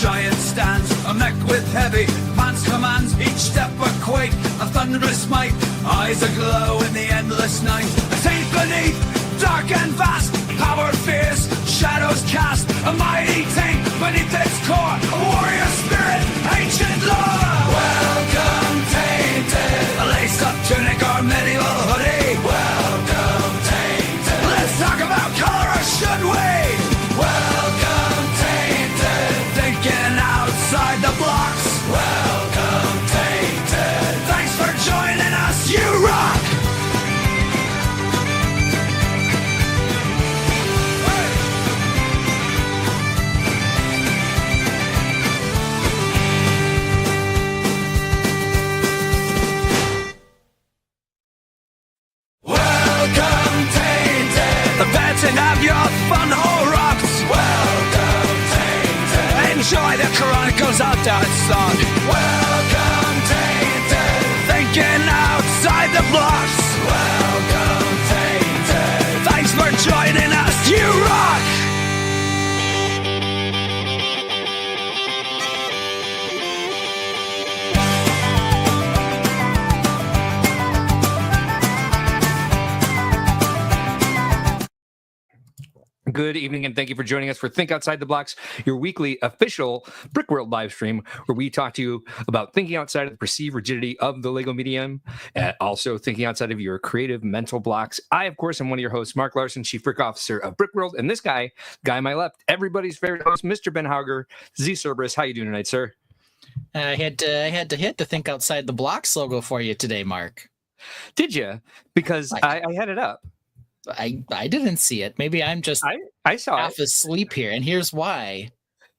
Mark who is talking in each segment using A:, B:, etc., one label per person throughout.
A: giant stands, a mech with heavy pants commands, each step a quake, a thunderous might, eyes aglow in the endless night. A taint beneath, dark and vast, power fierce, shadows cast, a mighty taint beneath its core, a warrior spirit, ancient lore. Welcome Tainted, a laced up tunic or medieval hoodie. Welcome Tainted, let's talk about color, or should we? Welcome Tainted, thinking outside the blocks. Welcome Tainted, thanks for joining us, you rock! And have your fun all rocks. Welcome Tainted, enjoy the chronicles of that song. Welcome Tainted, thinking outside the blocks. Welcome Tainted, thanks for joining us, you rock.
B: Good evening, and thank you for joining us for Think Outside the Blocks, your weekly official Brickworld live stream, where we talk to you about thinking outside of the perceived rigidity of the Lego medium, and also thinking outside of your creative mental blocks. I, of course, am one of your hosts, Mark Larson, Chief Brick Officer of Brickworld, and this guy on my left, everybody's favorite host, Mr. Ben Hauger, Z Cerberus. How you doing tonight, sir?
C: I had to hit the Think Outside the Blocks logo for you today, Mark.
B: Did you? Because I had it up.
C: I didn't see it. Maybe I'm just
B: I saw
C: half asleep here, and here's why.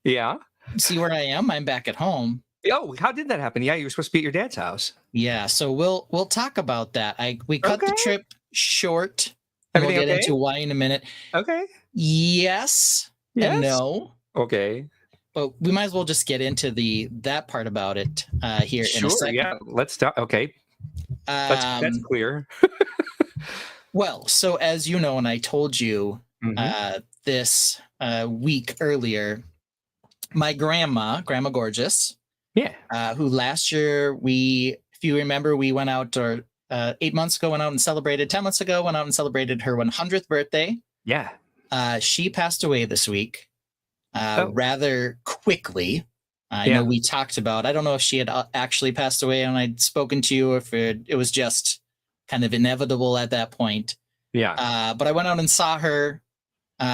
B: Yeah.
C: See where I am? I'm back at home.
B: Oh, how did that happen? Yeah, you were supposed to be at your dad's house.
C: Yeah, so we'll talk about that. We cut the trip short.
B: Everything
C: we'll get
B: okay?
C: into why in a minute.
B: Okay.
C: Yes and no.
B: Okay.
C: But we might as well just get into that part about it here in a second.
B: Yeah, let's start. Okay. That's clear.
C: Well, so as you know, and I told you this week earlier, my grandma Gorgeous, who last year if you remember, we went out, or 8 months ago, went out and celebrated, 10 months ago, went out and celebrated her 100th birthday.
B: Yeah.
C: She passed away this week rather quickly. I know we talked about, I don't know if she had actually passed away and I'd spoken to you, or if it was just kind of inevitable at that point.
B: Yeah.
C: But I went out and saw her.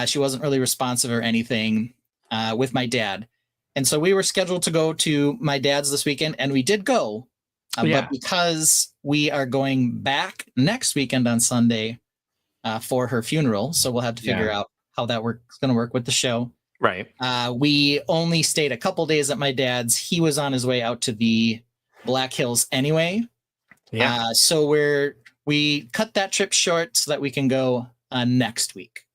C: She wasn't really responsive or anything with my dad. And so we were scheduled to go to my dad's this weekend, and we did go. But because we are going back next weekend on Sunday for her funeral, so we'll have to figure out how that is going to work with the show.
B: Right.
C: We only stayed a couple days at my dad's. He was on his way out to the Black Hills anyway. Yeah. So we cut that trip short so that we can go next week.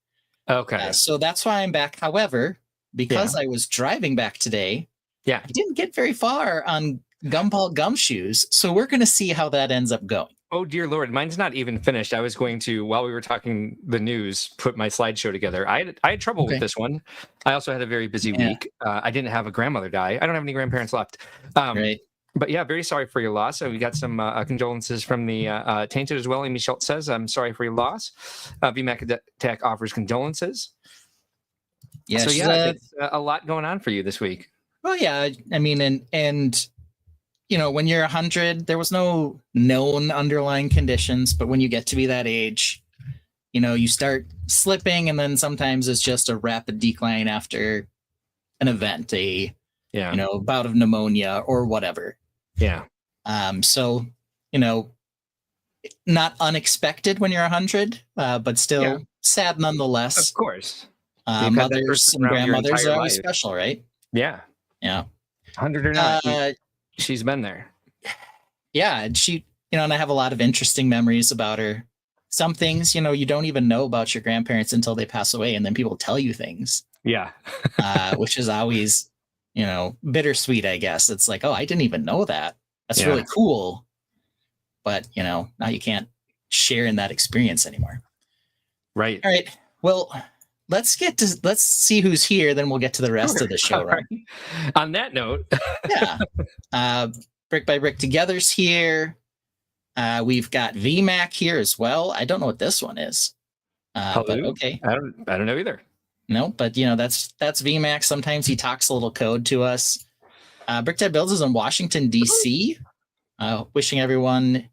B: Okay.
C: So that's why I'm back. However, because I was driving back today, I didn't get very far on Gumball Gumshoes. So we're going to see how that ends up going.
B: Oh, dear Lord. Mine's not even finished. I was going to, while we were talking the news, put my slideshow together. I had trouble with this one. I also had a very busy week. I didn't have a grandmother die. I don't have any grandparents left.
C: Right.
B: But yeah, very sorry for your loss. We got some condolences from the Tainted as well. Amy Schultz says, I'm sorry for your loss. VMAC Tech offers condolences.
C: Yeah,
B: so it's a lot going on for you this week.
C: Well, yeah, I mean, and you know, when you're 100, there was no known underlying conditions, but when you get to be that age, you know, you start slipping, and then sometimes it's just a rapid decline after an event, you know, bout of pneumonia or whatever.
B: Yeah.
C: So, you know, not unexpected when you're 100, but still sad nonetheless.
B: Of course.
C: Mothers and grandmothers are always special, right?
B: Yeah.
C: Yeah.
B: 100 or not, she's been there.
C: Yeah. And she, you know, and I have a lot of interesting memories about her. Some things, you know, you don't even know about your grandparents until they pass away, and then people tell you things.
B: Yeah.
C: Which is always, you know, bittersweet, I guess. It's like, oh, I didn't even know that. That's really cool. But, you know, now you can't share in that experience anymore.
B: Right.
C: All right. Well, let's see who's here. Then we'll get to the rest of the show. Right?
B: On that note,
C: yeah. Brick by Brick Together's here. We've got VMAC here as well. I don't know what this one is. But okay.
B: I don't know either.
C: No, but that's VMAC. Sometimes he talks a little code to us. Brickdad Builds is in Washington, DC. Wishing everyone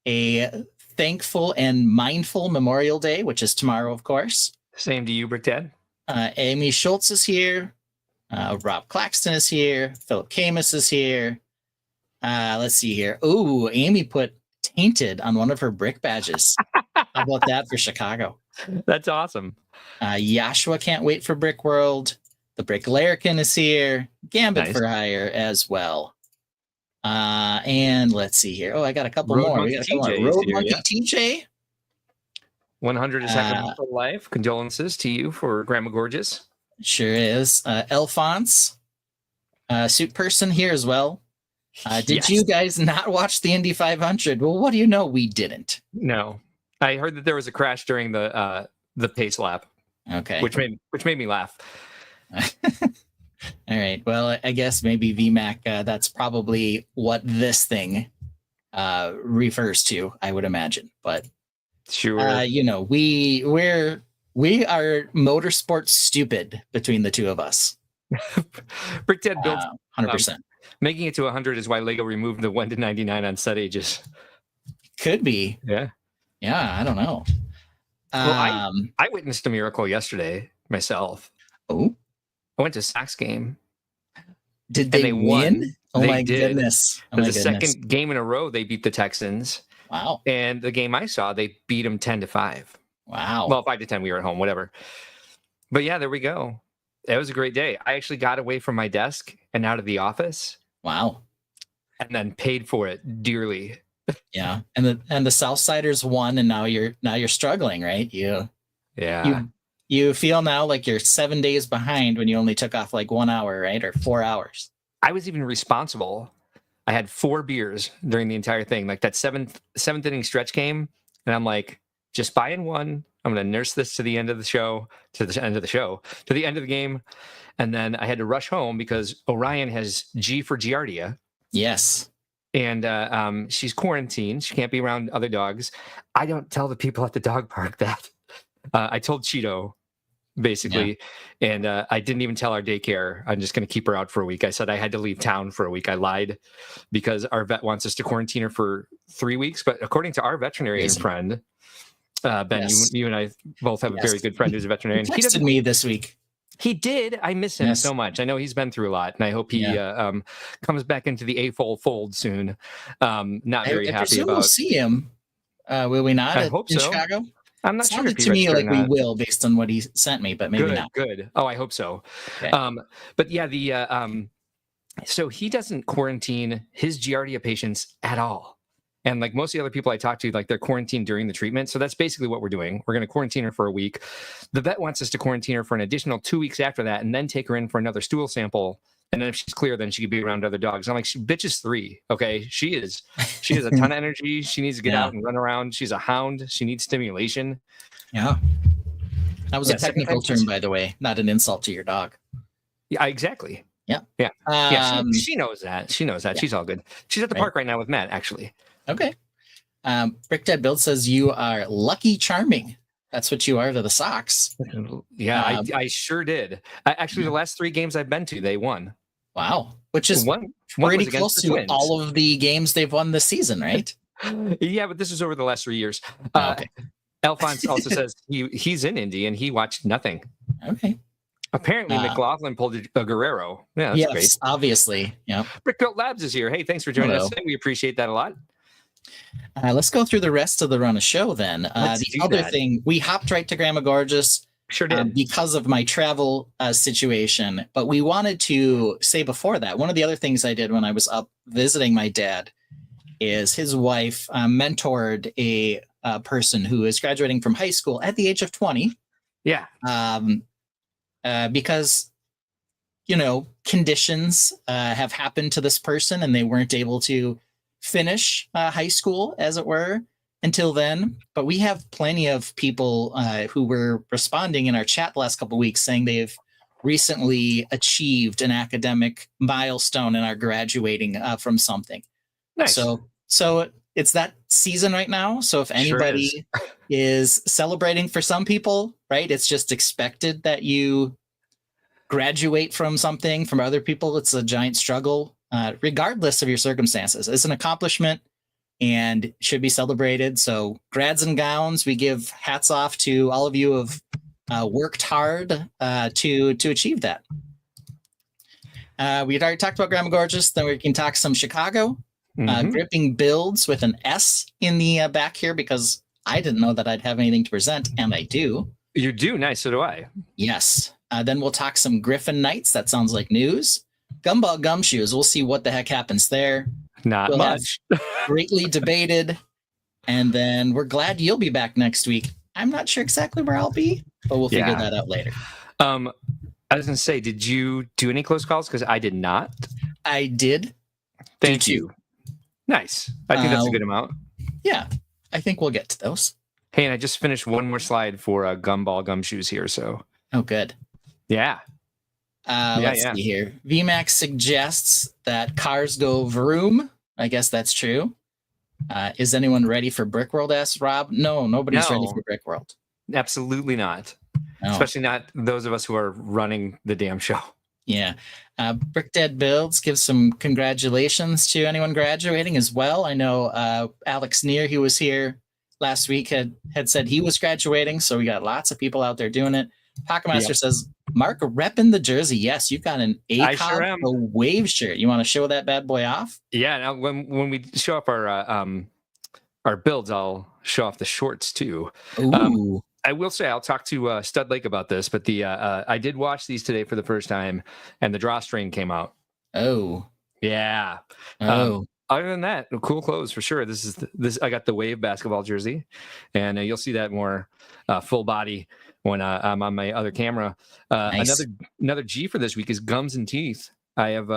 C: a thankful and mindful Memorial Day, which is tomorrow, of course.
B: Same to you, Brickdad.
C: Amy Schultz is here. Rob Claxton is here. Philip Camus is here. Let's see here. Ooh, Amy put Tainted on one of her brick badges. How about that for Chicago?
B: That's awesome.
C: Yashua can't wait for Brick World. The Brick Larrikin is here. Gambit for Hire as well. And let's see here. Oh, I got a couple more. We got a couple more. Road Monkey TJ.
B: 102nd for life. Condolences to you for Grandma Gorgeous.
C: Sure is. Alphonse. Suit Person here as well. Did you guys not watch the Indy 500? Well, what do you know? We didn't.
B: No. I heard that there was a crash during the pace lap.
C: Okay.
B: Which made me laugh.
C: All right. Well, I guess maybe VMAC, that's probably what this thing refers to, I would imagine. But
B: sure.
C: We are motorsport stupid between the two of us.
B: Brickdad built
C: 100%.
B: Making it to 100 is why Lego removed the 1 to 99 on set ages.
C: Could be.
B: Yeah.
C: Yeah, I don't know.
B: Well, I witnessed a miracle yesterday myself.
C: Oh,
B: I went to a Sox game.
C: Did they win?
B: Won.
C: Oh,
B: my
C: goodness.
B: It was the second game in a row they beat the Texans.
C: Wow.
B: And the game I saw, they beat them 10-5.
C: Wow.
B: Well, 5-10, we were at home, whatever. But yeah, there we go. It was a great day. I actually got away from my desk and out of the office.
C: Wow.
B: And then paid for it dearly.
C: Yeah. And the Southsiders won, and now you're struggling, right? You feel now like you're 7 days behind when you only took off like 1 hour, right? Or 4 hours.
B: I was even responsible. I had 4 beers during the entire thing. Like that seventh inning stretch came, and I'm like, just buying one. I'm going to nurse this to the end of the show, to the end of the game. And then I had to rush home because Orion has G for Giardia.
C: Yes.
B: And she's quarantined. She can't be around other dogs. I don't tell the people at the dog park that. I told Cheeto, basically. Yeah. And I didn't even tell our daycare. I'm just going to keep her out for a week. I said I had to leave town for a week. I lied because our vet wants us to quarantine her for 3 weeks. But according to our veterinarian friend, Ben, you and I both have a very good friend who's a veterinarian.
C: He texted me this week.
B: He did. I miss him so much. I know he's been through a lot, and I hope he comes back into the fold soon. Not very happy about.
C: We'll see him. Will we not?
B: I hope
C: in
B: so.
C: Chicago.
B: I'm not sure.
C: To me, like we will, based on what he sent me, but maybe not.
B: Good. Oh, I hope so. Okay. But yeah, so he doesn't quarantine his Giardia patients at all. And like most of the other people I talk to, like they're quarantined during the treatment. So that's basically what we're doing. We're going to quarantine her for a week. The vet wants us to quarantine her for an additional 2 weeks after that, and then take her in for another stool sample. And then if she's clear, then she could be around other dogs. I'm like, bitch is 3. Okay. She has a ton of energy. She needs to get out and run around. She's a hound. She needs stimulation.
C: Yeah. That was a technical term, by the way, not an insult to your dog.
B: Yeah, exactly.
C: Yeah.
B: Yeah. She knows that. Yeah. She's all good. She's at the park right now with Matt, actually.
C: Okay. Brickdad Build says you are lucky charming. That's what you are to the Sox.
B: Yeah, I sure did. Actually, the last 3 games I've been to, they won.
C: Wow. Which is
B: one
C: pretty close to all of the games they've won this season, right?
B: Yeah, but this is over the last 3 years.
C: Okay.
B: Alphonse also says he's in Indy and he watched nothing.
C: Okay.
B: Apparently, McLaughlin pulled a Guerrero. Yeah, that's great.
C: Obviously. Yeah.
B: Brickbuilt Labs is here. Hey, thanks for joining us today. We appreciate that a lot.
C: Let's go through the rest of the run of show then. The other thing, we hopped right to Grandma Gorgeous.
B: Sure did.
C: Because of my travel situation. But we wanted to say before that, one of the other things I did when I was up visiting my dad is his wife mentored a person who is graduating from high school at the age of 20.
B: Yeah.
C: Because, conditions have happened to this person and they weren't able to finish high school, as it were. until then, but we have plenty of people who were responding in our chat the last couple of weeks saying they've recently achieved an academic milestone and are graduating from something.
B: Nice.
C: So it's that season right now. So if anybody is celebrating, for some people, right, it's just expected that you graduate from something. From other people, it's a giant struggle, regardless of your circumstances. It's an accomplishment and should be celebrated. So grads and gowns, we give hats off to all of you who have worked hard to achieve that. We had already talked about Grandma Gorgeous. Then we can talk some Chicago. Gripping builds with an S in the back here, because I didn't know that I'd have anything to present, and I do.
B: You do? Nice. So do I.
C: Yes. Then we'll talk some Griffin Knights. That sounds like news. Gumball Gumshoes. We'll see what the heck happens there.
B: Not much.
C: Greatly debated. And then we're glad you'll be back next week. I'm not sure exactly where I'll be, but we'll figure that out later.
B: I was going to say, did you do any close calls? Because I did not.
C: I did.
B: Thank you. Nice. I think that's a good amount.
C: Yeah. I think we'll get to those.
B: Hey, and I just finished one more slide for Gumball Gumshoes here. So.
C: Oh, good.
B: Yeah.
C: Let's see here. VMAX suggests that cars go vroom. I guess that's true. Is anyone ready for Brickworld? Asks Rob. No, nobody's ready for Brickworld.
B: Absolutely not.
C: No.
B: Especially not those of us who are running the damn show.
C: Yeah. Brick Dead Builds gives some congratulations to anyone graduating as well. I know Alex Neer, who was here last week, had said he was graduating. So we got lots of people out there doing it. Pocketmaster says, Mark, repping the jersey. Yes, you've got an ACOG a wave shirt. You want to show that bad boy off?
B: Yeah. Now, when we show up our builds, I'll show off the shorts too.
C: Ooh.
B: I will say I'll talk to Stud Lake about this, but I did watch these today for the first time, and the drawstring came out.
C: Oh.
B: Yeah.
C: Oh.
B: Other than that, cool clothes for sure. This I got the Wave basketball jersey, and you'll see that more full body when I'm on my other camera.
C: Nice.
B: Another G for this week is Gums and Teeth. I have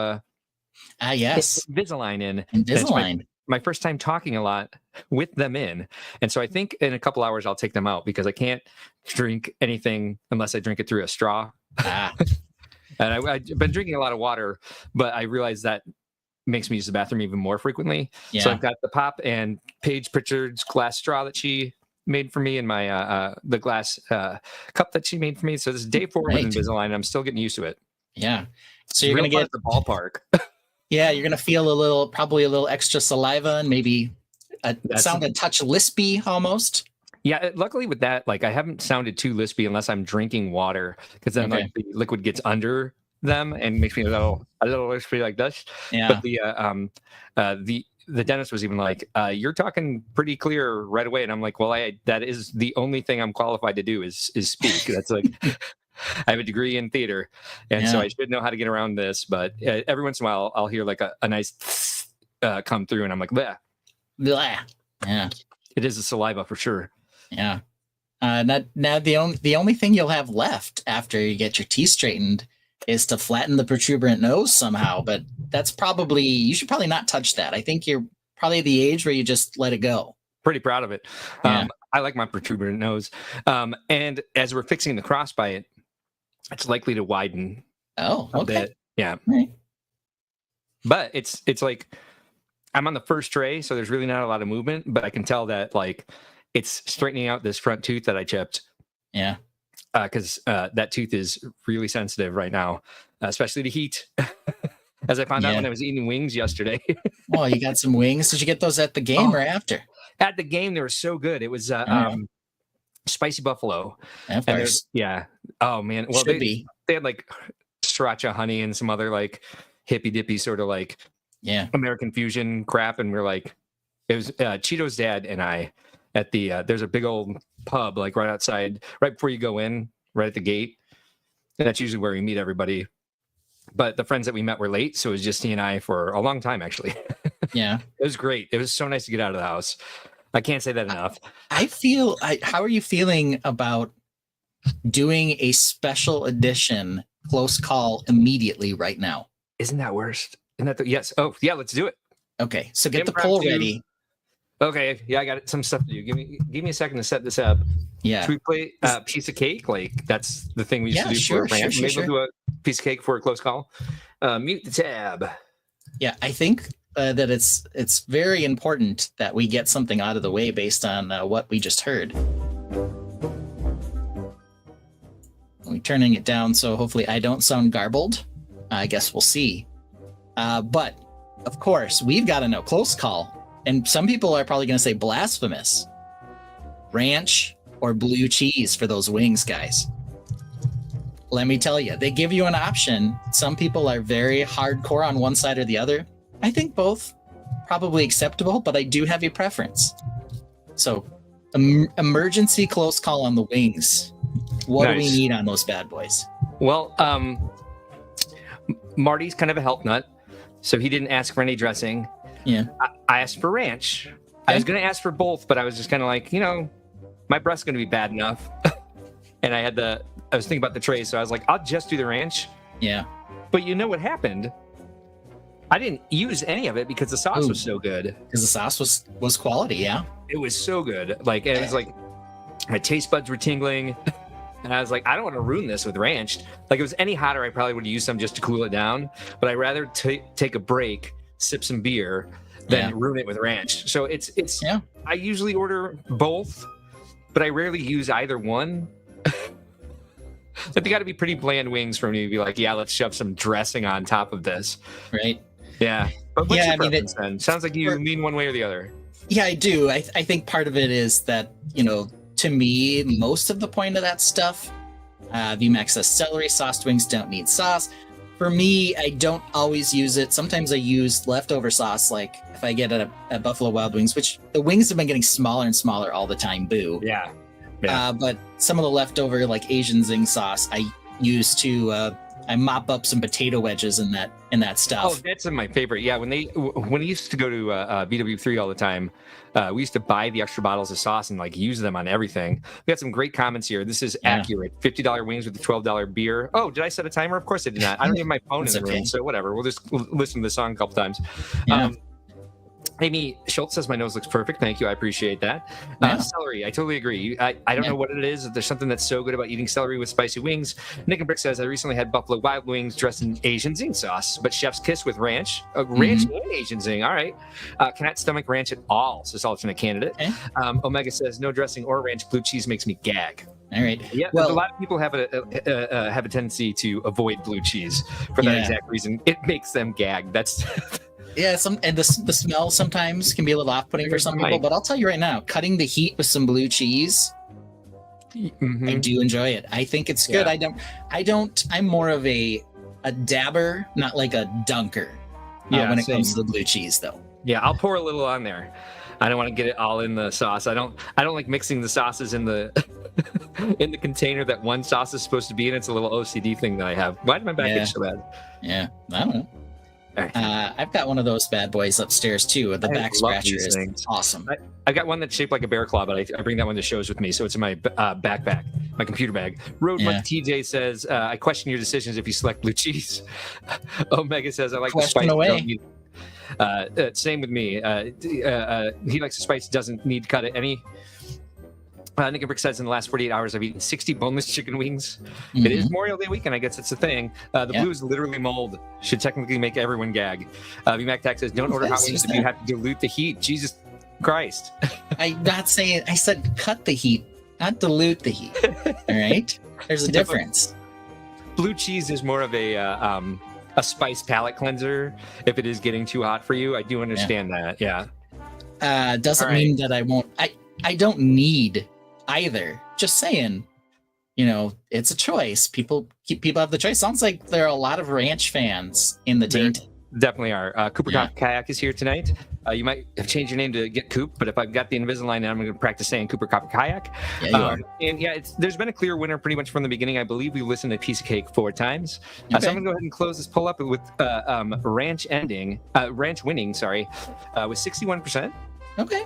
C: yes,
B: Invisalign in.
C: Invisalign.
B: My first time talking a lot with them in, and so I think in a couple hours I'll take them out because I can't drink anything unless I drink it through a straw. And I've been drinking a lot of water, but I realized that makes me use the bathroom even more frequently.
C: Yeah.
B: So I've got the Pop and Paige Pritchard's glass straw that she made for me, and my the glass cup that she made for me. So this is day 4 with Invisalign, and I'm still getting used to it.
C: Yeah. So you're gonna get
B: the ballpark.
C: Yeah, you're gonna feel probably a little extra saliva, and maybe sound a touch lispy almost.
B: Yeah, luckily with that, like I haven't sounded too lispy unless I'm drinking water, because then like the liquid gets under them and makes me a little lispy like this.
C: Yeah.
B: But the dentist was even like, "You're talking pretty clear right away," and I'm like, "Well, that is the only thing I'm qualified to do is speak." That's like. I have a degree in theater, and so I should know how to get around this. But every once in a while, I'll hear like a nice come through, and I'm like, "Bleh."
C: Blah. Yeah,
B: it is the saliva for sure.
C: Yeah. Now the only thing you'll have left after you get your teeth straightened is to flatten the protuberant nose somehow. But you should probably not touch that. I think you're probably at the age where you just let it go.
B: Pretty proud of it.
C: Yeah.
B: I like my protuberant nose. And as we're fixing the crossbite, it's likely to widen a bit. Yeah.
C: Right.
B: But it's like I'm on the first tray, so there's really not a lot of movement, but I can tell that like it's straightening out this front tooth that I chipped.
C: Yeah.
B: Because that tooth is really sensitive right now, especially to heat. As I found out when I was eating wings yesterday.
C: Oh, you got some wings? Did you get those at the game or after?
B: At the game, they were so good. It was spicy buffalo.
C: Of course.
B: Yeah. Oh man. Well, they had like sriracha honey and some other like hippy dippy sort of like American fusion crap, and we're like, it was Cheeto's dad and I at the there's a big old pub like right outside, right before you go in, right at the gate, and that's usually where we meet everybody. But the friends that we met were late, so it was just he and I for a long time actually.
C: Yeah.
B: It was great. It was so nice to get out of the house. I can't say that enough.
C: How are you feeling about doing a special edition close call immediately right now?
B: Isn't that worst? Isn't that yes? Oh yeah, let's do it.
C: Okay, so get the poll ready.
B: Okay, yeah, I got some stuff to do. Give me a second to set this up.
C: Yeah.
B: Should we play piece of cake? Like that's the thing we used to do
C: sure,
B: for a ranch.
C: sure,
B: Maybe
C: sure.
B: we'll do a piece of cake for a close call. Mute the tab.
C: Yeah, I think that it's very important that we get something out of the way based on what we just heard. We're turning it down, so hopefully I don't sound garbled. I guess we'll see. But, of course, we've got to know close call. And some people are probably going to say blasphemous. Ranch or blue cheese for those wings, guys. Let me tell you, they give you an option. Some people are very hardcore on one side or the other. I think both probably acceptable, but I do have a preference. So, emergency close call on the wings. What do we need on those bad boys?
B: Well, Marty's kind of a health nut, so he didn't ask for any dressing.
C: Yeah.
B: I asked for ranch. I was going to ask for both, but I was just kind of like, my breast's going to be bad enough. And I was thinking about the tray, so I was like, I'll just do the ranch.
C: Yeah.
B: But you know what happened? I didn't use any of it because the sauce was so good.
C: Because the sauce was quality, yeah.
B: It was so good. Like, it was like, my taste buds were tingling. And I was like, I don't want to ruin this with ranch. Like, if it was any hotter, I probably would have used some just to cool it down. But I'd rather take a break, sip some beer, than ruin it with ranch. So it's I usually order both, but I rarely use either one. But they got to be pretty bland wings for me to be like, yeah, let's shove some dressing on top of this.
C: Right.
B: Yeah. But what's your preference then? Sounds like you lean one way or the other.
C: Yeah, I do. I think part of it is that, to me, most of the point of that stuff, VMAX says celery sauced wings don't need sauce. For me, I don't always use it. Sometimes I use leftover sauce, like if I get at Buffalo Wild Wings, which the wings have been getting smaller and smaller all the time, boo.
B: Yeah.
C: But some of the leftover, like Asian zing sauce, I use to I mop up some potato wedges in that stuff.
B: Oh, that's my favorite. Yeah, when we used to go to BW3 all the time, we used to buy the extra bottles of sauce and like use them on everything. We got some great comments here. This is accurate. $50 wings with a $12 beer. Oh, did I set a timer? Of course I did not. I don't have my phone in the room, so whatever. We'll just listen to the song a couple times.
C: Yeah.
B: Amy Schultz says my nose looks perfect. Thank you. I appreciate that. Celery. I totally agree. I don't know what it is. There's something that's so good about eating celery with spicy wings. Nick and Brick says I recently had Buffalo Wild Wings dressed in Asian zing sauce, but chef's kiss with ranch. Ranch and Asian zing. All right. Cannot stomach ranch at all. Says alternate candidate.
C: Okay.
B: Omega says no dressing or ranch. Blue cheese makes me gag.
C: All right.
B: Yeah, well, a lot of people have a tendency to avoid blue cheese for that exact reason. It makes them gag. That's
C: yeah. The smell sometimes can be a little off-putting for some people, but I'll tell you right now, cutting the heat with some blue cheese, I do enjoy it. I think it's good. I'm more of a dabber, not like a dunker. When it comes to the blue cheese, though.
B: Yeah, I'll pour a little on there. I don't want to get it all in the sauce. I don't like mixing the sauces in the in the container that one sauce is supposed to be in. It's a little OCD thing that I have. Why did my back itch so bad?
C: Yeah, I don't know. I've got one of those bad boys upstairs too. The back scratcher is awesome.
B: I've got one that's shaped like a bear claw, but I bring that one to shows with me, so it's in my backpack, my computer bag. Road Mike TJ says, I question your decisions if you select blue cheese. Omega says, I like
C: question
B: the spice.
C: Away.
B: Same with me. He likes the spice, doesn't need to cut it any. Nick and Brick says in the last 48 hours, I've eaten 60 boneless chicken wings. It is Memorial Day weekend. I guess it's a thing. The blue is literally mold. Should technically make everyone gag. VMAC Tax says, don't order hot wings if you have to dilute the heat. Jesus Christ.
C: I'm not saying, I said cut the heat, not dilute the heat. All right? There's a difference.
B: Blue cheese is more of a spice palate cleanser if it is getting too hot for you. I do understand that. Yeah.
C: Doesn't mean that I won't. I don't need either. Just saying, it's a choice. People have the choice. Sounds like there are a lot of ranch fans in the Tainted.
B: Definitely are. Cooper Kayak is here tonight. You might have changed your name to get Coop, but if I've got the Invisalign, then I'm going to practice saying Cooper Kayak.
C: Yeah, you are.
B: And there's been a clear winner pretty much from the beginning. I believe we listened to Piece of Cake 4 times. So I'm going to go ahead and close this poll up with ranch winning, with 61%.
C: Okay.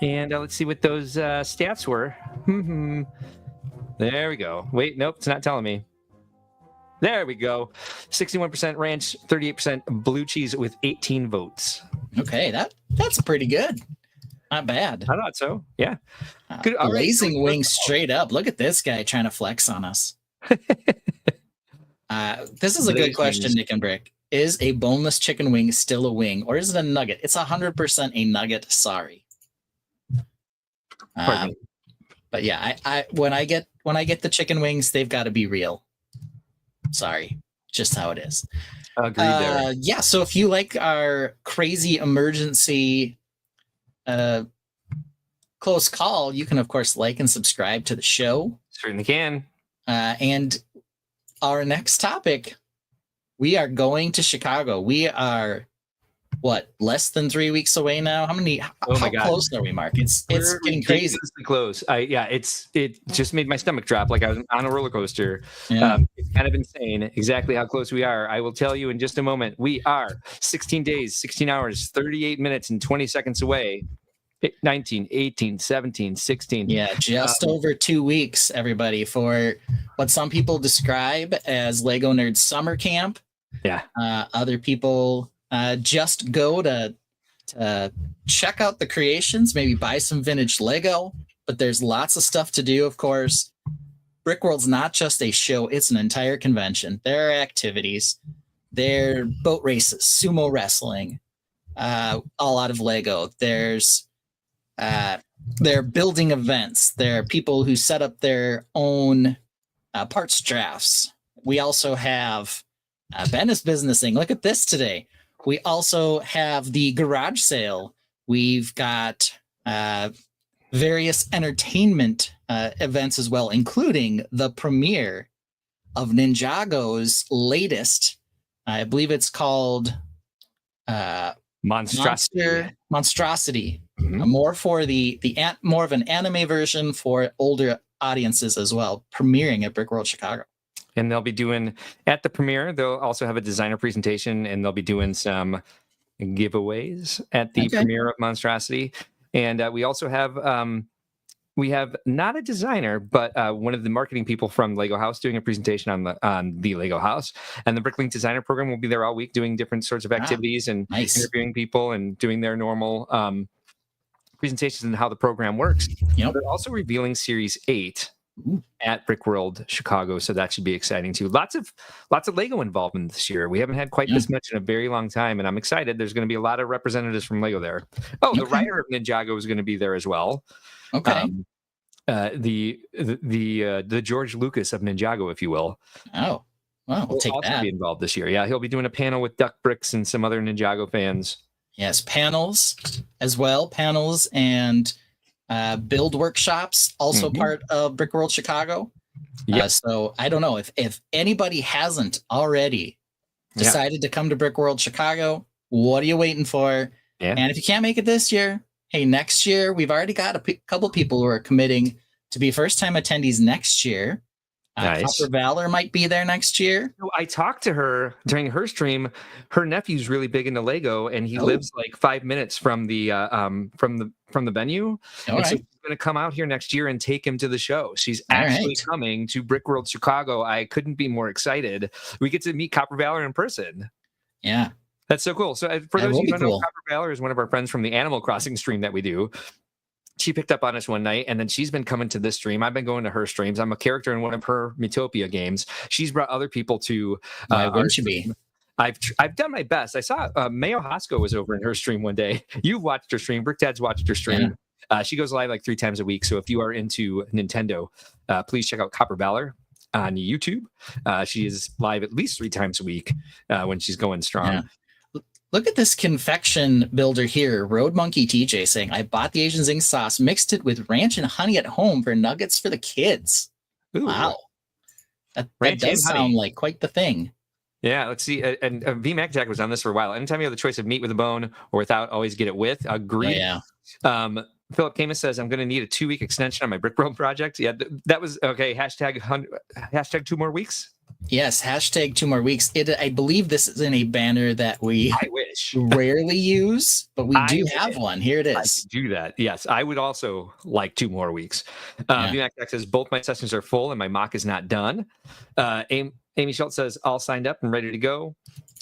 B: And let's see what those stats were. There we go. Wait, nope, it's not telling me. There we go. 61% ranch, 38% blue cheese with 18 votes.
C: Okay, that's pretty good. Not bad.
B: I thought so. Yeah. Good. All right.
C: Blazing wings straight up. Look at this guy trying to flex on us. This is a good question, Nick and Brick. Is a boneless chicken wing still a wing, or is it a nugget? It's 100% a nugget. Sorry. But yeah, I when I get the chicken wings, they've got to be real. Sorry, just how it is.
B: Agreed there.
C: Yeah. So if you like our crazy emergency close call, you can of course like and subscribe to the show.
B: Certainly can.
C: And our next topic, we are going to Chicago. We are less than 3 weeks away now? How close are we, Mark? It's getting crazy.
B: Close. It just made my stomach drop like I was on a roller coaster.
C: Yeah.
B: It's kind of insane exactly how close we are. I will tell you in just a moment. We are 16 days, 16 hours, 38 minutes, and 20 seconds away. 19, 18, 17, 16.
C: Yeah, just over 2 weeks, everybody, for what some people describe as Lego Nerd Summer Camp.
B: Yeah.
C: Other people just go to check out the creations, maybe buy some vintage Lego, but there's lots of stuff to do, of course. Brickworld's not just a show, it's an entire convention. There are activities, there are boat races, sumo wrestling, all out of Lego. There are building events. There are people who set up their own parts drafts. We also have Ben is businessing. Look at this today. We also have the garage sale. We've got various entertainment events as well, including the premiere of Ninjago's latest. I believe it's called
B: Monstrosity.
C: Mm-hmm. More of an anime version for older audiences as well, premiering at Brickworld Chicago.
B: And they'll be doing at the premiere. They'll also have a designer presentation, and they'll be doing some giveaways at the premiere of Monstrosity. And we also have not a designer, but one of the marketing people from Lego House doing a presentation on the Lego House. And the Bricklink Designer Program will be there all week doing different sorts of activities and interviewing people and doing their normal presentations and how the program works.
C: Yep.
B: They're also revealing Series 8 at Brickworld Chicago, so that should be exciting too. Lots of Lego involvement this year. We haven't had quite this much in a very long time, and I'm excited. There's going to be a lot of representatives from Lego there. The writer of Ninjago is going to be there as well.
C: Okay.
B: The George Lucas of Ninjago, if you will.
C: Oh, well, we'll take that.
B: Be involved this year. Yeah, he'll be doing a panel with Duck Bricks and some other Ninjago fans.
C: Yes, panels as well. Panels and build workshops, also part of Brickworld Chicago.
B: Yes.
C: So I don't know if anybody hasn't already decided to come to Brickworld Chicago, what are you waiting for?
B: Yeah.
C: And if you can't make it this year, hey, next year, we've already got a couple people who are committing to be first-time attendees next year.
B: Nice.
C: Copper Valor might be there next year.
B: I talked to her during her stream. Her nephew's really big into Lego, and he lives like 5 minutes from the venue. So she's going to come out here next year and take him to the show. She's actually coming to Brickworld Chicago. I couldn't be more excited. We get to meet Copper Valor in person.
C: Yeah.
B: That's so cool. So for those of you who don't know, Copper Valor is one of our friends from the Animal Crossing stream that we do. She picked up on us one night, and then she's been coming to this stream. I've been going to her streams. I'm a character in one of her Metopia games. She's brought other people to.
C: Why wouldn't you be?
B: I've done my best. I saw Mayo Hosko was over in her stream one day. You've watched her stream. Brickdad's watched her stream. Yeah. She goes live like 3 times a week. So if you are into Nintendo, please check out Copper Valor on YouTube. She is live at least 3 times a week when she's going strong.
C: Yeah. Look at this confection builder here. Road Monkey TJ saying, I bought the Asian Zing sauce, mixed it with ranch and honey at home for nuggets for the kids.
B: Ooh.
C: Wow. That does sound like quite the thing.
B: Yeah, let's see. And VMAC Jack was on this for a while. Anytime you have the choice of meat with a bone or without, always get it with. Agreed.
C: Oh, yeah.
B: Philip Camus says, I'm going to need a 2-week extension on my Brickworld project. Yeah, that was okay. Hashtag 2 more weeks.
C: Yes, hashtag 2 more weeks. I believe this is in a banner that we rarely use, but we do have one. Here it is.
B: I could do that. Yes, I would also like 2 more weeks. VMAC Jack says, both my sessions are full and my mock is not done. Amy Schultz says, all signed up and ready to go.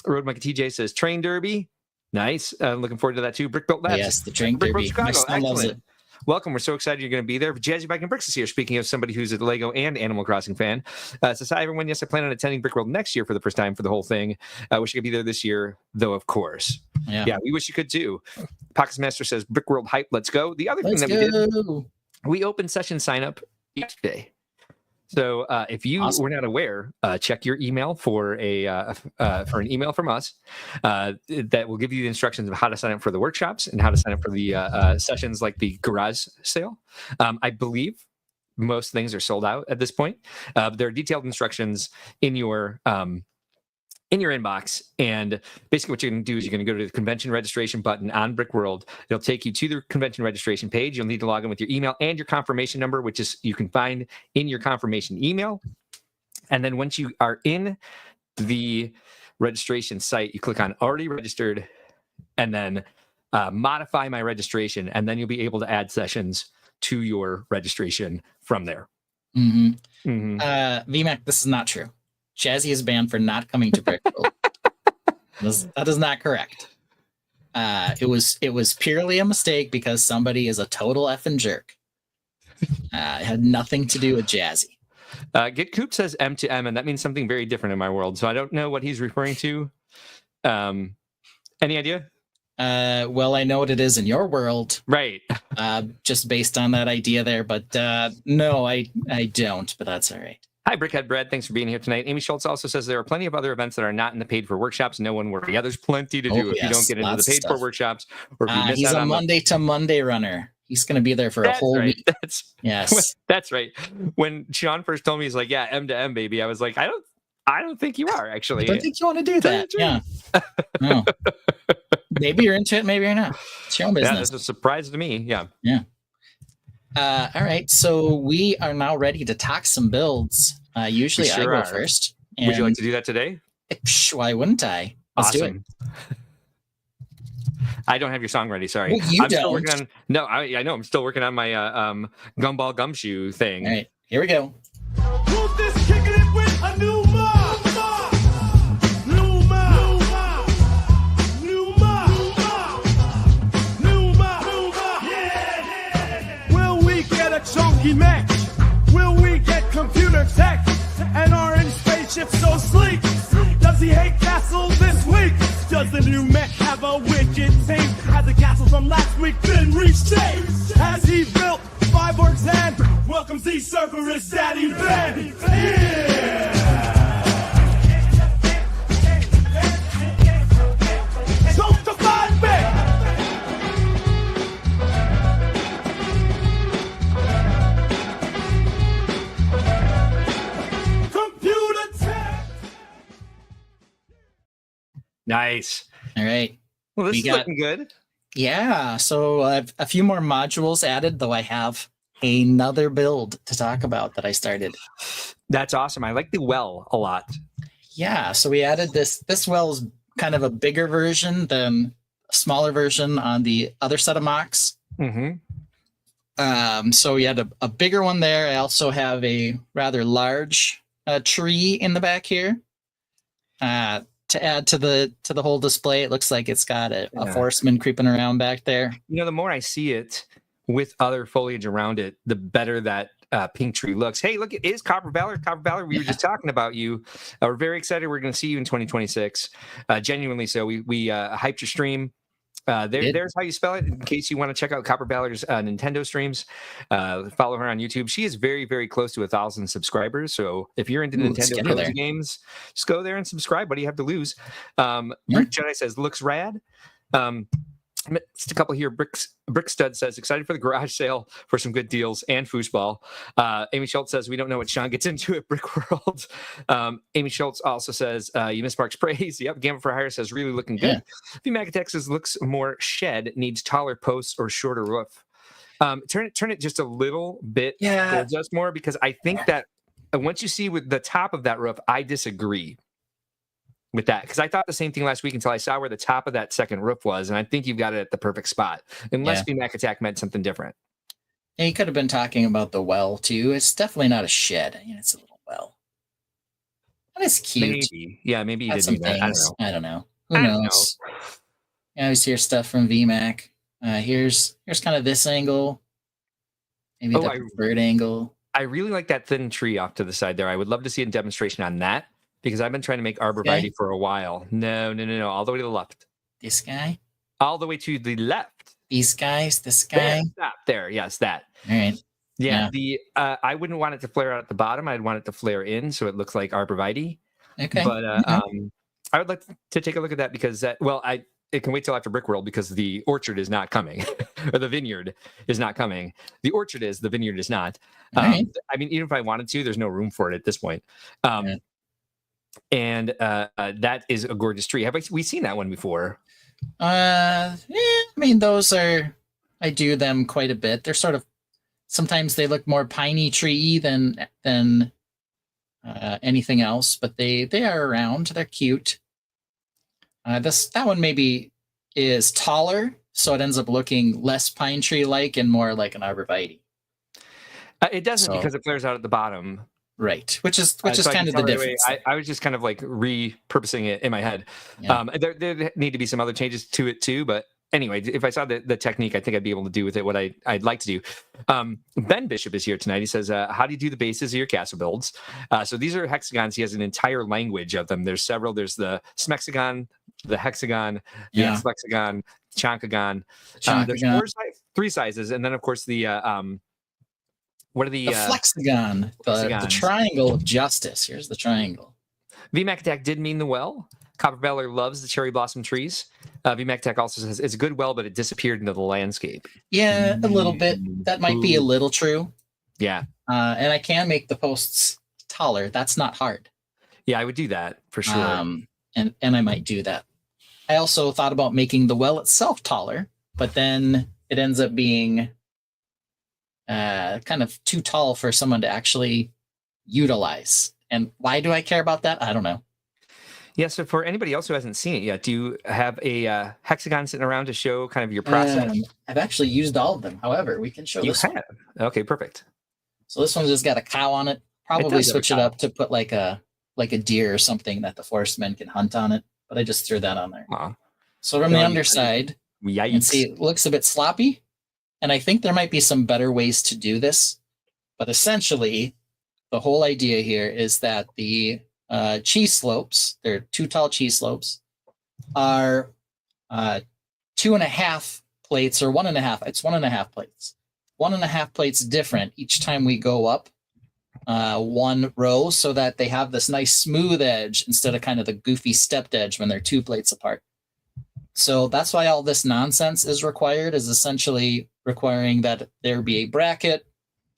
B: Road Monkey TJ says, train derby. Nice. Looking forward to that too. Brick Built Labs.
C: Yes, the drink
B: Brick Built
C: derby. My
B: Chicago.
C: son loves
B: Excellent.
C: it.
B: Welcome. We're so excited you're going to be there. Jazzy Bike and Bricks is here. Speaking of somebody who's a Lego and Animal Crossing fan. Says, hi, everyone. Yes, I plan on attending Brickworld next year for the first time for the whole thing. I wish I could be there this year, though, of course. Yeah, we wish you could too. Pockets Master says, Brickworld hype, let's go. The other thing that we did, we opened session sign up yesterday. So if you were not aware, check your email for an email from us that will give you the instructions of how to sign up for the workshops and how to sign up for the sessions like the garage sale. I believe most things are sold out at this point. There are detailed instructions in your inbox, and basically what you're going to do is you're going to go to the convention registration button on Brickworld. It'll take you to the convention registration page. You'll need to log in with your email and your confirmation number, which is you can find in your confirmation email. And then once you are in the registration site, you click on already registered and then modify my registration, and then you'll be able to add sessions to your registration from there.
C: VMAC, this is not true. Jazzy is banned for not coming to Brickworld. That is not correct. It was purely a mistake because somebody is a total effing jerk. It had nothing to do with Jazzy.
B: Get Coop says M to M, and that means something very different in my world. So I don't know what he's referring to. Any idea?
C: Well, I know what it is in your world.
B: Right.
C: Just based on that idea there, but no, I don't, but that's all right.
B: Hi, Brickhead Bread. Thanks for being here tonight. Amy Schultz also says there are plenty of other events that are not in the paid for workshops. No one worry. Yeah, there's plenty to do if you don't get into the paid for workshops. Or if you miss
C: he's
B: out
C: a Monday to Monday runner. He's going to be there for a whole week.
B: That's right. When Sean first told me, he's like, yeah, M to M, baby. I was like, I don't think you are, actually.
C: I don't think you want to do that. Yeah. No. Maybe you're into it. Maybe you're not. It's your own business.
B: Yeah, that's a surprise to me. Yeah.
C: Yeah. All right, so we are now ready to talk some builds. Usually I go first.
B: Would you like to do that today?
C: Why wouldn't I? Let's do it.
B: I don't have your song ready. Sorry.
C: Well, I'm
B: still working on. No, I know. I'm still working on my Gumball Gumshoe thing.
C: All right, here we go.
A: Who's this kicking it with a new mob? New mob. New mob. New mob. Yeah. Will we get a chunky match? Will we get computer tech? And orange spaceship so sleek? Does he hate castle this week? Does the new mech have a wicked team? Has the castle from last week been reshaped? Has he built Fireworks and welcomes the Cerberus Daddy Ben? Yeah! Don't divide me! Computer tech!
B: Nice.
C: All right.
B: Well, this is looking good.
C: Yeah, so a few more modules added, though I have another build to talk about that I started.
B: That's awesome. I like the well a lot.
C: Yeah, so we added this. This well is kind of a bigger version than a smaller version on the other set of MOCs. So we had a bigger one there. I also have a rather large tree in the back here. To add to the whole display, it looks like it's got a horseman creeping around back there.
B: You know, the more I see it with other foliage around it, the better that pink tree looks. Hey, look, it is Copper Valor. Copper Valor, we were just talking about you. We're very excited. We're going to see you in 2026. Genuinely so. We hyped your stream. There's how you spell it in case you want to check out Copper Valor's Nintendo streams. Follow her on YouTube. She is very, very close to 1,000 subscribers. So if you're into Nintendo cozy games, just go there and subscribe. What do you have to lose? Brick Jedi says, looks rad. Just a couple here. Brick Stud says, excited for the garage sale for some good deals and foosball. Amy Schultz says, we don't know what Sean gets into at Brick World. Amy Schultz also says, you missed Mark's praise. Yep. Gamma for Hire says, really looking good. VMAGATech says, looks more shed, needs taller posts or shorter roof. Turn it just a little bit. Yeah. Just more, because I think that once you see with the top of that roof, I disagree with that, because I thought the same thing last week until I saw where the top of that second roof was, and I think you've got it at the perfect spot, unless VMAC Attack meant something different.
C: Yeah, you could have been talking about the well too. It's definitely not a shed. It's a little well. That is cute.
B: Maybe. Yeah, maybe you did do that.
C: I don't know. Who knows? I always hear stuff from VMAC. Here's kind of this angle, maybe the preferred angle.
B: I really like that thin tree off to the side there. I would love to see a demonstration on that because I've been trying to make arborvitae for a while. No, all the way to the left.
C: This guy?
B: All the way to the left.
C: These guys? This guy?
B: Stop there. Yes, that.
C: All right.
B: Yeah. I wouldn't want it to flare out at the bottom. I'd want it to flare in so it looks like arborvitae.
C: Okay.
B: But I would like to take a look at that because it can wait till after Brickworld because the orchard is not coming, or the vineyard is not coming. The orchard is, the vineyard is not.
C: Right.
B: I mean, even if I wanted to, there's no room for it at this point. And that is a gorgeous tree. Have we seen that one before?
C: I mean, I do them quite a bit. They're sort of, sometimes they look more piney tree than anything else, but they are around. They're cute. That one maybe is taller, so it ends up looking less pine tree like and more like an arborvitae.
B: It doesn't because it flares out at the bottom,
C: right? Which is kind of the difference.
B: I was just kind of like repurposing it in my head. Yeah. There need to be some other changes to it too, but anyway, if I saw the technique, I think I'd be able to do with it what I'd like to do. Ben Bishop is here tonight. He says, how do you do the bases of your castle builds? So these are hexagons. He has an entire language of them. There's several. There's the smexagon, the hexagon, the flexagon, chonkagon. There's three sizes. And then, of course, the
C: flexagon, the triangle of justice. Here's the triangle.
B: VMAC Attack did mean the well. Copper Valor loves the cherry blossom trees. VMAC Tech also says it's a good well, but it disappeared into the landscape.
C: Yeah, a little bit. That might be a little true.
B: Yeah.
C: And I can make the posts taller. That's not hard.
B: Yeah, I would do that for sure.
C: And I might do that. I also thought about making the well itself taller, but then it ends up being kind of too tall for someone to actually utilize. And why do I care about that? I don't know.
B: Yeah, so for anybody else who hasn't seen it yet, do you have a hexagon sitting around to show kind of your process?
C: I've actually used all of them. However, we can show this one.
B: Okay, perfect.
C: So this one's just got a cow on it. Probably switch it up to put like a deer or something that the forest men can hunt on it. But I just threw that on there. So from the underside, you can see it looks a bit sloppy. And I think there might be some better ways to do this. But essentially, the whole idea here is that the cheese slopes, they're two tall cheese slopes, are 2.5 plates or 1.5. It's 1.5 plates. 1.5 plates different each time we go up one row so that they have this nice smooth edge instead of kind of the goofy stepped edge when they're 2 plates apart. So that's why all this nonsense is required, is essentially requiring that there be a bracket,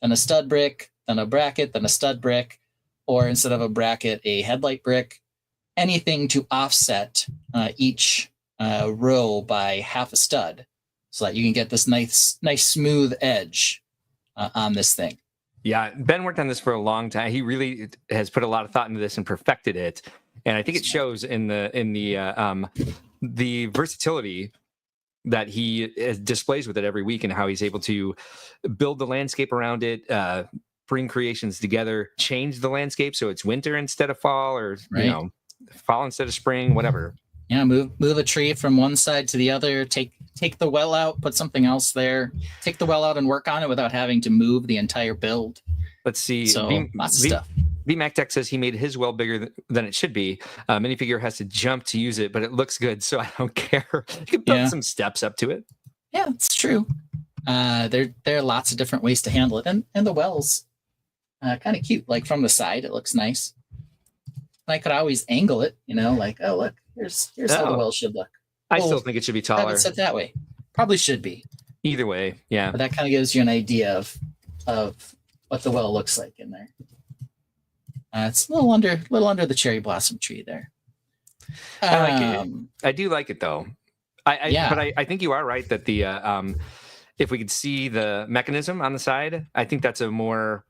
C: then a stud brick, then a bracket, then a stud brick, or instead of a bracket, a headlight brick, anything to offset each row by half a stud so that you can get this nice smooth edge on this thing.
B: Yeah, Ben worked on this for a long time. He really has put a lot of thought into this and perfected it. And I think it shows in the versatility that he displays with it every week and how he's able to build the landscape around it, bring creations together, change the landscape so it's winter instead of fall, or fall instead of spring, whatever.
C: Yeah, move a tree from one side to the other, take the well out, put something else there, take the well out and work on it without having to move the entire build.
B: Let's see.
C: So lots of stuff.
B: VMAC Tech says he made his well bigger than it should be. Minifigure has to jump to use it, but it looks good, so I don't care. You can build some steps up to it.
C: Yeah, it's true. There are lots of different ways to handle it, and the well's kind of cute. Like from the side, it looks nice. And I could always angle it, like, oh look, here's how the well should look.
B: I still think it should be taller.
C: Have it set that way. Probably should be.
B: Either way, yeah.
C: But that kind of gives you an idea of what the well looks like in there. It's a little under the cherry blossom tree there.
B: I like it. I do like it though. But I think you are right that the if we could see the mechanism on the side, I think that's a more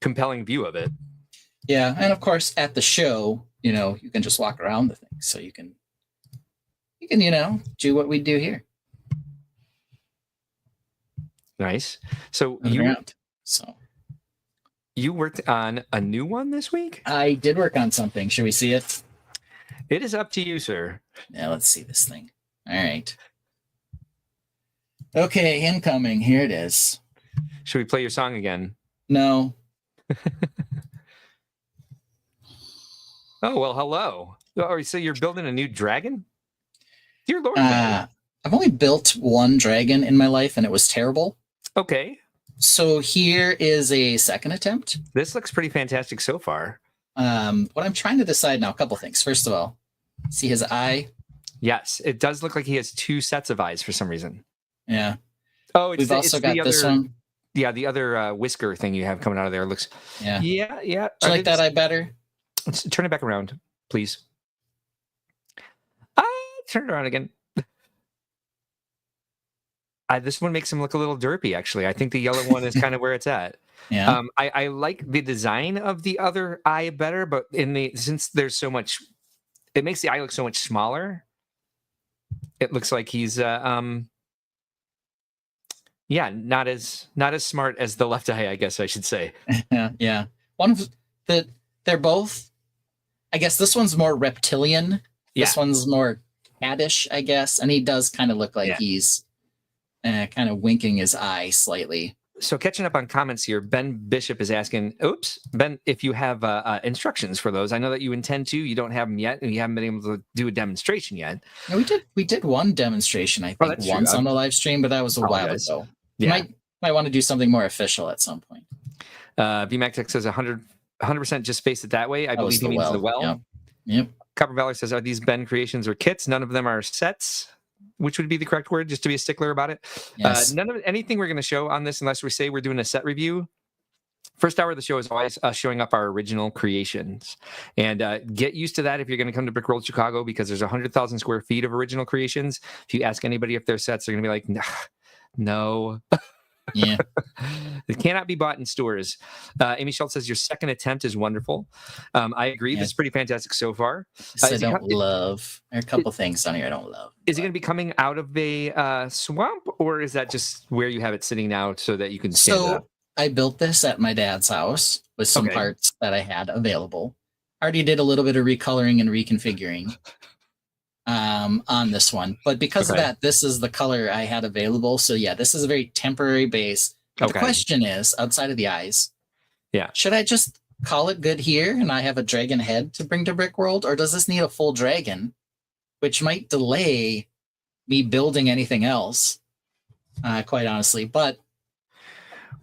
B: compelling view of it.
C: Yeah, and of course at the show, you can just walk around the thing, so you can do what we do here.
B: Nice. So you worked on a new one this week?
C: I did work on something. Should we see it?
B: It is up to you, sir.
C: Yeah, let's see this thing. All right. Okay, incoming. Here it is.
B: Should we play your song again?
C: No.
B: Oh, well, hello. Oh, so you're building a new dragon? Dear Lord, man.
C: I've only built one dragon in my life, and it was terrible.
B: Okay.
C: So here is a second attempt.
B: This looks pretty fantastic so far.
C: What I'm trying to decide now, a couple things. First of all, see his eye?
B: Yes, it does look like he has two sets of eyes for some reason.
C: Yeah.
B: Oh,
C: We've also got this one.
B: Yeah, the other whisker thing you have coming out of there looks.
C: Yeah.
B: Yeah.
C: Do you like that eye better?
B: Let's turn it back around, please. Turn it around again. This one makes him look a little derpy, actually. I think the yellow one is kind of where it's at.
C: Yeah.
B: I like the design of the other eye better, but since there's so much, it makes the eye look so much smaller. It looks like he's not as smart as the left eye, I guess I should say.
C: Yeah. They're both. I guess this one's more reptilian. This one's more caddish, I guess, and he does kind of look like he's kind of winking his eye slightly.
B: So catching up on comments here, Ben Bishop is asking, Ben, if you have instructions for those. I know that you intend to. You don't have them yet, and you haven't been able to do a demonstration yet.
C: Yeah, we did one demonstration, I think, once on the live stream, but that was a while ago.
B: Yeah.
C: Might want to do something more official at some point.
B: VMAX says 100% just face it that way. I believe he means the well.
C: Yep.
B: Copper Valor says, are these Ben creations or kits? None of them are sets, which would be the correct word, just to be a stickler about it.
C: Yes.
B: None of anything we're going to show on this, unless we say we're doing a set review. First hour of the show is always showing up our original creations. And get used to that if you're going to come to Brick World Chicago, because there's 100,000 square feet of original creations. If you ask anybody if they're sets, they're going to be like, no.
C: Yeah.
B: It cannot be bought in stores. Amy Schultz says your second attempt is wonderful. I agree. This is pretty fantastic so far.
C: I don't love. There are a couple things on here I don't love.
B: Is it going to be coming out of a swamp, or is that just where you have it sitting now so that you can stand it up?
C: I built this at my dad's house with some parts that I had available. Already did a little bit of recoloring and reconfiguring on this one, but because of that, this is the color I had available. So yeah, this is a very temporary base. But the question is, outside of the eyes, should I just call it good here and I have a dragon head to bring to Brick World, or does this need a full dragon, which might delay me building anything else, quite honestly, but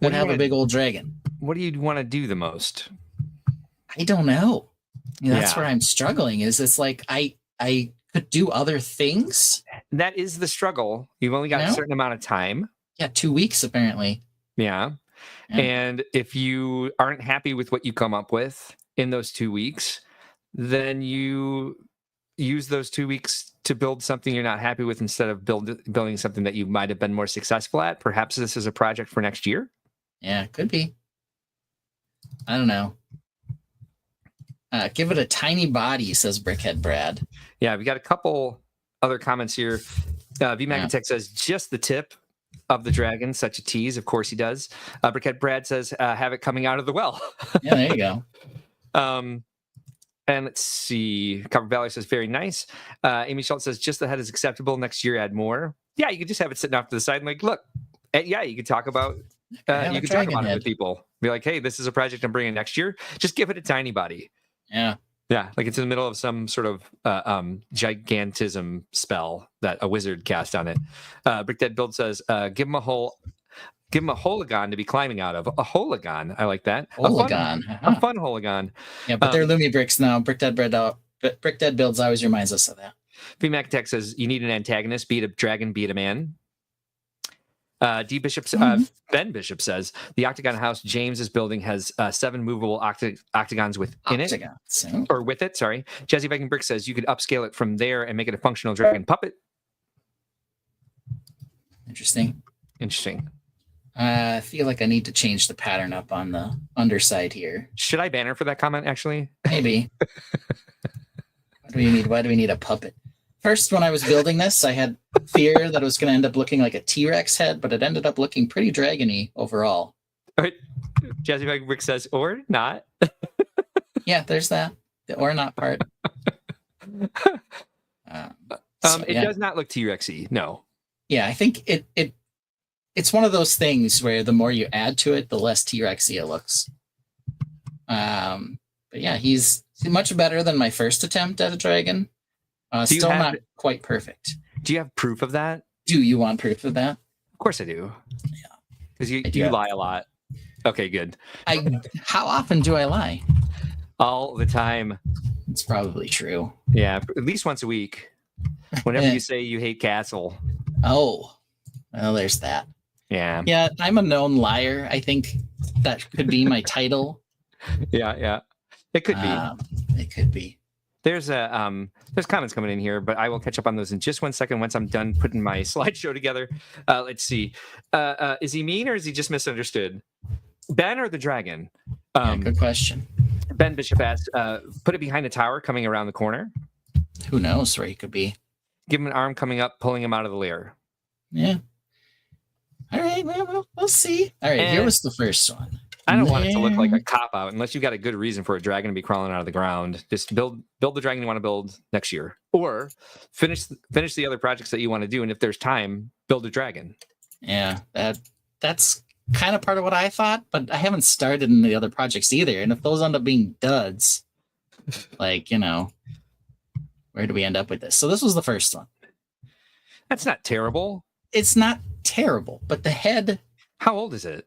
C: would have a big old dragon.
B: What do you want to do the most?
C: I don't know. That's where I'm struggling. It's like I could do other things.
B: That is the struggle. You've only got a certain amount of time.
C: Yeah, 2 weeks apparently.
B: Yeah. And if you aren't happy with what you come up with in those 2 weeks, then you use those 2 weeks to build something you're not happy with instead of building something that you might have been more successful at. Perhaps this is a project for next year.
C: Yeah, could be. I don't know. Give it a tiny body, says Brickhead Brad.
B: Yeah, we got a couple other comments here. VMagneTech says, just the tip of the dragon, such a tease. Of course he does. Brickhead Brad says, have it coming out of the well.
C: Yeah, there you go.
B: And let's see. Copper Valley says, very nice. Amy Schultz says, just the head is acceptable. Next year, add more. Yeah, you could just have it sitting off to the side and like, look. You could talk about it with people. Be like, hey, this is a project I'm bringing next year. Just give it a tiny body.
C: Yeah.
B: Yeah, like it's in the middle of some sort of gigantism spell that a wizard cast on it. Brick Dead Build says, give him a hologon to be climbing out of. A hologon. I like that.
C: Hologon.
B: A fun hologon.
C: Yeah, but they're Lumi bricks now. Brick Dead Builds always reminds us of that.
B: VMAC Tech says, you need an antagonist. Be it a dragon, be it a man. Ben Bishop says the Octagon house James is building has 7 movable octagons within it, or with it. Sorry, Jazzy Viking Brick says you could upscale it from there and make it a functional dragon puppet.
C: Interesting.
B: I
C: feel like I need to change the pattern up on the underside here.
B: Should I banner for that comment? Actually,
C: maybe. Why do we need a puppet? First, when I was building this, I had fear that it was going to end up looking like a T-Rex head, but it ended up looking pretty dragony overall.
B: All right. Jazzy Bag Brick says, or not.
C: Yeah, there's that. The or not part. So,
B: It does not look T-Rexy. No.
C: Yeah, I think it's one of those things where the more you add to it, the less T-Rexy it looks. But yeah, he's much better than my first attempt at a dragon. Still not quite perfect.
B: Do you have proof of that?
C: Do you want proof of that?
B: Of course I do.
C: Yeah.
B: Because you lie a lot. Okay, good.
C: How often do I lie?
B: All the time.
C: It's probably true.
B: Yeah, at least once a week. Whenever you say you hate Castle.
C: Oh, well, there's that.
B: Yeah.
C: Yeah, I'm a known liar. I think that could be my title.
B: Yeah. It could be.
C: It could be.
B: There's comments coming in here, but I will catch up on those in just 1 second once I'm done putting my slideshow together. Let's see. Is he mean or is he just misunderstood? Ben or the dragon?
C: Good question.
B: Ben Bishop asked, put it behind a tower coming around the corner.
C: Who knows where he could be?
B: Give him an arm coming up, pulling him out of the lair.
C: Yeah. All right, well, we'll see. All right, here was the first one.
B: I don't want it to look like a cop-out unless you've got a good reason for a dragon to be crawling out of the ground. Just build the dragon you want to build next year. Or finish the other projects that you want to do, and if there's time, build a dragon.
C: Yeah, that's kind of part of what I thought, but I haven't started in the other projects either. And if those end up being duds, like, where do we end up with this? So this was the first one.
B: That's not terrible.
C: It's not terrible, but the head...
B: How old is it?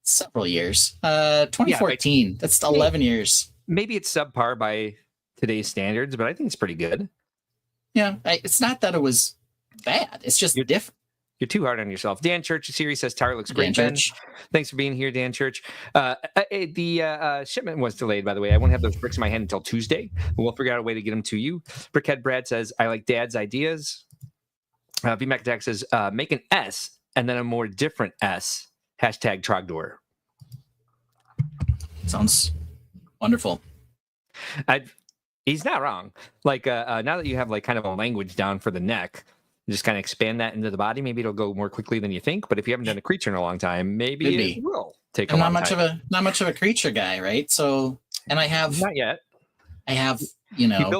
C: Several years. 2014. Yeah, that's 11 years.
B: Maybe it's subpar by today's standards, but I think it's pretty good.
C: Yeah, it's not that it was bad. It's just different.
B: You're too hard on yourself. Dan Church series says tower looks great. Ben. Thanks for being here, Dan Church. The shipment was delayed, by the way. I won't have those bricks in my hand until Tuesday. We'll figure out a way to get them to you. Brickhead Brad says, I like Dad's ideas. VMAC Attack says, make an S and then a more different S. Hashtag Trogdor.
C: Sounds wonderful.
B: He's not wrong. Like now that you have like kind of a language down for the neck, just kind of expand that into the body. Maybe it'll go more quickly than you think. But if you haven't done a creature in a long time, maybe it will take a long time.
C: Not much of a creature guy, right? So, and I have
B: not yet.
C: I have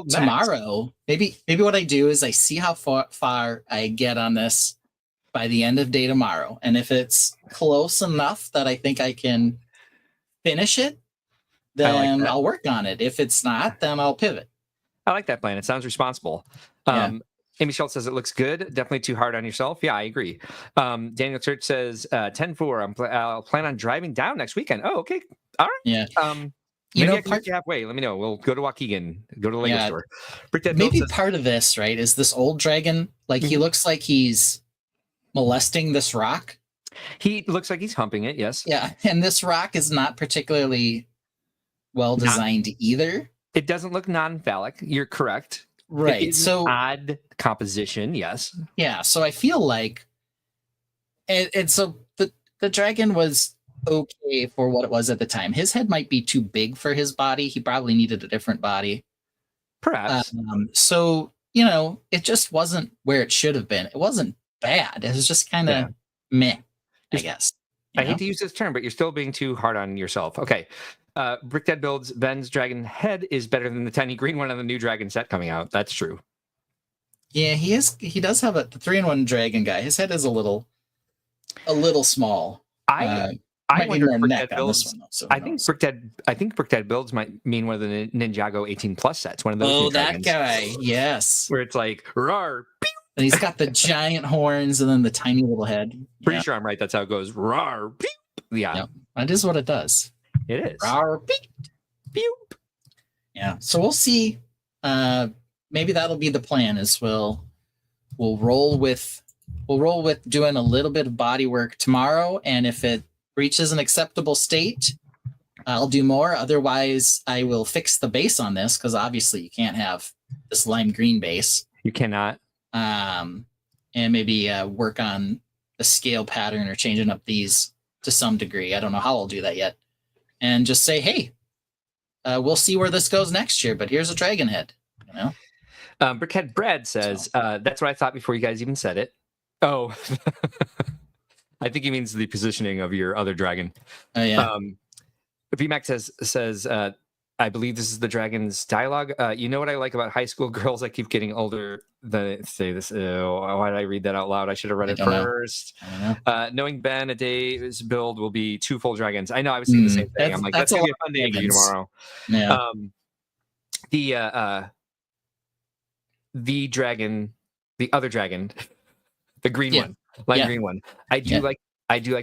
C: tomorrow. Maybe what I do is I see how far I get on this by the end of day tomorrow. And if it's close enough that I think I can finish it, then I'll work on it. If it's not, then I'll pivot.
B: I like that plan. It sounds responsible. Amy Schultz says it looks good. Definitely too hard on yourself. Yeah, I agree. Daniel Church says 10-4. I'll plan on driving down next weekend. Oh, okay. All right.
C: Yeah.
B: Maybe I can meet you halfway. Let me know. We'll go to Waukegan, go to the Lego store.
C: Maybe part of this, right, is this old dragon. Like he looks like he's molesting this rock.
B: He looks like he's humping it, yes.
C: Yeah, and this rock is not particularly well designed either.
B: It doesn't look non-phallic. You're correct.
C: Right. So
B: odd composition, yes.
C: Yeah, so I feel like and so the dragon was okay for what it was at the time. His head might be too big for his body. He probably needed a different body.
B: Perhaps.
C: So, it just wasn't where it should have been. It wasn't bad. It was just kind of meh, I guess.
B: I hate to use this term, but you're still being too hard on yourself. Okay. Brickdead builds Ben's dragon head is better than the tiny green one on the new dragon set coming out. That's true.
C: Yeah, he does have the 3-in-1 dragon guy. His head is a little small.
B: I wonder if Brickdead builds. I think Brickdead builds might mean one of the Ninjago 18 plus sets. One of those.
C: Oh, that guy. Yes.
B: Where it's like rawr. Pew!
C: And he's got the giant horns and then the tiny little head.
B: Pretty sure I'm right. That's how it goes. Rawr. Pew! Yeah.
C: Yep. That is what it does.
B: It is.
C: Rawr. Pew! Yeah. So we'll see. Maybe that'll be the plan. Is we'll roll with doing a little bit of body work tomorrow, and if it reaches an acceptable state, I'll do more. Otherwise, I will fix the base on this because obviously you can't have this lime green base.
B: You cannot.
C: And maybe work on the scale pattern or changing up these to some degree. I don't know how I'll do that yet. And just say, hey, we'll see where this goes next year, but here's a dragon head.
B: Brickhead Brad says, that's what I thought before you guys even said it. Oh, I think he means the positioning of your other dragon.
C: Oh, yeah.
B: VMAX says, I believe this is the dragon's dialogue. You know what I like about high school girls? I keep getting older. say this. Why did I read that out loud? I should have read it first. Knowing Ben, a day's build will be 2 full dragons. I know. I was thinking the same thing. I'm like, that's gonna be a fun day for you tomorrow.
C: Yeah.
B: The dragon, the other dragon, the green one, green one. I do like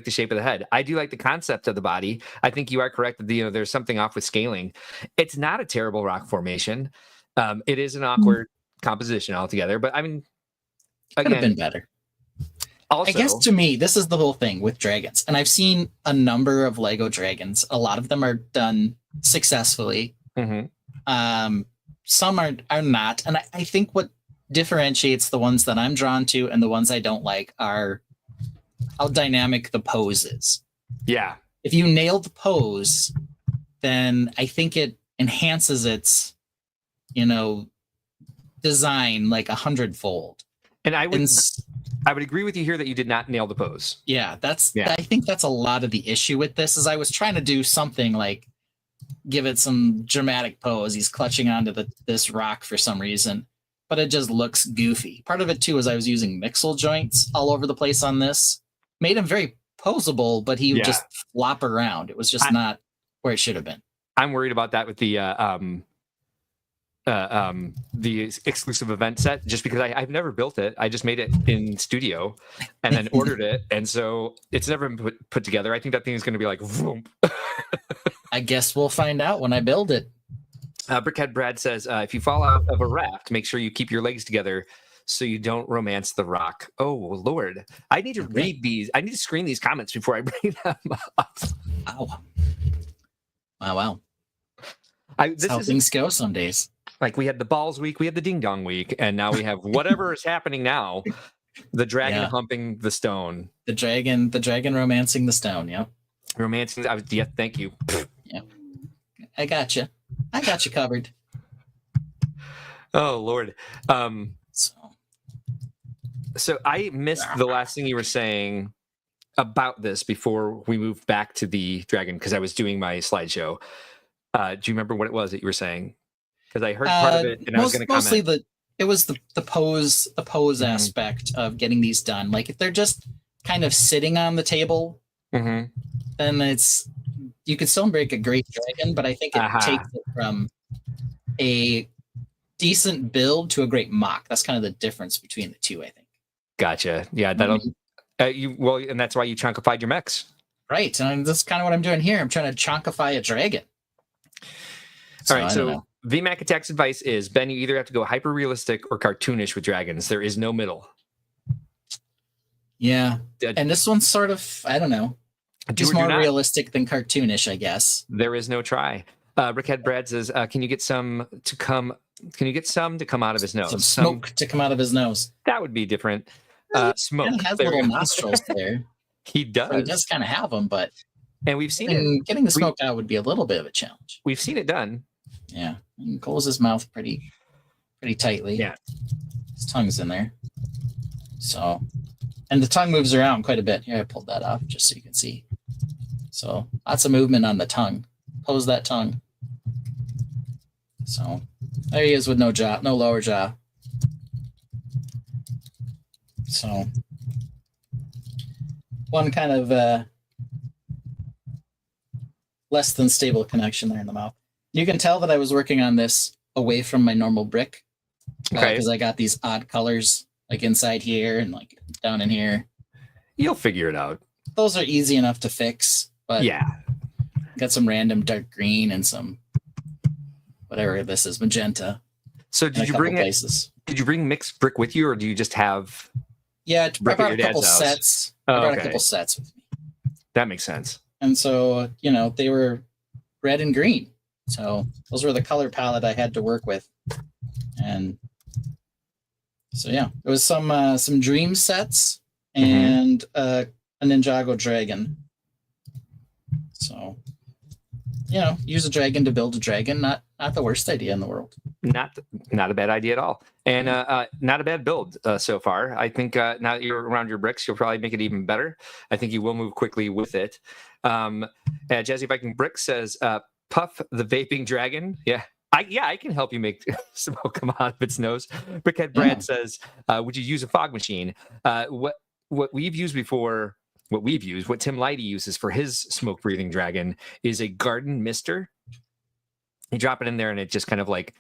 B: the shape of the head. I do like the concept of the body. I think you are correct that there's something off with scaling. It's not a terrible rock formation. It is an awkward composition altogether, but I mean,
C: could have been better. Also, I guess to me, this is the whole thing with dragons, and I've seen a number of Lego dragons. A lot of them are done successfully. Mm-hmm. Some are not, and I think what differentiates the ones that I'm drawn to and the ones I don't like are how dynamic the pose is. Yeah. If you nail the pose, then I think it enhances its, design like 100-fold.
B: And I would agree with you here that you did not nail the pose.
C: Yeah, I think that's a lot of the issue with this. Is I was trying to do something like give it some dramatic pose. He's clutching onto this rock for some reason, but it just looks goofy. Part of it too is I was using mixel joints all over the place on this. Made him very posable, but he would just flop around. It was just not where it should have been.
B: I'm worried about that with the exclusive event set, just because I've never built it. I just made it in studio and then ordered it, and so it's never been put together. I think that thing is going to be like vroom.
C: I guess we'll find out when I build it.
B: Brickhead Brad says, if you fall out of a raft, make sure you keep your legs together so you don't romance the rock. Oh, Lord. I need to read these. I need to screen these comments before I bring them up.
C: Wow. That's how things go some days.
B: Like we had the balls week, we had the ding dong week, and now we have whatever is happening now. The dragon humping the stone.
C: The dragon romancing the stone. Yep.
B: Romancing. Thank you.
C: Yep. I got you covered.
B: Oh Lord. So I missed the last thing you were saying about this before we moved back to the dragon, because I was doing my slideshow. Do you remember what it was that you were saying? Because I heard part of it, and I was going to comment.
C: Mostly it was the pose aspect of getting these done. Like if they're just kind of sitting on the table, then you could still make a great dragon, but I think it takes it from a decent build to a great mock. That's kind of the difference between the two, I think.
B: Gotcha. Yeah, that'll and that's why you chunkified your mechs.
C: Right, and that's kind of what I'm doing here. I'm trying to chunkify a dragon.
B: All right, so VMAC Attack's advice is, Ben, you either have to go hyper realistic or cartoonish with dragons. There is no middle.
C: Yeah, and this one's sort of, I don't know, just more realistic than cartoonish, I guess.
B: There is no try. Brickhead Brad says, can you get some to come out of his nose?
C: Some smoke to come out of his nose.
B: That would be different. Smoke.
C: He has little nostrils there.
B: He does.
C: So he does kind of have them, but
B: we've seen it.
C: Getting the smoke out would be a little bit of a challenge.
B: We've seen it done.
C: Yeah, he closes his mouth pretty tightly.
B: Yeah,
C: his tongue's in there. So, and the tongue moves around quite a bit. Here, I pulled that off just so you can see. So, lots of movement on the tongue. Pose that tongue. So, there he is with no jaw, no lower jaw. So, one kind of less than stable connection there in the mouth. You can tell that I was working on this away from my normal brick, because I got these odd colors like inside here and like down in here.
B: You'll figure it out.
C: Those are easy enough to fix, but got some random dark green and some whatever this is, magenta.
B: So did you bring places? Did you bring mixed brick with you, or do you just have?
C: Yeah, I brought a couple sets. I brought a couple sets with me.
B: That makes sense.
C: And so, they were red and green. So those were the color palette I had to work with. And so, yeah, it was some dream sets and a Ninjago dragon. So, use a dragon to build a dragon. Not the worst idea in the world.
B: Not a bad idea at all. And not a bad build so far. I think now that you're around your bricks, you'll probably make it even better. I think you will move quickly with it. Jazzy Viking Brick says, Puff the vaping dragon. Yeah, I can help you make smoke come out of its nose. Brickhead Brad says, would you use a fog machine? What we've used before, what Tim Lighty uses for his smoke breathing dragon is a garden mister. You drop it in there and it just kind of like,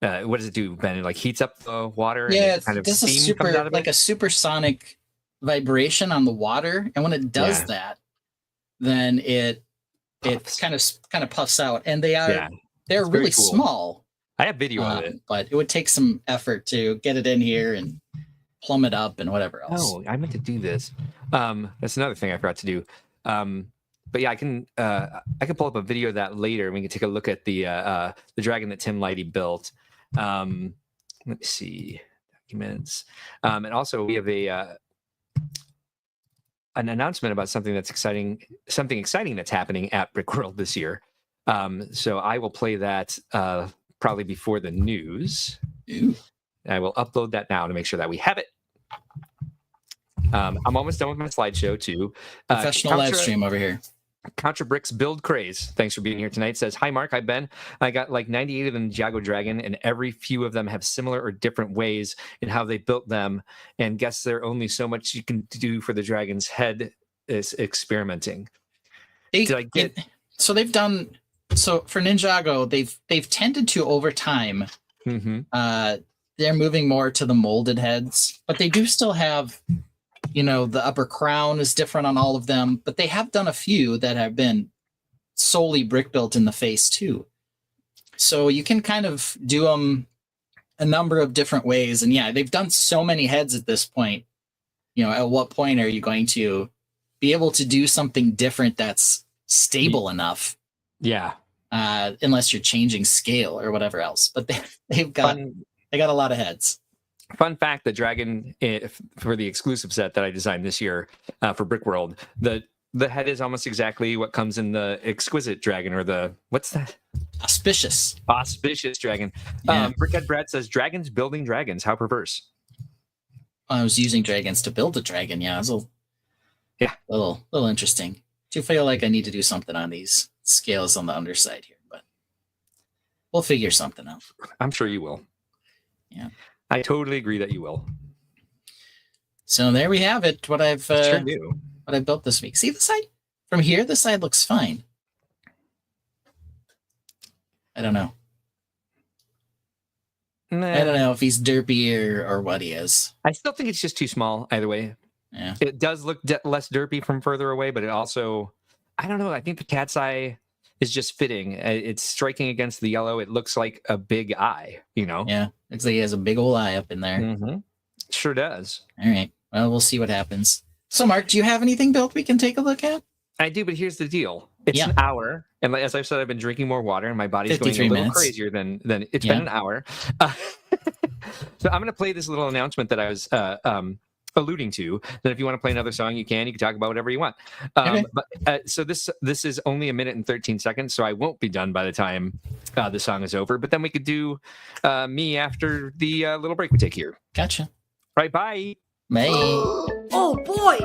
B: what does it do, Ben? It like heats up the water.
C: Yeah,
B: and kind of
C: this is
B: steam comes out of
C: like
B: it.
C: a supersonic vibration on the water, and when it does that, then it kind of puffs out, and they're really cool. Small.
B: I have video of it,
C: but it would take some effort to get it in here and plumb it up and whatever else.
B: Oh, I meant to do this. That's another thing I forgot to do. But yeah, I can pull up a video of that later, and we can take a look at the dragon that Tim Lighty built. Let me see documents, and also we have an announcement about something exciting that's happening at Brickworld this year. So I will play that probably before the news. I will upload that now to make sure that we have it. I'm almost done with my slideshow too.
C: Professional live stream over here.
B: Contra Bricks Build Craze, thanks for being here tonight, says, hi Mark, hi Ben. I got like 98 of the Ninjago Dragon, and every few of them have similar or different ways in how they built them, and guess there only so much you can do for the dragon's head is experimenting.
C: So for Ninjago, they've tended to over time. They're moving more to the molded heads, but they do still have, the upper crown is different on all of them, but they have done a few that have been solely brick built in the face too. So you can kind of do them a number of different ways. And yeah, they've done so many heads at this point. At what point are you going to be able to do something different that's stable enough?
B: Yeah.
C: Unless you're changing scale or whatever else. But they got a lot of heads.
B: Fun fact, the dragon for the exclusive set that I designed this year for Brickworld, the head is almost exactly what comes in the exquisite dragon, or what's that?
C: Auspicious
B: dragon.
C: Yeah.
B: Brickhead Brad says, dragons building dragons, how perverse.
C: I was using dragons to build a dragon. Yeah, it was a little interesting. Do feel like I need to do something on these scales on the underside here, but we'll figure something out.
B: I'm sure you will.
C: Yeah.
B: I totally agree that you will.
C: So there we have it. What I've built this week. See the side from here. The side looks fine. I don't know. I don't know if he's derpy or what he is.
B: I still think it's just too small. Either way,
C: yeah.
B: It does look less derpy from further away, but it also, I don't know. I think the cat's eye is just fitting. It's striking against the yellow. It looks like a big eye.
C: Yeah. Looks like he has a big old eye up in there.
B: Mm-hmm. Sure does.
C: All right. Well, we'll see what happens. So, Mark, do you have anything built we can take a look at?
B: I do, but here's the deal. It's an hour. And as I've said, I've been drinking more water and my body's going a little crazier than it's been an hour. So I'm going to play this little announcement that I was alluding to. That if you want to play another song, you can talk about whatever you want.
C: Okay.
B: But so this is only 1 minute and 13 seconds, so I won't be done by the time the song is over. But then we could do me after the little break we take here.
C: Gotcha.
B: Right, bye.
C: Bye.
D: Oh boy!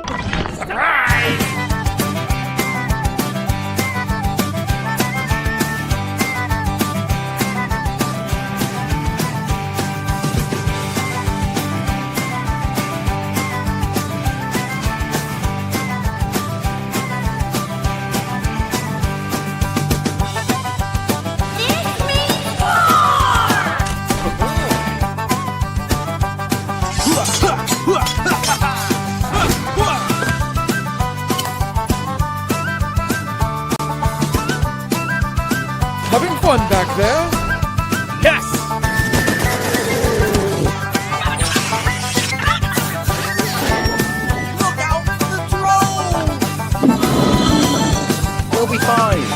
E: Having fun back there?
B: Yes!
D: Look out for the drone!
E: We'll be fine.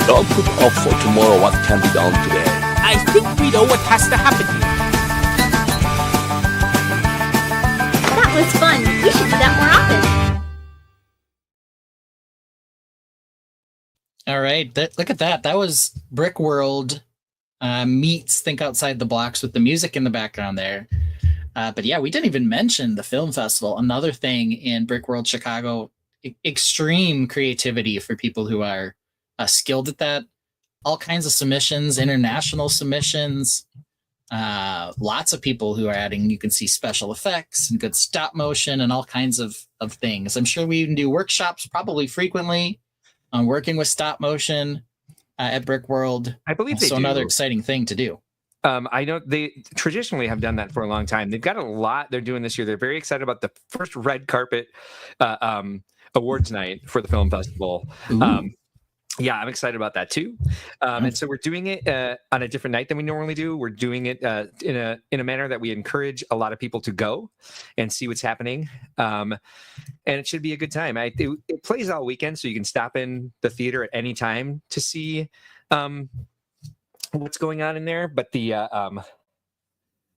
F: Don't put off for tomorrow what can be done today.
G: I think we know what has to happen here.
H: That was fun. We should do that more often.
C: All right. Look at that. That was Brickworld meets Think Outside the Blocks with the music in the background there. But yeah, we didn't even mention the film festival. Another thing in Brick World Chicago, extreme creativity for people who are skilled at that. All kinds of submissions, international submissions. Lots of people who are adding, you can see special effects and good stop motion and all kinds of things. I'm sure we even do workshops probably frequently on working with stop motion at Brick World.
B: I believe they do.
C: Another exciting thing to do.
B: I know they traditionally have done that for a long time. They've got a lot they're doing this year. They're very excited about the first red carpet awards night for the film festival. Yeah, I'm excited about that too. And so we're doing it on a different night than we normally do. We're doing it in a manner that we encourage a lot of people to go and see what's happening. And it should be a good time. It plays all weekend, so you can stop in the theater at any time to see what's going on in there. But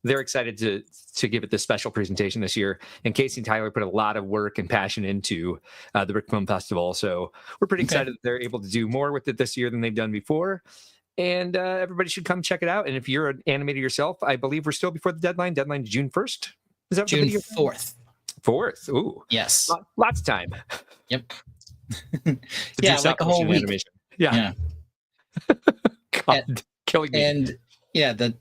B: they're excited to give it this special presentation this year. And Casey and Tyler put a lot of work and passion into the Brick Film Festival. So we're pretty excited that they're able to do more with it this year than they've done before. And everybody should come check it out. And if you're an animator yourself, I believe we're still before the deadline. Deadline is June 1st. Is that
C: June 4th?
B: 4th. Ooh.
C: Yes.
B: Lots of time.
C: Yep.
B: Yeah,
C: like a whole week.
B: Animation. Yeah. God, killing me.
C: And yeah, the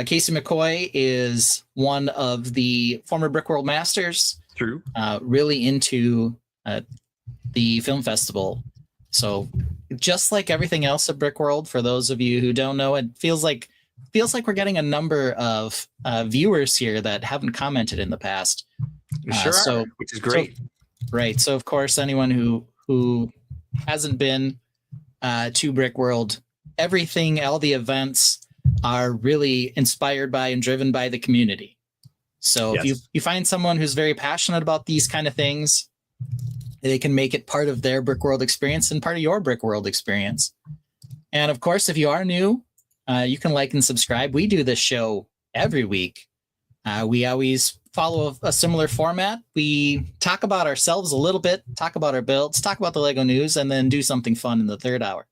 C: Casey McCoy is one of the former Brick World Masters.
B: True.
C: Really into the film festival. So just like everything else at Brick World, for those of you who don't know, it feels like we're getting a number of viewers here that haven't commented in the past.
B: Sure, which is great.
C: Right. So of course, anyone who hasn't been to Brick World, all the events are really inspired by and driven by the community. So if you find someone who's very passionate about these kind of things, they can make it part of their Brick World experience and part of your Brick World experience. And of course, if you are new, you can like and subscribe. We do this show every week. We always follow a similar format. We talk about ourselves a little bit, talk about our builds, talk about the Lego news, and then do something fun in the third hour.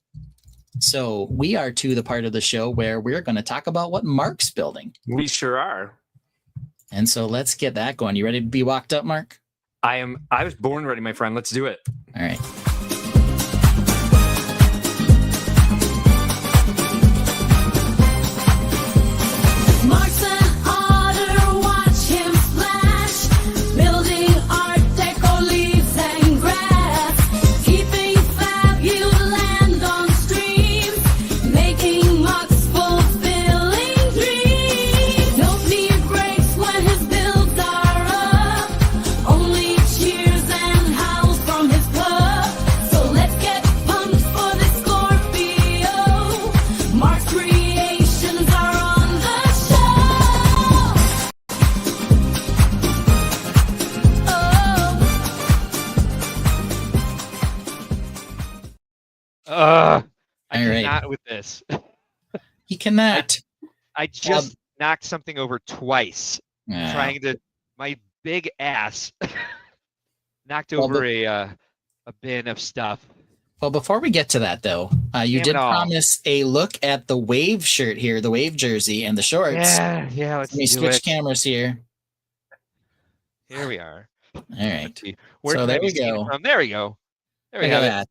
C: So we are to the part of the show where we're going to talk about what Mark's building.
B: We sure are.
C: And so let's get that going. You ready to be walked up, Mark?
B: I was born ready, my friend. Let's do it.
C: All right.
I: Mark's an otter, watch him splash, building art deco, leaves and grass, keeping fab, you land on streams, making MOCs, fulfilling dreams. No fear breaks when his builds are up, only cheers and howls from his club. So let's get pumped for this Scorpio. Mark's creations are on the show.
J: I
C: All right.
J: cannot with this.
C: He cannot.
J: I just knocked something over twice
C: Yeah.
J: trying to. My big ass knocked
C: Well,
J: over a bin of stuff.
C: Well, before we get to that, though, you
J: Damn
C: did
J: it all.
C: promise a look at the Wave shirt here, the Wave jersey, and the shorts.
J: Yeah. Let's
C: Let me
J: do
C: switch
J: it.
C: cameras here.
J: Here we are.
C: All right.
J: Let's see. Where
C: So
J: can I
C: there
J: be
C: we
J: seen
C: go.
J: from? There we go. There we
C: Look at
J: have it.
C: that.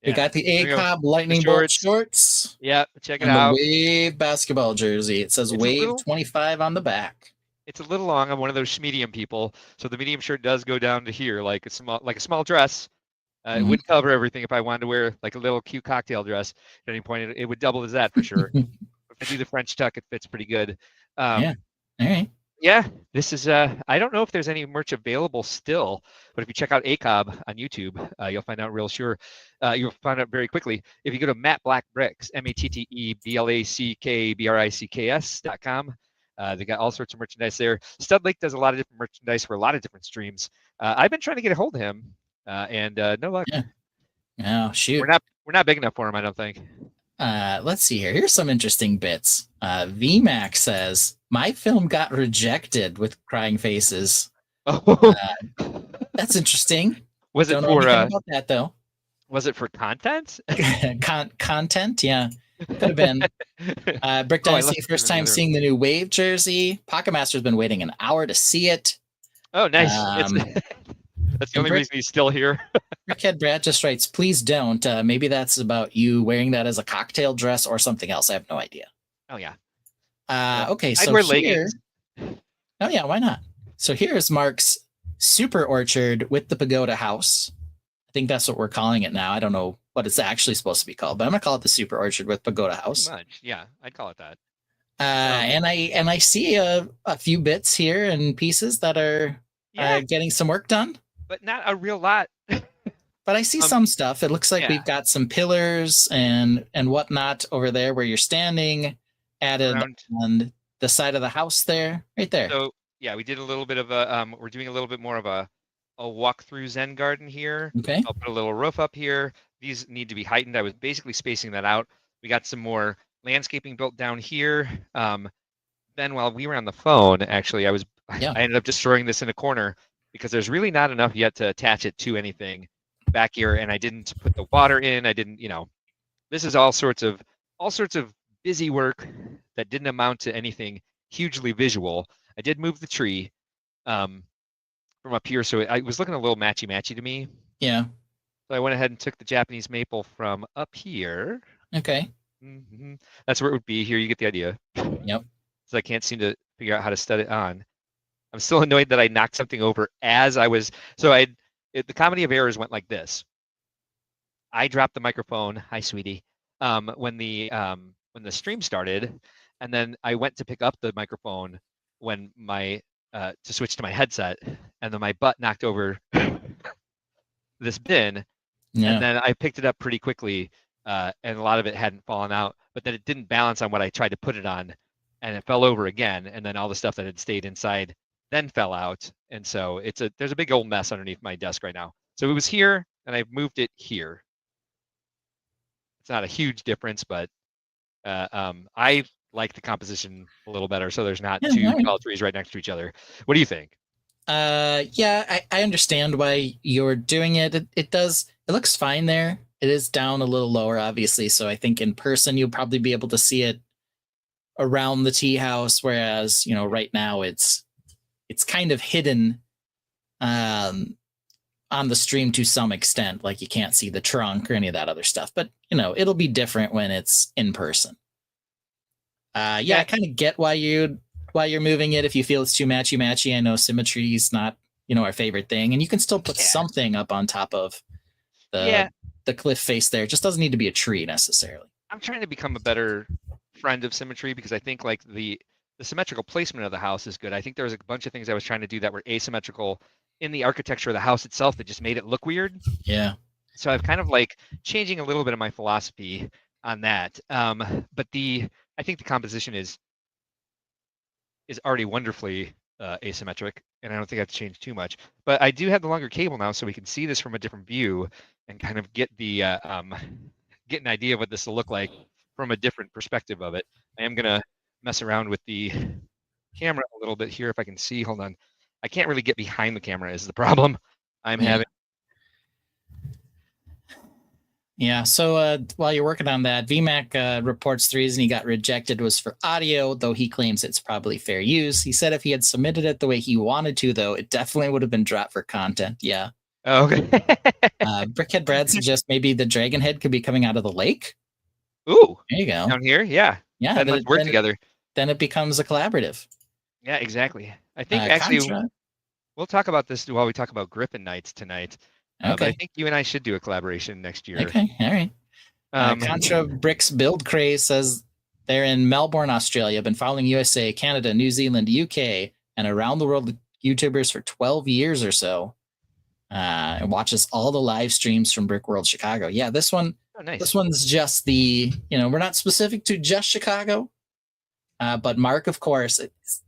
C: We
J: Yeah.
C: got the
J: There we go.
C: ACOB Lightning
J: The
C: Bolt
J: shorts.
C: shorts
J: Yeah, check it
C: and
J: out.
C: the Wave basketball jersey. It says
J: It's a
C: Wave
J: little-
C: 25 on the back.
J: It's a little long. I'm one of those medium people, so the medium shirt does go down to here, like a small dress. It
C: Mhm.
J: wouldn't cover everything if I wanted to wear like a little cute cocktail dress at any point. It would double as that for sure. If I do the French tuck, it fits pretty good.
C: Yeah. All right.
J: Yeah, this is. I don't know if there's any merch available still, but if you check out ACOB on YouTube, you'll find out real sure. You'll find out very quickly if you go to Matt Black Bricks, MATTEBLACKBRICKS.com. They got all sorts of merchandise there. Stud Lake does a lot of different merchandise for a lot of different streams. I've been trying to get a hold of him, and no luck.
C: Yeah. Oh shoot.
J: We're not big enough for him, I don't think.
C: Let's see here. Here's some interesting bits. VMAX says, my film got rejected with crying faces.
J: Oh,
C: That's interesting.
J: was it
C: Don't know
J: for?
C: anything about that though.
J: Was it for content?
C: Content, yeah. Could have been. Brick
J: Oh, I
C: Dynasty,
J: left
C: first
J: it in the
C: time
J: other room.
C: seeing the new Wave jersey. Pocket Master's been waiting an hour to see it.
J: Oh, nice.
C: Um,
J: That's the only reason he's still here.
C: Brickhead Brad just writes, please don't. Maybe that's about you wearing that as a cocktail dress or something else. I have no idea.
J: Oh yeah.
C: Okay,
J: I'd
C: so
J: wear
C: here,
J: leggings.
C: oh yeah, why not? So here's Mark's super orchard with the pagoda house. I think that's what we're calling it now. I don't know what it's actually supposed to be called, but I'm gonna call it the super orchard with pagoda house.
J: Pretty much. Yeah, I'd call it that.
C: And I see a few bits here and pieces that are getting some work done,
J: but not a real lot.
C: But I see some stuff. It looks like we've got some pillars and whatnot over there where you're standing, added on the side of the house there, right there.
J: So yeah, we did a little bit of a. We're doing a little bit more of a walk through Zen garden here.
C: Okay.
J: I'll put a little roof up here. These need to be heightened. I was basically spacing that out. We got some more landscaping built down here. Then while we were on the phone, actually, I ended up destroying this in a corner because there's really not enough yet to attach it to anything back here, and I didn't put the water in. I didn't, this is all sorts of busy work that didn't amount to anything hugely visual. I did move the tree from up here, so it was looking a little matchy to me.
C: Yeah.
J: So I went ahead and took the Japanese maple from up here.
C: Okay.
J: Mm-hmm. That's where it would be. Here, you get the idea.
C: Yep.
J: So I can't seem to figure out how to stud it on. I'm still annoyed that I knocked something over as I was. So the comedy of errors went like this. I dropped the microphone. Hi, sweetie. When the stream started, and then I went to pick up the microphone when to switch to my headset, and then my butt knocked over this bin, and then I picked it up pretty quickly, and a lot of it hadn't fallen out, but then it didn't balance on what I tried to put it on, and it fell over again, and then all the stuff that had stayed inside then fell out, and so there's a big old mess underneath my desk right now. So it was here, and I've moved it here. It's not a huge difference, but I like the composition a little better, so there's not two tall trees right next to each other. What do you think?
C: Yeah, I understand why you're doing it. It looks fine there. It is down a little lower, obviously, so I think in person you'll probably be able to see it around the tea house, whereas right now it's kind of hidden on the stream to some extent, like you can't see the trunk or any of that other stuff, but it'll be different when it's in person. I kind of get why you're moving it if you feel it's too matchy. I know symmetry is not our favorite thing, and you can still put something up on top of the cliff face there. It just doesn't need to be a tree necessarily.
J: I'm trying to become a better friend of symmetry because I think like the symmetrical placement of the house is good. I think there was a bunch of things I was trying to do that were asymmetrical in the architecture of the house itself that just made it look weird.
C: Yeah.
J: So I've kind of like changing a little bit of my philosophy on that. But I think the composition is already wonderfully asymmetric, and I don't think I have to change too much. But I do have the longer cable now, so we can see this from a different view and kind of get get an idea of what this will look like from a different perspective of it. I am gonna mess around with the camera a little bit here if I can see. Hold on. I can't really get behind the camera is the problem I'm having.
C: Yeah, so while you're working on that, VMAC reports the reason he got rejected was for audio, though he claims it's probably fair use. He said if he had submitted it the way he wanted to, though, it definitely would have been dropped for content. Yeah.
J: Oh, okay.
C: Brickhead Brad suggests maybe the dragon head could be coming out of the lake.
J: Ooh.
C: There you go.
J: Down here? Yeah.
C: Yeah.
J: Let's work together.
C: Then it becomes a collaborative.
J: Yeah, exactly. I think actually we'll talk about this while we talk about Griffin Nights tonight. But I think you and I should do a collaboration next year.
C: Okay, all right. Contra Bricks Build Craze says they're in Melbourne, Australia. Been following USA, Canada, New Zealand, UK, and around the world YouTubers for 12 years or so. And watches all the live streams from Brick World Chicago. Yeah, this one.
J: Oh, nice.
C: This one's just we're not specific to just Chicago. But Mark, of course,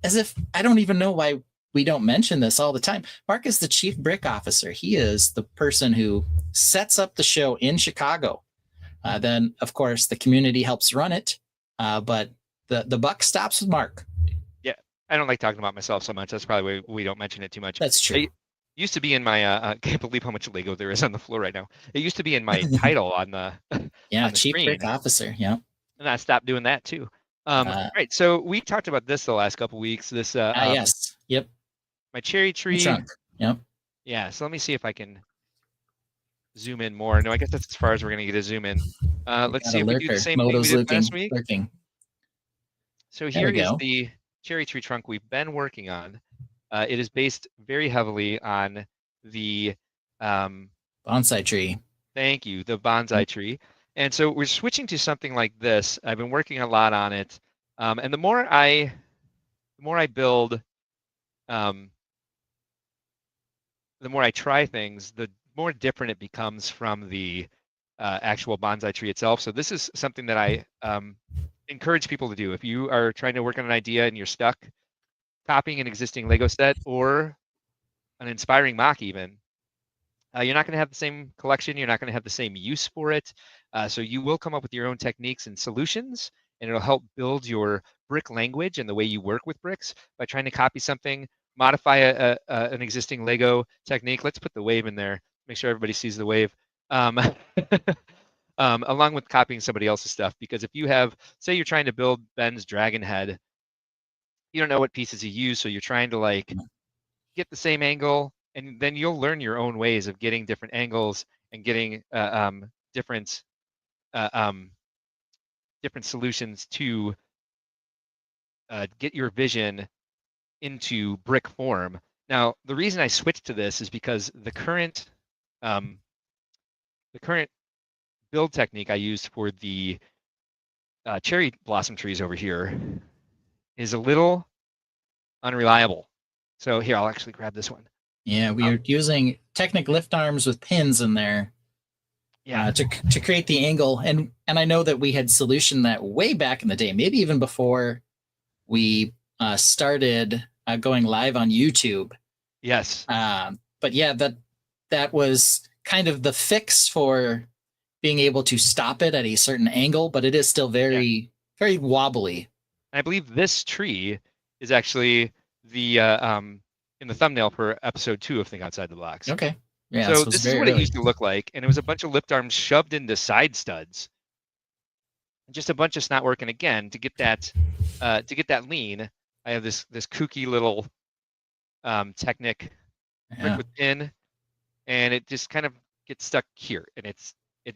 C: as if I don't even know why we don't mention this all the time. Mark is the chief brick officer. He is the person who sets up the show in Chicago. Then, of course, the community helps run it. But the buck stops with Mark.
J: Yeah, I don't like talking about myself so much. That's probably why we don't mention it too much.
C: That's true.
J: It used to be in my, I can't believe how much Lego there is on the floor right now. It used to be in my title on the
C: chief
J: screen.
C: brick officer. Yeah.
J: And I stopped doing that too. Right. So we talked about this the last couple weeks. This
C: yes. Yep.
J: my cherry tree.
C: Trunk. Yep.
J: Yeah. So let me see if I can zoom in more. No, I guess that's as far as we're gonna get to zoom in. Let's see if we do the same thing we did last week.
C: Lurking.
J: So
C: There
J: here
C: we
J: is
C: go.
J: the cherry tree trunk we've been working on. It is based very heavily on the
C: Bonsai tree.
J: thank you, the bonsai tree. And so we're switching to something like this. I've been working a lot on it. And the more I build, the more I try things, the more different it becomes from the actual bonsai tree itself. So this is something that I encourage people to do. If you are trying to work on an idea and you're stuck copying an existing Lego set or an inspiring mock even, you're not going to have the same collection. You're not going to have the same use for it. So you will come up with your own techniques and solutions, and it'll help build your brick language and the way you work with bricks by trying to copy something, modify an existing Lego technique. Let's put the wave in there. Make sure everybody sees the wave. Along with copying somebody else's stuff, because if you have, say you're trying to build Ben's dragon head, you don't know what pieces he used, so you're trying to like get the same angle, and then you'll learn your own ways of getting different angles and getting different solutions to get your vision into brick form. Now, the reason I switched to this is because the current build technique I used for the cherry blossom trees over here is a little unreliable. So here, I'll actually grab this one.
C: Yeah, we are using Technic lift arms with pins in there.
J: Yeah,
C: to create the angle, and I know that we had solutioned that way back in the day, maybe even before we started going live on YouTube.
J: Yes.
C: But yeah, that was kind of the fix for being able to stop it at a certain angle, but it is still very wobbly.
J: I believe this tree is actually the in the thumbnail for episode 2 of Think Outside the Box.
C: Okay. Yeah.
J: So this is what it used to look like, and it was a bunch of lift arms shoved into side studs, just a bunch of snot work. And again, to get that lean, I have this kooky little Technic brick with pin, and it just kind of gets stuck here, and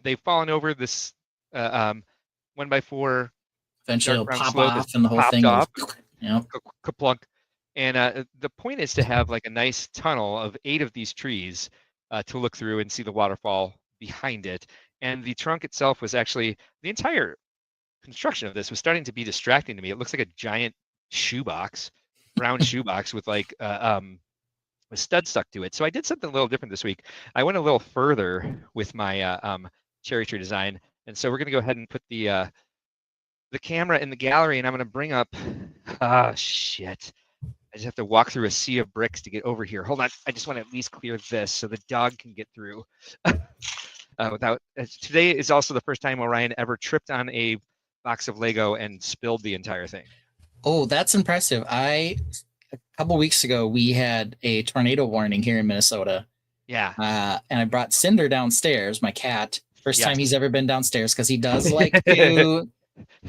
J: they've fallen over this 1x4.
C: Eventually it'll pop
J: slope
C: off and the whole thing
J: off.
C: Yeah.
J: Kaplunk. And the point is to have like a nice tunnel of 8 of these trees to look through and see the waterfall behind it. And the trunk itself was actually, the entire construction of this was starting to be distracting to me. It looks like a giant shoebox, brown shoebox with like a stud stuck to it. So I did something a little different this week. I went a little further with my cherry tree design. And so we're going to go ahead and put the camera in the gallery, and I'm going to bring up, shit. I just have to walk through a sea of bricks to get over here. Hold on. I just want to at least clear this so the dog can get through. Today is also the first time Orion ever tripped on a box of Lego and spilled the entire thing.
C: Oh, that's impressive. A couple weeks ago, we had a tornado warning here in Minnesota.
J: Yeah.
C: And I brought Cinder downstairs, my cat. First time he's ever been downstairs, because he does like to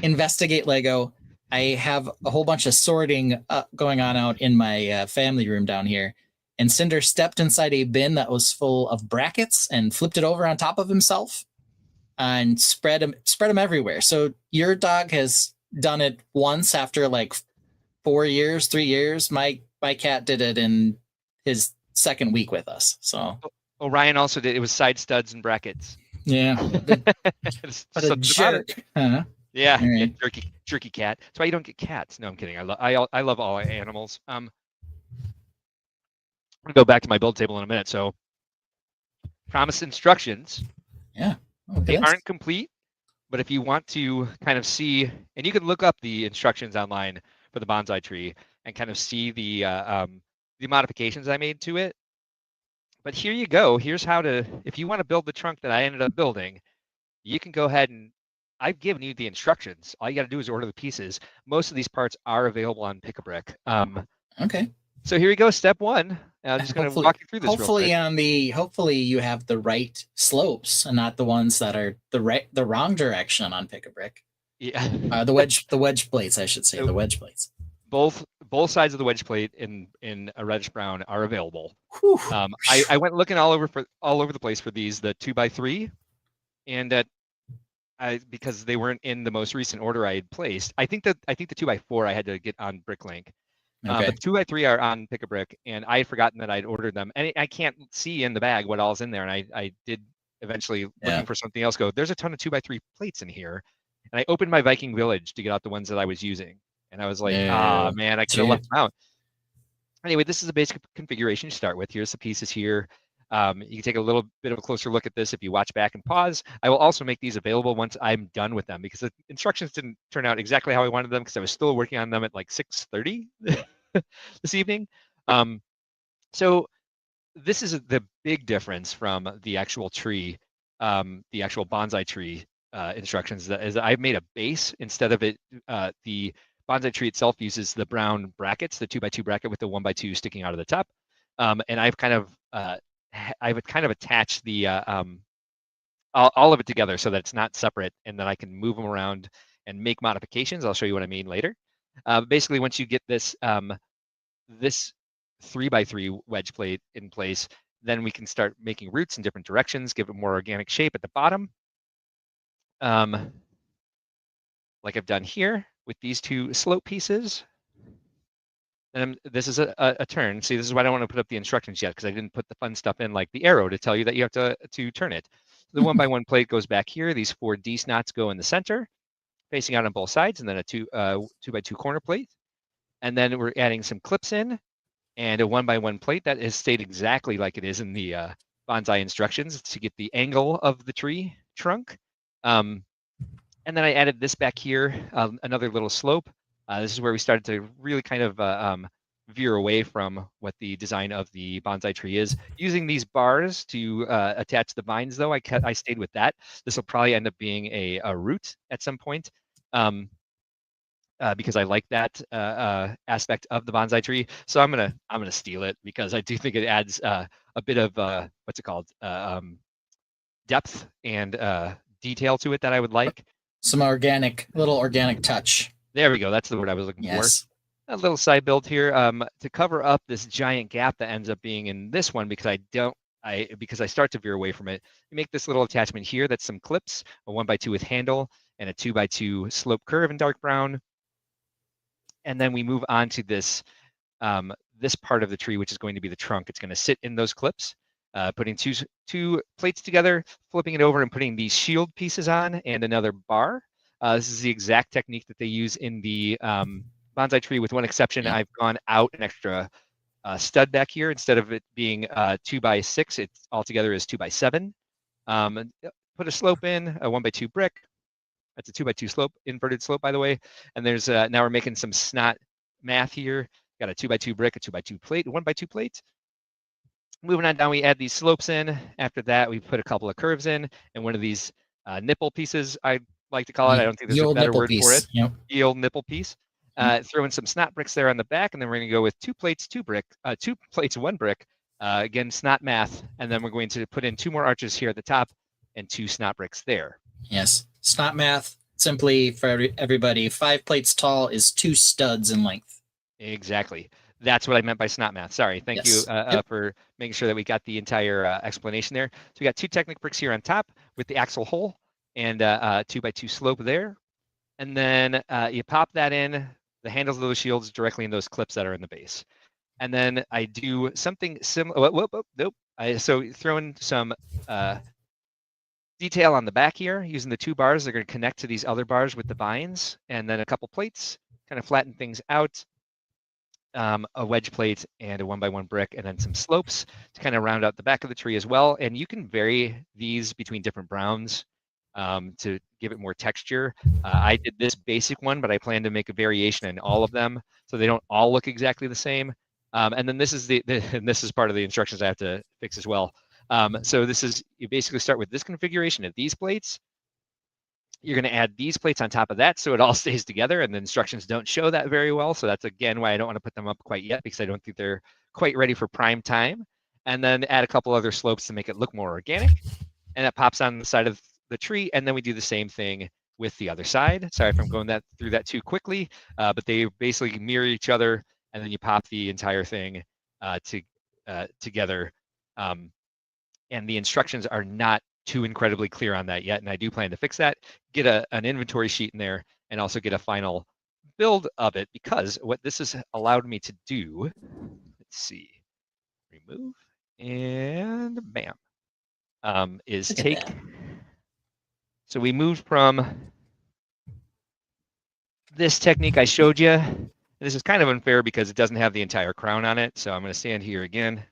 C: investigate Lego. I have a whole bunch of sorting going on out in my family room down here. And Cinder stepped inside a bin that was full of brackets and flipped it over on top of himself and spread them everywhere. So your dog has done it once after like 3 years. My cat did it in his second week with us. So
J: Orion also did. It was side studs and brackets.
C: Yeah. But a jerk. Huh?
J: Yeah,
C: Right.
J: jerky cat. That's why you don't get cats. No, I'm kidding. I love all animals. I'm gonna go back to my build table in a minute. So, promised instructions.
C: Yeah.
J: They aren't complete, but if you want to kind of see, and you can look up the instructions online for the bonsai tree and kind of see the modifications I made to it. But here you go. Here's how to, if you want to build the trunk that I ended up building, you can go ahead and I've given you the instructions. All you got to do is order the pieces. Most of these parts are available on Pick-a-Brick.
C: Okay.
J: So here we go. Step 1. I'm just going to walk you through this.
C: Hopefully you have the right slopes and not the ones that are the wrong direction on Pick-a-Brick.
J: Yeah.
C: The wedge plates, I should say, the wedge plates.
J: Both sides of the wedge plate in a reddish brown are available.
C: Whew.
J: I went looking all over the place for these, the 2x3, and because they weren't in the most recent order I had placed. I think the 2x4 I had to get on Bricklink.
C: Okay.
J: But the 2x3 are on Pick a Brick, and I had forgotten that I'd ordered them. And I can't see in the bag what all's in there. And I did eventually, looking for something else, go, there's a ton of 2x3 plates in here. And I opened my Viking Village to get out the ones that I was using. And I was like, man, I could have left them out. Anyway, this is a basic configuration you start with. Here's the pieces here. You can take a little bit of a closer look at this if you watch back and pause. I will also make these available once I'm done with them, because the instructions didn't turn out exactly how I wanted them, because I was still working on them at like 6:30 this evening. So this is the big difference from the actual tree, the actual bonsai tree instructions. That is, I've made a base instead of it. The bonsai tree itself uses the brown brackets, the 2x2 bracket with the 1x2 sticking out of the top, and I've kind of attached the all of it together so that it's not separate, and then I can move them around and make modifications. I'll show you what I mean later. Basically, once you get this this 3x3 wedge plate in place, then we can start making roots in different directions, give it more organic shape at the bottom, like I've done here with these two slope pieces. And this is a turn. See, this is why I don't want to put up the instructions yet, because I didn't put the fun stuff in, like the arrow to tell you that you have to turn it. The 1x1 plate goes back here. These 4 D snots go in the center, facing out on both sides, and then a 2x2 corner plate. And then we're adding some clips in, and a 1x1 plate that is stayed exactly like it is in the bonsai instructions to get the angle of the tree trunk. And then I added this back here, another little slope. This is where we started to really kind of veer away from what the design of the bonsai tree is. Using these bars to attach the vines, though, I stayed with that. This will probably end up being a root at some point, because I like that aspect of the bonsai tree. So I'm gonna steal it, because I do think it adds a bit of what's it called, depth and detail to it that I would like.
C: Some little organic touch.
J: There we go. That's the word I was looking for. A little side build here to cover up this giant gap that ends up being in this one, because I start to veer away from it. You make this little attachment here that's some clips, a 1x2 with handle, and a 2x2 slope curve in dark brown. And then we move on to this this part of the tree, which is going to be the trunk. It's going to sit in those clips. Putting two plates together, flipping it over, and putting these shield pieces on, and another bar. This is the exact technique that they use in the bonsai tree, with one exception. I've gone out an extra stud back here. Instead of it being 2x6, it altogether is 2x7. Put a slope in, a 1x2 brick. That's a 2x2 slope, inverted slope, by the way. And there's now we're making some snot math here. Got a 2x2 brick, a 2x2 plate, a 1x2 plate. Moving on down, we add these slopes in. After that, we put a couple of curves in, and one of these nipple pieces, I like to call it. I don't think there's a better word for it.
C: Yep.
J: The old nipple piece. Throw in some snot bricks there on the back, and then we're going to go with 2 plates, 2 plates, 1 brick. Again, snot math, and then we're going to put in 2 more arches here at the top, and 2 snot bricks there.
C: Yes, snot math. Simply for everybody, 5 plates tall is 2 studs in length.
J: Exactly. That's what I meant by snot math. Sorry. Thank you for making sure that we got the entire explanation there. So we got 2 Technic bricks here on top with the axle hole and 2x2 slope there. And then you pop that in, the handles of those shields directly in those clips that are in the base. And then I do something similar. Nope. So throw in some detail on the back here using the 2 bars. They're going to connect to these other bars with the vines, and then a couple plates, kind of flatten things out. A wedge plate and a 1x1 brick, and then some slopes to kind of round out the back of the tree as well. And you can vary these between different browns to give it more texture. I did this basic one, but I plan to make a variation in all of them so they don't all look exactly the same. And then this is and this is part of the instructions I have to fix as well. So this is, you basically start with this configuration of these plates. You're going to add these plates on top of that so it all stays together, and the instructions don't show that very well. So that's, again, why I don't want to put them up quite yet, because I don't think they're quite ready for prime time. And then add a couple other slopes to make it look more organic. And that pops on the side of the tree. And then we do the same thing with the other side. Sorry if I'm going through that too quickly, but they basically mirror each other, and then you pop the entire thing together. And the instructions are not too incredibly clear on that yet, and I do plan to fix that, get an inventory sheet in there, and also get a final build of it, because what this has allowed me to do, let's see, remove, and bam, is take, so we moved from this technique I showed you. This is kind of unfair because it doesn't have the entire crown on it, so I'm going to stand here again.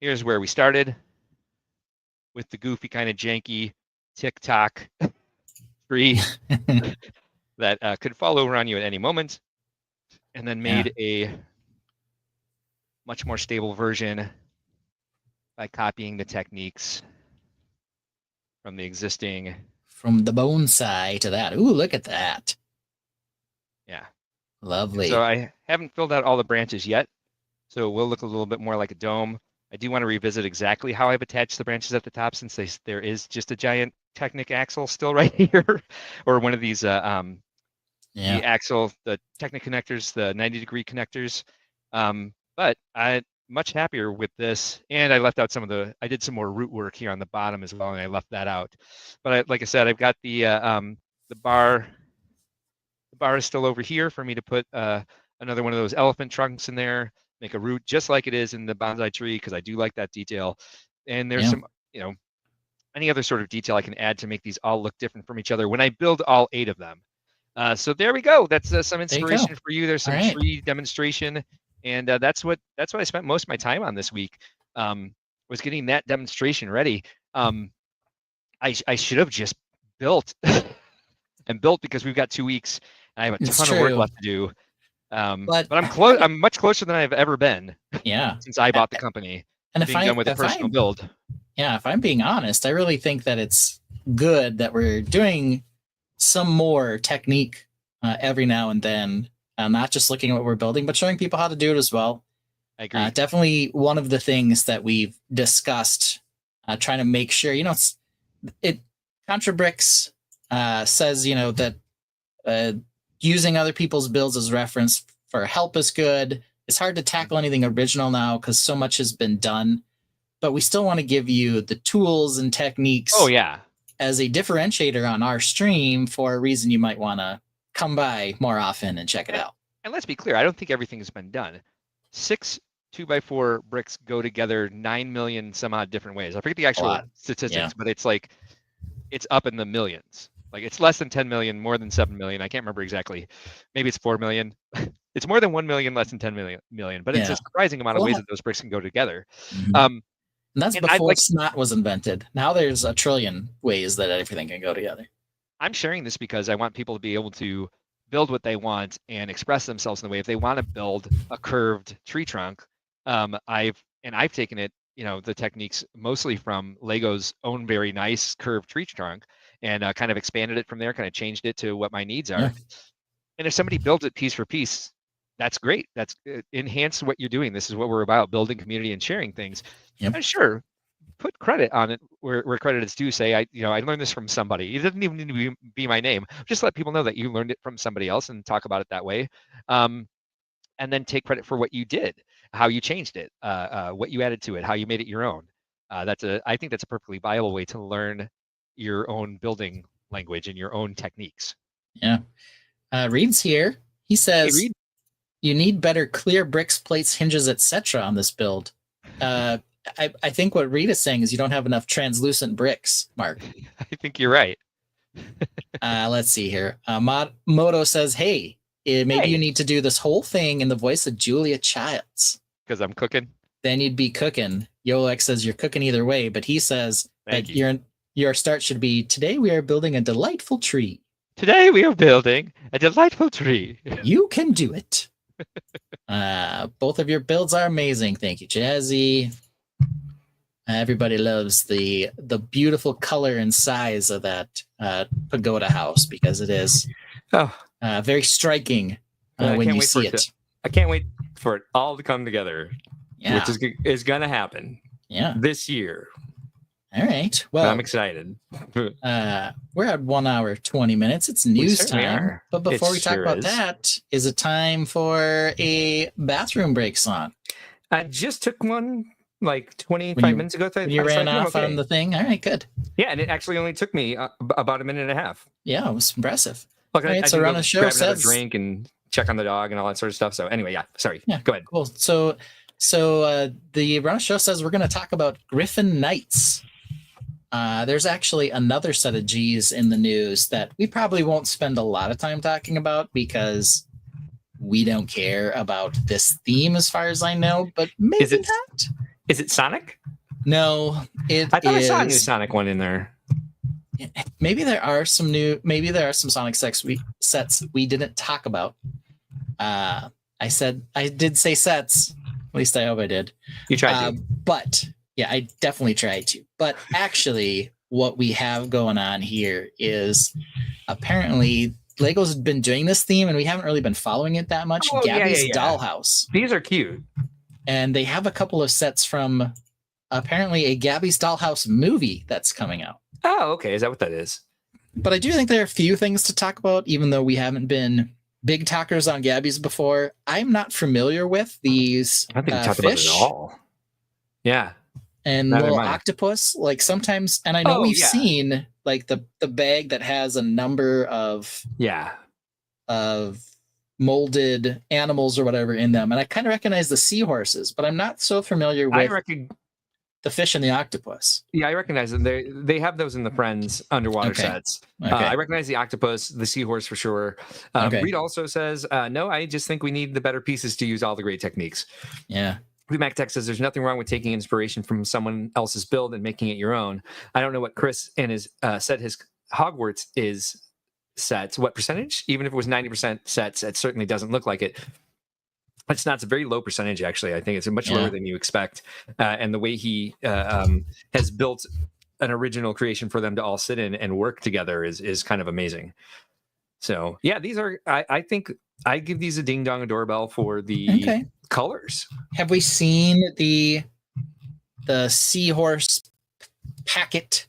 J: Here's where we started with the goofy kind of janky tick-tock tree that could fall over on you at any moment, and then made a much more stable version by copying the techniques from the existing.
C: From the bonsai to that. Ooh, look at that.
J: Yeah.
C: Lovely.
J: So I haven't filled out all the branches yet, so it will look a little bit more like a dome. I do want to revisit exactly how I've attached the branches at the top, since there is just a giant Technic axle still right here, or one of these the axle, the Technic connectors, the 90-degree connectors. But I'm much happier with this, and I left out I did some more root work here on the bottom as well, and I left that out. But like I said, I've got the bar. The bar is still over here for me to put another one of those elephant trunks in there. Make a root just like it is in the bonsai tree, because I do like that detail. And there's some, any other sort of detail I can add to make these all look different from each other when I build all 8 of them. So there we go. That's some inspiration for you. There's some tree demonstration, and that's what I spent most of my time on this week. Was getting that demonstration ready. I should have just built and built, because we've got 2 weeks. And I have a ton of work left to do. But I'm close. I'm much closer than I've ever been.
C: Yeah.
J: Since I bought the company, and being done with a personal build.
C: Yeah, if I'm being honest, I really think that it's good that we're doing some more technique every now and then, not just looking at what we're building, but showing people how to do it as well.
J: I agree.
C: Definitely one of the things that we've discussed, trying to make sure, Contra Bricks says, that using other people's builds as reference for help is good. It's hard to tackle anything original now because so much has been done, but we still want to give you the tools and techniques.
J: Oh yeah,
C: as a differentiator on our stream for a reason you might want to come by more often and check it out.
J: And let's be clear, I don't think everything has been done. 6 2x4 bricks go together 9 million some odd different ways. I forget the actual statistics, but it's like it's up in the millions. Like it's less than 10 million, more than 7 million. I can't remember exactly. Maybe it's 4 million. It's more than 1 million, less than 10 million. But it's a surprising amount of ways that those bricks can go together.
C: And that's before snot was invented. Now there's a trillion ways that everything can go together.
J: I'm sharing this because I want people to be able to build what they want and express themselves in the way. If they want to build a curved tree trunk, I've taken it, the techniques mostly from Lego's own very nice curved tree trunk, and kind of expanded it from there, kind of changed it to what my needs are. And if somebody builds it piece for piece, that's great. That's enhance what you're doing. This is what we're about, building community and sharing things. And sure, put credit on it where credit is due. Say, I learned this from somebody. It doesn't even need to be my name. Just let people know that you learned it from somebody else and talk about it that way. And then take credit for what you did, how you changed it, what you added to it, how you made it your own. I think that's a perfectly viable way to learn your own building language and your own techniques.
C: Yeah. Reed's here. He says, hey, you need better clear bricks, plates, hinges, etc. on this build. I think what Reed is saying is you don't have enough translucent bricks, Mark.
J: I think you're right.
C: Let's see here. Moto says, hey, maybe you need to do this whole thing in the voice of Julia Childs.
J: Because I'm cooking?
C: Then you'd be cooking. Yolex says you're cooking either way, but he says that your start should be, today we are building a delightful tree.
J: Today we are building a delightful tree.
C: You can do it. Both of your builds are amazing. Thank you, Jazzy. Everybody loves the beautiful color and size of that pagoda house because it is very striking when you see it.
B: I can't wait for it all to come together, which is going to happen this year.
C: All right.
B: But I'm
C: Well,
B: excited.
C: we're at 1 hour 20 minutes. It's news
B: certainly
C: time.
B: are.
C: But before
B: It
C: we talk
B: sure
C: about
B: is.
C: that, is it time for a bathroom break song?
B: I just took one like 25
C: When you-
B: minutes ago.
C: When you ran off on the thing. All right, good.
B: Yeah, and it actually only took me about a minute and a half.
C: Yeah, it was impressive.
B: Look,
C: All right,
B: I
C: so
B: did
C: Run
B: go
C: a Show
B: grab another
C: says-
B: drink and check on the dog and all that sort of stuff. So anyway, yeah, sorry.
C: Yeah,
B: Go ahead.
C: Cool. So the Run a Show says we're going to talk about Griffin Knights. There's actually another set of G's in the news that we probably won't spend a lot of time talking about because we don't care about this theme as far as I know, but maybe
B: Is it-
C: not.
B: Is it Sonic?
C: No, it
B: I thought I saw a new
C: is-
B: Sonic one in there.
C: Maybe there are some Sonic sets we didn't talk about. I did say sets. At least I hope I did.
B: You tried to.
C: But yeah, I definitely tried to. But actually, what we have going on here is apparently Lego's been doing this theme, and we haven't really been following it that much.
B: Oh, yeah,
C: Gabby's
B: yeah.
C: Dollhouse,
B: These are cute.
C: and they have a couple of sets from apparently a Gabby's Dollhouse movie that's coming out.
B: Oh, okay. Is that what that is?
C: But I do think there are a few things to talk about, even though we haven't been big talkers on Gabby's before. I'm not familiar with these
B: I don't think we talked about it
C: fish
B: at all. Yeah.
C: and
B: Neither
C: little
B: am I.
C: octopus. Like sometimes, and I know
B: Oh,
C: we've
B: yeah.
C: seen like the bag that has a number of
B: Yeah.
C: molded animals or whatever in them, and I kind of recognize the seahorses, but I'm not so familiar with the fish and the octopus.
B: Yeah, I recognize them. They have those in the Friends underwater
C: Okay.
B: sets.
C: Okay.
B: I recognize the octopus, the seahorse for sure.
C: Okay.
B: Reed also says, no, I just think we need the better pieces to use all the great techniques.
C: Yeah.
B: VMAC Tech says there's nothing wrong with taking inspiration from someone else's build and making it your own. I don't know what Chris and his said his Hogwarts is sets. What percentage? Even if it was 90% sets, it certainly doesn't look like it. It's not. It's a very low percentage, actually. I think it's much lower than you expect. And the way he has built an original creation for them to all sit in and work together is kind of amazing. So yeah, these are. I think I give these a ding dong a doorbell for the colors.
C: Have we seen the seahorse packet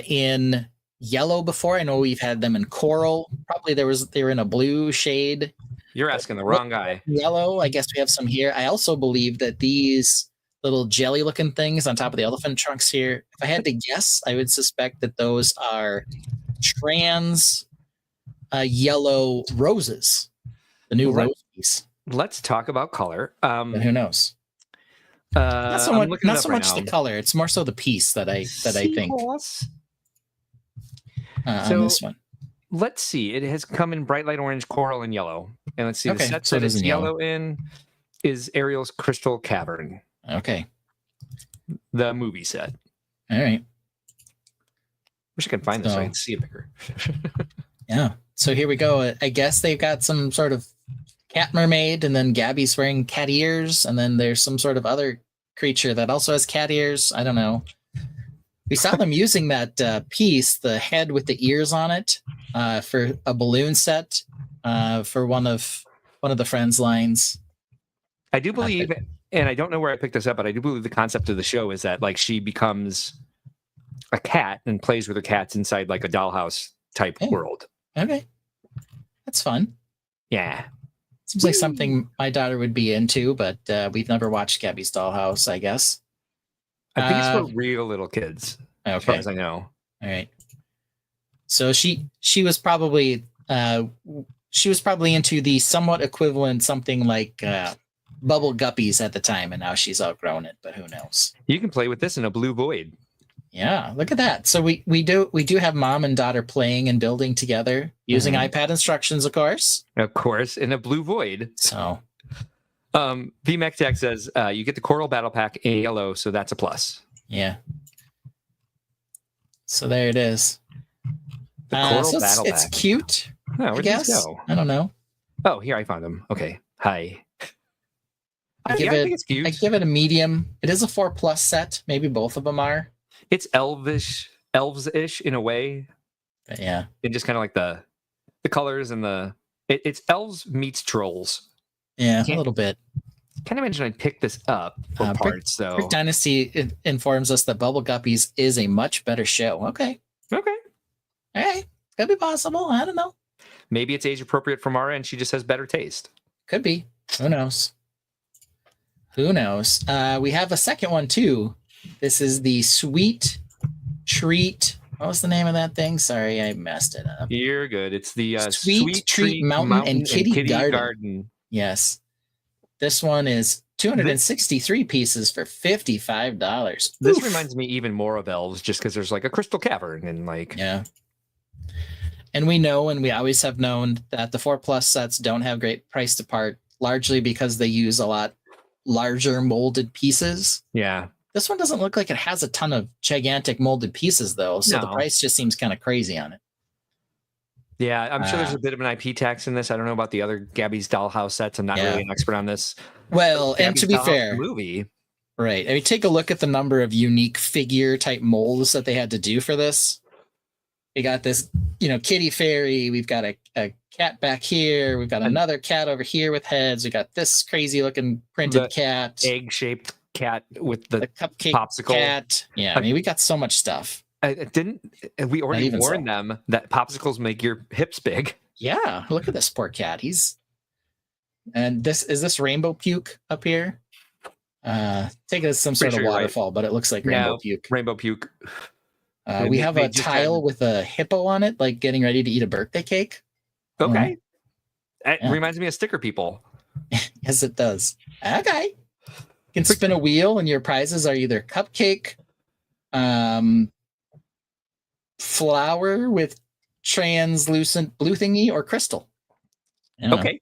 C: in yellow before? I know we've had them in coral. Probably they were in a blue shade.
B: You're asking the wrong guy.
C: Yellow, I guess we have some here. I also believe that these little jelly looking things on top of the elephant trunks here, if I had to guess, I would suspect that those are trans yellow roses, the new rose piece.
B: Let's talk about color.
C: And who knows? Not so much the color. It's more so the piece that I think. On this one.
B: Let's see. It has come in bright light orange, coral, and yellow. And let's see.
C: Okay,
B: The set
C: so it
B: that
C: is
B: it's
C: in
B: yellow in is Ariel's Crystal Cavern.
C: Okay.
B: The movie set.
C: All right.
B: Wish I could find this so I
C: So-
B: can see it bigger.
C: Yeah. So here we go. I guess they've got some sort of cat mermaid, and then Gabby's wearing cat ears, and then there's some sort of other creature that also has cat ears. I don't know. We saw them using that piece, the head with the ears on it, for a balloon set for one of the Friends lines.
B: I do believe, and I don't know where I picked this up, but I do believe the concept of the show is that like she becomes a cat and plays with her cats inside like a dollhouse type world.
C: Okay. That's fun.
B: Yeah.
C: Seems like something my daughter would be into, but we've never watched Gabby's Dollhouse, I guess.
B: I think it's for real little kids, as far
C: Okay.
B: as I know.
C: All right. So she was probably into the somewhat equivalent something like Bubble Guppies at the time, and now she's outgrown it, but who knows?
B: You can play with this in a blue void.
C: Yeah, look at that. So we do have mom and daughter playing and building together using iPad instructions, of course.
B: Of course, in a blue void.
C: So
B: VMAC Tech says you get the Coral Battle Pack in yellow, so that's a plus.
C: yeah. So there it is.
B: The Coral
C: So
B: Battle
C: it's
B: Pack.
C: cute.
B: Oh,
C: I
B: where'd
C: guess.
B: these go?
C: I don't know.
B: Oh, here I found them. Okay. Hi.
C: I
B: I think it's cute.
C: I give it a medium. It is a 4+ set. Maybe both of them are.
B: It's elves-ish in a way.
C: But yeah.
B: And just kind of like the colors and it's elves meets trolls.
C: Yeah,
B: Can't-
C: a little bit.
B: Can't imagine I'd pick this up for parts, though.
C: Brick Dynasty informs us that Bubble Guppies is a much better show. Okay.
B: Okay.
C: All right. Could be possible. I don't know.
B: Maybe it's age appropriate for Mara and she just has better taste.
C: Could be. Who knows? Who knows? We have a second one, too. This is the Sweet Treat. What was the name of that thing? Sorry, I messed it up.
B: You're good. It's the
C: Sweet Treat Mountain and Kitty Garden. Yes. This one is 263 pieces for $55.
B: This reminds me even more of Elves just because there's like a crystal cavern and like.
C: Yeah. And we know, and we always have known, that the 4+ sets don't have great price to part, largely because they use a lot larger molded pieces.
B: Yeah.
C: This one doesn't look like it has a ton of gigantic molded pieces, though, so the price just seems kind of crazy on it.
B: Yeah, I'm sure there's a bit of an IP tax in this. I don't know about the other Gabby's Dollhouse sets. I'm not really an expert on this.
C: Well,
B: Gabby's
C: and to be
B: Dollhouse
C: fair,
B: movie.
C: Right. I mean, take a look at the number of unique figure type molds that they had to do for this. We got this, kitty fairy. We've got a cat back here. We've got another cat over here with heads. We got this crazy looking printed cat.
B: Egg-shaped cat with the
C: cupcake
B: popsicle
C: cat. Yeah, I mean, we got so much stuff.
B: We already warned them that popsicles make your hips big.
C: Yeah, look at this poor cat. And this rainbow puke up here. Take it as some sort of waterfall, but it looks like rainbow puke.
B: Rainbow puke.
C: We have a tile with a hippo on it, like getting ready to eat a birthday cake.
B: Okay. It reminds me of Sticker People.
C: Yes, it does. Okay. You can spin a wheel, and your prizes are either cupcake, flower with translucent blue thingy, or crystal.
B: Okay.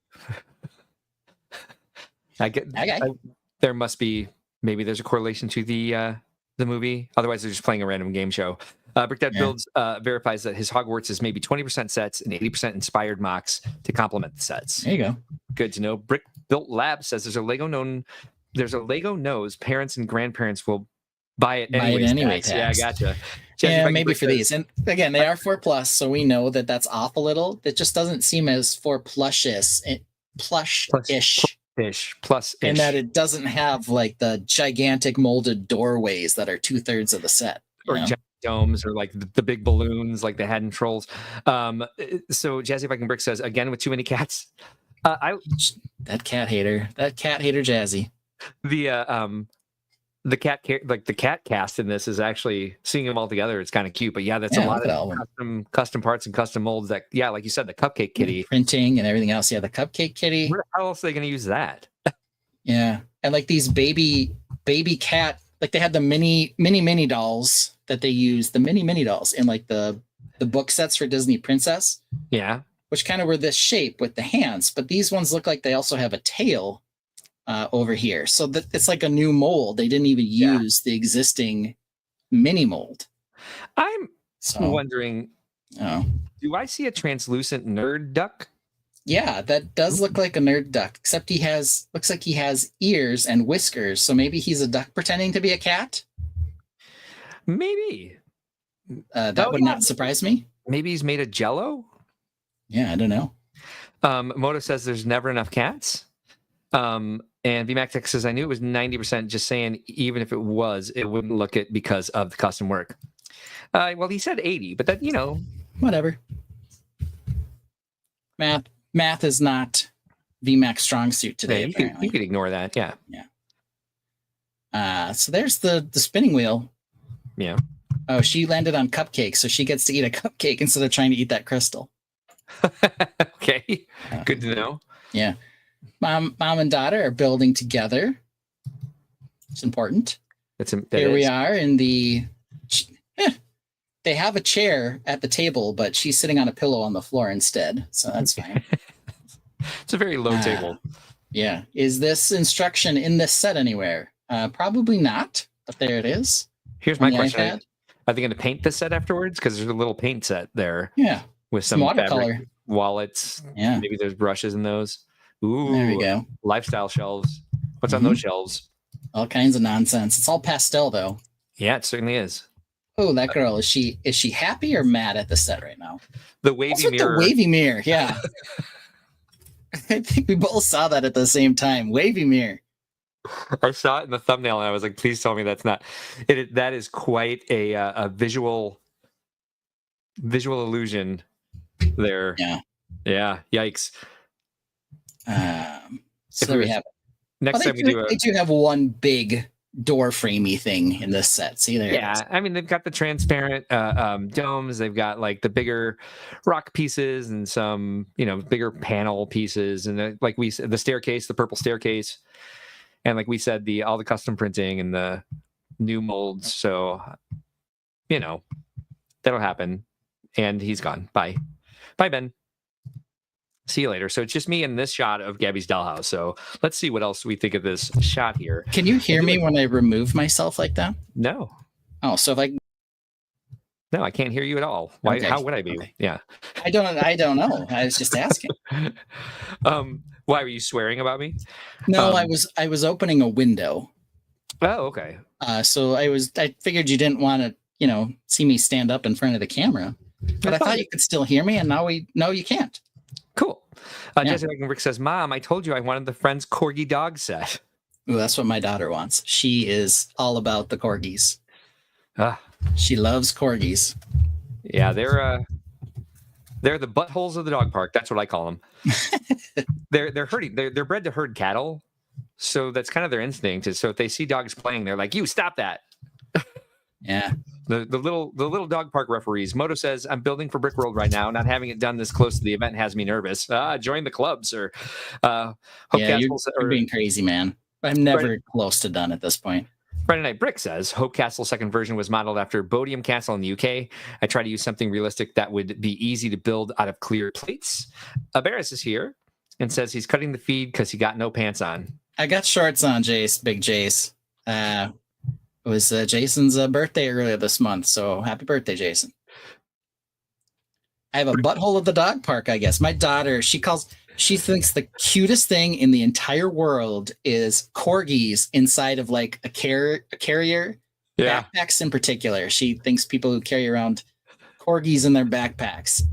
B: There must be, maybe there's a correlation to the movie. Otherwise, they're just playing a random game show. Brickdad Builds verifies that his Hogwarts is maybe 20% sets and 80% inspired MOCs to complement the sets.
C: There you go.
B: Good to know. Brick Built Lab says there's a Lego knows parents and grandparents will buy it anyways. Yeah, I gotcha.
C: Yeah, maybe for these. And again, they are 4+, so we know that that's off a little. It just doesn't seem as 4+ish. In that it doesn't have like the gigantic molded doorways that are 2/3 of the set.
B: Or giant domes, or like the big balloons like they had in Trolls. So Jazzy Viking Brick says, again with too many cats.
C: That cat hater Jazzy.
B: The cat cast in this is actually, seeing them all together, it's kind of cute. But yeah, that's a lot of custom parts and custom molds that, like you said, the cupcake kitty.
C: Printing and everything else. Yeah, the cupcake kitty.
B: How else are they going to use that?
C: Yeah. And like these baby cat, like they had the mini dolls that they used, the mini dolls in like the book sets for Disney Princess.
B: Yeah.
C: Which kind of were this shape with the hands. But these ones look like they also have a tail over here, so that it's like a new mold. They didn't even use the existing mini mold.
B: I'm wondering, do I see a translucent nerd duck?
C: Yeah, that does look like a nerd duck, except looks like he has ears and whiskers, so maybe he's a duck pretending to be a cat.
B: Maybe
C: that would not surprise me.
B: Maybe he's made of jello.
C: Yeah, I don't know.
B: Moto says there's never enough cats. And VMAX Tech says, I knew it was 90%, just saying, even if it was, it wouldn't look it because of the custom work. Well, he said 80, but that,
C: whatever. Math is not VMAX strong suit today.
B: You could ignore that. Yeah.
C: So there's the spinning wheel.
B: Yeah.
C: Oh, she landed on cupcake, so she gets to eat a cupcake instead of trying to eat that crystal.
B: Okay. Good to know.
C: Yeah. Mom and daughter are building together. It's important. Here we are in the... They have a chair at the table, but she's sitting on a pillow on the floor instead, so that's fine.
B: It's a very low table.
C: Yeah. Is this instruction in this set anywhere? Probably not, but there it is.
B: Here's my question. Are they going to paint this set afterwards? Because there's a little paint set there.
C: Yeah.
B: With some
C: watercolor.
B: Fabric, wallets.
C: Yeah.
B: Maybe there's brushes in those. Ooh,
C: there we go.
B: Lifestyle shelves. What's on those shelves?
C: All kinds of nonsense. It's all pastel, though.
B: Yeah, it certainly is.
C: Oh, that girl. Is she happy or mad at the set right now?
B: The wavy mirror.
C: The wavy mirror, yeah. I think we both saw that at the same time. Wavy mirror.
B: I saw it in the thumbnail and I was like, please tell me that's not it. That is quite a visual illusion there. Yeah. Yikes.
C: So there we have it.
B: Next time we do
C: they do have one big door framey thing in this set. See there?
B: Yeah, I mean they've got the transparent domes. They've got like the bigger rock pieces and some bigger panel pieces, and like we said, the staircase, the purple staircase, and like we said, all the custom printing and the new molds. So that'll happen. And he's gone. Bye, Ben. See you later. So it's just me in this shot of Gabby's dollhouse. So let's see what else we think of this shot here.
C: Can you hear me when I remove myself like that?
B: No.
C: Oh, so if I...
B: No, I can't hear you at all. Why?
C: Okay.
B: How would I be?
C: Okay.
B: Yeah.
C: I don't know. I was just asking.
B: Why were you swearing about me?
C: No, I was opening a window.
B: Oh, okay.
C: So I figured you didn't want to, see me stand up in front of the camera. But I thought you could still hear me, and now you can't.
B: Cool. Jesse Rick says, Mom, I told you I wanted the Friends Corgi dog set.
C: Ooh, that's what my daughter wants. She is all about the corgis. She loves corgis.
B: Yeah, they're the buttholes of the dog park. That's what I call them. They're herding. They're bred to herd cattle, so that's kind of their instinct. So if they see dogs playing, they're like, "You stop that!"
C: Yeah.
B: The little dog park referees. Moto says, I'm building for Brick World right now. Not having it done this close to the event has me nervous. Join the club, sir.
C: You're being crazy, man. I'm never close to done at this point.
B: Friday Night Brick says, Hope Castle's second version was modeled after Bodiam Castle in the UK. I try to use something realistic that would be easy to build out of clear plates. Barris is here and says he's cutting the feed because he got no pants on.
C: I got shorts on, Jace, big Jace. It was Jason's birthday earlier this month, so happy birthday, Jason. I have a butthole of the dog park, I guess. My daughter, she thinks the cutest thing in the entire world is corgis inside of like a carrier, backpacks in particular. She thinks people who carry around corgis in their backpacks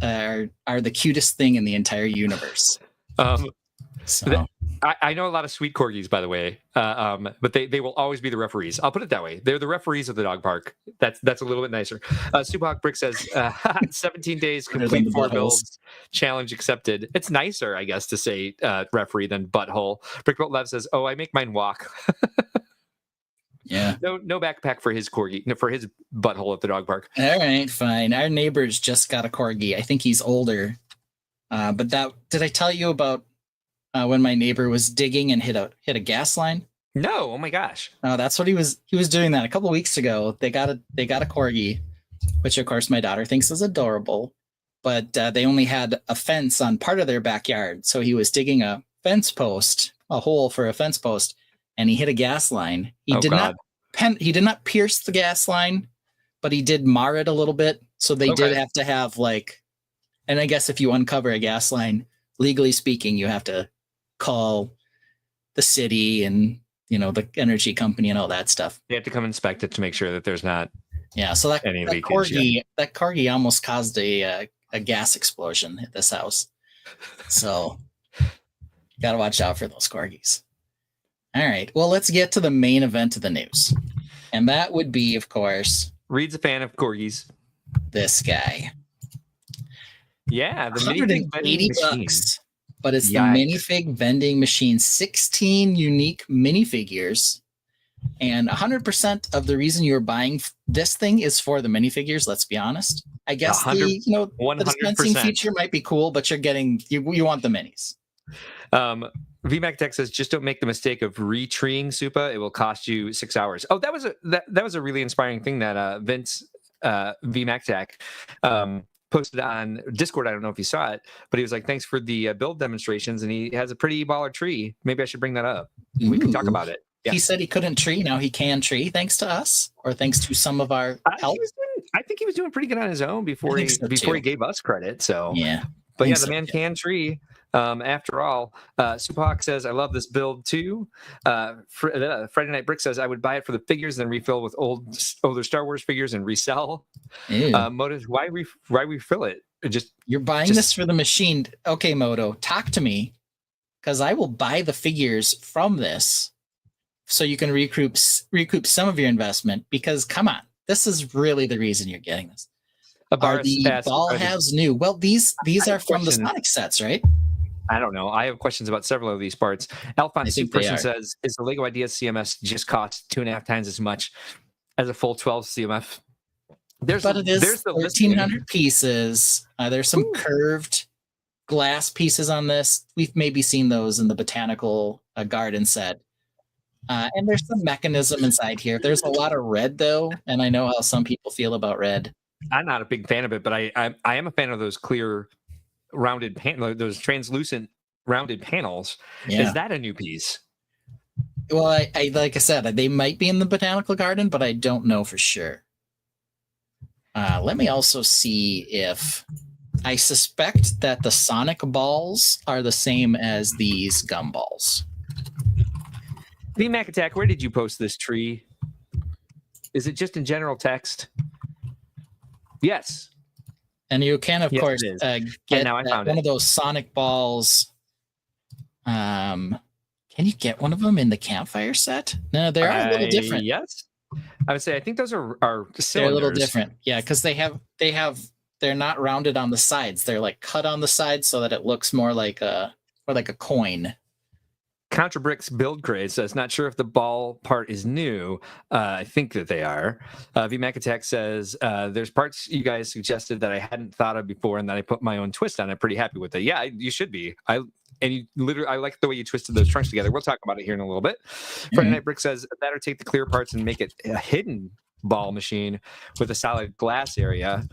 C: are the cutest thing in the entire universe.
B: I know a lot of sweet corgis, by the way, but they will always be the referees. I'll put it that way. They're the referees of the dog park. That's a little bit nicer. Superhawk Brick says, 17 days, complete 4 builds, challenge accepted. It's nicer, I guess, to say referee than butthole. Brickbolt Lev says, oh, I make mine walk.
C: Yeah.
B: No backpack for his corgi, for his butthole at the dog park.
C: All right, fine. Our neighbor's just got a corgi. I think he's older. But did I tell you about when my neighbor was digging and hit a gas line?
B: No, oh my gosh.
C: Oh, that's what he was doing that a couple weeks ago. They got a corgi, which of course my daughter thinks is adorable, but they only had a fence on part of their backyard. So he was digging a hole for a fence post, and he hit a gas line. He did not pierce the gas line, but he did mar it a little bit. So they did have to have and I guess if you uncover a gas line, legally speaking, you have to call the city and the energy company and all that stuff.
B: They have to come inspect it to make sure that there's not
C: so that
B: leakage,
C: that corgi almost caused a gas explosion at this house. So gotta watch out for those corgis. All right, well, let's get to the main event of the news, and that would be, of course,
B: Reed's a fan of corgis.
C: This guy.
B: Yeah, the
C: $180, but it's the minifig vending machine. 16 unique minifigures, and 100% of the reason you're buying this thing is for the minifigures. Let's be honest. I guess the dispensing feature might be cool, but you're getting you want the minis.
B: VMAC Tech says, just don't make the mistake of retreeing Supa. It will cost you 6 hours. Oh, that was a really inspiring thing that Vince VMAC Tech posted on Discord. I don't know if you saw it, but he was like, thanks for the build demonstrations, and he has a pretty baller tree. Maybe I should bring that up. We can talk about it. Yeah.
C: He said he couldn't tree. Now he can tree thanks to us, or thanks to some of our help.
B: I think he was doing pretty good on his own before he gave us credit. So
C: yeah.
B: But yeah, the man can tree. After all, Suphawk says, I love this build too. Friday Night Brick says, I would buy it for the figures, then refill with older Star Wars figures and resell. Moto, why refill it?
C: You're buying this for the machine. Okay, Moto, talk to me, because I will buy the figures from this so you can recoup some of your investment. Because come on, this is really the reason you're getting this. Are the ball halves new? Well, these are from the Sonic sets, right?
B: I don't know. I have questions about several of these parts. Alphonse Soup Person says, "Is the Lego Ideas CMS just cost 2.5 times as much as a full 12 CMF?"
C: But it is 1,300 pieces. There's some curved glass pieces on this. We've maybe seen those in the botanical garden set. And there's some mechanism inside here. There's a lot of red though, and I know how some people feel about red.
B: I'm not a big fan of it, but I am a fan of those clear, rounded those translucent rounded panels.
C: Yeah.
B: Is that a new piece?
C: Well, I like I said, they might be in the botanical garden, but I don't know for sure. Let me also see if I suspect that the Sonic balls are the same as these gumballs.
B: VMAC Attack, where did you post this tree? Is it just in general text? Yes.
C: And you can, of course, get
B: now I found
C: one of those Sonic balls. Can you get one of them in the campfire set? No, they're a little different.
B: Yes. I would say I think those are cylinders.
C: They're a little different. Yeah, because they're not rounded on the sides. They're like cut on the sides so that it looks more like a coin.
B: Contrabricks Build Craze says, not sure if the ball part is new. I think that they are. VMAC Attack says, there's parts you guys suggested that I hadn't thought of before and that I put my own twist on. I'm pretty happy with it. Yeah, you should be. I like the way you twisted those trunks together. We'll talk about it here in a little bit. Friday Night Brick says, better take the clear parts and make it a hidden ball machine with a solid glass area.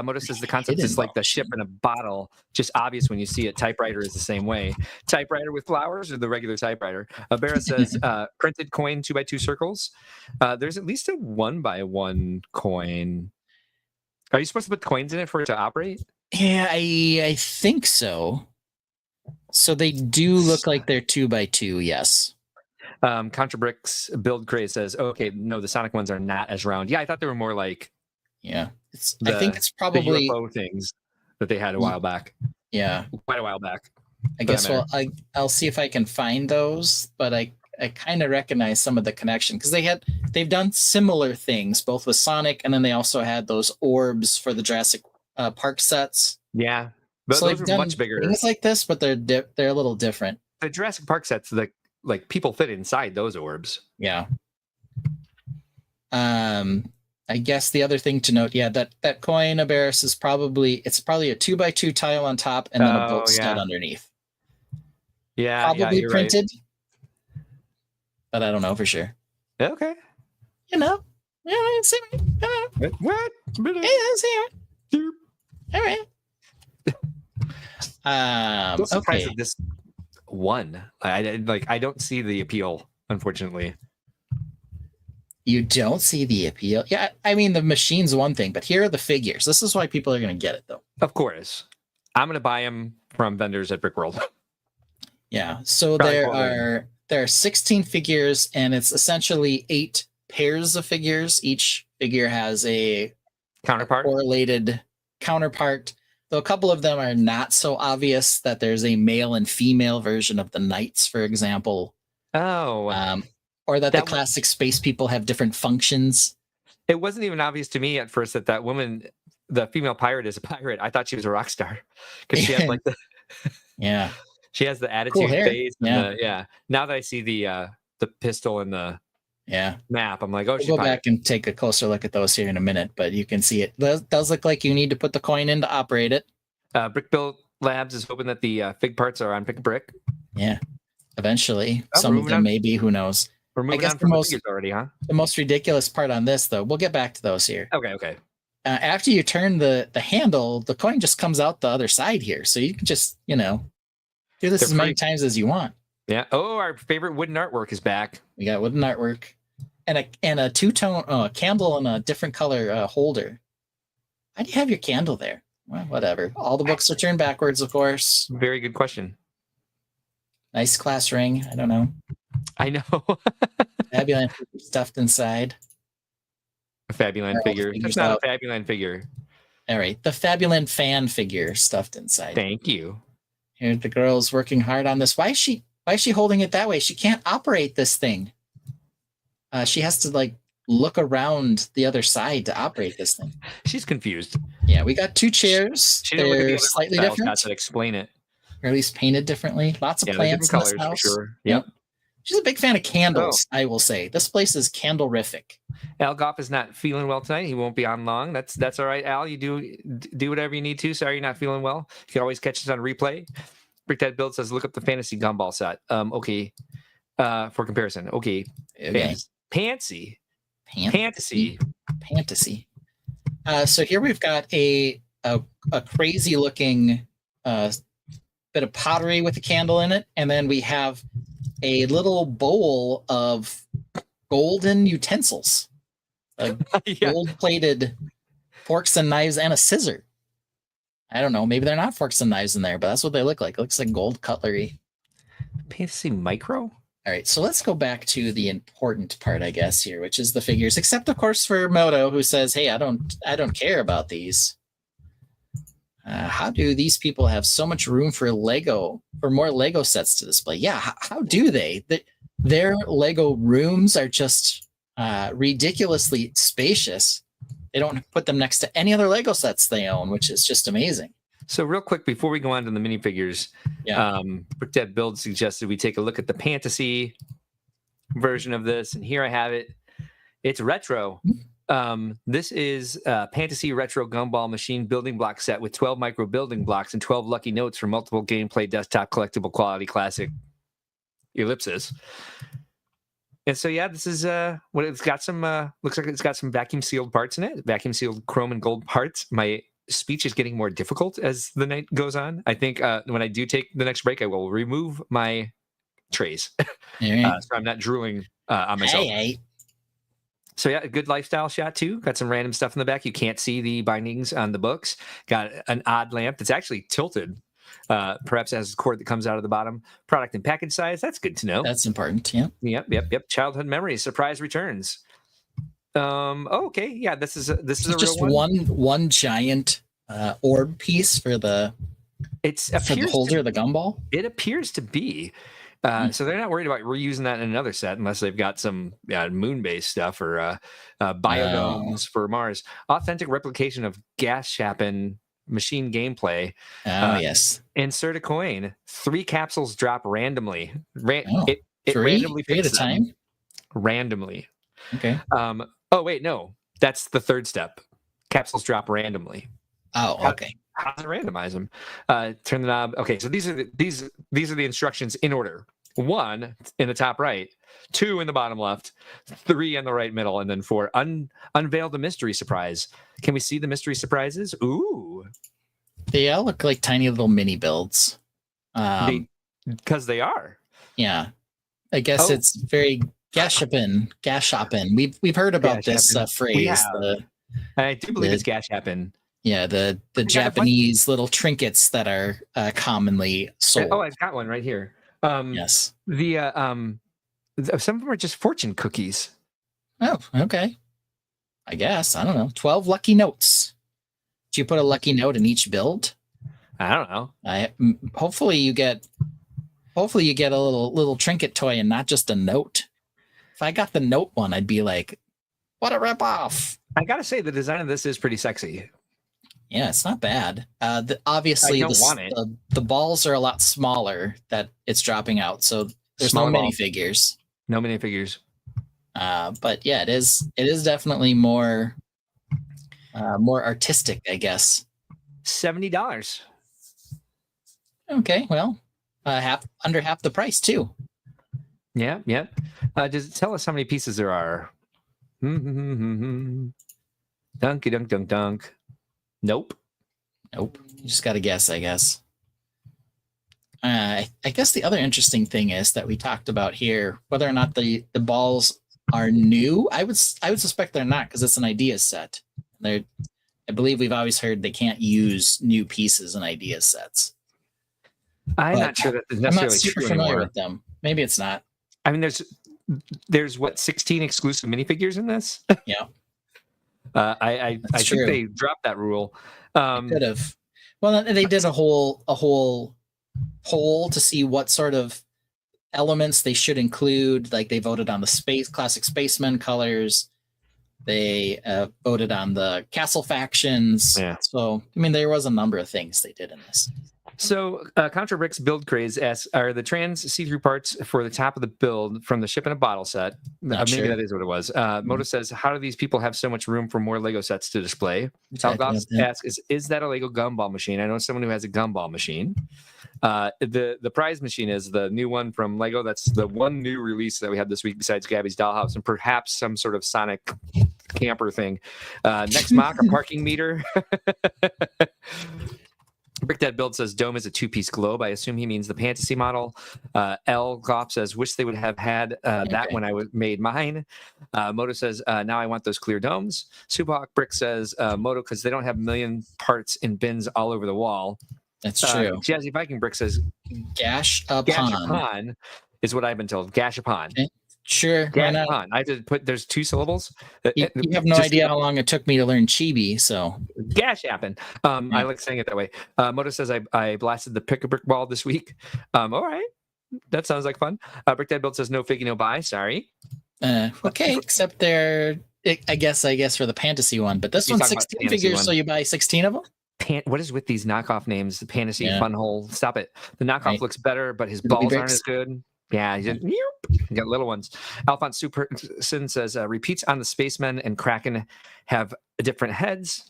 B: Moto says the concept is like the ship in a bottle, just obvious when you see it. Typewriter is the same way. Typewriter with flowers or the regular typewriter? Abera says printed coin 2x2 circles. There's at least a 1x1 coin. Are you supposed to put coins in it for it to operate?
C: Yeah, I think so. So they do look like they're 2x2, yes.
B: Contrabricks Build Craze says, okay, no, the Sonic ones are not as round. Yeah, I thought they were more like
C: I think it's probably
B: the UFO things that they had a while back.
C: Yeah,
B: quite a while back.
C: I guess. Well, I'll see if I can find those, but I kind of recognize some of the connection because they've done similar things both with Sonic and then they also had those orbs for the Jurassic Park sets.
B: Yeah, but
C: so
B: those are much bigger.
C: Things like this, but they're a little different.
B: The Jurassic Park sets, like people fit inside those orbs.
C: Yeah. I guess the other thing to note, that coin Aberis is probably a 2x2 tile on top and then a bolt stud underneath.
B: Yeah,
C: probably printed,
B: right.
C: But I don't know for sure.
B: Okay,
C: yeah, see me.
B: What?
C: Yeah, see me. All right.
B: I'm surprised
C: okay.
B: at this one. I don't see the appeal, unfortunately.
C: You don't see the appeal. Yeah, I mean the machine's one thing, but here are the figures. This is why people are going to get it, though.
B: Of course, I'm going to buy them from vendors at Brickworld.
C: Yeah. So there are 16 figures, and it's essentially 8 pairs of figures. Each figure has a correlated counterpart. Though a couple of them are not so obvious that there's a male and female version of the knights, for example.
B: Oh.
C: Or that the classic space people have different functions.
B: It wasn't even obvious to me at first that woman, the female pirate, is a pirate. I thought she was a rock star because she has like the she has the attitude face.
C: Yeah.
B: Now that I see the pistol and the map, I'm like, oh,
C: we'll go back and take a closer look at those here in a minute. But you can see it does look like you need to put the coin in to operate it.
B: Brick Built Labs is hoping that the fig parts are on Pick a Brick.
C: Yeah, eventually some of them maybe. Who knows?
B: We're moving on from the figures already, huh?
C: The most ridiculous part on this, though, we'll get back to those here.
B: Okay.
C: After you turn the handle, the coin just comes out the other side here. So you can just, do this as many times as you want.
B: Yeah. Oh, our favorite wooden artwork is back.
C: We got wooden artwork and a two-tone candle and a different color holder. Why do you have your candle there? Well, whatever. All the books are turned backwards, of course.
B: Very good question.
C: Nice class ring. I don't know.
B: I know.
C: Fabuland stuffed inside.
B: A Fabuland figure. That's not a Fabuland figure.
C: All right. The Fabuland fan figure stuffed inside.
B: Thank you.
C: Here the girl's working hard on this. Why is Why is she holding it that way? She can't operate this thing. She has to like look around the other side to operate this thing.
B: She's confused.
C: Yeah, we got 2 chairs.
B: She didn't look at the
C: They're
B: other
C: slightly
B: style
C: different,
B: shots that explain it.
C: or at least painted differently. Lots of
B: Yeah, they're
C: plants
B: different
C: in this
B: colors
C: house.
B: for sure. Yep.
C: She's a big fan of candles, I will say. This place is candlerific.
B: Al Goff is not feeling well tonight. He won't be on long. That's all right, Al. You do whatever you need to. Sorry you're not feeling well. You can always catch us on replay. Brickdad Build says, look up the fantasy gumball set. Okay. For comparison. Okay. Fantasy.
C: So here we've got a crazy looking bit of pottery with a candle in it, and then we have a little bowl of golden utensils, gold plated forks and knives and a scissor. I don't know, maybe they're not forks and knives in there, but that's what they look like. It looks like gold cutlery.
B: Fantasy Micro.
C: All right, so let's go back to the important part, I guess, here, which is the figures. Except, of course, for Moto, who says, "Hey, I don't care about these." How do these people have so much room for more Lego sets to display? Yeah, how do they? Their Lego rooms are just ridiculously spacious. They don't put them next to any other Lego sets they own, which is just amazing.
B: So real quick, before we go on to the minifigures, Brickdad Build suggested we take a look at the fantasy version of this. And here I have it. It's retro. This is a fantasy retro gumball machine building block set with 12 micro building blocks and 12 lucky notes for multiple gameplay desktop collectible quality classic ellipses. And so, yeah, this is what it's got some, looks like it's got some vacuum sealed parts in it, vacuum sealed chrome and gold parts. My speech is getting more difficult as the night goes on. I think when I do take the next break, I will remove my trays. So I'm not drooling on myself. So yeah, a good lifestyle shot too. Got some random stuff in the back. You can't see the bindings on the books. Got an odd lamp that's actually tilted. Perhaps has a cord that comes out of the bottom. Product and package size. That's good to know.
C: That's important. Yeah.
B: Yep. Childhood memories. Surprise returns. Okay. Yeah. This is a
C: just
B: real
C: one giant orb piece for the holder of the gumball.
B: It appears to be. So they're not worried about reusing that in another set unless they've got some moon-based stuff or biodomes for Mars. Authentic replication of gas Chapin machine gameplay.
C: Yes.
B: Insert a coin. 3 capsules drop randomly. It
C: three?
B: randomly
C: 3 at a time?
B: Randomly.
C: Okay.
B: Oh wait, no. That's the third step. Capsules drop randomly.
C: Oh, okay.
B: How does it randomize them? Turn the knob. Okay, so these are the instructions in order. 1 in the top right, 2 in the bottom left, 3 in the right middle, and then 4. Unveil the mystery surprise. Can we see the mystery surprises? Ooh.
C: They all look like tiny little mini builds.
B: Because they are.
C: Yeah. I guess it's very gas shopping. We've heard about this phrase.
B: I do believe it's gas shopping.
C: Yeah, the Japanese little trinkets that are commonly sold.
B: Oh, I've got one right here.
C: Yes.
B: The some of them are just fortune cookies.
C: Oh, okay. I guess. I don't know. 12 lucky notes. Do you put a lucky note in each build?
B: I don't know.
C: Hopefully you get a little trinket toy and not just a note. If I got the note one, I'd be like, what a ripoff.
B: I gotta say the design of this is pretty sexy.
C: Yeah, it's not bad. Obviously, the balls are a lot smaller that it's dropping out, so there's no minifigures.
B: No minifigures.
C: But yeah, it is definitely more artistic, I guess.
B: $70.
C: Okay, well, under half the price too.
B: Yeah. Does it tell us how many pieces there are? Dunky dunk dunk dunk. Nope.
C: You just got to guess, I guess. I guess the other interesting thing is that we talked about here, whether or not the balls are new. I would suspect they're not because it's an idea set. I believe we've always heard they can't use new pieces in idea sets.
B: I'm not sure that is necessarily
C: I'm not super familiar with them. Maybe it's not.
B: I mean, there's what 16 exclusive minifigures in this.
C: Yeah.
B: I think they dropped that rule.
C: Could have. Well, they did a whole poll to see what sort of elements they should include. Like they voted on the classic spaceman colors. They voted on the castle factions.
B: Yeah.
C: So, I mean, there was a number of things they did in this.
B: So, Contra Brick's build craze asks, are the trans see-through parts for the top of the build from the ship in a bottle set? Maybe
C: sure.
B: that is what it was. Moto says, how do these people have so much room for more Lego sets to display? Talgoff asks, is that a Lego gumball machine? I know someone who has a gumball machine. The prize machine is the new one from Lego. That's the one new release that we had this week besides Gabby's Dollhouse and perhaps some sort of Sonic camper thing. Next mock, a parking meter. Brick Dad Build says Dome is a two-piece globe. I assume he means the fantasy model. L. Goff says, wish they would have had that when I made mine. Moto says, now I want those clear domes. Subhawk Brick says, Moto, because they don't have million parts in bins all over the wall.
C: That's true.
B: Jazzy Viking Brick says,
C: Gash upon.
B: Gash upon is what I've been told. Gash upon.
C: Okay. Sure.
B: Gash upon. I had to put, there's two syllables.
C: You have no idea how long it took me to learn Chibi, so.
B: Gash happen. I like saying it that way. Moto says I blasted the pick a brick ball this week. All right. That sounds like fun. Brick Dad Build says no figgy, no buy. Sorry.
C: Okay, except I guess for the fantasy one, but this one's 16 figures, so you buy 16 of them?
B: What is with these knockoff names? The Fantasy Fun Hole. Stop it. The knockoff looks better, but his balls aren't as good. Yeah, you got little ones. Alphonse Superson says repeats on the Spacemen and Kraken have different heads.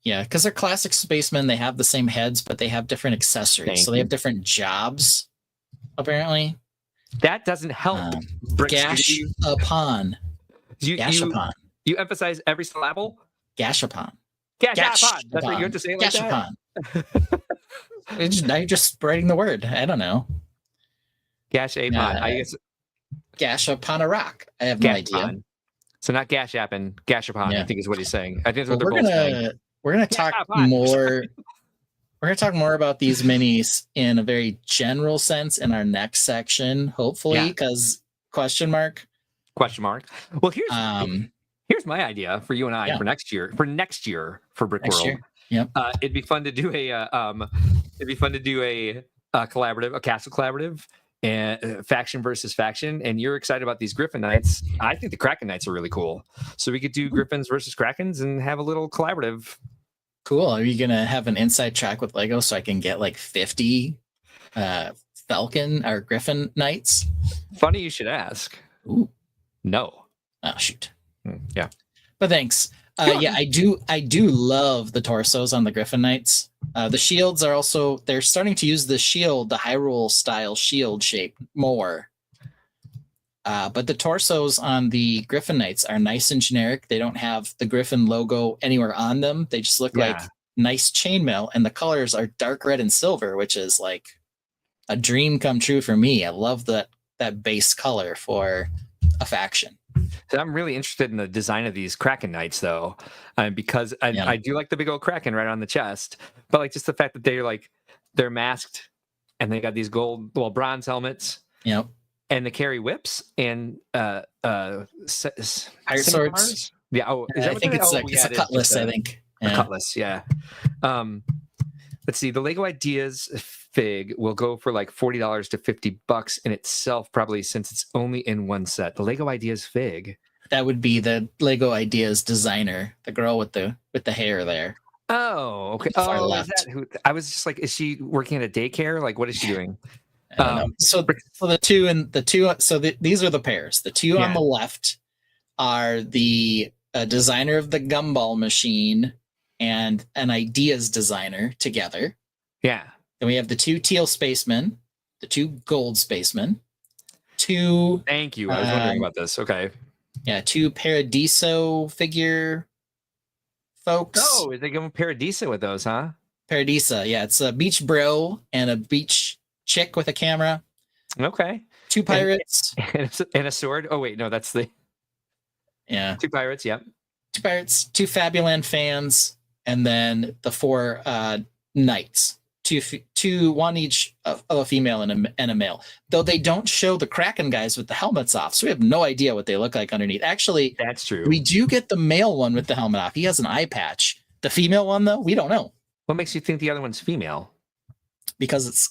C: Yeah, because they're classic spacemen. They have the same heads, but they have different accessories. They have different jobs, apparently.
B: That doesn't help.
C: Gash upon.
B: Gash upon. You emphasize every syllable?
C: Gash upon.
B: Gash upon. That's what you have to say like
C: Gash
B: that?
C: Upon. Now you're just spreading the word. I don't know.
B: Gash upon. I guess.
C: Gash upon a rock. I have no idea.
B: Upon. So not gash upon, gash upon, I think is what he's saying. I think that's what they're both saying.
C: We're gonna talk more. We're gonna talk more about these minis in a very general sense in our next section, hopefully, because question mark.
B: Well, here's my idea for you and I for next year. For Brick World.
C: Yep.
B: It'd be fun to do a collaborative, a castle collaborative, and faction versus faction. And you're excited about these Griffin Knights. I think the Kraken Knights are really cool. So we could do Griffins versus Krakens and have a little collaborative.
C: Cool. Are you gonna have an inside track with Lego so I can get like 50 Falcon or Griffin Knights?
B: Funny you should ask.
C: Ooh.
B: No.
C: Oh shoot.
B: Yeah.
C: But thanks. I do love the torsos on the Griffin Knights. The shields are also, they're starting to use the Hyrule style shield shape more. But the torsos on the Griffin Knights are nice and generic. They don't have the Griffin logo anywhere on them. They just look like nice chainmail, and the colors are dark red and silver, which is like a dream come true for me. I love that base color for a faction.
B: So I'm really interested in the design of these Kraken Knights, though, because I do like the big old Kraken right on the chest, but like just the fact that they're masked and they got these bronze helmets.
C: Yep.
B: And they carry whips and
C: pirate swords.
B: Yeah. Oh,
C: I think it's a cutlass. I think
B: a cutlass. Yeah. Let's see. The Lego Ideas fig will go for like $40 to $50 in itself, probably, since it's only in one set. The Lego Ideas fig.
C: That would be the Lego Ideas designer, the girl with the hair there.
B: Oh, okay. I was just like, is she working at a daycare? Like, what is she doing?
C: So these are the pairs. The two on the left are the designer of the Gumball machine and an Ideas designer together.
B: Yeah.
C: Then we have the two teal spacemen, the two gold spacemen, two.
B: Thank you. I was wondering about this. Okay.
C: Yeah, two Paradiso figure folks.
B: Oh, is they going Paradiso with those, huh?
C: Paradisa, yeah. It's a beach bro and a beach chick with a camera.
B: Okay.
C: Two pirates.
B: And a sword. Oh, wait. No, that's the...
C: Yeah.
B: Two pirates, yep.
C: Two pirates, two Fabuland fans, and then the four knights. One each of a female and a male. Though they don't show the Kraken guys with the helmets off, so we have no idea what they look like underneath. Actually,
B: that's true.
C: We do get the male one with the helmet off. He has an eye patch. The female one, though, we don't know.
B: What makes you think the other one's female?
C: because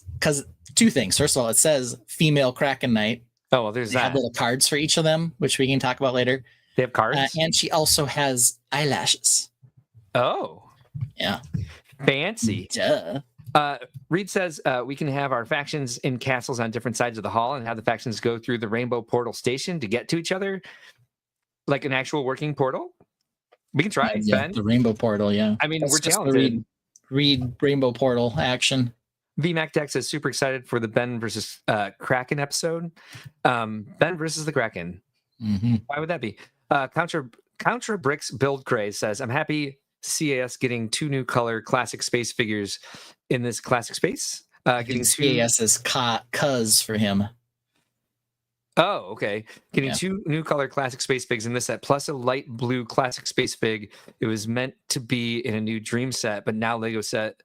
C: two things. First of all, it says female Kraken Knight.
B: Oh, well, there's
C: They have
B: that.
C: little cards for each of them, which we can talk about later.
B: They have cards.
C: And she also has eyelashes.
B: Oh,
C: Yeah.
B: fancy.
C: Duh.
B: Reed says we can have our factions in castles on different sides of the hall and have the factions go through the Rainbow Portal Station to get to each other, like an actual working portal. We can try it,
C: Yeah,
B: Ben.
C: the Rainbow Portal, yeah.
B: I mean,
C: That's
B: we're
C: just the
B: talented.
C: Read Rainbow Portal action.
B: VMAC Deck says super excited for the Ben versus Kraken episode. Ben versus the Kraken.
C: Mm-hmm.
B: Why would that be? Contra Bricks Build Craze says, I'm happy CAS getting 2 new color classic space figures in this classic space. Getting 2
C: CAS is cuz for him.
B: Oh, okay. Getting
C: Yeah.
B: 2 new color classic space figs in this set, plus a light blue classic space fig. It was meant to be in a new Dream set, but now Lego set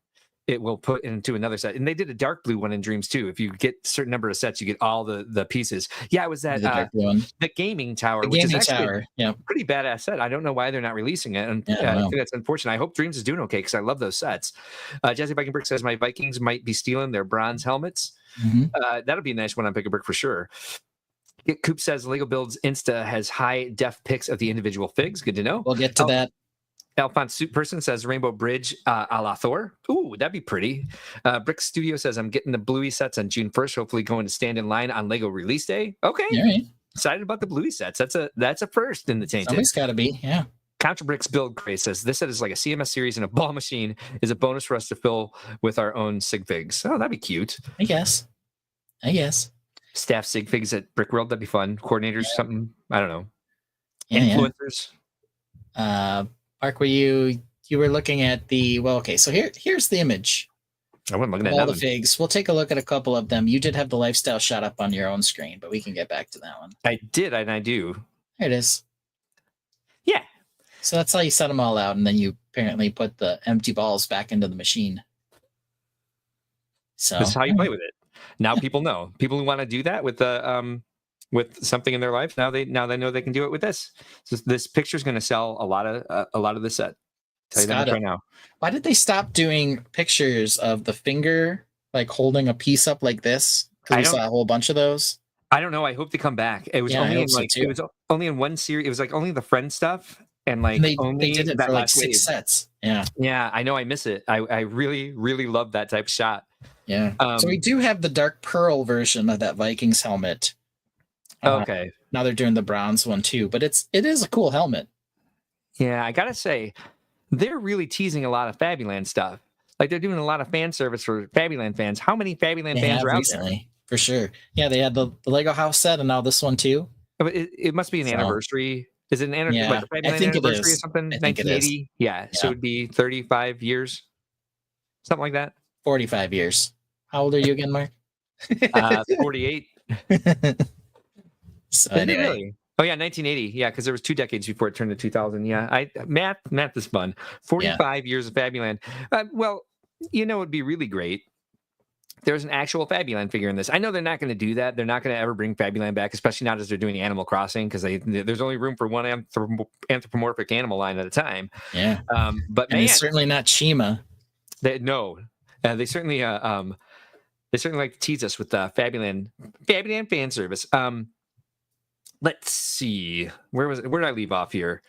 B: it will put into another set. And they did a dark blue one in Dreams too. If you get a certain number of sets, you get all the pieces. Yeah, it was that
C: The dark blue one.
B: the gaming tower,
C: The
B: which is
C: gaming
B: actually
C: tower. Yeah.
B: a pretty badass set. I don't know why they're not releasing it, and
C: Yeah, I
B: I
C: don't know.
B: think that's unfortunate. I hope Dreams is doing okay because I love those sets. Jesse Viking Brick says my Vikings might be stealing their bronze helmets.
C: Mhm.
B: That'll be a nice one on Pick a Brick for sure. Coop says Lego Builds Insta has high def pics of the individual figs. Good to know.
C: We'll get to that.
B: Alphonse Soup Person says Rainbow Bridge a la Thor. Ooh, that'd be pretty. Brick Studio says I'm getting the Bluey sets on June 1st. Hopefully going to stand in line on Lego release day. Okay.
C: All right.
B: Excited about the Bluey sets. That's a first in the Tainted.
C: Somebody's got to be. Yeah.
B: Contra Bricks Build Craze says this set is like a CMS series and a ball machine is a bonus for us to fill with our own sig figs. Oh, that'd be cute.
C: I guess.
B: Staff sig figs at Brick World. That'd be fun. Coordinators, something. I don't know.
C: Yeah, yeah.
B: Influencers.
C: Mark, were you were looking at the okay, so here's the image.
B: I wasn't looking
C: of
B: at
C: all
B: that
C: the
B: one.
C: figs. We'll take a look at a couple of them. You did have the lifestyle shot up on your own screen, but we can get back to that one.
B: I did, and I do.
C: There it is.
B: Yeah.
C: So that's how you set them all out, and then you apparently put the empty balls back into the machine. So
B: This is how you play with it. Now people know. People who want to do that with with something in their life, now they know they can do it with this. So this picture is going to sell a lot of the set. Tell you that much right now.
C: Why did they stop doing pictures of the finger like holding a piece up like this? Because we saw a whole bunch of those.
B: I don't know. I hope they come back. It was
C: Yeah, I
B: only
C: hope
B: in
C: so
B: like
C: too.
B: it was only in one series. It was like only the friend stuff and like
C: And they
B: only
C: did it
B: that
C: for like
B: last
C: 6
B: wave.
C: sets. Yeah.
B: Yeah, I know. I miss it. I really really love that type of shot.
C: Yeah. So we do have the dark pearl version of that Vikings helmet.
B: Okay.
C: Now they're doing the bronze one too, but it is a cool helmet.
B: Yeah, I gotta say, they're really teasing a lot of Fabuland stuff. Like they're doing a lot of fan service for Fabuland fans. How many Fabuland
C: They
B: fans
C: have
B: are out
C: recently, for sure. Yeah, they had the Lego house set and now this one too.
B: there? It must be an
C: So-
B: anniversary. Is it an
C: Yeah,
B: like a
C: I
B: Fabuland
C: think it
B: anniversary or
C: is.
B: something?
C: I think it is.
B: 1980. Yeah, so
C: Yeah.
B: it'd be 35 years, something like that.
C: 45 years. How old are you again, Mark?
B: 48.
C: So
B: Is it
C: anyway,
B: really? Oh yeah, 1980. Yeah, because there was 2 decades before it turned to 2000. Yeah, math is fun. 45 years of Fabuland. Well, it'd be really great. There's an actual Fabuland figure in this. I know they're not going to do that. They're not going to ever bring Fabuland back, especially not as they're doing Animal Crossing, because there's only room for one anthropomorphic animal line at a time.
C: yeah.
B: But
C: And
B: man,
C: it's certainly not Chima.
B: they certainly like to tease us with Fabuland fan service. Let's see. Where did I leave off here?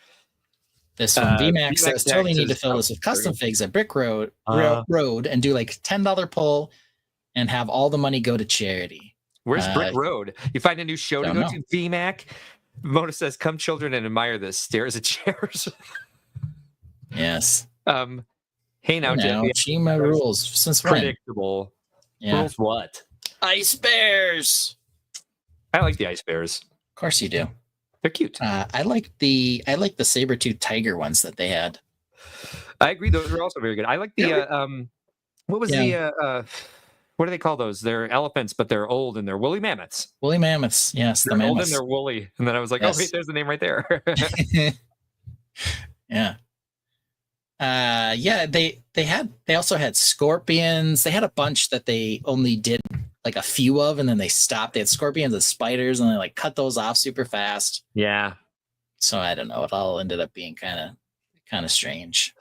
C: This one, VMAX
B: VMAX
C: says totally need to
B: says-
C: fill this with custom figs at Brick Road and do like $10 pull and have all the money go to charity.
B: Where's Brick Road? You find a new show to
C: don't
B: go
C: know.
B: to? VMAC. Mona says, "Come, children, and admire this. Stairs at chairs."
C: Yes.
B: Hey now,
C: Now,
B: Jeff.
C: Chima rules. Since when?
B: Predictable.
C: Yeah.
B: Rules what?
C: Ice bears.
B: I like the ice bears.
C: Of course you do.
B: They're cute.
C: I like the saber-tooth tiger ones that they had.
B: I agree. Those are also very good. I like the what was the what do they call those? They're elephants, but they're old and they're woolly mammoths.
C: Woolly mammoths. Yes,
B: They're
C: the
B: old and
C: mammoths.
B: they're woolly. And then I was like,
C: Yes.
B: oh wait, there's the name right there.
C: Yeah. They also had scorpions. They had a bunch that they only did like a few of and then they stopped. They had scorpions and spiders and they like cut those off super fast.
B: Yeah.
C: So I don't know. It all ended up being kind of strange.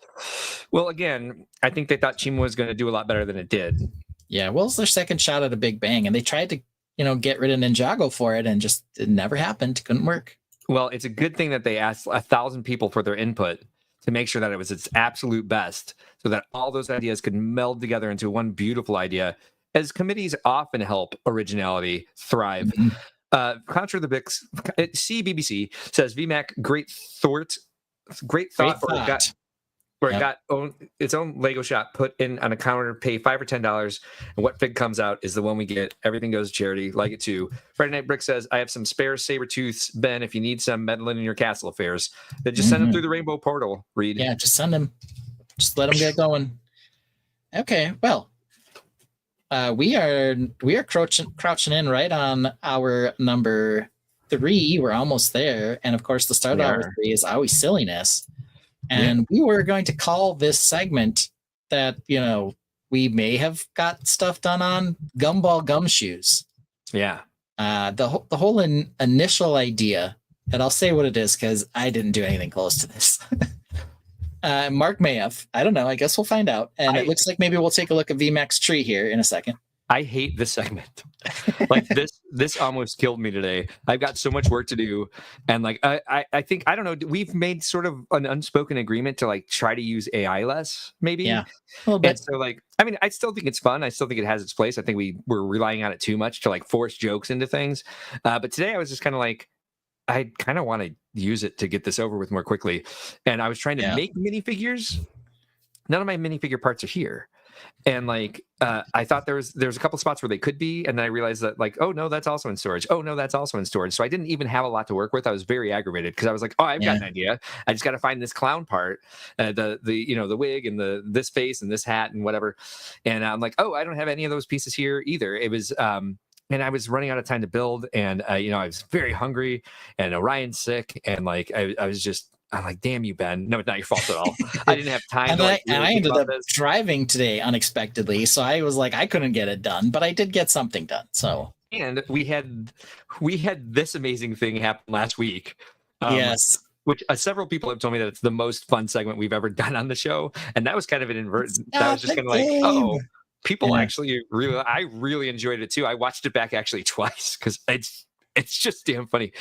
B: Well, again, I think they thought Chima was going to do a lot better than it did.
C: Yeah, well, it's their second shot at a Big Bang, and they tried to, get rid of Ninjago for it, and just it never happened. Couldn't work.
B: Well, it's a good thing that they asked 1,000 people for their input to make sure that it was its absolute best, so that all those ideas could meld together into one beautiful idea. As committees often help originality thrive.
C: Mm-hmm.
B: Contra the Bix, CBBC says VMAC great thought, or it got its own Lego shop put in on a counter, pay $5 or $10, and what fig comes out is the one we get. Everything goes to charity, like it too. Friday Night Brick says, I have some spare Sabertooths, Ben, if you need some meddling in your castle affairs. Then just send them through the rainbow portal, Reed.
C: Yeah, just send them. Just let them get going. Okay, well, we are crouching in right on our number 3. We're almost there. And of course, the start of our 3 is always silliness. And we were going to call this segment that, we may have got stuff done on Gumball Gumshoes.
B: Yeah.
C: The whole initial idea, and I'll say what it is because I didn't do anything close to this. Mark may have. I don't know. I guess we'll find out. And it looks like maybe we'll take a look at VMAX tree here in a second.
B: I hate this segment. Like this almost killed me today. I've got so much work to do. And like, I think, I don't know, we've made sort of an unspoken agreement to like try to use AI less, maybe.
C: Yeah, a little bit.
B: And so like, I mean, I still think it's fun. I still think it has its place. I think we're relying on it too much to like force jokes into things. But today I was just kind of like, I kind of want to use it to get this over with more quickly. And I was trying to make minifigures. None of my minifigure parts are here. And like, I thought there was a couple spots where they could be. And then I realized that like, oh no, that's also in storage. Oh no, that's also in storage. So I didn't even have a lot to work with. I was very aggravated because I was like, oh, I've got an idea. I just got to find this clown part, the wig and this face and this hat and whatever. And I'm like, oh, I don't have any of those pieces here either. It was, and I was running out of time to build, and I was very hungry, and Orion's sick, and like I'm like, damn you, Ben. No, it's not your fault at all. I didn't have time.
C: And I ended up driving today unexpectedly, so I was like, I couldn't get it done, but I did get something done. So,
B: and we had this amazing thing happen last week.
C: Yes.
B: Which several people have told me that it's the most fun segment we've ever done on the show, and that was kind of an inadvertent. That was just kind of like, oh. People actually really enjoyed it too. I watched it back actually twice because it's just damn funny.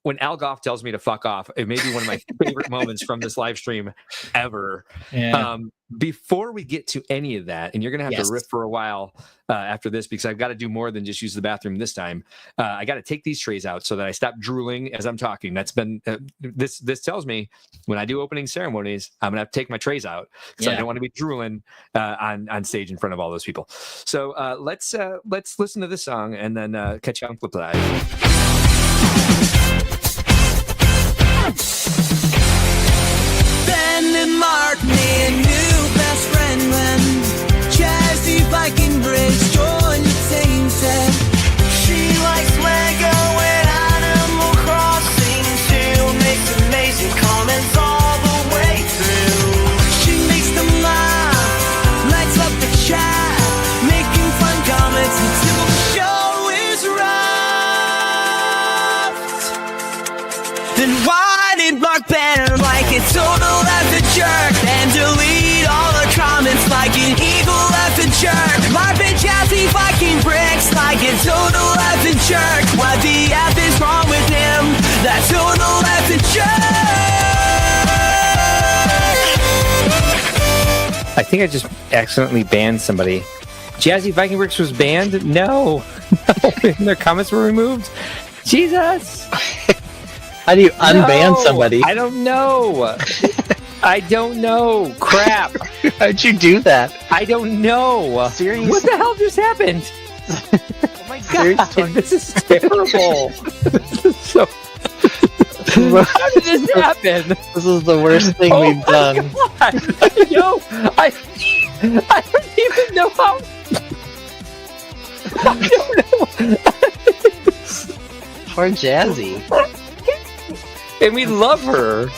B: When Al Goff tells me to fuck off, it may be one of my favorite moments from this live stream ever.
C: Yeah.
B: Before we get to any of that, and you're gonna have to riff for a while after this because I've got to do more than just use the bathroom this time. I got to take these trays out so that I stop drooling as I'm talking. That's been this tells me when I do opening ceremonies, I'm gonna have to take my trays out because I don't want to be drooling on stage in front of all those people. So let's listen to this song and then catch you on flip side.
A: Ben and Mark made a new best friend when Jazzy Viking Bridge joined the Tainted. She likes Lego and Animal Crossing too. Makes amazing comments all the way through. She makes them laugh, lights up the chat, making fun comments until the show is wrapped. Then why did Mark banter like a total effing jerk and delete all the comments like an evil effing jerk? Mark and Jazzy Viking bricks like a total effing jerk. What the F is wrong with him? That total effing jerk.
K: I think I just accidentally banned somebody. Jazzy Viking bricks was banned? No. And their comments were removed? Jesus.
L: How do you unban somebody?
K: I don't know. I don't know. Crap.
L: How'd you do that?
K: I don't know.
L: Seriously?
K: What the hell just happened? Oh my god. This is terrible. This is so... How did this happen?
L: This is the worst thing we've done.
K: Yo, I don't even know how... I don't know.
L: Poor Jazzy.
K: And we love her.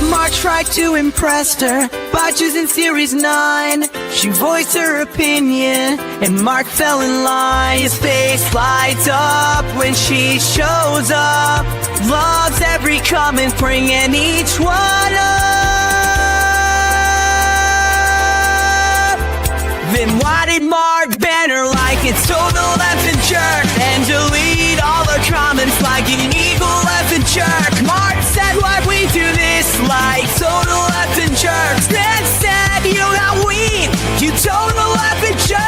A: Mark tried to impress
D: impressed her by choosing Series 9. She voiced her opinion, and Mark fell in line. His face lights up when she shows up. Loves every comment, bringing each one up. Then why did Mark banter like it's total effing jerk, and delete all her comments like an equal effing jerk? Mark said, why we do this like total effing jerks? Then said, you got weed, you total effing jerk.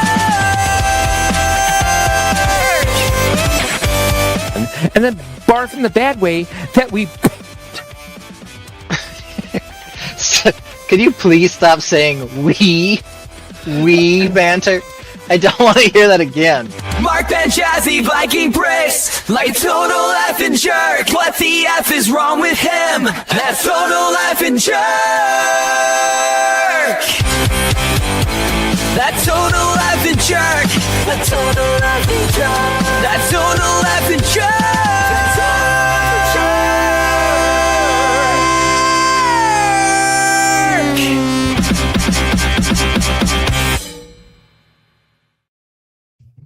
K: And then barf in the bad way that we.
L: Could you please stop saying we banter? I don't want to hear that again.
D: Mark Ben Jazzy Viking Brace like total effing jerk. What the F is wrong with him? That's total effing jerk. That total effing jerk. That total effing jerk. That total effing jerk.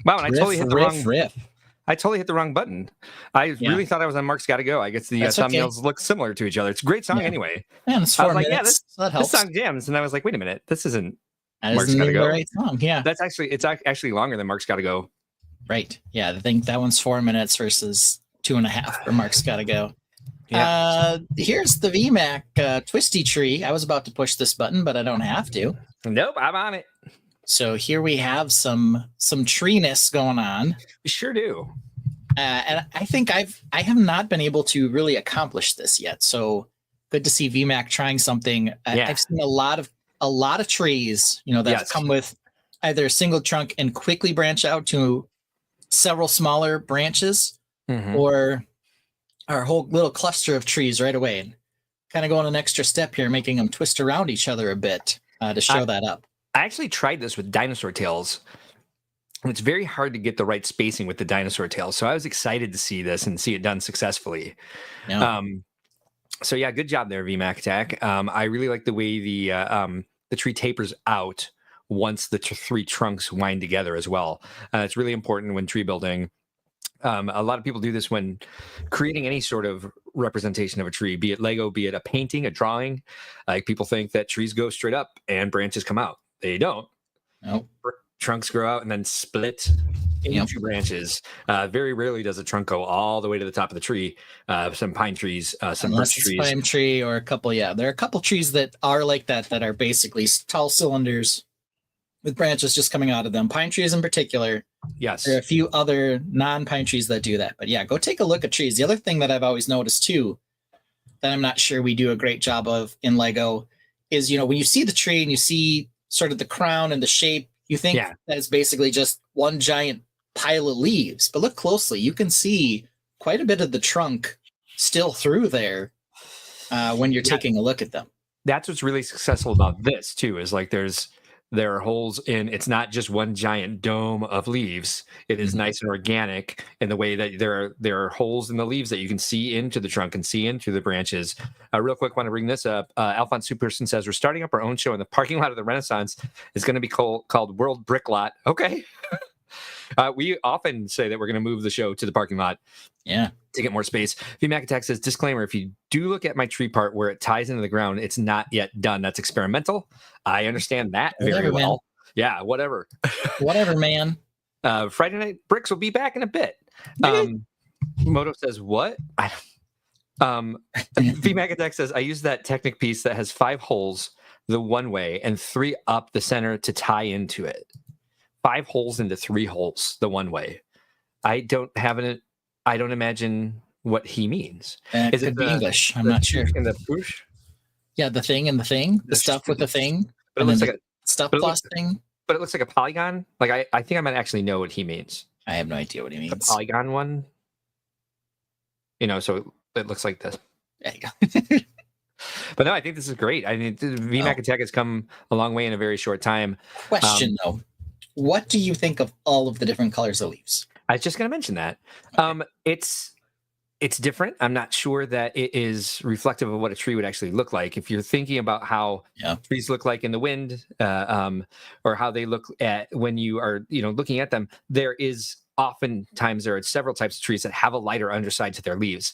B: Wow, and I totally hit the wrong
C: riff.
B: I totally hit the wrong button. I really thought I was on Mark's Gotta Go. I guess the thumbnails look similar to each other. It's a great song anyway.
C: Man, it's
B: I
C: 4
B: was like,
C: minutes.
B: yeah,
C: that helps.
B: this song jams. And I was like, wait a minute, this isn't
C: That
B: Mark's
C: isn't
B: Gotta
C: even
B: Go.
C: the right song. Yeah.
B: It's actually longer than Mark's Gotta Go.
C: Right. Yeah, I think that one's 4 minutes versus 2.5 for Mark's Gotta Go.
B: Yeah.
C: Here's the VMAC Twisty Tree. I was about to push this button, but I don't have to.
B: Nope, I'm on it.
C: So here we have some treeness going on.
B: We sure do.
C: And I think I have not been able to really accomplish this yet. So good to see VMAC trying something. I've seen a lot of trees, that come with either a single trunk and quickly branch out to several smaller branches, or our whole little cluster of trees right away, and kind of going an extra step here, making them twist around each other a bit to show that up.
B: I actually tried this with dinosaur tails. And it's very hard to get the right spacing with the dinosaur tails. So I was excited to see this and see it done successfully.
C: Yeah.
B: So yeah, good job there, VMAC Attack. I really like the way the tree tapers out once the three trunks wind together as well. It's really important when tree building. A lot of people do this when creating any sort of representation of a tree, be it Lego, be it a painting, a drawing. Like people think that trees go straight up and branches come out. They don't.
C: Nope.
B: Trunks grow out and then split into branches. Very rarely does a trunk go all the way to the top of the tree. Some pine trees, some
C: Unless
B: birch
C: it's
B: trees.
C: pine tree or a couple. Yeah, there are a couple trees that are like that are basically tall cylinders with branches just coming out of them. Pine trees in particular.
B: Yes.
C: There are a few other non-pine trees that do that. But yeah, go take a look at trees. The other thing that I've always noticed too, that I'm not sure we do a great job of in Lego, is when you see the tree and you see sort of the crown and the shape, you think that it's basically just one giant pile of leaves. But look closely, you can see quite a bit of the trunk still through there when you're taking a look at them.
B: That's what's really successful about this too, is like there are holes in, it's not just one giant dome of leaves. It is nice and organic in the way that there are holes in the leaves that you can see into the trunk and see into the branches. Real quick, want to bring this up. Alphonse Superson says, we're starting up our own show in the parking lot of the Renaissance. It's going to be called World Brick Lot. Okay. We often say that we're going to move the show to the parking lot.
C: Yeah.
B: To get more space. VMAC Attack says, disclaimer, if you do look at my tree part where it ties into the ground, it's not yet done. That's experimental. I understand that very well. Man. Yeah, whatever.
C: Whatever, man.
B: Friday Night Bricks will be back in a bit. Moto says, what? VMAC Attack says, I use that Technic piece that has 5 holes the one way and 3 up the center to tie into it. 5 holes into 3 holes the one way. I don't imagine what he means.
C: Is it the English? I'm not sure.
B: And the push?
C: Yeah, the thing and the thing. The stuff with the thing.
B: But it looks like a
C: stuff plus thing.
B: But it looks like a polygon. Like I think I might actually know what he means.
C: I have no idea what he means.
B: The polygon one. So it looks like this.
C: There you go.
B: But no, I think this is great. I mean, VMAC Attack has come a long way in a very short time.
C: Question though. What do you think of all of the different colors of leaves?
B: I was just going to mention that. it's different. I'm not sure that it is reflective of what a tree would actually look like. If you're thinking about how trees look like in the wind, or how they look at when you are, looking at them, there are several types of trees that have a lighter underside to their leaves.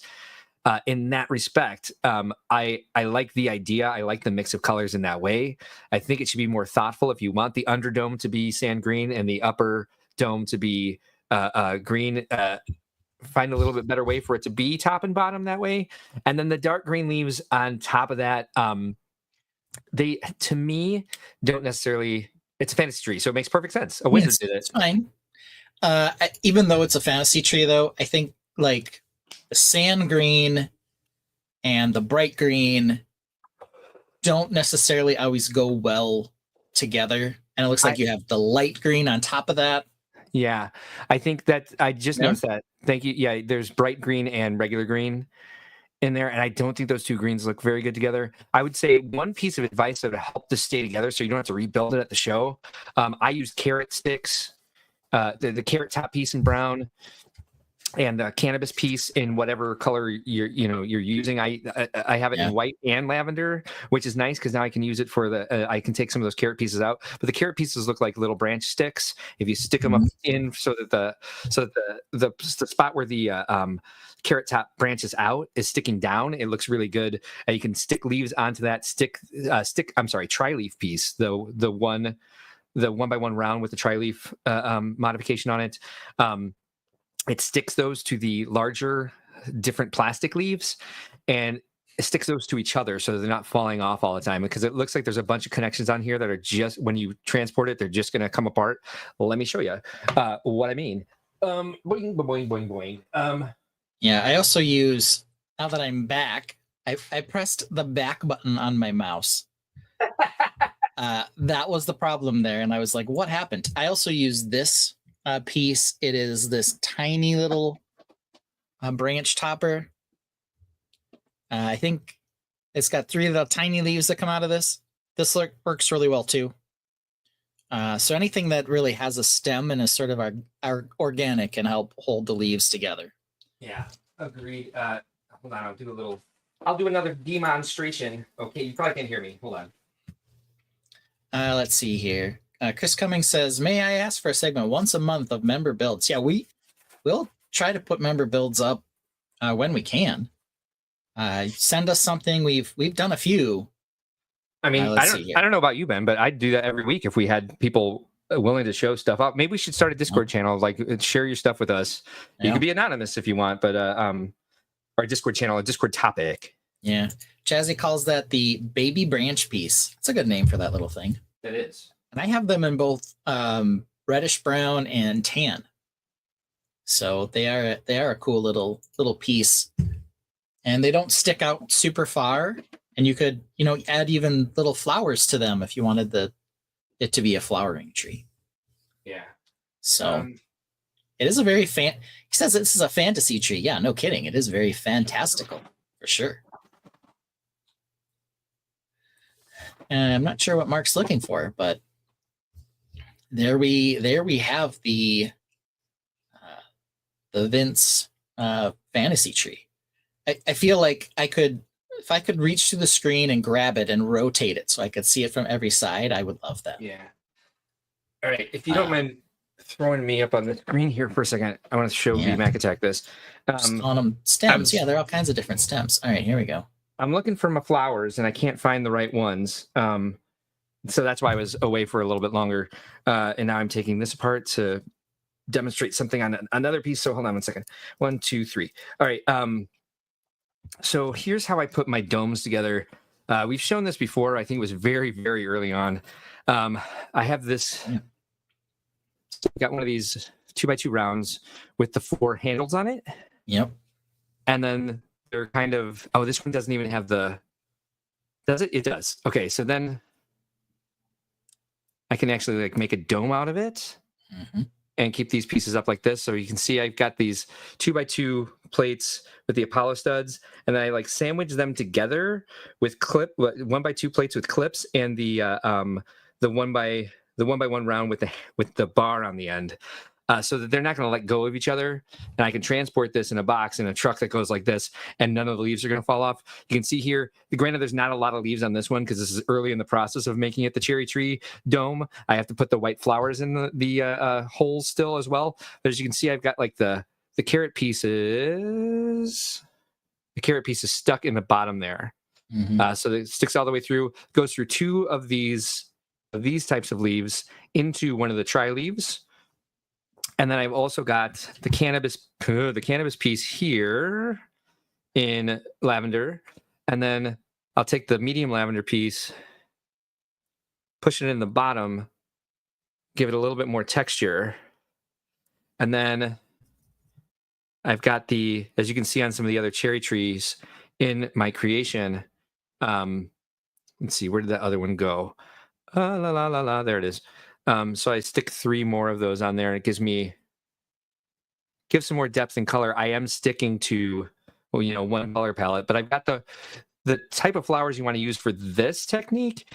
B: In that respect, I like the idea. I like the mix of colors in that way. I think it should be more thoughtful. If you want the underdome to be sand green and the upper dome to be green, find a little bit better way for it to be top and bottom that way. And then the dark green leaves on top of that, they, to me, don't necessarily, it's a fantasy tree, so it makes perfect sense. A wizard did it.
C: It's fine. Even though it's a fantasy tree, though, I think like the sand green and the bright green don't necessarily always go well together. And it looks like you have the light green on top of that.
B: Yeah, I think that I just noticed that. Thank you. Yeah, there's bright green and regular green in there, and I don't think those two greens look very good together. I would say one piece of advice that would help this stay together so you don't have to rebuild it at the show. I use carrot sticks, the carrot top piece in brown, and the cannabis piece in whatever color you're using. I have it in white and lavender, which is nice because now I can use it for I can take some of those carrot pieces out. But the carrot pieces look like little branch sticks. If you stick them up in so that the spot where the carrot top branches out is sticking down, it looks really good. And you can stick leaves onto that tri-leaf piece, the one by one round with the tri-leaf modification on it. It sticks those to the larger, different plastic leaves, and it sticks those to each other so they're not falling off all the time, because it looks like there's a bunch of connections on here that are just, when you transport it, they're just going to come apart. Well, let me show you what I mean. Boing, boing, boing, boing.
C: Yeah, I also use, now that I'm back, I pressed the back button on my mouse. That was the problem there, and I was like, what happened? I also use this piece. It is this tiny little branch topper. I think it's got 3 of the tiny leaves that come out of this. This works really well too. So anything that really has a stem and is sort of our organic can help hold the leaves together.
B: Yeah, agreed. Hold on, I'll do another demonstration. Okay, you probably can't hear me. Hold on.
C: Let's see here. Chris Cummings says, may I ask for a segment once a month of member builds? Yeah, we'll try to put member builds up when we can. Send us something. We've done a few.
B: I mean, I don't know about you, Ben, but I'd do that every week if we had people willing to show stuff up. Maybe we should start a Discord channel, like share your stuff with us. You can be anonymous if you want, but or a Discord channel, a Discord topic.
C: Yeah. Chazzy calls that the baby branch piece. It's a good name for that little thing.
B: It is.
C: And I have them in both reddish brown and tan. So they are a cool little piece. And they don't stick out super far. And you could, add even little flowers to them if you wanted it to be a flowering tree.
B: Yeah.
C: So it is a very he says this is a fantasy tree. Yeah, no kidding. It is very fantastical for sure. And I'm not sure what Mark's looking for, but there we have the Vince fantasy tree. I feel like if I could reach to the screen and grab it and rotate it so I could see it from every side, I would love that.
B: Yeah. All right. If you don't mind throwing me up on the screen here for a second, I want to show Mac Attack this.
C: On them stems. Yeah, there are all kinds of different stems. All right, here we go.
B: I'm looking for my flowers and I can't find the right ones. So that's why I was away for a little bit longer. And now I'm taking this apart to demonstrate something on another piece. So hold on one second. 1, 2, 3. All right. So here's how I put my domes together. We've shown this before. I think it was very, very early on. I have this. I got one of these 2x2 rounds with the 4 handles on it.
C: Yep.
B: And then they're kind of, this one doesn't even have does it? It does. Okay. So then I can actually make a dome out of it and keep these pieces up like this. So you can see I've got these 2x2 plates with the Apollo studs, and then I sandwich them together with 1x2 plates with clips, and the 1x1 round with the bar on the end. so that they're not going to let go of each other. And I can transport this in a box in a truck that goes like this, and none of the leaves are going to fall off. You can see here, granted, there's not a lot of leaves on this one because this is early in the process of making it the cherry tree dome. I have to put the white flowers in the holes still as well. But as you can see, I've got like the carrot pieces. The carrot piece is stuck in the bottom there. So it sticks all the way through, goes through two of these types of leaves into one of the tri leaves. And then I've also got the cannabis piece here in lavender. And then I'll take the medium lavender piece, push it in the bottom, give it a little bit more texture. And then I've got as you can see on some of the other cherry trees in my creation. Let's see, where did that other one go? There it is. So I stick 3 more of those on there, and it gives some more depth and color. I am sticking to, one color palette, but I've got the type of flowers you want to use for this technique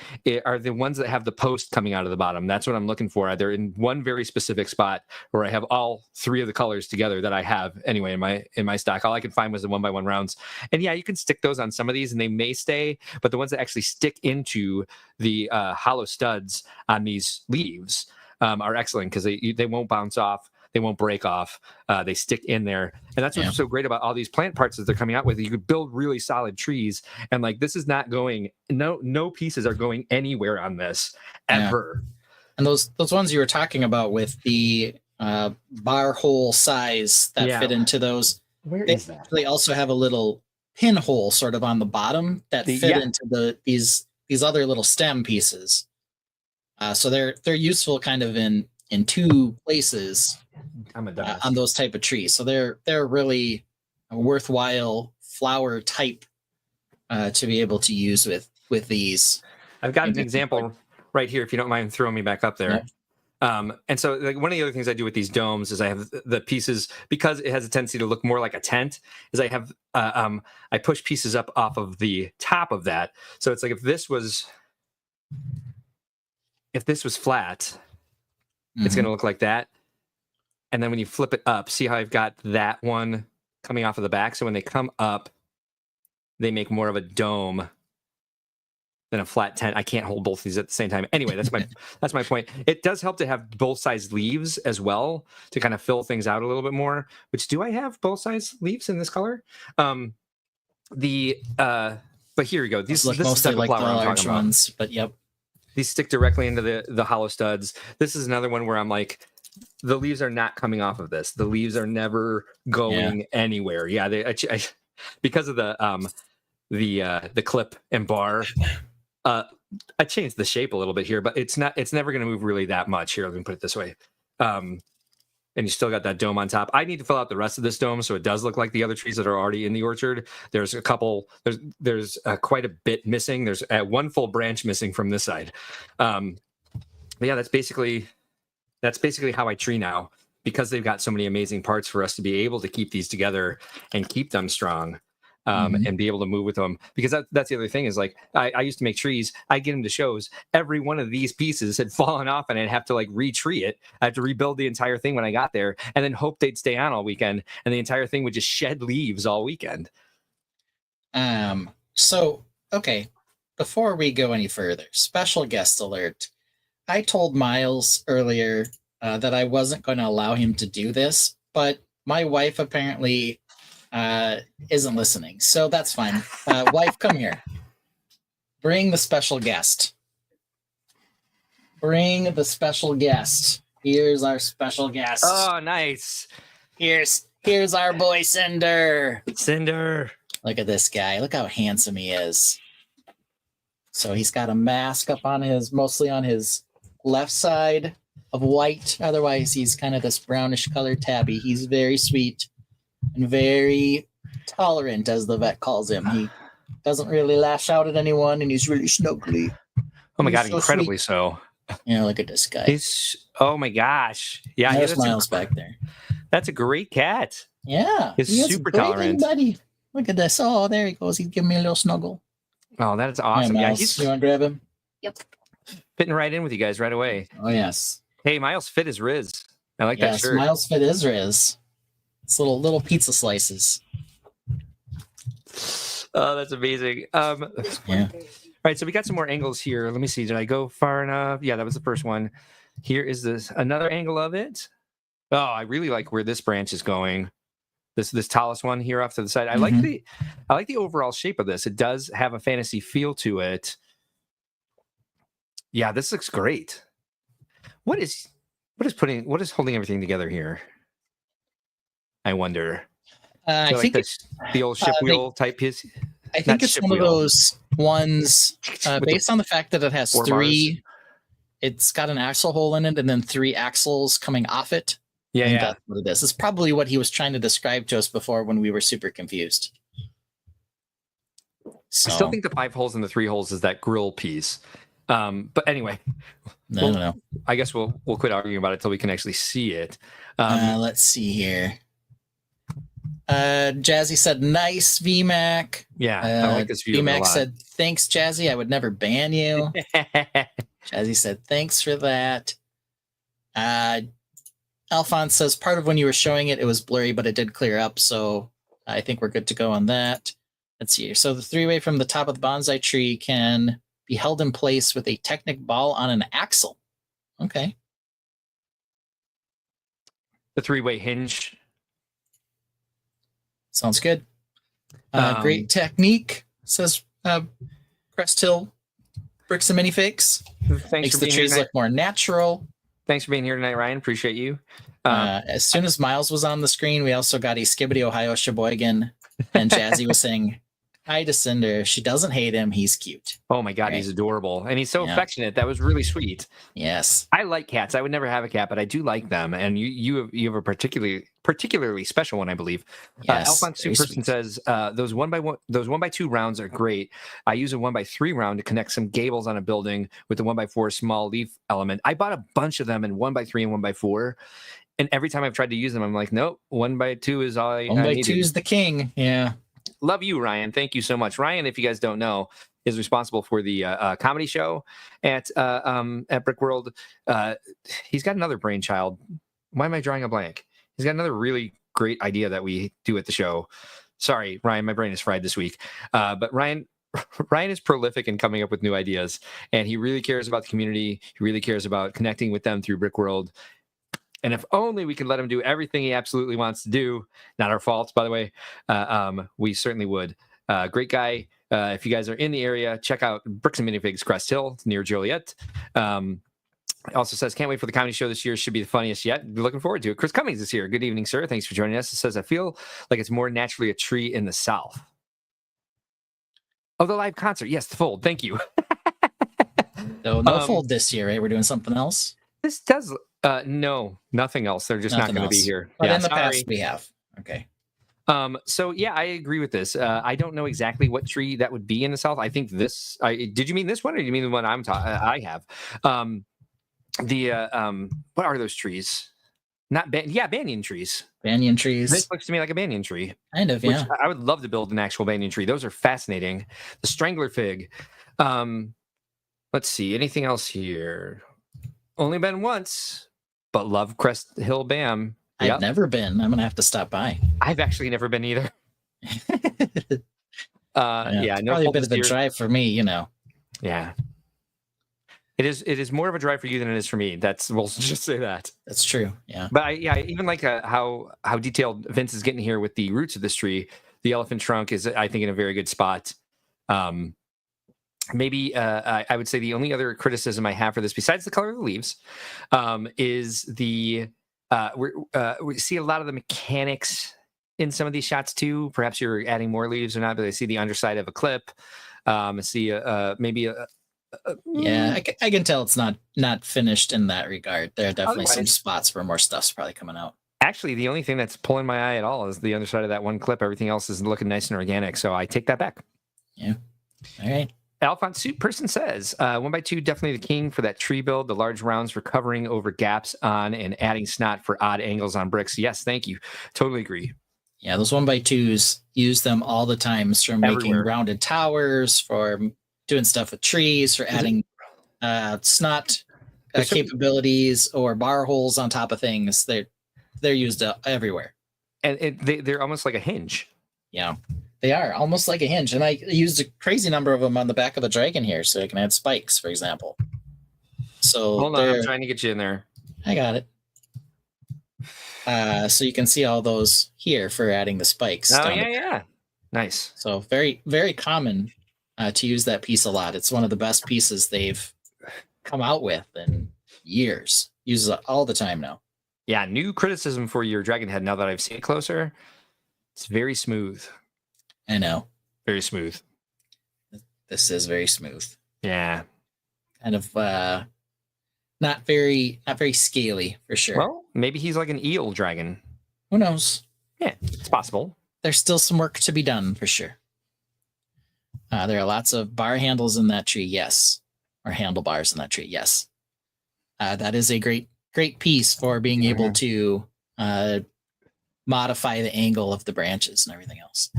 B: are the ones that have the post coming out of the bottom. That's what I'm looking for. They're in one very specific spot where I have all 3 of the colors together that I have anyway in my stock. All I could find was the 1x1 rounds. And yeah, you can stick those on some of these and they may stay, but the ones that actually stick into the hollow studs on these leaves are excellent because they won't bounce off. They won't break off. They stick in there. And that's what's so great about all these plant parts that they're coming out with. You could build really solid trees. And like, this is not going, no pieces are going anywhere on this ever.
C: Yeah. And those ones you were talking about with the bar hole size that fit into those.
B: Where is that?
C: They also have a little pinhole sort of on the bottom that fit into these other little stem pieces. So they're useful kind of in 2 places on those type of trees. So they're really a worthwhile flower type to be able to use with these.
B: I've got an example right here, if you don't mind throwing me back up there. Yeah. And so like, one of the other things I do with these domes is I have the pieces, because it has a tendency to look more like a tent, is I have I push pieces up off of the top of that. So it's like if this was flat, it's going to look like that. And then when you flip it up, see how I've got that one coming off of the back? So when they come up, they make more of a dome than a flat tent. I can't hold both of these at the same time. Anyway, that's my point. It does help to have both sides leaves as well to kind of fill things out a little bit more. Which, do I have both sides leaves in this color? But here we go. This is the type of flower I'm talking about.
C: But yep.
B: These stick directly into the hollow studs. This is another one where I'm like, the leaves are not coming off of this. The leaves are never going anywhere. Yeah, because of the clip and bar. I changed the shape a little bit here, but it's never going to move really that much. Here, let me put it this way. And you still got that dome on top. I need to fill out the rest of this dome so it does look like the other trees that are already in the orchard. There's a couple. There's quite a bit missing. There's one full branch missing from this side. But yeah, that's basically how I tree now, because they've got so many amazing parts for us to be able to keep these together and keep them strong. And be able to move with them, because that's the other thing is like I used to make trees. I get into shows. Every one of these pieces had fallen off, and I'd have to like re-tree it. I had to rebuild the entire thing when I got there, and then hope they'd stay on all weekend, and the entire thing would just shed leaves all weekend.
C: So okay, before we go any further, special guest alert. I told Miles earlier that I wasn't going to allow him to do this, but my wife apparently isn't listening, so that's fine. Wife, come here. Bring the special guest. Bring the special guest. Here's our special guest.
B: Oh, nice.
C: Here's our boy Cinder.
B: Cinder.
C: Look at this guy. Look how handsome he is. So he's got a mask up on mostly on his left side of white. Otherwise, he's kind of this brownish colored tabby. He's very sweet and very tolerant, as the vet calls him. He doesn't really lash out at anyone, and he's really snuggly.
B: Oh my god, so incredibly sweet. So.
C: Yeah, look at this guy.
B: Oh my gosh. Yeah,
C: there's Miles back there.
B: That's a great cat.
C: Yeah.
B: He's super tolerant.
C: Buddy. Look at this. Oh, there he goes. He's giving me a little snuggle.
B: Oh, that's awesome.
C: Right,
B: yeah,
C: you want to grab him?
H: Yep.
B: Fitting right in with you guys right away.
C: Oh, yes.
B: Hey, Miles fit as Riz. I like that shirt.
C: Smiles Fit is Riz. It's little pizza slices.
B: Oh, that's amazing.
C: Yeah.
B: All right, so we got some more angles here. Let me see. Did I go far enough? Yeah, that was the first one. Here is this another angle of it. Oh, I really like where this branch is going. This tallest one here off to the side. I like the overall shape of this. It does have a fantasy feel to it. Yeah, this looks great. What is holding everything together here? I wonder.
C: I think
B: it's the old ship wheel type piece.
C: I think it's one of those ones based on the fact that it has three. It's got an axle hole in it and then 3 axles coming off it.
B: Yeah,
C: that's what it is. It's probably what he was trying to describe to us before when we were super confused. So,
B: I still think the 5 holes and the 3 holes is that grill piece. But anyway,
C: I don't know.
B: I guess we'll quit arguing about it till we can actually see it.
C: Let's see here. Jazzy said, "Nice VMAC."
B: Yeah, I like this view.
C: VMAC said, "Thanks, Jazzy. I would never ban you." Jazzy said, "Thanks for that." Alphonse says, "Part of when you were showing it, it was blurry, but it did clear up, so I think we're good to go on that." Let's see here. So the 3-way from the top of the bonsai tree can be held in place with a Technic ball on an axle. Okay.
B: The 3-way hinge.
C: Sounds good. Great technique, says Crest Hill Bricks and Minifigs. Makes the trees look more natural.
B: Thanks for being here tonight, Ryan. Appreciate you.
C: As soon as Miles was on the screen, we also got a Skibbity Ohio Sheboygan, and Jazzy was saying, "Hi to Cinder. She doesn't hate him. He's cute."
B: Oh my God, he's adorable. And he's so affectionate. That was really sweet.
C: Yes.
B: I like cats. I would never have a cat, but I do like them. And you have a particularly special one, I believe.
C: Yes,
B: Alphonse Person says, those 1x2 rounds are great. I use a 1x3 round to connect some gables on a building with the 1x4 small leaf element. I bought a bunch of them in 1x3 and 1x4. And every time I've tried to use them, I'm like, nope, 1x2 is all I need.
C: 1x2 is the king. Yeah.
B: Love you, Ryan. Thank you so much. Ryan, if you guys don't know, is responsible for the comedy show at Brick World. He's got another brainchild. Why am I drawing a blank? He's got another really great idea that we do at the show. Sorry, Ryan, my brain is fried this week. But Ryan is prolific in coming up with new ideas, and he really cares about the community. He really cares about connecting with them through Brick World. And if only we could let him do everything he absolutely wants to do, not our fault, by the way, we certainly would. Great guy. If you guys are in the area, check out Bricks and Minifigs Crest Hill near Joliet. Also says, can't wait for the comedy show this year. Should be the funniest yet. Looking forward to it. Chris Cummings is here. Good evening, sir. Thanks for joining us. It says, I feel like it's more naturally a tree in the South. Oh, the live concert. Yes, the fold. Thank you.
C: So no fold this year, right? We're doing something else.
B: This does... no, nothing else. They're just not going to be here.
C: But in the past we have. Okay.
B: So yeah, I agree with this. I don't know exactly what tree that would be in the South. I think this. Did you mean this one, or did you mean the one I have? What are those trees? Banyan trees.
C: Banyan trees.
B: This looks to me like a banyan tree.
C: Kind of, yeah.
B: I would love to build an actual banyan tree. Those are fascinating. The strangler fig. Let's see. Anything else here? Only been once, but love Crest Hill Bam.
C: I've never been. I'm gonna have to stop by.
B: I've actually never been either.
C: It's probably a bit of a drive for me, you know.
B: Yeah. It is more of a drive for you than it is for me. We'll just say that.
C: That's true. Yeah.
B: But I even like how detailed Vince is getting here with the roots of this tree. The elephant trunk is, I think, in a very good spot. Maybe I would say the only other criticism I have for this, besides the color of the leaves, is the we see a lot of the mechanics in some of these shots too. Perhaps you're adding more leaves or not, but I see the underside of a clip. I see maybe
C: I can tell it's not finished in that regard. There are definitely some spots where more stuff's probably coming out.
B: Actually, the only thing that's pulling my eye at all is the underside of that one clip. Everything else is looking nice and organic, so I take that back.
C: Yeah. All right.
B: Alphonse Person says, 1x2 definitely the king for that tree build. The large rounds for covering over gaps on and adding snot for odd angles on bricks. Yes, thank you. Totally agree.
C: Yeah, those 1x2s, use them all the time for making rounded towers, for doing stuff with trees, for adding snot capabilities or bar holes on top of things. They're used everywhere.
B: And they're almost like a hinge.
C: Yeah, they are almost like a hinge. And I used a crazy number of them on the back of the dragon here, so I can add spikes, for example. So
B: hold on, I'm trying to get you in there.
C: I got it. So you can see all those here for adding the spikes.
B: Oh, yeah. Nice.
C: So very, very common to use that piece a lot. It's one of the best pieces they've come out with in years. Uses it all the time now.
B: Yeah, new criticism for your dragon head now that I've seen it closer. It's very smooth.
C: I know.
B: Very smooth.
C: This is very smooth.
B: Yeah.
C: Kind of not very scaly for sure.
B: Well, maybe he's like an eel dragon.
C: Who knows?
B: Yeah, it's possible.
C: There's still some work to be done for sure. There are lots of bar handles in that tree, yes. Or handlebars in that tree, yes. That is a great piece for being able to modify the angle of the branches and everything else.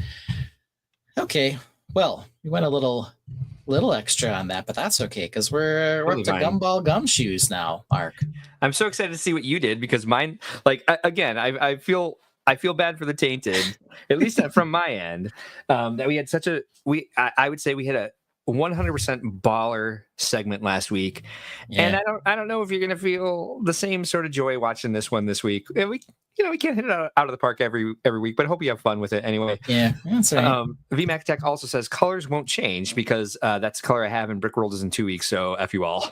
C: Okay, well, we went a little extra on that, but that's okay because we're up to Gumball Gumshoes now, Mark.
B: I'm so excited to see what you did because mine, like again, I feel bad for the Tainted, at least from my end, that we had I would say we had a 100% baller segment last week, and I don't know if you're gonna feel the same sort of joy watching this one this week. And we can't hit it out of the park every week, but I hope you have fun with it anyway.
C: Yeah, that's right.
B: VMAC Tech also says colors won't change because that's the color I have in Brickworld is in 2 weeks. So F you all,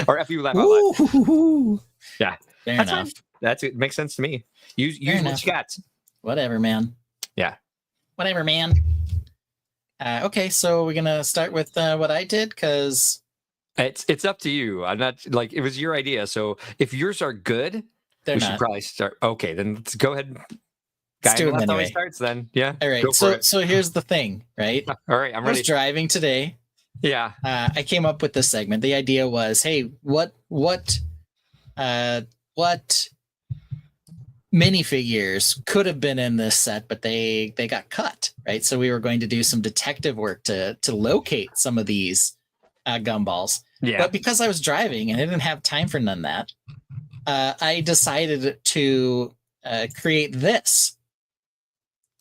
B: or F you laugh out loud. Yeah,
C: fair
B: that's
C: enough.
B: Fine. That's it. Makes sense to me. Use what you got.
C: Whatever, man.
B: Yeah.
C: Whatever, man. Okay, so we're gonna start with what I did because
B: it's up to you. I'm not like it was your idea. So if yours are good, we should probably start. Okay, then let's go ahead.
C: Let's do it
B: anyway.
C: anyway.
B: Starts then. Yeah.
C: All right. So here's the thing, right?
B: All right, I'm ready.
C: I was driving today.
B: Yeah.
C: I came up with this segment. The idea was, hey, what minifigures could have been in this set, but they got cut, right? So we were going to do some detective work to locate some of these gumballs.
B: Yeah.
C: But because I was driving and I didn't have time for none of that, I decided to create this,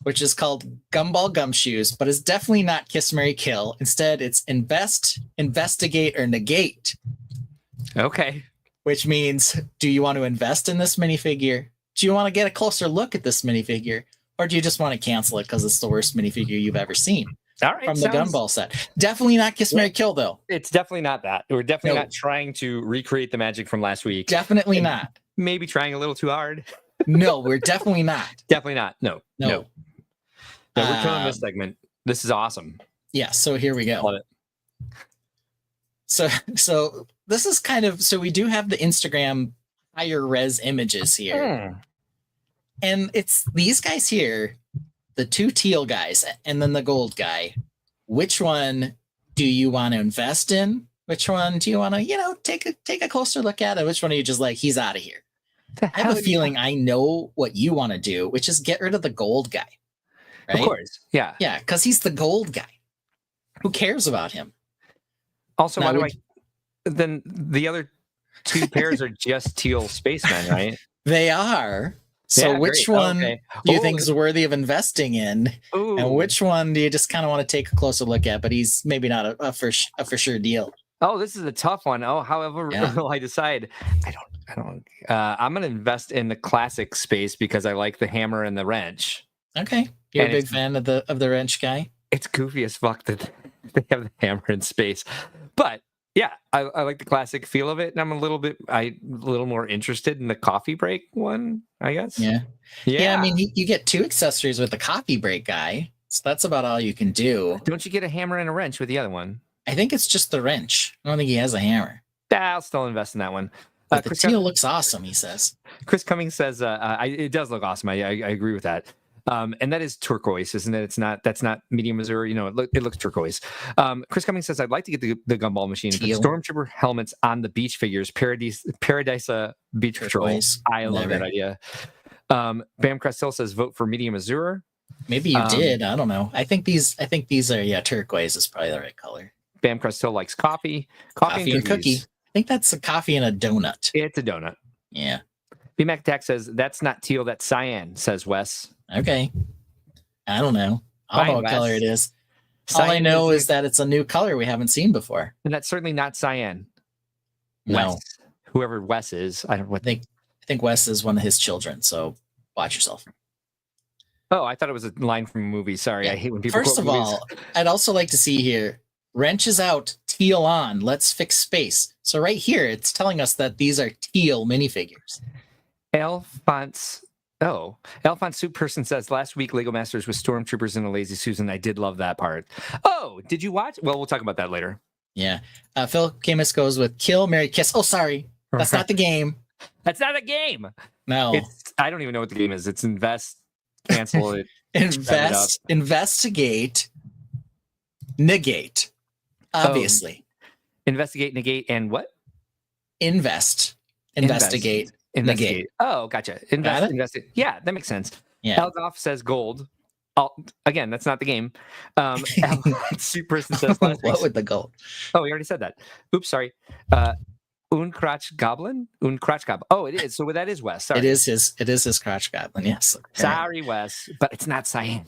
C: which is called Gumball Gumshoes, but it's definitely not Kiss, Marry, Kill. Instead, it's invest, investigate, or negate.
B: Okay.
C: Which means, do you want to invest in this minifigure? Do you want to get a closer look at this minifigure? Or do you just want to cancel it because it's the worst minifigure you've ever seen?
B: All right,
C: from the Gumball set. Definitely not Kiss, Marry, Kill, though.
B: It's definitely not that. We're definitely not trying to recreate the magic from last week.
C: Definitely not.
B: Maybe trying a little too hard.
C: No, we're definitely not.
B: Definitely not. No. We're killing this segment. This is awesome.
C: Yeah, so here we go.
B: Love it.
C: So this is kind of, so we do have the Instagram higher res images here. And it's these guys here, the two teal guys and then the gold guy. Which one do you want to invest in? Which one do you want to, take a closer look at it? Which one are you just like, he's out of here? I have a feeling I know what you want to do, which is get rid of the gold guy. Right?
B: Of course. Yeah.
C: Yeah, because he's the gold guy. Who cares about him?
B: Also, now, then the other two pairs are just teal spacemen, right?
C: They are. So which one do you think is worthy of investing in?
B: Ooh.
C: And which one do you just kind of want to take a closer look at? But he's maybe not a for sure deal.
B: Oh, this is a tough one. Oh, however will I decide? I don't. I'm going to invest in the classic space because I like the hammer and the wrench.
C: Okay, you're a big fan of the wrench guy.
B: It's goofy as fuck that they have the hammer in space, but yeah, I like the classic feel of it, and I'm a little more interested in the coffee break one, I guess.
C: Yeah. I mean, you get two accessories with the coffee break guy, so that's about all you can do.
B: Don't you get a hammer and a wrench with the other one?
C: I think it's just the wrench. I don't think he has a hammer.
B: I'll still invest in that one.
C: But the teal looks awesome, he says.
B: Chris Cummings says it does look awesome. I agree with that. And that is turquoise, isn't it? That's not medium Missouri. It looks turquoise. Chris Cummings says, I'd like to get the gumball machine. Put Stormtrooper helmets on the beach figures. Paradise Beach Patrol. I love that idea. Bam Crestill says, vote for medium Azure.
C: Maybe you did. I don't know. I think these are turquoise is probably the right color.
B: Bam Crestill likes coffee.
C: Coffee and cookie. think that's a coffee and a donut.
B: It's a donut.
C: Yeah.
B: BMAC Attack says, that's not teal, that's cyan, says Wes.
C: Okay. I don't know. I don't know what
B: Wes.
C: color it is.
B: Cyan
C: All I know is that it's a new color we haven't seen before.
B: And that's certainly not cyan.
C: No.
B: Wes. Whoever Wes is. I
C: think Wes is one of his children, so watch yourself.
B: Oh, I thought it was a line from a movie. Sorry, I hate when people
C: First
B: quote
C: of
B: movies.
C: all, I'd also like to see here, wrench is out, teal on, let's fix space. So right here, it's telling us that these are teal minifigures.
B: Alphonse Soup Person says, last week Lego Masters with Stormtroopers and a Lazy Susan. I did love that part. Oh, did you watch? Well, we'll talk about that later.
C: Yeah. Phil Camus goes with kill, marry, kiss. Oh, sorry. That's not the game.
B: That's not a game.
C: No.
B: I don't even know what the game is. It's invest, cancel it.
C: Investigate, negate. Obviously.
B: Investigate, negate, and what?
C: Investigate. Negate.
B: Oh, gotcha. Investigate. Yeah, that makes sense.
C: Yeah.
B: Elgoff says gold. Again, that's not the game. Soup Person says
C: what with the gold?
B: Oh, we already said that. Oops, sorry. Uncrotch Goblin? Uncrotch Goblin. Oh, it is. So that is Wes. Sorry.
C: It is his crotch goblin, yes.
B: Sorry, Wes, but it's not cyan.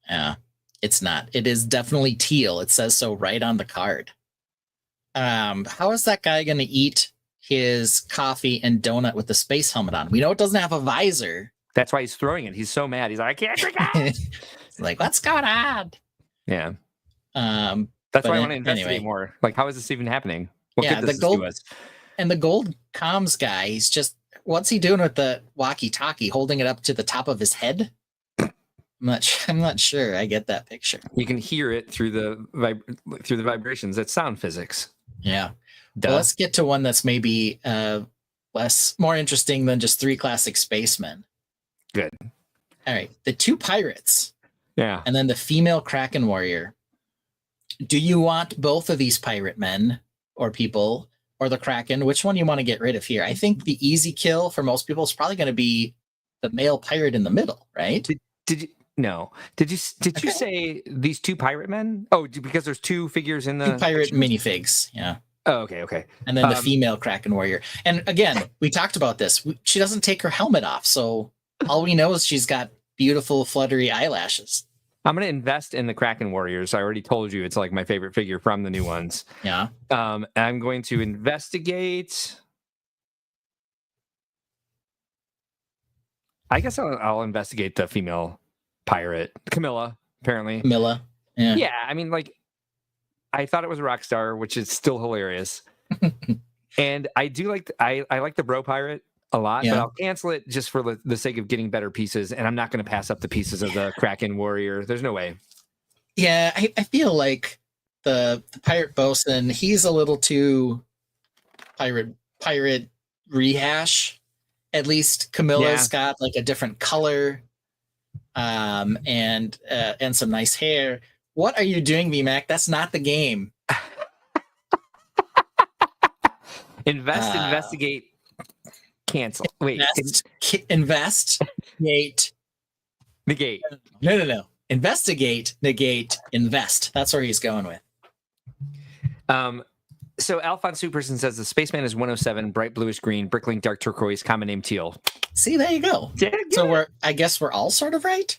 C: Yeah, it's not. It is definitely teal. It says so right on the card. How is that guy going to eat his coffee and donut with the space helmet on? We know it doesn't have a visor.
B: That's why he's throwing it. He's so mad. He's like, I can't drink it.
C: It's like, what's going on?
B: Yeah. That's why I want to investigate more. Like, how is this even happening? What
C: yeah,
B: good does
C: the gold
B: this do us?
C: And the gold comms guy, he's just, what's he doing with the walkie-talkie, holding it up to the top of his head? I'm not sure. I get that picture.
B: You can hear it through the vibrations. That's sound physics.
C: Yeah. Well, let's get to one that's maybe more interesting than just 3 classic spacemen.
B: Good.
C: All right. The 2 pirates.
B: Yeah.
C: And then the female Kraken warrior. Do you want both of these pirate men or people or the Kraken? Which one you want to get rid of here? I think the easy kill for most people is probably going to be the male pirate in the middle, right?
B: Did you say these 2 pirate men? Oh, because there's 2 figures in the
C: 2 pirate minifigs. Yeah.
B: Oh, okay.
C: And then the female Kraken warrior. And again, we talked about this. She doesn't take her helmet off, so all we know is she's got beautiful fluttery eyelashes.
B: I'm going to invest in the Kraken Warriors. I already told you it's like my favorite figure from the new ones.
C: Yeah.
B: I'm going to investigate. I guess I'll investigate the female pirate, Camilla, apparently.
C: Camilla. Yeah.
B: Yeah. I mean, like, I thought it was a rock star, which is still hilarious. And I do like, I like the bro pirate a lot, but I'll cancel it just for the sake of getting better pieces. And I'm not going to pass up the pieces of the Kraken Warrior. There's no way.
C: Yeah. I feel like the pirate bosun, he's a little too pirate rehash. At least Camilla's got like a different color, and some nice hair. What are you doing, VMAC? That's not the game.
B: Investigate, cancel. Wait,
C: investigate,
B: negate.
C: No. Investigate, negate, invest. That's where he's going with.
B: So Alphonse Superson says the spaceman is 107, bright bluish green, bricklink dark turquoise, common name teal.
C: See, there you go. So I guess we're all sort of right.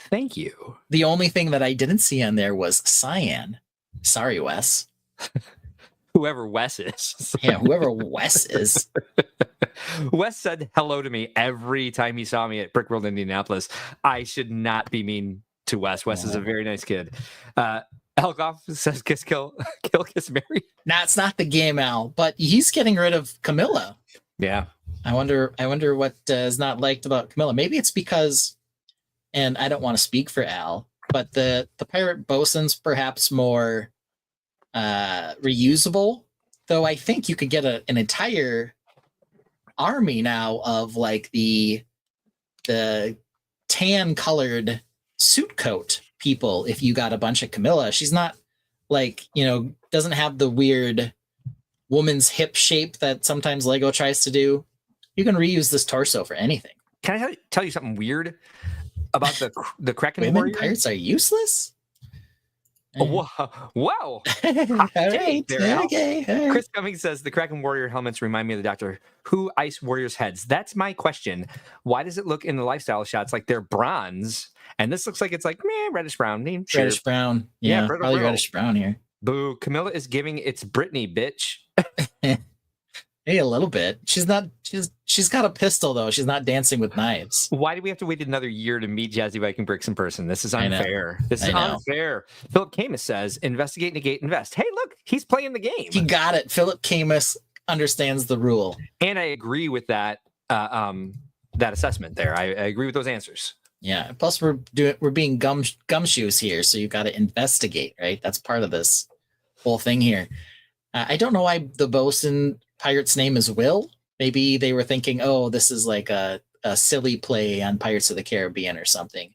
B: Thank you.
C: The only thing that I didn't see on there was cyan. Sorry, Wes.
B: Whoever Wes is.
C: Yeah, whoever Wes is.
B: Wes said hello to me every time he saw me at Brickworld Indianapolis. I should not be mean to Wes. Wes is a very nice kid. Elgoff says kiss, kill, kiss, marry.
C: Nah, it's not the game, Al, but he's getting rid of Camilla.
B: Yeah.
C: I wonder what is not liked about Camilla. Maybe it's because, and I don't want to speak for Al, but the pirate bosun's perhaps more reusable. Though I think you could get an entire army now of like the tan colored suit coat people if you got a bunch of Camilla. She's not like, doesn't have the weird woman's hip shape that sometimes Lego tries to do. You can reuse this torso for anything.
B: Can I tell you something weird about the Kraken
C: Women
B: Warrior?
C: pirates are useless?
B: Whoa.
C: All
B: Hot take
C: right.
B: there, Al.
C: Okay. All right.
B: Chris Cummings says the Kraken Warrior helmets remind me of the Doctor Who Ice Warriors heads. That's my question. Why does it look in the lifestyle shots like they're bronze? And this looks like it's like reddish brown. Sure.
C: Reddish brown.
B: Yeah,
C: Yeah,
B: brittle,
C: probably
B: brittle.
C: reddish brown here.
B: Boo. Camilla is giving it's Britney, bitch.
C: Hey, a little bit. She's not. She's got a pistol though. She's not dancing with knives.
B: Why do we have to wait another year to meet Jazzy Viking Bricks in person? This is
C: I know.
B: unfair. This is
C: I know.
B: unfair. Philip Camus says, investigate, negate, invest. Hey, look, he's playing the game.
C: He got it. Philip Camus understands the rule.
B: And I agree with that that assessment there. I agree with those answers.
C: Yeah. Plus, we're being gumshoes here, so you got to investigate, right? That's part of this whole thing here. I don't know why the bosun pirate's name is Will. Maybe they were thinking, oh, this is like a silly play on Pirates of the Caribbean or something.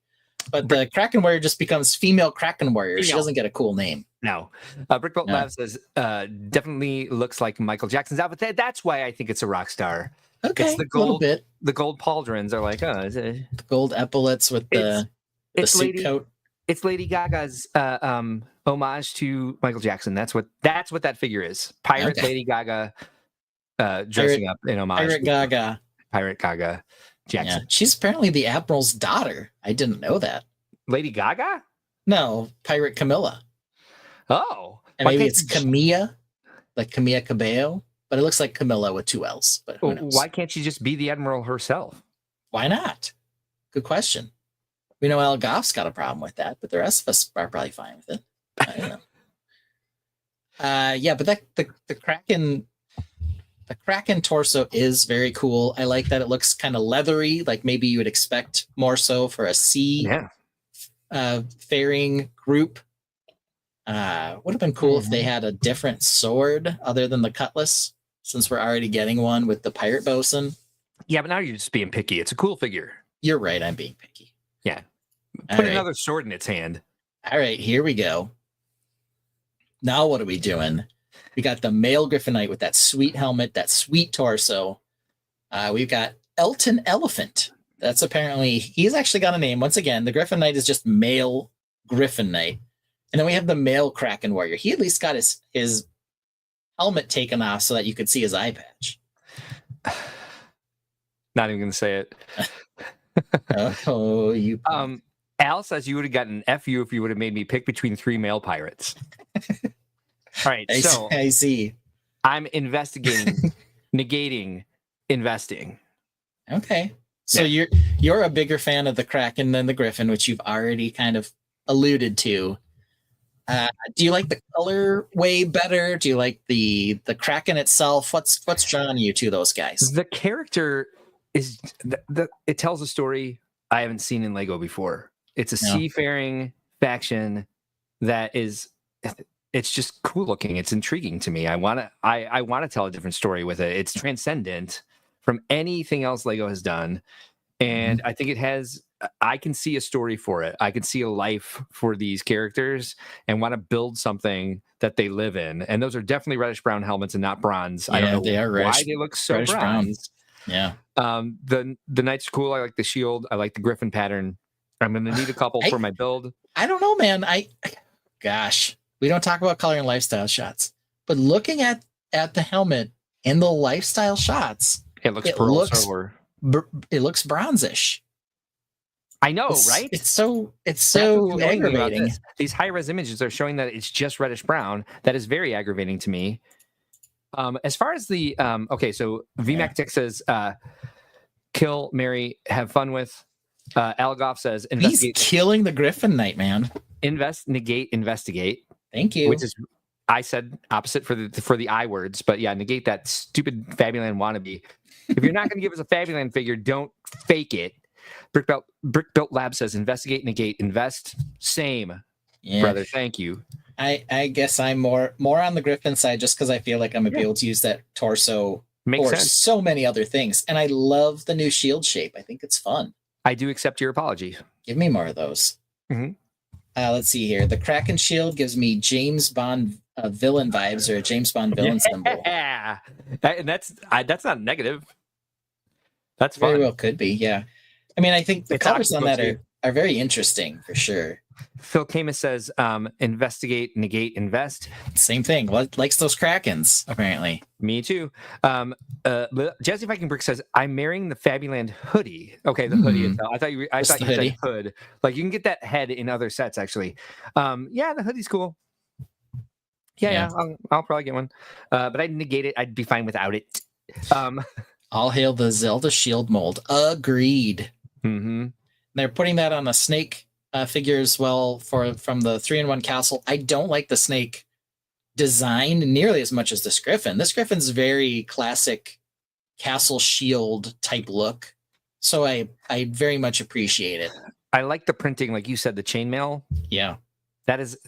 C: But the Kraken Warrior just becomes female Kraken Warrior. She doesn't get a cool name.
B: No. Brickbelt Lab says, definitely looks like Michael Jackson's outfit. That's why I think it's a rock star.
C: Okay,
B: it's the
C: a little
B: gold,
C: bit.
B: The gold pauldrons are like, oh,
C: The gold epaulets with the suit coat.
B: It's Lady Gaga's homage to Michael Jackson. That's what that figure is. Pirate Lady Gaga dressing up in homage. Pirate Gaga Jackson.
C: Yeah. She's apparently the Admiral's daughter. I didn't know that.
B: Lady Gaga?
C: No, Pirate Camilla.
B: Oh.
C: And maybe it's Camilla, like Camilla Cabello, but it looks like Camilla with 2 L's. But who knows?
B: Why can't she just be the Admiral herself?
C: Why not? Good question. We know Al Goff's got a problem with that, but the rest of us are probably fine with it. I don't know. Yeah, but the Kraken torso is very cool. I like that it looks kind of leathery, like maybe you would expect more so for a sea faring group. Would have been cool if they had a different sword other than the cutlass, since we're already getting one with the pirate bosun.
B: Yeah, but now you're just being picky. It's a cool figure.
C: You're right, I'm being picky.
B: Yeah. Put another sword in its hand.
C: All right, here we go. Now what are we doing? We got the male Griffin Knight with that sweet helmet, that sweet torso. We've got Elton Elephant. That's apparently, he's actually got a name. Once again, the Griffin Knight is just male Griffin Knight. And then we have the male Kraken Warrior. He at least got his helmet taken off so that you could see his eye patch.
B: Not even going to say it.
C: Oh, you.
B: Al says you would have gotten an FU if you would have made me pick between 3 male pirates. All right,
C: I see.
B: I'm investigating, negating, investing.
C: Okay, so you're a bigger fan of the Kraken than the Griffin, which you've already kind of alluded to. Do you like the color way better? Do you like the Kraken itself? What's drawing you to those guys?
B: The character is it tells a story I haven't seen in Lego before. It's a seafaring faction that is, it's just cool looking. It's intriguing to me. I want to tell a different story with it. It's transcendent from anything else Lego has done. And I think I can see a story for it. I can see a life for these characters and want to build something that they live in. And those are definitely reddish brown helmets and not bronze.
C: Yeah,
B: I don't know
C: they are
B: why they look so
C: reddish
B: bronze.
C: Yeah.
B: The knight's cool. I like the shield. I like the griffin pattern. I'm going to need a couple for my build.
C: I don't know, man. Gosh, we don't talk about color and lifestyle shots, but looking at the helmet and the lifestyle shots,
B: it looks silver.
C: It looks bronzish.
B: I know, right?
C: It's so aggravating.
B: These high-res images are showing that it's just reddish brown. That is very aggravating to me. As far as the so VMAC Tech says, kill, marry, have fun with. Algoff says, investigate.
C: He's killing the Griffin Knight, man.
B: Invest, negate, investigate.
C: Thank you.
B: Which is, I said opposite for the I words, but yeah, negate that stupid Fabuland wannabe. If you're not going to give us a Fabuland figure, don't fake it. Brick Built Lab says, investigate, negate, invest. Same, brother. Thank you.
C: I guess I'm more on the Griffin side just because I feel like I'm gonna be able to use that torso for so many other things. And I love the new shield shape. I think it's fun.
B: I do accept your apology.
C: Give me more of those. Let's see here. The Kraken shield gives me James Bond villain vibes, or a James Bond villain symbol.
B: Yeah, and that's not negative. That's fun.
C: Very well could be. Yeah. I mean, I think the colors on that are very interesting for sure.
B: Phil Camus says, investigate, negate, invest.
C: Same thing. Likes those Krakens, apparently.
B: Me too. Jesse Viking Brick says, I'm marrying the Fabuland hoodie. Okay, the hoodie itself. I thought you said hood. Like you can get that head in other sets, actually. Yeah, the hoodie's cool. Yeah. I'll probably get one. But I'd negate it. I'd be fine without it.
C: All hail the Zelda shield mold. Agreed.
B: Mm-hmm.
C: They're putting that on a snake figure as well from the 3-in-1 castle. I don't like the snake design nearly as much as this griffin. This griffin's very classic castle shield type look. So I very much appreciate it.
B: I like the printing, like you said, the chainmail.
C: Yeah.
B: That is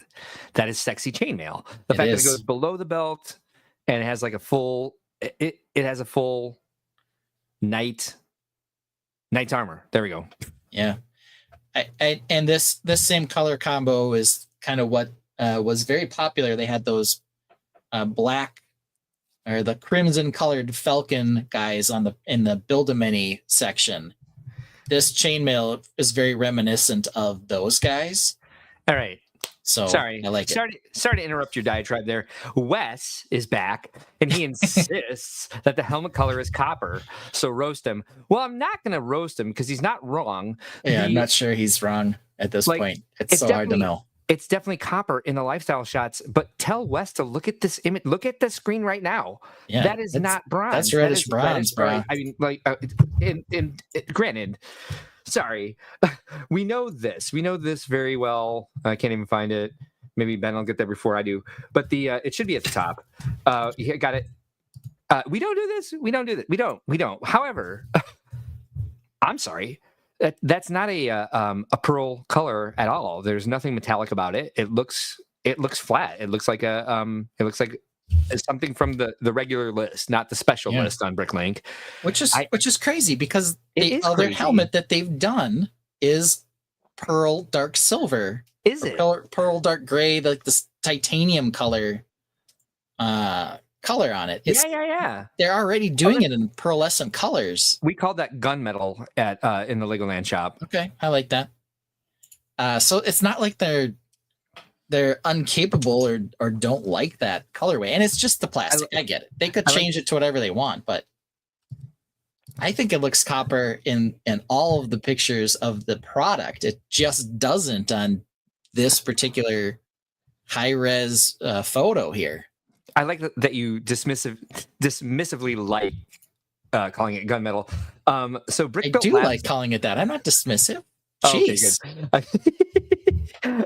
B: sexy chainmail. The fact that it goes below the belt and it has like a full it has a full knight's armor. There we go.
C: Yeah. And this same color combo is kind of what was very popular. They had those black or the crimson colored falcon guys in the Build-A-Mini section. This chainmail is very reminiscent of those guys.
B: All right.
C: So
B: sorry,
C: I like it.
B: Sorry to interrupt your diatribe there. Wes is back, and he insists that the helmet color is copper. So roast him. Well, I'm not going to roast him because he's not wrong.
C: Yeah, I'm not sure he's wrong at this point. It's so hard to know.
B: It's definitely copper in the lifestyle shots, but tell Wes to look at this image. Look at the screen right now.
C: Yeah,
B: that is not bronze.
C: That's reddish bronze, bro.
B: I mean, like, granted. Sorry, we know this. We know this very well. I can't even find it. Maybe Ben will get there before I do. But it should be at the top. You got it. We don't do this. We don't do that. We don't. However, I'm sorry. That's not a pearl color at all. There's nothing metallic about it. It looks flat. It looks like something from the regular list, not the special list on Bricklink.
C: Which is crazy because the other helmet that they've done is pearl dark silver.
B: Is it
C: pearl dark gray, like this titanium color on it?
B: Yeah.
C: They're already doing it in pearlescent colors.
B: We called that gunmetal at in the Legoland shop.
C: Okay, I like that. So it's not like they're incapable or don't like that colorway, and it's just the plastic. I get it. They could change it to whatever they want, but I think it looks copper in all of the pictures of the product. It just doesn't on this particular high res photo here.
B: I like that you dismissively like calling it gunmetal. So
C: I do like calling it that. I'm not dismissive. Jeez.
B: Okay,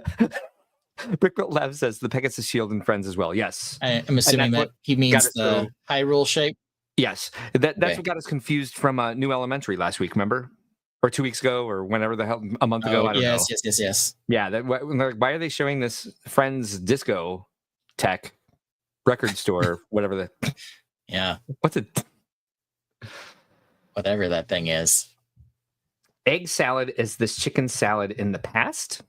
B: Brickbuilt Lab says the Pegasus Shield and Friends as well. Yes.
C: I'm assuming that he means the Hyrule shape.
B: Yes. That's what got us confused from New Elementary last week, remember? Or 2 weeks ago, or whenever the hell, a month ago. I don't know.
C: Yes.
B: Yeah. Why are they showing this Friends Disco Tech record store, whatever
C: Yeah.
B: What's it?
C: Whatever that thing is.
B: Egg salad is this chicken salad in the past?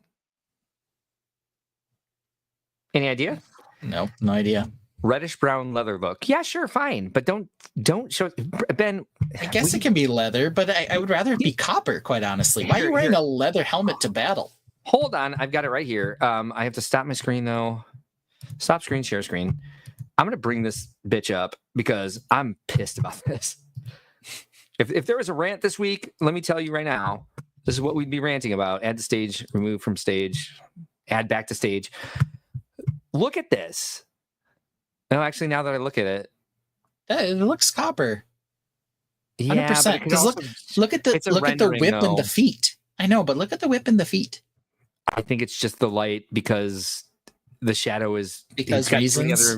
B: Any idea?
C: Nope, no idea.
B: Reddish brown leather look. Yeah, sure, fine, but don't show Ben.
C: I guess it can be leather, but I would rather it be copper. Quite honestly, why are you wearing a leather helmet to battle?
B: Hold on, I've got it right here. I have to stop my screen though. Stop screen, share screen. I'm gonna bring this bitch up because I'm pissed about this. If there was a rant this week, let me tell you right now, this is what we'd be ranting about. Add to stage, remove from stage, add back to stage. Look at this. No, actually, now that I look at it,
C: it looks copper. 100%.
B: Yeah,
C: because look at the whip and the feet. I know, but look at the whip and the feet.
B: I think it's just the light because the shadow is
C: because reasons.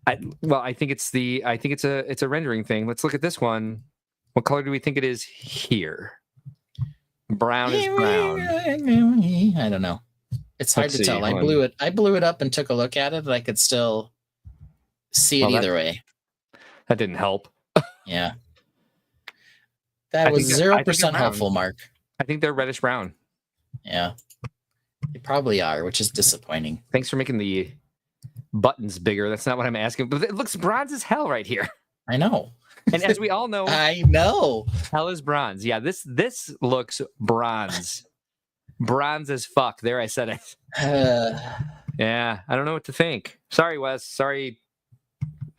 B: I think it's a rendering thing. Let's look at this one. What color do we think it is here? Brown is brown.
C: I don't know. It's hard to tell. I blew it up and took a look at it, but I could still see it either way.
B: That didn't help.
C: Yeah. That was 0% helpful, Mark.
B: I think they're reddish brown.
C: Yeah. They probably are, which is disappointing.
B: Thanks for making the buttons bigger. That's not what I'm asking, but it looks bronze as hell right here.
C: I know.
B: And as we all know,
C: I know.
B: Hell is bronze. Yeah, this looks bronze. Bronze as fuck. There, I said it. Yeah, I don't know what to think. Sorry, Wes. Sorry,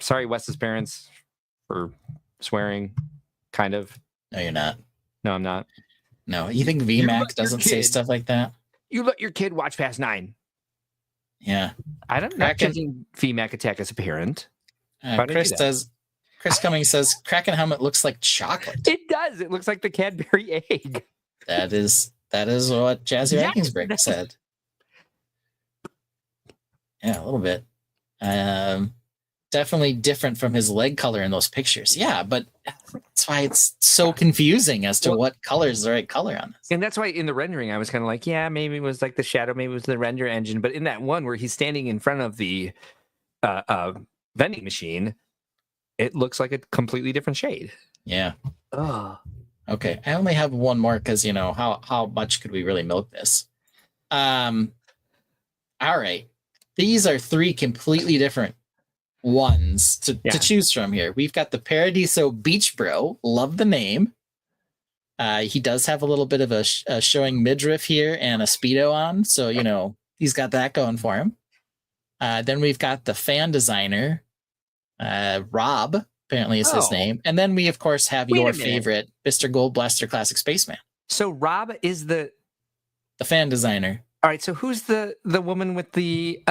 B: Wes's parents for swearing. Kind of.
C: No, you're not.
B: No, I'm not.
C: No, you think VMAX doesn't say stuff like that?
B: You let your kid watch Fast 9.
C: Yeah.
B: I don't know. Judging VMAC attack as a parent.
C: Chris Cummings says, Kraken helmet looks like chocolate.
B: It does. It looks like the Cadbury egg.
C: That is what Jazzy Rankingsbrick said. Yeah, a little bit. Definitely different from his leg color in those pictures. Yeah, but that's why it's so confusing as to what color is the right color on this.
B: And that's why in the rendering, I was kind of like, yeah, maybe it was like the shadow, maybe it was the render engine. But in that one where he's standing in front of the vending machine, it looks like a completely different shade.
C: Yeah.
B: Oh.
C: Okay. I only have one more because, how much could we really milk this? All right. These are 3 completely different ones to choose from here. We've got the Paradiso Beach Bro. Love the name. He does have a little bit of a showing midriff here and a Speedo on. So, he's got that going for him. Then we've got the fan designer, Rob, apparently is his name. And then we, of course, have your favorite, Mr. Gold Blaster Classic Spaceman.
B: So Rob is the
C: fan designer.
B: All right, so who's the woman with the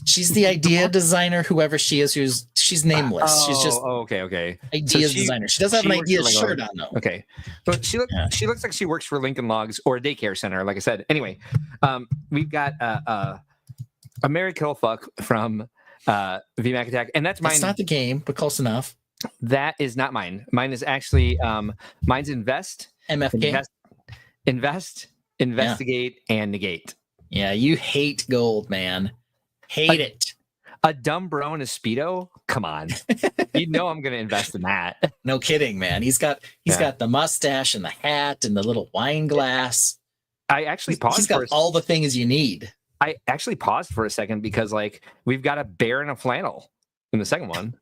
C: she's the idea designer, whoever she is, she's nameless. She's just
B: okay.
C: Idea designer. She does have an idea shirt on though.
B: Okay. But she looks like she works for Lincoln Logs or a daycare center, like I said. Anyway, we've got a Mary Killfuck from VMAC Attack, and that's mine.
C: It's not the game, but close enough.
B: That is not mine. Mine is actually mine's invest,
C: MFK.
B: Invest, investigate, and negate.
C: Yeah, you hate gold, man. Hate it.
B: A dumb bro in a Speedo? Come on. I'm going to invest in that.
C: No kidding, man. He's got the mustache and the hat and the little wine glass.
B: I actually paused.
C: He's got all the things you need.
B: I actually paused for a second because we've got a bear in a flannel in the second one.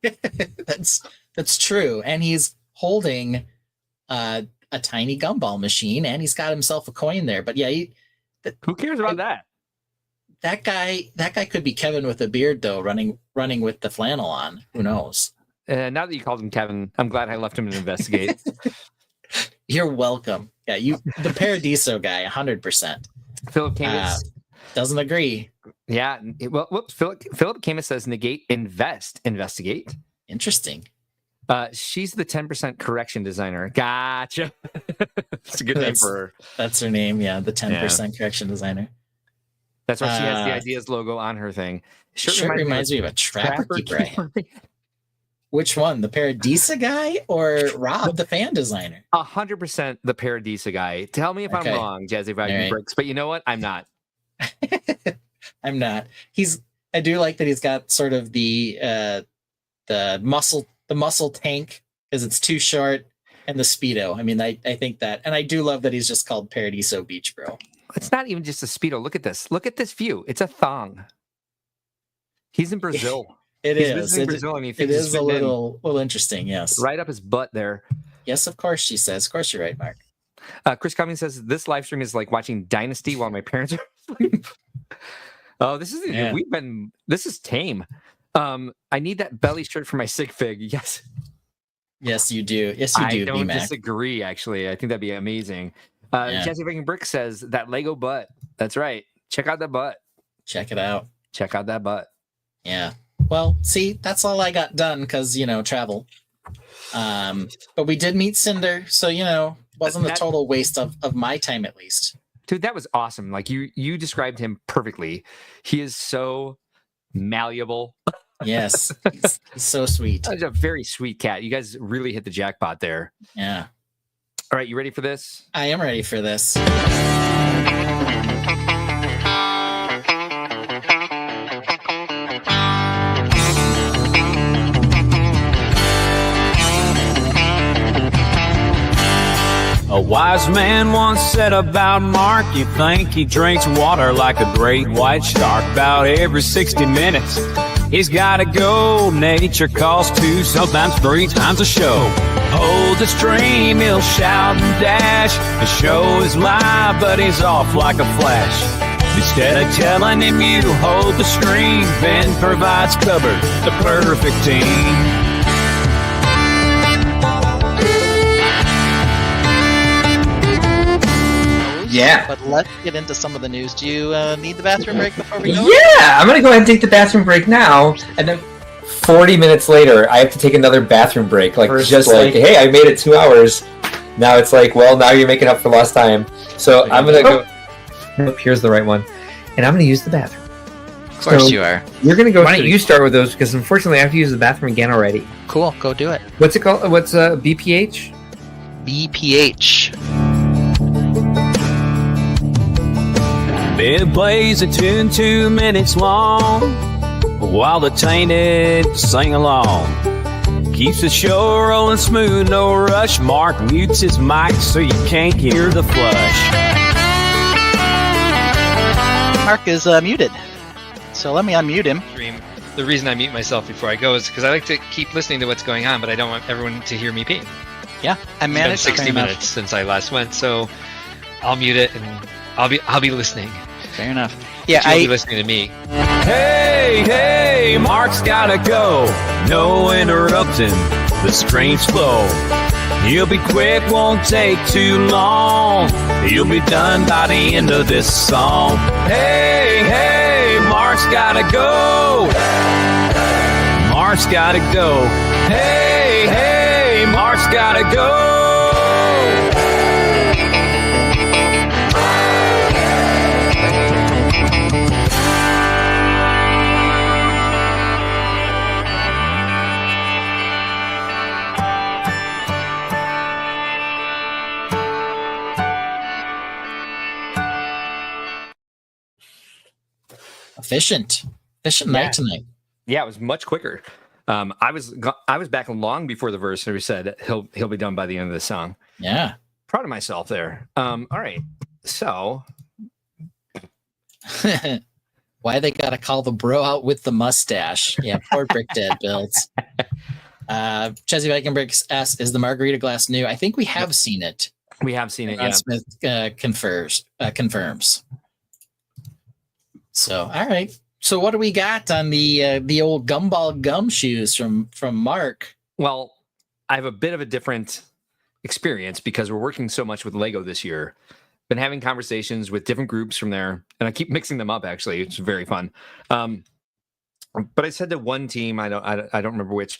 C: That's true. And he's holding a tiny gumball machine and he's got himself a coin there. But yeah,
B: who cares about that?
C: That guy could be Kevin with a beard though, running with the flannel on. Who knows?
B: Now that you called him Kevin, I'm glad I left him to investigate.
C: You're welcome. Yeah, the Paradiso guy, 100%.
B: Philip Camus
C: doesn't agree.
B: Yeah, Philip Camus says negate, invest, investigate.
C: Interesting.
B: She's the 10% correction designer. Gotcha. That's a good name for her.
C: That's her name. Yeah, the 10% correction designer.
B: That's why she has the Ideas logo on her thing.
C: Sure reminds me of a Trapper Keeper. Which one? The Paradisa guy or Rob, the fan designer?
B: 100% the Paradisa guy. Tell me if I'm wrong, Jazzy Viking Bricks. But you know what? I'm not.
C: I'm not. I do like that he's got sort of the muscle tank because it's too short, and the Speedo. I mean, I think that, and I do love that he's just called Paradiso Beach Bro.
B: It's not even just a Speedo. Look at this. Look at this view. It's a thong. He's in Brazil.
C: It is.
B: Brazil, and
C: it is a little interesting. Yes.
B: Right up his butt there.
C: Yes, of course, she says. Of course, you're right, Mark.
B: Chris Cummings says this live stream is like watching Dynasty while my parents are asleep. Oh, this is tame. I need that belly shirt for my sig fig. Yes.
C: Yes, you do. Yes, you do.
B: I don't disagree, actually. I think that'd be amazing. Jesse Viking Brick says that Lego butt. That's right. Check out that butt.
C: Check it out.
B: Check out that butt.
C: Yeah. Well, see, that's all I got done because, travel. But we did meet Cinder, so, wasn't a total waste of my time, at least.
B: Dude, that was awesome. Like you described him perfectly. He is so malleable.
C: Yes. He's so sweet.
B: He's a very sweet cat. You guys really hit the jackpot there.
C: Yeah.
B: All right, you ready for this?
C: I am ready for this.
M: A wise man once said about Mark, you think he drinks water like a great white shark. About every 60 minutes, he's gotta go. Nature calls 2, sometimes 3 times a show. Hold the stream, he'll shout and dash. The show is live, but he's off like a flash. Instead of telling him you hold the string, Ben provides cover, the perfect team.
L: Yeah.
C: But let's get into some of the news. Do you need the bathroom break before we go?
K: Yeah, I'm gonna go ahead and take the bathroom break now, and then 40 minutes later, I have to take another bathroom break. Like, hey, I made it 2 hours. Now it's like, well, now you're making up for lost time. So I'm gonna go. Nope, here's the right one, and I'm gonna use the bathroom.
L: Of course you are.
K: You're gonna go. Why don't you start with those? Because unfortunately, I have to use the bathroom again already.
L: Cool, go do it.
K: What's it called? What's BPH?
L: BPH.
M: Ben plays a tune 2 minutes long, while the Tainted sing along. Keeps the show rolling smooth, no rush. Mark mutes his mic so you can't hear the flush.
L: Mark is muted, so let me unmute him.
J: The reason I mute myself before I go is because I like to keep listening to what's going on, but I don't want everyone to hear me pee.
L: Yeah, I managed.
J: It's been 60 minutes since I last went, so I'll mute it and I'll be listening.
L: Fair enough. Yeah,
J: I'll be listening to me.
M: Hey, Mark's gotta go. No interrupting the strange flow. He'll be quick, won't take too long. He'll be done by the end of this song. Hey, Mark's gotta go. Mark's gotta go. Hey, Mark's gotta go.
C: Efficient night tonight.
B: Yeah, it was much quicker. I was back long before the verse, and we said he'll be done by the end of the song.
C: Yeah,
B: proud of myself there. All right, so
C: why they gotta call the bro out with the mustache? Yeah, poor Brick Dad builds. Chesy Viking Bricks asks, "Is the margarita glass new?" I think we have seen it.
B: We have seen it.
C: Ron
B: Yeah.
C: Smith confirms. So, all right. So, what do we got on the old Gumball Gumshoes from Mark?
B: Well, I have a bit of a different experience because we're working so much with Lego this year. Been having conversations with different groups from there, and I keep mixing them up. Actually, it's very fun. But I said to one team, I don't remember which.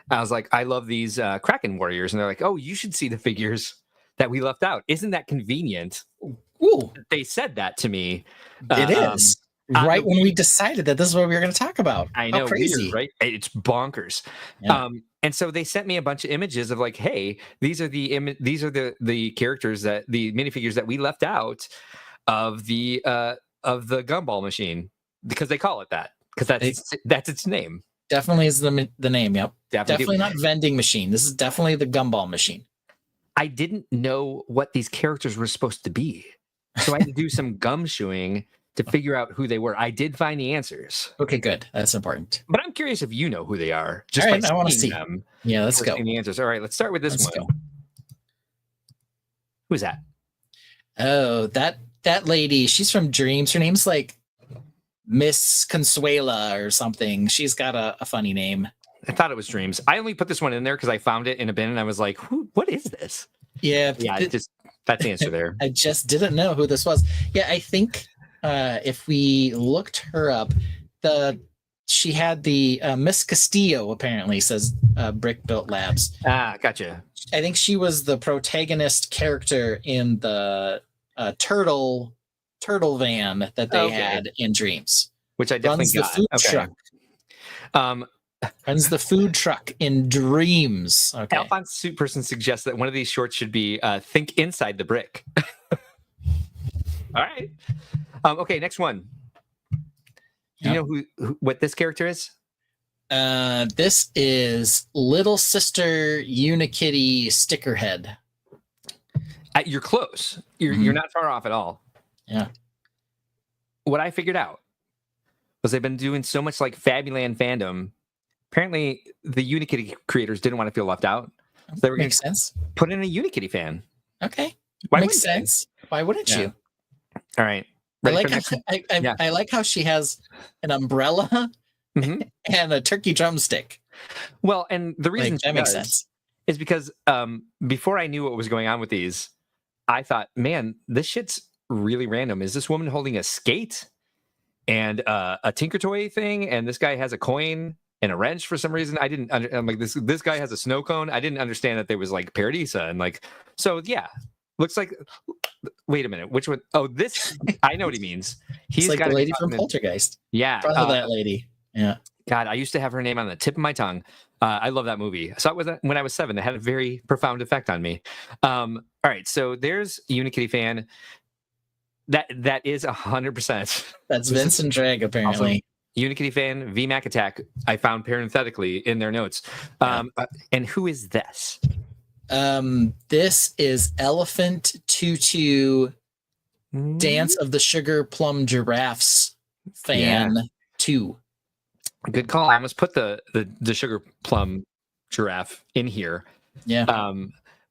B: I was like, I love these Kraken Warriors, and they're like, oh, you should see the figures that we left out. Isn't that convenient?
C: Ooh,
B: they said that to me.
C: It is. Right when we decided that this is what we were going to talk about.
B: I know,
C: how crazy,
B: weird, right? It's bonkers.
C: Yeah.
B: And so they sent me a bunch of images of like, hey, these are the characters that the minifigures that we left out of the Gumball machine, because they call it that, because that's its name.
C: Definitely is the name. Yep.
B: Definitely
C: not vending machine. This is definitely the Gumball machine.
B: I didn't know what these characters were supposed to be, so I had to do some gumshoeing to figure out who they were. I did find the answers.
C: Okay, good. That's important.
B: But I'm curious if you know who they are.
C: All right, I want to
B: seeing
C: see
B: them.
C: Yeah, let's go.
B: The answers. All right, let's start with this one.
C: Go.
B: Who's that?
C: Oh, that lady. She's from Dreams. Her name's like Miss Consuela or something. She's got a funny name.
B: I thought it was Dreams. I only put this one in there because I found it in a bin and I was like, what is this?
C: Yeah.
B: That's the answer there.
C: I just didn't know who this was. Yeah, I think if we looked her up, she had the Miss Castillo, apparently, says Brick Built Labs.
B: Ah, gotcha.
C: I think she was the protagonist character in the turtle van that they had in Dreams.
B: Which I definitely
C: Runs
B: got.
C: the food truck. Runs the food truck in Dreams. Okay.
B: Alphonse Suit Person suggests that one of these shorts should be Think Inside the Brick. All right. Okay, next one. Do you know what this character is?
C: This is Little Sister Unikitty Stickerhead.
B: You're close. You're not far off at all.
C: Yeah.
B: What I figured out was they've been doing so much like Fabuland fandom. Apparently, the Unikitty creators didn't want to feel left out. So we're
C: Makes sense.
B: Put in a Unikitty fan.
C: Okay.
B: Why
C: Makes
B: wouldn't they?
C: sense. Why wouldn't
B: Yeah.
C: you?
B: All right.
C: I
B: Ready
C: like
B: for next
C: how,
B: one? Yeah.
C: I like how she has an umbrella
B: Mhm.
C: and a turkey drumstick.
B: Well, and the reason
C: Like, that
B: she
C: makes
B: does
C: sense.
B: is because before I knew what was going on with these, I thought, man, this shit's really random. Is this woman holding a skate and a Tinker Toy thing, and this guy has a coin and a wrench for some reason? I didn't. I'm like, this guy has a snow cone. I didn't understand that there was like Paradisa and like. So yeah, looks like. Wait a minute, which one? Oh, this. I know what he means.
C: He's like the lady from Poltergeist.
B: Yeah,
C: Probably that lady. Yeah.
B: God, I used to have her name on the tip of my tongue. I love that movie. I saw it when I was 7. It had a very profound effect on me. All right, so there's Unikitty fan. That is 100%.
C: That's Vincent Drag, apparently.
B: Unikitty fan, VMAC attack. I found parenthetically in their notes. And who is this?
C: This is Elephant Tutu Dance of the Sugar Plum Giraffes fan 2.
B: Good call. I almost put the sugar plum giraffe in here.
C: Yeah.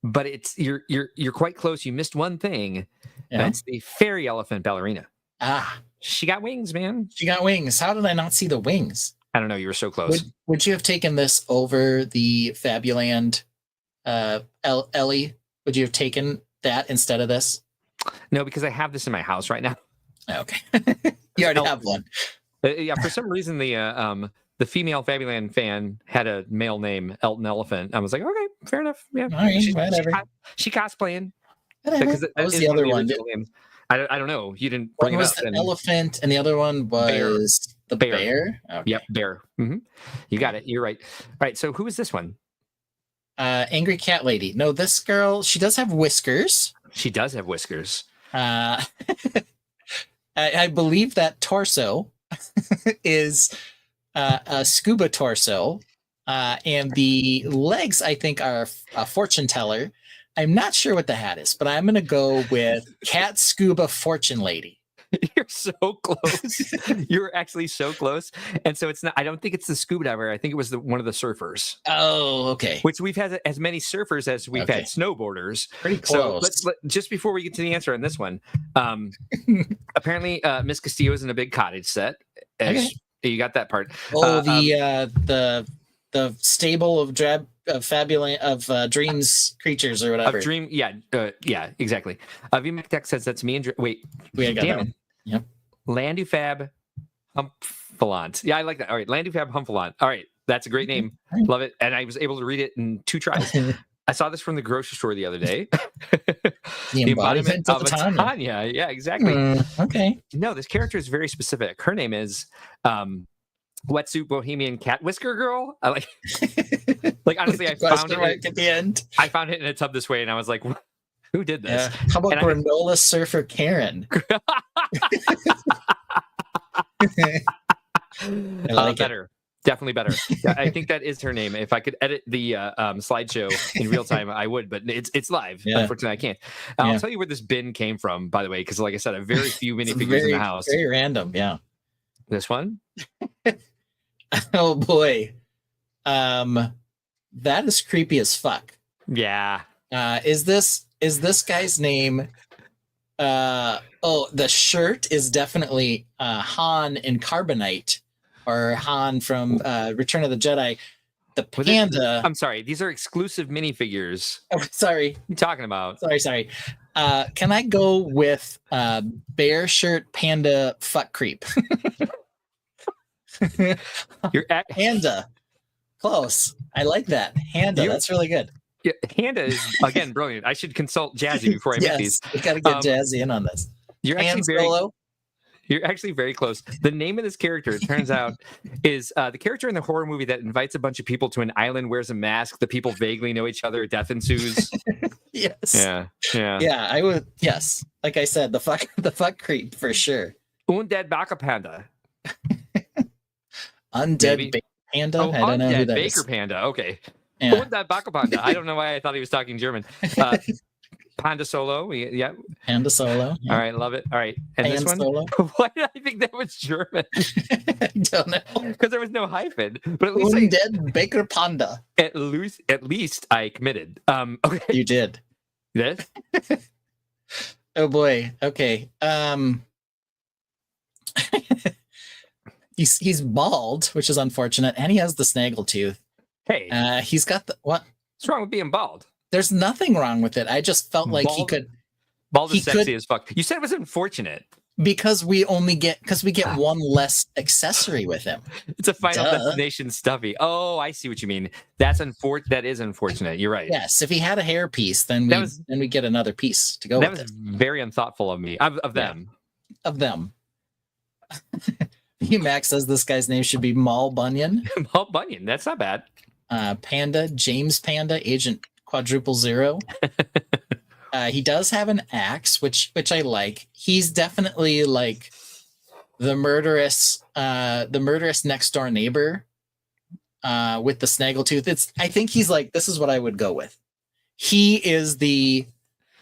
B: But it's you're quite close. You missed one thing.
C: Yeah.
B: That's the fairy elephant ballerina.
C: Ah,
B: she got wings, man.
C: She got wings. How did I not see the wings?
B: I don't know. You were so close.
C: Would you have taken this over the Fabuland Ellie? Would you have taken that instead of this?
B: No, because I have this in my house right now.
C: Okay. You already have one.
B: Yeah, for some reason the female Fabuland fan had a male name, Elton Elephant. I was like, okay, fair enough. Yeah,
C: all right, whatever.
B: She cosplaying.
C: Whatever. What was the other one?
B: I don't know. You didn't bring
C: one
B: it
C: was
B: up.
C: the elephant, and the other one was the bear. Okay.
B: Yep, bear. Mm-hmm. You got it. You're right. All right. So who is this one?
C: Angry Cat Lady. No, this girl. She does have whiskers.
B: She does have whiskers.
C: I believe that torso is a scuba torso, and the legs I think are a fortune teller. I'm not sure what the hat is, but I'm gonna go with Cat Scuba Fortune Lady.
B: You're so close. You're actually so close. And so it's not. I don't think it's the scuba diver. I think it was one of the surfers.
C: Oh, okay.
B: Which we've had as many surfers as we've had snowboarders.
C: Pretty close.
B: So just before we get to the answer on this one, apparently Miss Castillo is in a big cottage set. You got that part.
C: Oh, the stable of dreams creatures or whatever.
B: Of dream, yeah, exactly. VMAC Tech says that's me and wait.
C: We got that one. Yep.
B: Landufab Humphalant. Yeah, I like that. All right, Landufab Humphalant. All right, that's a great name. Love it. And I was able to read it in 2 tries. I saw this from the grocery store the other day.
C: The embodiment of
B: Tanya. Yeah, exactly.
C: Okay.
B: No, this character is very specific. Her name is Wetsuit Bohemian Cat Whisker Girl. I like honestly, I found it
C: at the end.
B: I found it in a tub this way, and I was like, who did this?
C: Yeah. How about Granola Surfer Karen? I like
B: better. Definitely better. Yeah, I think that is her name. If I could edit the slideshow in real time, I would, but it's live.
C: Yeah.
B: Unfortunately, I can't. I'll tell you where this bin came from, by the way, because like I said, I have very few minifigures in the house.
C: Very random, yeah.
B: This one?
C: Oh boy. That is creepy as fuck.
B: Yeah.
C: Is this guy's name? The shirt is definitely Han in Carbonite, or Han from Return of the Jedi. The panda.
B: I'm sorry, these are exclusive minifigures.
C: Oh, sorry.
B: What are you talking about?
C: Sorry. Can I go with bear shirt panda fuck creep?
B: You're at
C: Panda. Close. I like that. Panda. That's really good.
B: Yeah, Panda is again brilliant. I should consult Jazzy before I make these.
C: We got to get Jazzy in on this.
B: You're actually very close. The name of this character, it turns out, is the character in the horror movie that invites a bunch of people to an island, wears a mask. The people vaguely know each other. Death ensues.
C: Yes.
B: Yeah.
C: I would. Yes. Like I said, the fuck creep for sure.
B: Undead Baka Panda.
C: Undead Baker Panda.
B: Oh,
C: I don't know who that
B: Baker
C: is.
B: Panda. Okay.
C: Yeah.
B: Undead Baka Panda. I don't know why I thought he was talking German. Panda Solo. Yeah.
C: Panda Solo. Yeah.
B: All right, love it. All right, and
C: Pan
B: this one.
C: Solo.
B: Why did I think that was German?
C: I don't know.
B: Because there was no hyphen. But at least I,
C: Undead Baker Panda.
B: at least I committed. Okay.
C: You did.
B: This.
C: Oh boy. Okay. He's bald, which is unfortunate, and he has the snaggletooth.
B: Hey.
C: He's got the what?
B: What's wrong with being bald?
C: There's nothing wrong with it. I just felt like he could.
B: Bald
C: he
B: is sexy
C: could-
B: as fuck. You said it was unfortunate.
C: Because we get one less accessory with him.
B: It's a Final
C: Duh.
B: Destination stuffy. Oh, I see what you mean. That is unfortunate. You're right.
C: Yes, if he had a hair piece, then we get another piece to go
B: That
C: with
B: was
C: it.
B: very unthoughtful of me. Of them.
C: Of them. Max says this guy's name should be Maul Bunyan.
B: Maul Bunyan. That's not bad.
C: Panda, James Panda, Agent Quadruple Zero. He does have an axe, which I like. He's definitely like the murderous next door neighbor with the snaggletooth. I think he's like, this is what I would go with. He is the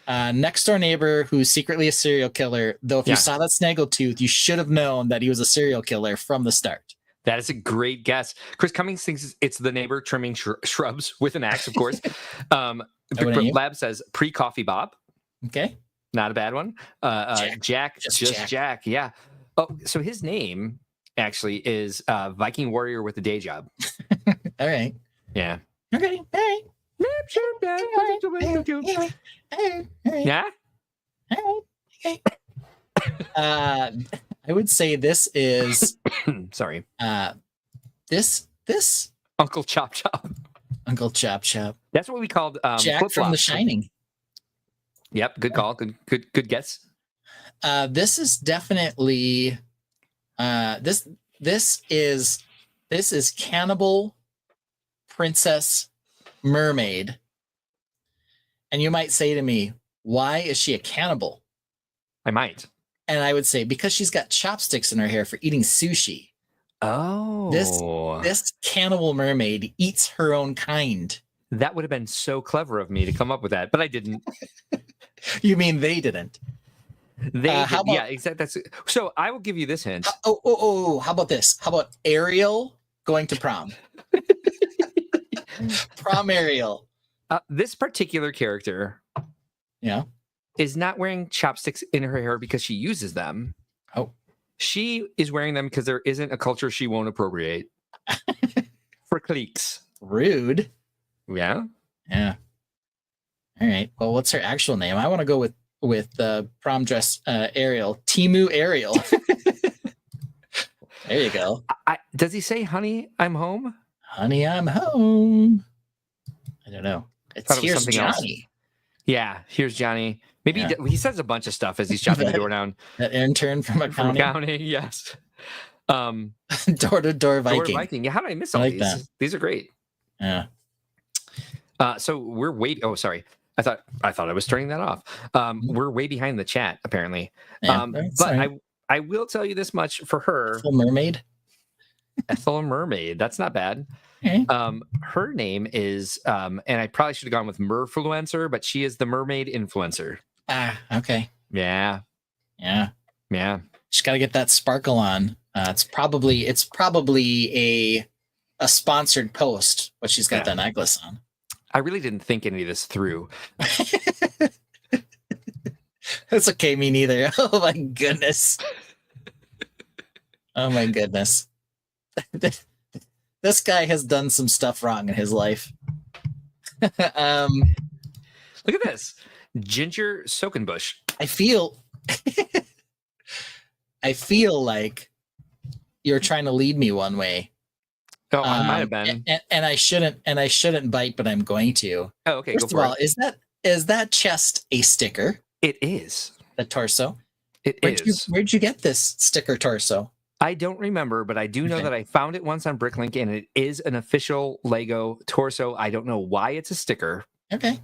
C: next door neighbor who's secretly a serial killer. Though if you saw that snaggletooth, you should have known that he was a serial killer from the start.
B: That is a great guess. Chris Cummings thinks it's the neighbor trimming shrubs with an axe, of course. Lab says pre-coffee Bob.
C: Okay.
B: Not a bad one. Jack. Jack. Yeah. Oh, so his name actually is Viking warrior with a day job.
C: All right.
B: Yeah.
C: Okay. All right.
B: Yeah.
C: Okay. I would say this is
B: sorry.
C: This
B: Uncle Chop Chop.
C: Uncle Chop Chop.
B: That's what we called
C: Jack from The Shining.
B: Yep, good call. Good guess.
C: This is definitely this is Cannibal Princess Mermaid. And you might say to me, why is she a cannibal?
B: I might.
C: And I would say, because she's got chopsticks in her hair for eating sushi.
B: Oh.
C: This cannibal mermaid eats her own kind.
B: That would have been so clever of me to come up with that, but I didn't.
C: You mean they didn't?
B: Yeah, exactly. So I will give you this hint.
C: How about this? How about Ariel going to prom? Prom Ariel.
B: This particular character, is not wearing chopsticks in her hair because she uses them.
C: Oh,
B: she is wearing them because there isn't a culture she won't appropriate for cliques.
C: Rude.
B: Yeah.
C: Yeah. All right. Well, what's her actual name? I want to go with prom dress Ariel. Timu Ariel. There you go.
B: Does he say, "Honey, I'm home"?
C: Honey, I'm home. I don't know. Here's Johnny.
B: Else. Yeah, here's Johnny. Maybe he says a bunch of stuff as he's chopping the door down.
C: That intern from accounting.
B: Yes.
C: Door to door Viking.
B: Door Viking. Yeah, how did I miss all
C: like
B: these?
C: that.
B: These are great.
C: Yeah.
B: So we're way. Oh, sorry. I thought I was turning that off. We're way behind the chat apparently.
C: Yeah,
B: but I will tell you this much for her.
C: Ethel Mermaid.
B: Ethel Mermaid. That's not bad.
C: Okay.
B: Her name is, and I probably should have gone with Merfluencer, but she is the mermaid influencer.
C: Ah, okay.
B: Yeah.
C: Yeah.
B: Yeah.
C: She's got to get that sparkle on. It's probably a sponsored post, but she's got that necklace on.
B: I really didn't think any of this through.
C: It's okay, me neither. Oh my goodness. Oh my goodness. This guy has done some stuff wrong in his life.
B: Look at this. Ginger Sokenbush.
C: I feel like you're trying to lead me one way.
B: Oh, I might have been.
C: And I shouldn't bite, but I'm going to.
B: Oh, okay.
C: First of all, is that chest a sticker?
B: It is.
C: The torso?
B: It is.
C: Where'd you get this sticker torso?
B: I don't remember, but I do know that I found it once on Bricklink, and it is an official Lego torso. I don't know why it's a sticker.
C: Okay.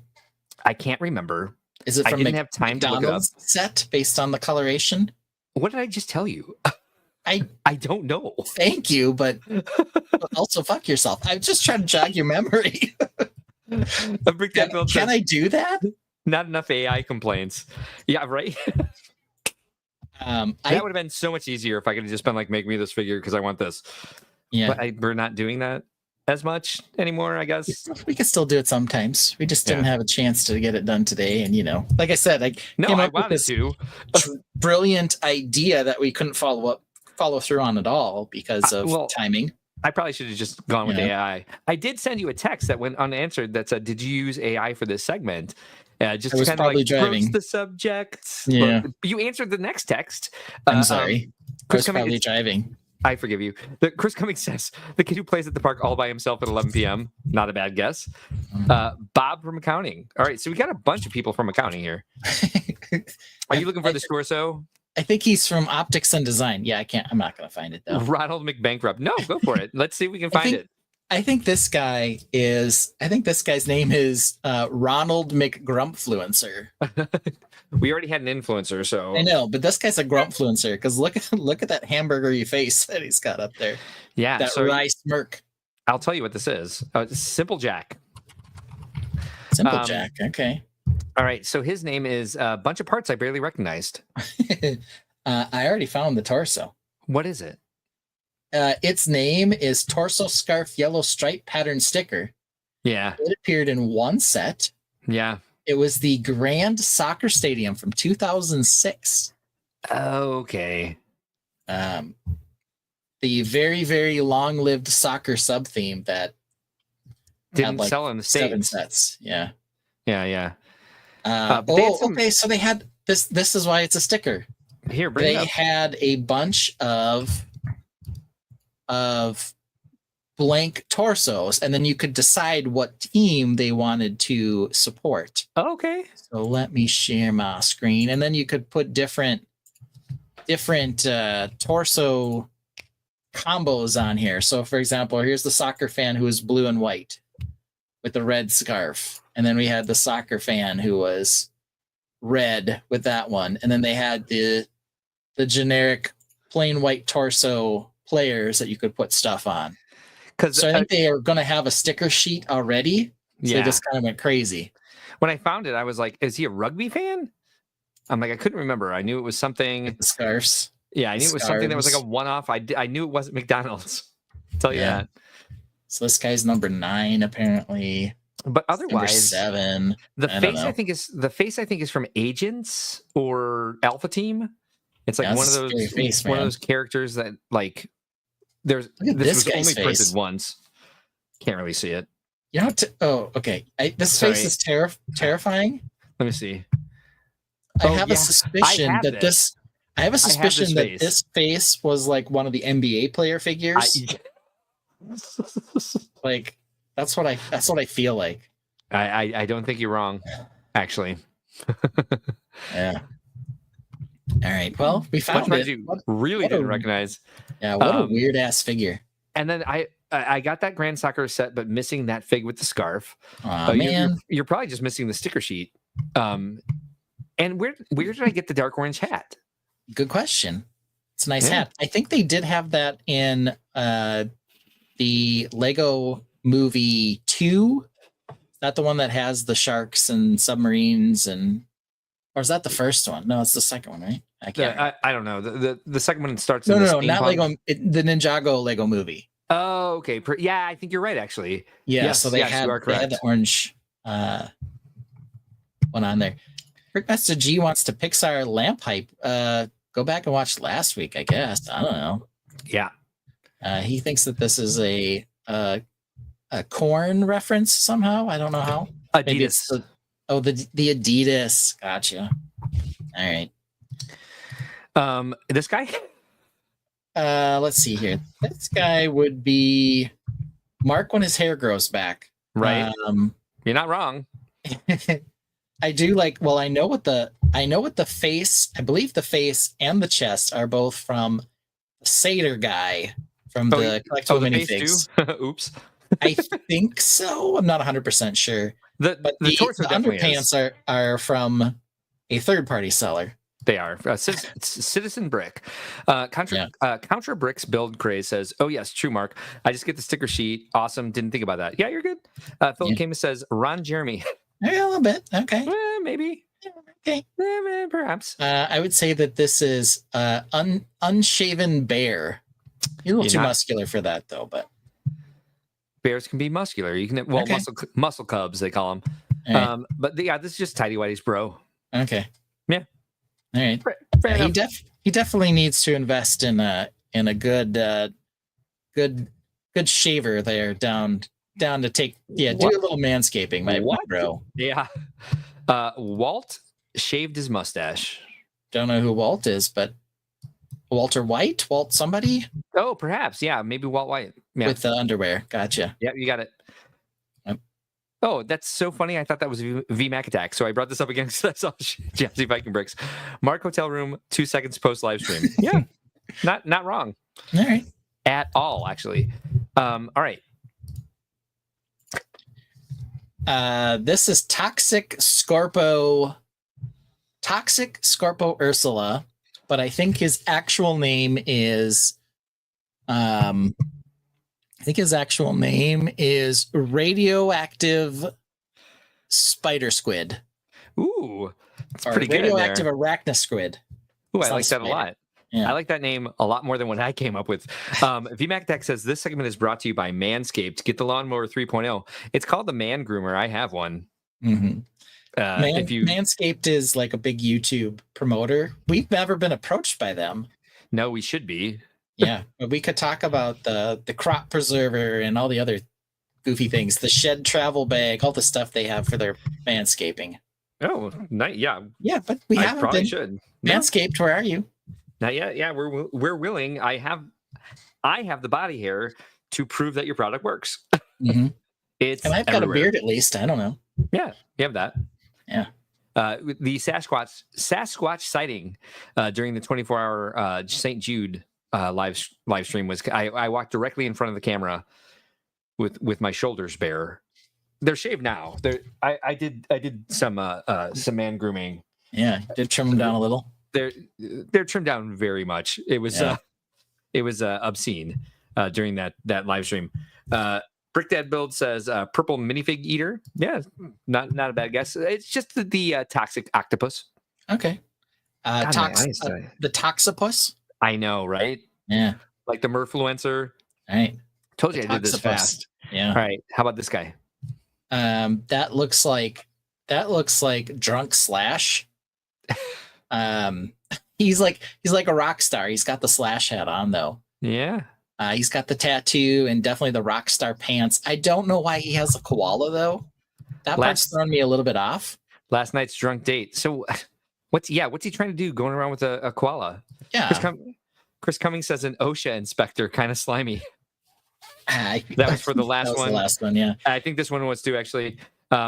B: I can't remember.
C: Is it from
B: I didn't have time to look it up.
C: Set based on the coloration?
B: What did I just tell you? I don't know.
C: Thank you, but also fuck yourself. I'm just trying to jog your memory.
B: Can
C: I do that?
B: Not enough AI complaints. Yeah, right. That would have been so much easier if I could have just been like, make me this figure because I want this.
C: Yeah.
B: But we're not doing that as much anymore, I guess.
C: We could still do it sometimes. We just didn't have a chance to get it done today. And, like I said, I
B: wanted to.
C: Brilliant idea that we couldn't follow through on at all because of timing.
B: I probably should have just gone with AI. I did send you a text that went unanswered that said, did you use AI for this segment? Just to kind of like broach the subject.
C: Yeah.
B: But you answered the next text.
C: I'm sorry. I was probably driving.
B: I forgive you. Chris Cummings says, the kid who plays at the park all by himself at 11 p.m. Not a bad guess. Bob from accounting. All right, so we got a bunch of people from accounting here. Are you looking for the torso?
C: I think he's from optics and design. Yeah, I'm not going to find it though.
B: Ronald McBankrupt. No, go for it. Let's see if we can find it.
C: I think this guy's name is Ronald McGrumpfluencer.
B: We already had an influencer, so
C: I know, but this guy's a grumpfluencer because look at that hamburgery face that he's got up there.
B: Yeah,
C: that wry smirk.
B: I'll tell you what this is. Simple Jack.
C: Simple Jack. Okay.
B: All right. So his name is a bunch of parts I barely recognized.
C: I already found the torso.
B: What is it?
C: Its name is Torso Scarf Yellow Stripe Pattern Sticker.
B: Yeah.
C: It appeared in one set.
B: Yeah.
C: It was the Grand Soccer Stadium from 2006.
B: Okay.
C: The very, very long-lived soccer sub-theme that
B: didn't sell in the States.
C: 7 sets. Yeah.
B: Yeah.
C: Okay. So they had this. This is why it's a sticker.
B: Here, bring it up.
C: They had a bunch of blank torsos, and then you could decide what team they wanted to support.
B: Okay.
C: So let me share my screen, and then you could put different torso combos on here. So, for example, here's the soccer fan who is blue and white with the red scarf, and then we had the soccer fan who was red with that one, and then they had the generic plain white torso players that you could put stuff on. So I think they are going to have a sticker sheet already. So they just kind of went crazy.
B: When I found it, I was like, is he a rugby fan? I'm like, I couldn't remember. I knew it was something.
C: The scarves.
B: Yeah, I knew it was something that was like a one-off. I knew it wasn't McDonald's. I'll tell you that.
C: So this guy's number 9, apparently.
B: But otherwise,
C: number 7.
B: The face I think is from Agents or Alpha Team. It's like one of those characters that like this was only printed once. Can't really see it.
C: You know okay. This face is terrifying.
B: Let me see.
C: I have a suspicion that this face was like one of the NBA player figures. Like that's what I feel like.
B: I don't think you're wrong, actually.
C: Yeah. All right. Well, we found it.
B: You really didn't recognize.
C: Yeah. What a weird ass figure.
B: And then I got that Grand Soccer set, but missing that fig with the scarf.
C: Oh man,
B: you're probably just missing the sticker sheet. And where did I get the dark orange hat?
C: Good question. It's a nice hat. I think they did have that in the Lego Movie 2. Is that the one that has the sharks and submarines or is that the first one? No, it's the second one, right?
B: I don't know. The second one starts.
C: No, not Lego. The Ninjago Lego Movie.
B: Oh, okay. Yeah, I think you're right. Actually.
C: Yeah. So they had the orange one on there. Rick Master G wants to Pixar lamp hype. Go back and watch last week, I guess. I don't know.
B: Yeah.
C: He thinks that this is a corn reference somehow. I don't know how.
B: Adidas.
C: The Adidas. Gotcha. All right.
B: This guy?
C: Let's see here. This guy would be Mark when his hair grows back.
B: Right. You're not wrong.
C: I do like. Well, I know what the face. I believe the face and the chest are both from the Seder guy from the collectible minifigs.
B: Oops.
C: I think so. I'm not 100% sure.
B: The
C: underpants are from a third-party seller.
B: They are. Citizen Brick. Contra Bricks Build Craze says, oh, yes, true, Mark. I just get the sticker sheet. Awesome. Didn't think about that. Yeah, you're good. Philip Camus says, Ron Jeremy.
C: Yeah, a little bit. Okay.
B: maybe.
C: Okay.
B: Perhaps.
C: I would say that this is unshaven bear. You're a little too muscular for that, though. But
B: bears can be muscular. You can muscle cubs they call them.
C: Right.
B: But yeah, this is just tidy whities, bro.
C: Okay.
B: Yeah.
C: All right. He definitely needs to invest in a good shaver there down to take do a little manscaping, my bro.
B: Yeah. Walt shaved his mustache.
C: Don't know who Walt is, but Walter White? Walt somebody?
B: Oh, perhaps. Yeah, maybe Walt White. Yeah.
C: With the underwear. Gotcha.
B: Yeah, you got it. Yep. Oh, that's so funny. I thought that was VMAC attack. So I brought this up again because I saw Jazzy Viking Bricks. Mark Hotel Room, 2 seconds post live stream. Yeah. Not wrong.
C: All right.
B: At all, actually. All right.
C: This is Toxic Scorpo Ursula, but I think his actual name is Radioactive Spider Squid.
B: Ooh, that's pretty good.
C: Radioactive Arachnid Squid.
B: Ooh, I like that a lot. Yeah. I like that name a lot more than what I came up with. VMAC Tech says this segment is brought to you by Manscaped. Get the Lawnmower 3.0. It's called the Man Groomer. I have one.
C: Mm-hmm. Manscaped is like a big YouTube promoter. We've never been approached by them.
B: No, we should be.
C: Yeah, but we could talk about the crop preserver and all the other goofy things, the shed travel bag, all the stuff they have for their manscaping.
B: Oh, nice. Yeah.
C: Yeah, but we haven't
B: probably
C: been.
B: Should.
C: Manscaped, where are you?
B: Not yet. Yeah, we're willing. I have the body hair to prove that your product works.
C: Mm-hmm.
B: It's
C: and I've got a beard at least. I don't know.
B: Yeah, you have that.
C: Yeah.
B: The Sasquatch sighting during the 24-hour St. Jude live stream was I walked directly in front of the camera with my shoulders bare. They're shaved now. I did some man grooming.
C: Yeah, did trim them down a little.
B: They're trimmed down very much. It was obscene during that live stream. Brick Dad Build says purple minifig eater. Yeah, not a bad guess. It's just the toxic octopus.
C: Okay. The Toxipus.
B: I know, right?
C: Yeah.
B: Like the Merfluencer.
C: Right.
B: Told you I did this fast.
C: Yeah.
B: All right. How about this guy?
C: That looks like Drunk Slash. He's like a rock star. He's got the Slash hat on though.
B: Yeah.
C: He's got the tattoo and definitely the rock star pants. I don't know why he has a koala though. That part's thrown me a little bit off.
B: Last night's drunk date. So what's he trying to do going around with a koala?
C: Yeah.
B: Chris Cummings says an OSHA inspector, kind of slimy. That was for the last one.
C: The last one, yeah.
B: I think this one was too actually.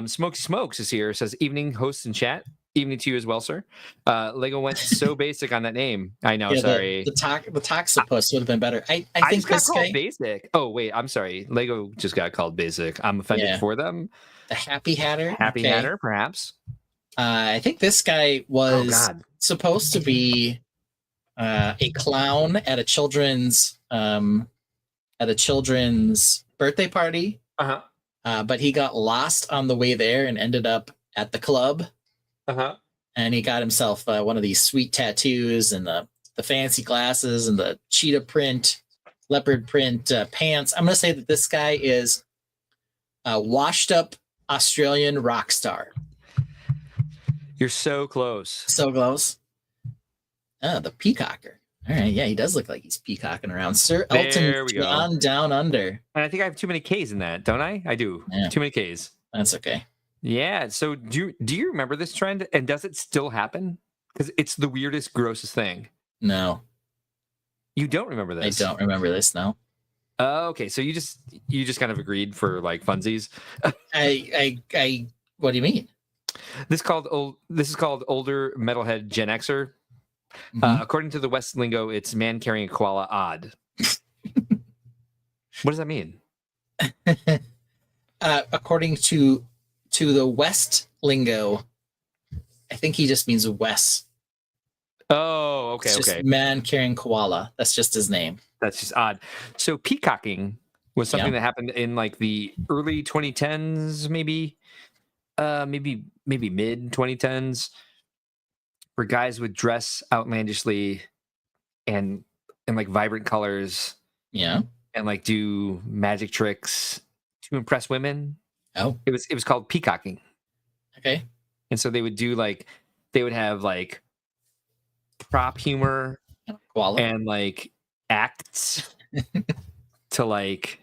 B: Smokey Smokes is here. Says evening hosts in chat. Evening to you as well, sir. Lego went so basic on that name. I know.
C: Yeah,
B: sorry.
C: The Toxipus would have been better. I think this guy
B: basic. Oh wait, I'm sorry. Lego just got called basic. I'm offended for them.
C: The Happy Hatter.
B: Hatter, perhaps.
C: I think this guy was supposed to be a clown at a children's birthday party. But he got lost on the way there and ended up at the club. And he got himself one of these sweet tattoos and the fancy glasses and the cheetah print, leopard print pants. I'm going to say that this guy is a washed up Australian rock star.
B: You're so close.
C: So close. Oh, the peacocker. All right. Yeah, he does look like he's peacocking around. Sir Elton John Down Under.
B: And I think I have too many Ks in that, don't I? I do.
C: Yeah.
B: Too many Ks.
C: That's okay.
B: Yeah. So do you remember this trend? And does it still happen? Because it's the weirdest, grossest thing.
C: No.
B: You don't remember this?
C: I don't remember this, no.
B: Okay. So you just kind of agreed for like funsies.
C: I what do you mean?
B: This is called older metalhead Gen Xer. According to the West lingo, it's man carrying a koala odd. What does that mean?
C: According to the West lingo, I think he just means Wes.
B: Oh, okay,
C: it's just man carrying koala. That's just his name.
B: That's just odd. So peacocking was something that happened in like the early 2010s, maybe. maybe mid 2010s, where guys would dress outlandishly and in like vibrant colors.
C: Yeah.
B: And like do magic tricks to impress women.
C: Oh.
B: It was called peacocking.
C: Okay.
B: And so they would have like prop humor and like acts to like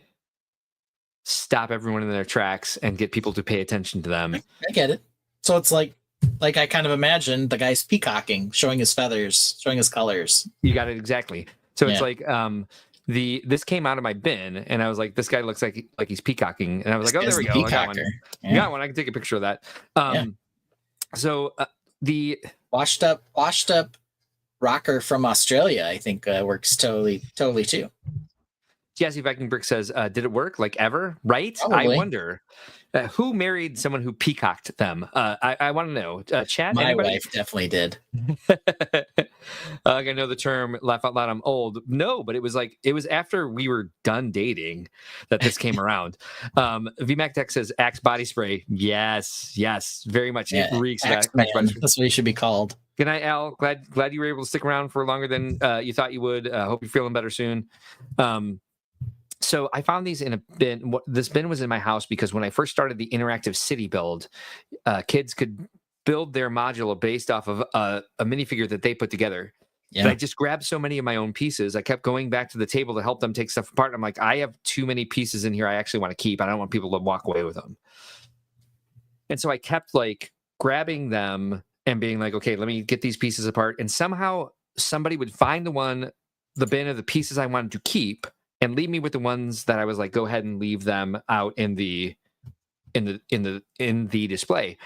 B: stop everyone in their tracks and get people to pay attention to them.
C: I get it. So it's like I kind of imagine the guy's peacocking, showing his feathers, showing his colors.
B: You got it exactly. So it's like this came out of my bin, and I was like, this guy looks like he's peacocking, and I was like, oh, there we go, I got one.
C: Yeah.
B: I got one. I can take a picture of that. So the
C: washed up rocker from Australia, I think works totally too.
B: Jazzy Viking Brick says, did it work like ever? Right?
C: Probably.
B: I wonder. Who married someone who peacocked them? I want to know. Chat.
C: My
B: anybody?
C: wife definitely did.
B: I know the term laugh out loud, I'm old. No, but it was after we were done dating that this came around. VMAC Tech says Axe body spray. Yes, very much.
C: Yeah,
B: it reeks.
C: Axe Man. That's what he should be called.
B: Good night, Al. Glad you were able to stick around for longer than you thought you would. Hope you're feeling better soon. So I found these in a bin. This bin was in my house because when I first started the interactive city build, kids could build their module based off of a minifigure that they put together. Yeah. But I just grabbed so many of my own pieces. I kept going back to the table to help them take stuff apart. I'm like, I have too many pieces in here I actually want to keep. I don't want people to walk away with them. And so I kept like grabbing them and being like, okay, let me get these pieces apart. And somehow somebody would find the bin of the pieces I wanted to keep and leave me with the ones that I was like, go ahead and leave them out in the display.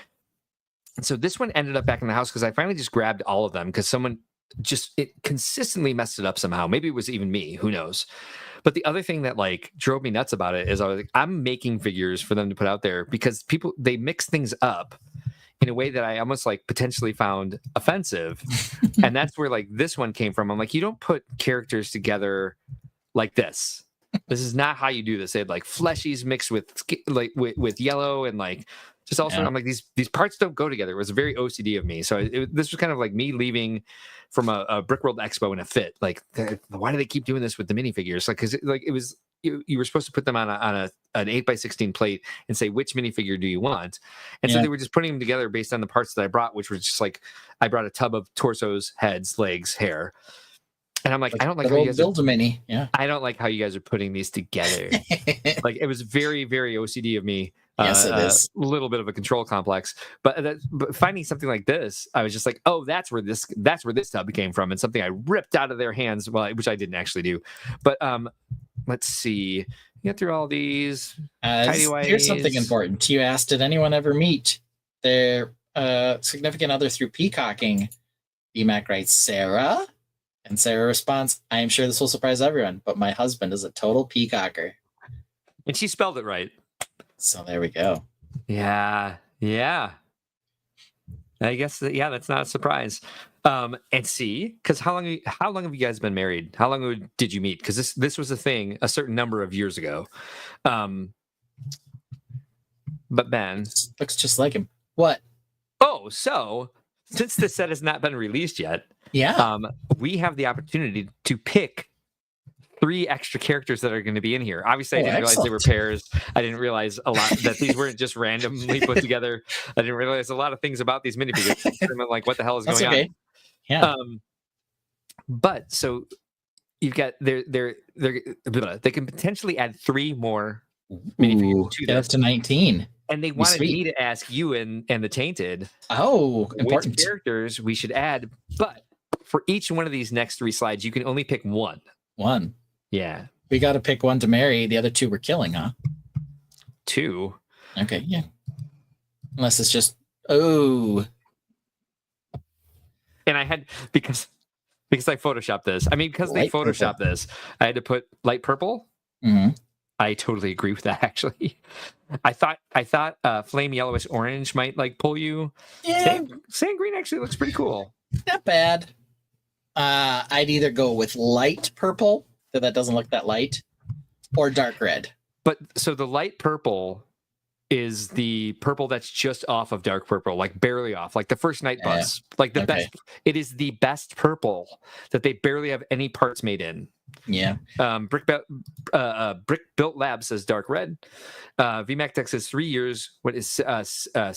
B: And so this one ended up back in the house because I finally just grabbed all of them because someone it consistently messed it up somehow. Maybe it was even me, who knows? But the other thing that like drove me nuts about it is I was like, I'm making figures for them to put out there because they mix things up in a way that I almost like potentially found offensive. And that's where like this one came from. I'm like, you don't put characters together like this. This is not how you do this. They had like fleshies mixed with with yellow and like just also. I'm like these parts don't go together. It was very OCD of me. So this was kind of like me leaving from a Brickworld Expo in a fit. Like, why do they keep doing this with the minifigures? Like, because it was you were supposed to put them on an 8x16 plate and say which minifigure do you want, and so they were just putting them together based on the parts that I brought, which was just like I brought a tub of torsos, heads, legs, hair. And I'm like, I don't like how you guys
C: build a mini. Yeah.
B: I don't like how you guys are putting these together. Like it was very, very OCD of me.
C: Yes, it is.
B: A little bit of a control complex. But finding something like this, I was just like, oh, that's where this tub came from, and something I ripped out of their hands. Well, which I didn't actually do. But let's see. Get through all these.
C: Here's something important. You asked, did anyone ever meet their significant other through peacocking? BMAC writes, Sarah. And Sarah responds, I am sure this will surprise everyone, but my husband is a total peacocker.
B: And she spelled it right.
C: So there we go.
B: Yeah. I guess that's not a surprise. And see, because how long have you guys been married? How long did you meet? Because this was a thing a certain number of years ago. But Ben
C: looks just like him. What?
B: Oh, so since this set has not been released yet, we have the opportunity to pick 3 extra characters that are going to be in here. Obviously, I didn't realize they were pairs. I didn't realize a lot that these weren't just randomly put together. I didn't realize a lot of things about these minifigures. I'm like, what the hell is going on?
C: Yeah.
B: But so you've got they can potentially add 3 more minifigures to
C: this. Up to 19.
B: And they wanted me to ask you and the Tainted.
C: Oh, important.
B: Which characters we should add. But for each one of these next 3 slides, you can only pick one.
C: One.
B: Yeah.
C: We got to pick one to marry. The other 2 we're killing, huh?
B: 2.
C: Okay, yeah. Unless it's just, oh.
B: And I had, because I photoshopped this. I mean, because they photoshopped this, I had to put light purple.
C: Mm-hmm.
B: I totally agree with that, actually. I thought flame yellowish orange might like pull you.
C: Yeah.
B: Sand green actually looks pretty cool.
C: Not bad. I'd either go with light purple, so that doesn't look that light, or dark red.
B: But so the light purple is the purple that's just off of dark purple, like barely off, like the first night bus, like the best. It is the best purple that they barely have any parts made in.
C: Yeah.
B: Brick Built Lab says dark red. VMAC Tech says 3 years. What is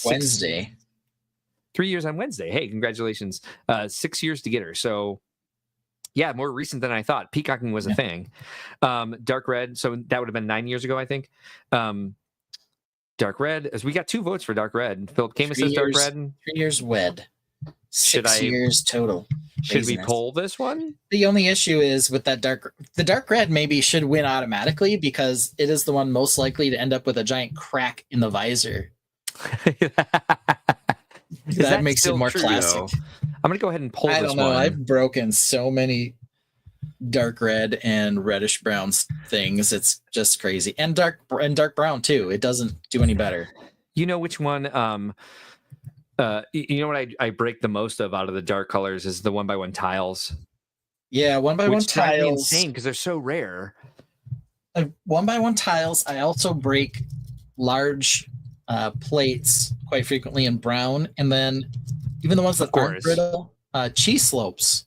C: Wednesday?
B: 3 years on Wednesday. Hey, congratulations. 6 years to get her. So yeah, more recent than I thought. Peacocking was a thing. Dark red. So that would have been 9 years ago, I think. Dark red, as we got 2 votes for dark red. Philip Camus says dark red.
C: 3 years wed. 6 years total.
B: Should we poll this one?
C: The only issue is with that the dark red maybe should win automatically because it is the one most likely to end up with a giant crack in the visor. That makes it more classic.
B: Though? I'm gonna go ahead and poll this one.
C: I don't know. I've broken so many dark red and reddish brown things. It's just crazy. And dark brown too. It doesn't do any better.
B: You know which one? You know what I break the most of out of the dark colors is the 1x1 tiles.
C: Yeah, 1x1 tiles.
B: Insane because they're so rare.
C: 1x1 tiles. I also break large plates quite frequently in brown, and then even the ones that aren't brittle, cheese slopes,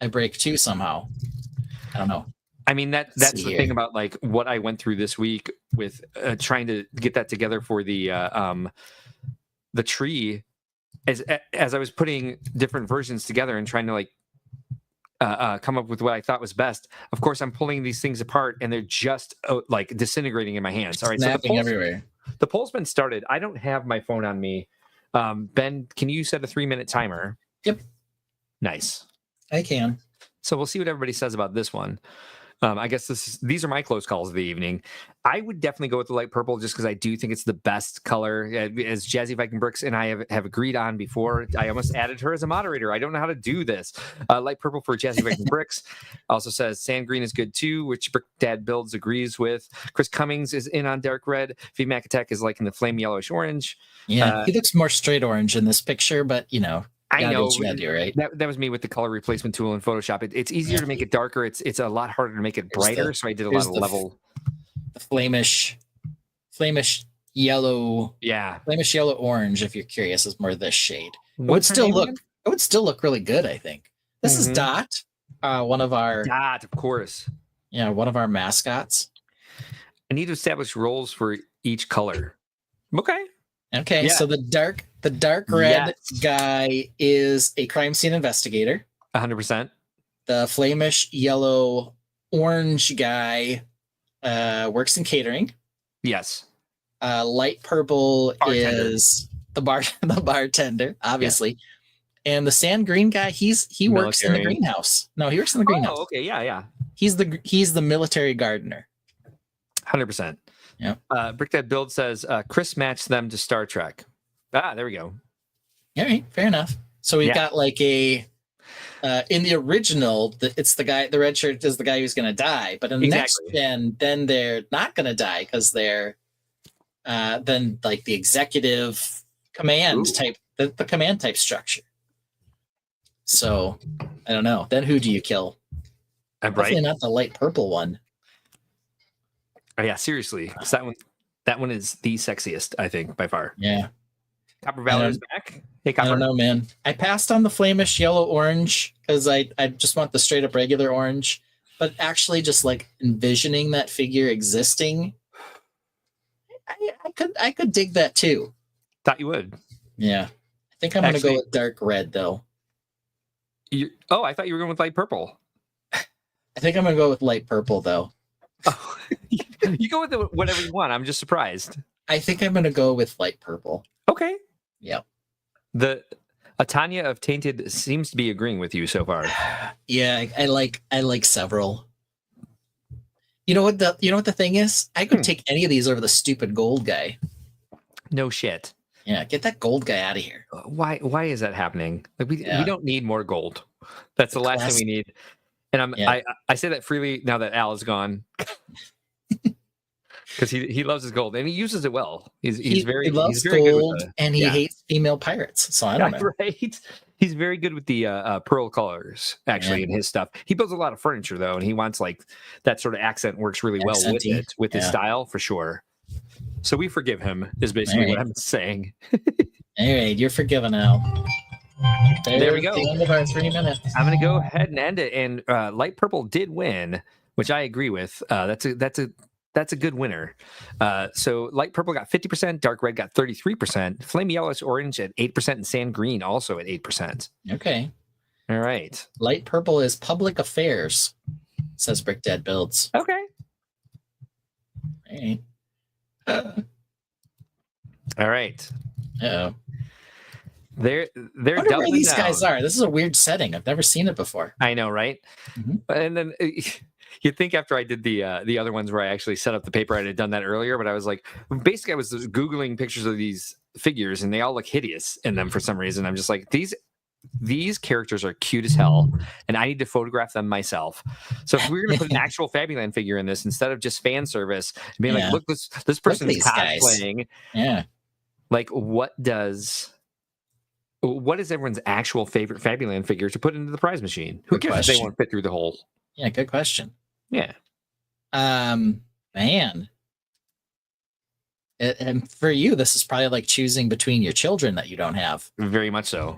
C: I break too somehow. I don't know.
B: I mean that's the thing about like what I went through this week with trying to get that together for the tree. As I was putting different versions together and trying to like come up with what I thought was best. Of course, I'm pulling these things apart and they're just like disintegrating in my hands. All right, so the poll's been started. I don't have my phone on me. Ben, can you set a 3-minute timer?
C: Yep.
B: Nice.
C: I can.
B: So we'll see what everybody says about this one. I guess these are my close calls of the evening. I would definitely go with the light purple just because I do think it's the best color. As Jazzy Viking Brooks and I have agreed on before, I almost added her as a moderator. I don't know how to do this. Light purple for Jazzy Viking Brooks. Also says sand green is good too, which Brick Dad Builds agrees with. Chris Cummings is in on dark red. VMAC Attack is like in the flame yellowish orange.
C: Yeah, he looks more straight orange in this picture, but you know.
B: I know
C: do, right?
B: that was me with the color replacement tool in Photoshop. It's easier to make it darker. It's a lot harder to make it brighter. So I did a lot of level.
C: The flamish yellow.
B: Yeah.
C: Flamish yellow orange. If you're curious, is more this shade. It would still look really good. I think this is Dot. One of our
B: Dot, of course.
C: Yeah, one of our mascots.
B: I need to establish roles for each color. Okay.
C: Okay, yeah. So the dark red guy is a crime scene investigator.
B: 100%.
C: The flamish yellow orange guy works in catering.
B: Yes.
C: Light purple is the bartender, obviously. Yeah. And the sand green guy, he works in the greenhouse. No, he works in the greenhouse.
B: Oh, okay, yeah.
C: He's the military gardener.
B: 100%.
C: Yeah.
B: Brick Dad Build says Chris matched them to Star Trek. There we go.
C: All right, fair enough. So we've got like a in the original, it's the guy, the red shirt is the guy who's going to die, but in the next gen, then they're not going to die because they're then like the executive command type, the command type structure. So I don't know. Then who do you kill? Definitely not the light purple one.
B: Oh, yeah, seriously. That one is the sexiest, I think, by far.
C: Yeah.
B: Copper Valor is back. Hey, Copper.
C: I don't know, man. I passed on the flamish yellow orange because I just want the straight up regular orange. But actually, just like envisioning that figure existing, I could dig that too.
B: Thought you would.
C: Yeah. I think I'm going to go with dark red, though.
B: I thought you were going with light purple.
C: I think I'm going to go with light purple, though.
B: Oh, you go with whatever you want. I'm just surprised.
C: I think I'm going to go with light purple.
B: Okay.
C: Yep.
B: The Tanya of Tainted seems to be agreeing with you so far.
C: Yeah, I like several. You know what the thing is? I could take any of these over the stupid gold guy.
B: No shit.
C: Yeah, get that gold guy out of here.
B: Why is that happening? Like we don't need more gold. That's the last thing we need. And I say that freely now that Al is gone. Because he loves his gold and he uses it well. He loves
C: gold
B: good with
C: and he hates female pirates. So I don't know.
B: Right? He's very good with the pearl colors actually in his stuff. He builds a lot of furniture though, and he wants like that sort of accent works really well with his style for sure. So we forgive him, is basically what
C: Alright.
B: I'm saying.
C: All right, you're forgiven now.
B: There we go.
C: The end of our 3 minutes.
B: I'm going to go ahead and end it. And light purple did win, which I agree with. That's a good winner. So light purple got 50%, dark red got 33%, flame yellowish orange at 8%, and sand green also at 8%.
C: Okay.
B: All right.
C: Light purple is public affairs, says Brick Dad Builds.
B: Okay.
C: All right.
B: All right.
C: Uh-oh.
B: They're
C: I wonder where
B: doubling
C: these
B: down.
C: guys are. This is a weird setting. I've never seen it before.
B: I know, right?
C: Mhm.
B: And then you'd think after I did the other ones where I actually set up the paper, I had done that earlier, but I was like, basically I was just Googling pictures of these figures and they all look hideous in them for some reason. I'm just like, these characters are cute as hell and I need to photograph them myself. So if we're going to put an actual Fabuland figure in this instead of just fan service and being
C: Yeah.
B: like, look, this person's
C: these guys.
B: cosplaying.
C: Yeah.
B: Like what is everyone's actual favorite Fabuland figure to put into the prize machine? Who
C: Good
B: cares if they
C: question.
B: won't fit through the hole?
C: Yeah, good question.
B: Yeah.
C: Man. And for you, this is probably like choosing between your children that you don't have.
B: Very much so.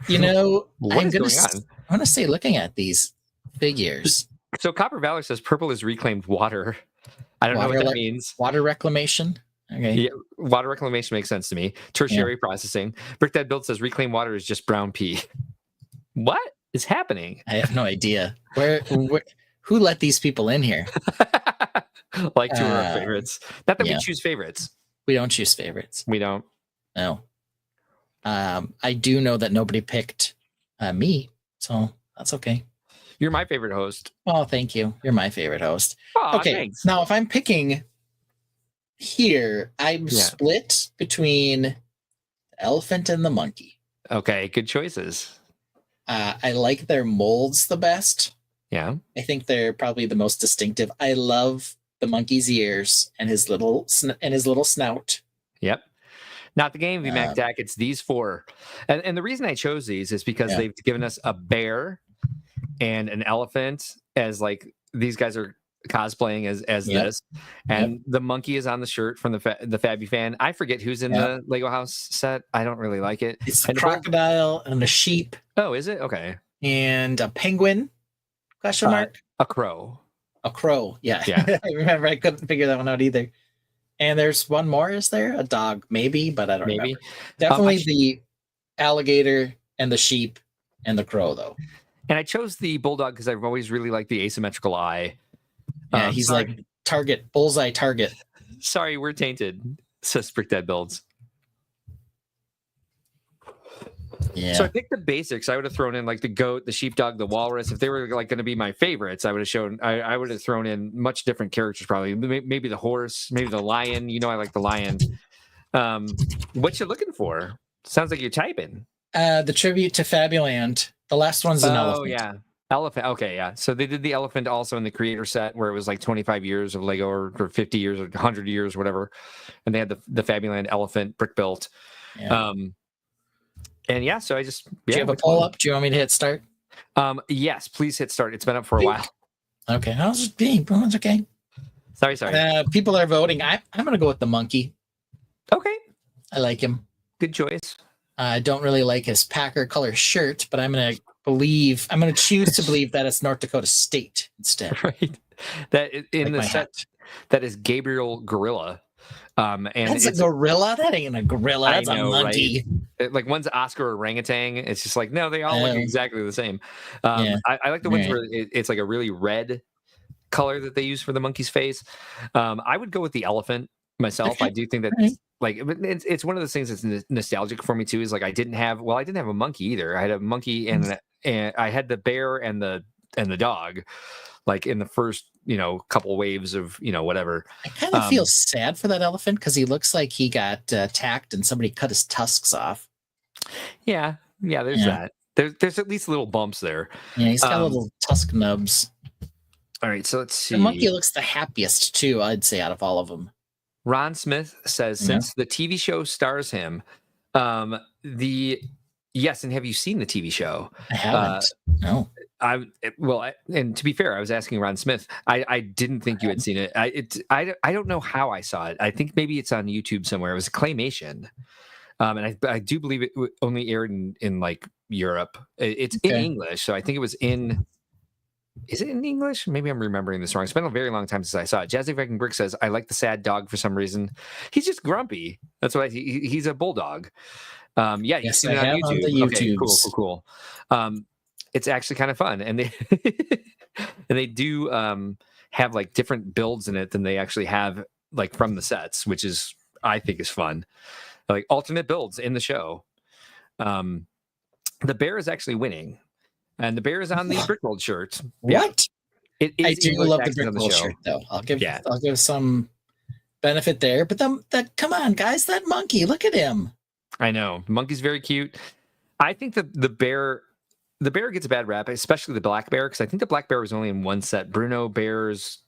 C: You know,
B: What
C: I'm
B: is
C: gonna
B: going on?
C: I want to say, looking at these figures,
B: So Copper Valor says purple is reclaimed water. I don't know what that means.
C: Water reclamation. Okay.
B: Yeah, water reclamation makes sense to me. Tertiary processing. Brick Dad Build says reclaimed water is just brown pee. What is happening?
C: I have no idea. Where who let these people in here?
B: Like two of our favorites. Not that
C: yeah.
B: we choose favorites.
C: We don't choose favorites.
B: We don't.
C: No. I do know that nobody picked me, so that's okay.
B: You're my favorite host.
C: Oh, thank you. You're my favorite host.
B: Aw,
C: Okay.
B: thanks.
C: Now, if I'm picking here, I'm split between the elephant and the monkey.
B: Okay, good choices.
C: I like their molds the best.
B: Yeah.
C: I think they're probably the most distinctive. I love the monkey's ears and his little snout.
B: Yep. Not the game, VMAC Dak. It's these four. And the reason I chose these is because they've given us a bear and an elephant as like these guys are cosplaying as this. And the monkey is on the shirt from the Fabby fan. I forget who's in the Lego House set. I don't really like it.
C: It's a crocodile and a sheep.
B: Oh, is it? Okay.
C: And a penguin? Question mark?
B: A crow.
C: A crow. Yeah.
B: Yeah.
C: I remember I couldn't figure that one out either. And there's one more, is there? A dog, maybe, but I don't remember. Definitely the alligator and the sheep and the crow, though.
B: And I chose the bulldog because I've always really liked the asymmetrical eye.
C: Yeah, he's like bullseye target.
B: Sorry, we're tainted, says Brick Dad Builds.
C: Yeah.
B: So I picked the basics. I would have thrown in like the goat, the sheepdog, the walrus. If they were like going to be my favorites, I would have shown. I would have thrown in much different characters. Probably maybe the horse, maybe the lion. You know, I like the lion. What you looking for? Sounds like you're typing.
C: The tribute to Fabuland. The last one's an elephant.
B: Oh yeah, elephant. Okay, yeah. So they did the elephant also in the creator set where it was like 25 years of Lego or 50 years or 100 years, whatever. And they had the Fabuland elephant brick built.
C: Yeah.
B: And yeah, so I just
C: Do you have a poll up? Do you want me to hit start?
B: Yes, please hit start. It's been up for a while.
C: Okay, how's it being? It's okay.
B: Sorry.
C: People are voting. I'm gonna go with the monkey.
B: Okay.
C: I like him.
B: Good choice.
C: I don't really like his Packer color shirt, but I'm gonna choose to believe that it's North Dakota State instead.
B: Right. That in
C: Like
B: the set that is Gabriel Gorilla. And
C: that's a gorilla. That ain't a gorilla. That's a monkey.
B: Right? Like one's Oscar orangutan. It's just like no, they all look exactly the same.
C: Yeah.
B: I like the ones where it's like a really red color that they use for the monkey's face. I would go with the elephant myself.
C: Okay.
B: I do think that like it's one of those things that's nostalgic for me too. Is like I didn't have a monkey either. I had a monkey and I had the bear and the dog. Like in the first, couple waves of, whatever.
C: I kind of feel sad for that elephant because he looks like he got attacked and somebody cut his tusks off.
B: Yeah, there's that. There's at least little bumps there.
C: Yeah, he's got little tusk nubs.
B: All right, so let's see.
C: The monkey looks the happiest too, I'd say, out of all of them.
B: Ron Smith says, since the TV show stars him, yes, and have you seen the TV show?
C: I haven't. No.
B: and to be fair, I was asking Ron Smith. I didn't think you had seen it. I don't know how I saw it. I think maybe it's on YouTube somewhere. It was a claymation, and I do believe it only aired in like Europe. It's in English, so I think it was in. Is it in English? Maybe I'm remembering this wrong. It's been a very long time since I saw it. Jazzy Viking Brick says, I like the sad dog for some reason. He's just grumpy. That's why he's a bulldog. Yeah, you see it on YouTube. Okay, cool. It's actually kind of fun. And they do have like different builds in it than they actually have like from the sets, which is, I think, is fun. Like alternate builds in the show. The bear is actually winning. And the bear is on the Brickworld shirt.
C: What?
B: It is
C: I do love the Brickworld shirt, though. I'll give some benefit there. But come on, guys, that monkey, look at him.
B: I know, monkey's very cute. I think the bear gets a bad rap, especially the black bear, because I think the black bear was only in one set. Bruno Bear's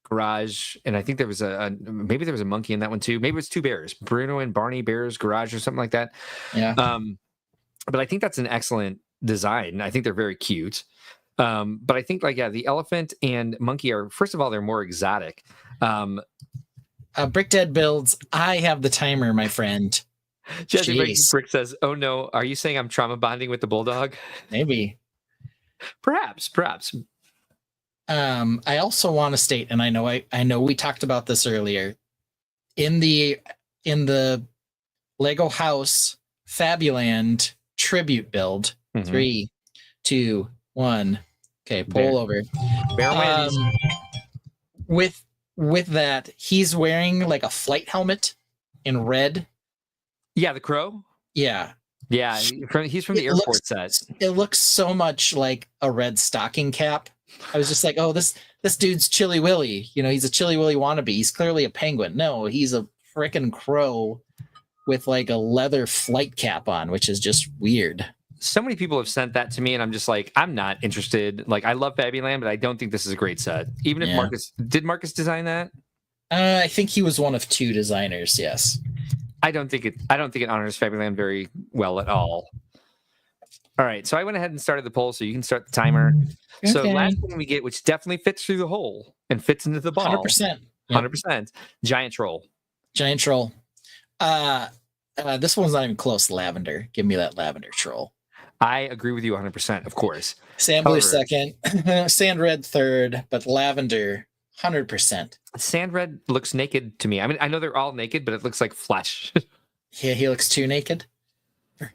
B: garage, and I think there was maybe there was a monkey in that one too. Maybe it was two bears, Bruno and Barney Bear's garage or something like that.
C: Yeah.
B: But I think that's an excellent design. I think they're very cute. But I think the elephant and monkey are, first of all, they're more exotic.
C: Brick Dead builds. I have the timer, my friend.
B: Jesse Brick says, "Oh no, are you saying I'm trauma bonding with the bulldog?"
C: Maybe.
B: Perhaps.
C: I also want to state, and I know we talked about this earlier, in the Lego House Fabuland tribute build. 3, 2, 1. Okay, pull over.
B: Bear wins.
C: With that, he's wearing like a flight helmet in red.
B: Yeah, the crow.
C: Yeah.
B: He's from the airport set.
C: It looks so much like a red stocking cap. I was just like, oh, this dude's Chilly Willy. He's a Chilly Willy wannabe. He's clearly a penguin. No, he's a frickin' crow with like a leather flight cap on, which is just weird.
B: So many people have sent that to me, and I'm just like, I'm not interested. Like, I love Fabuland, but I don't think this is a great set. Even if Marcus design that?
C: I think he was one of 2 designers. Yes.
B: I don't think it honors Fabuland very well at all. All right, so I went ahead and started the poll, so you can start the timer. Okay. So last one we get, which definitely fits through the hole and fits into the ball.
C: 100%.
B: 100%. Giant troll.
C: This one's not even close. Lavender. Give me that lavender troll.
B: I agree with you 100%, of course.
C: Sand Blue second, Sand Red third, but Lavender 100%.
B: Sand Red looks naked to me. I mean, I know they're all naked, but it looks like flesh.
C: Yeah, he looks too naked.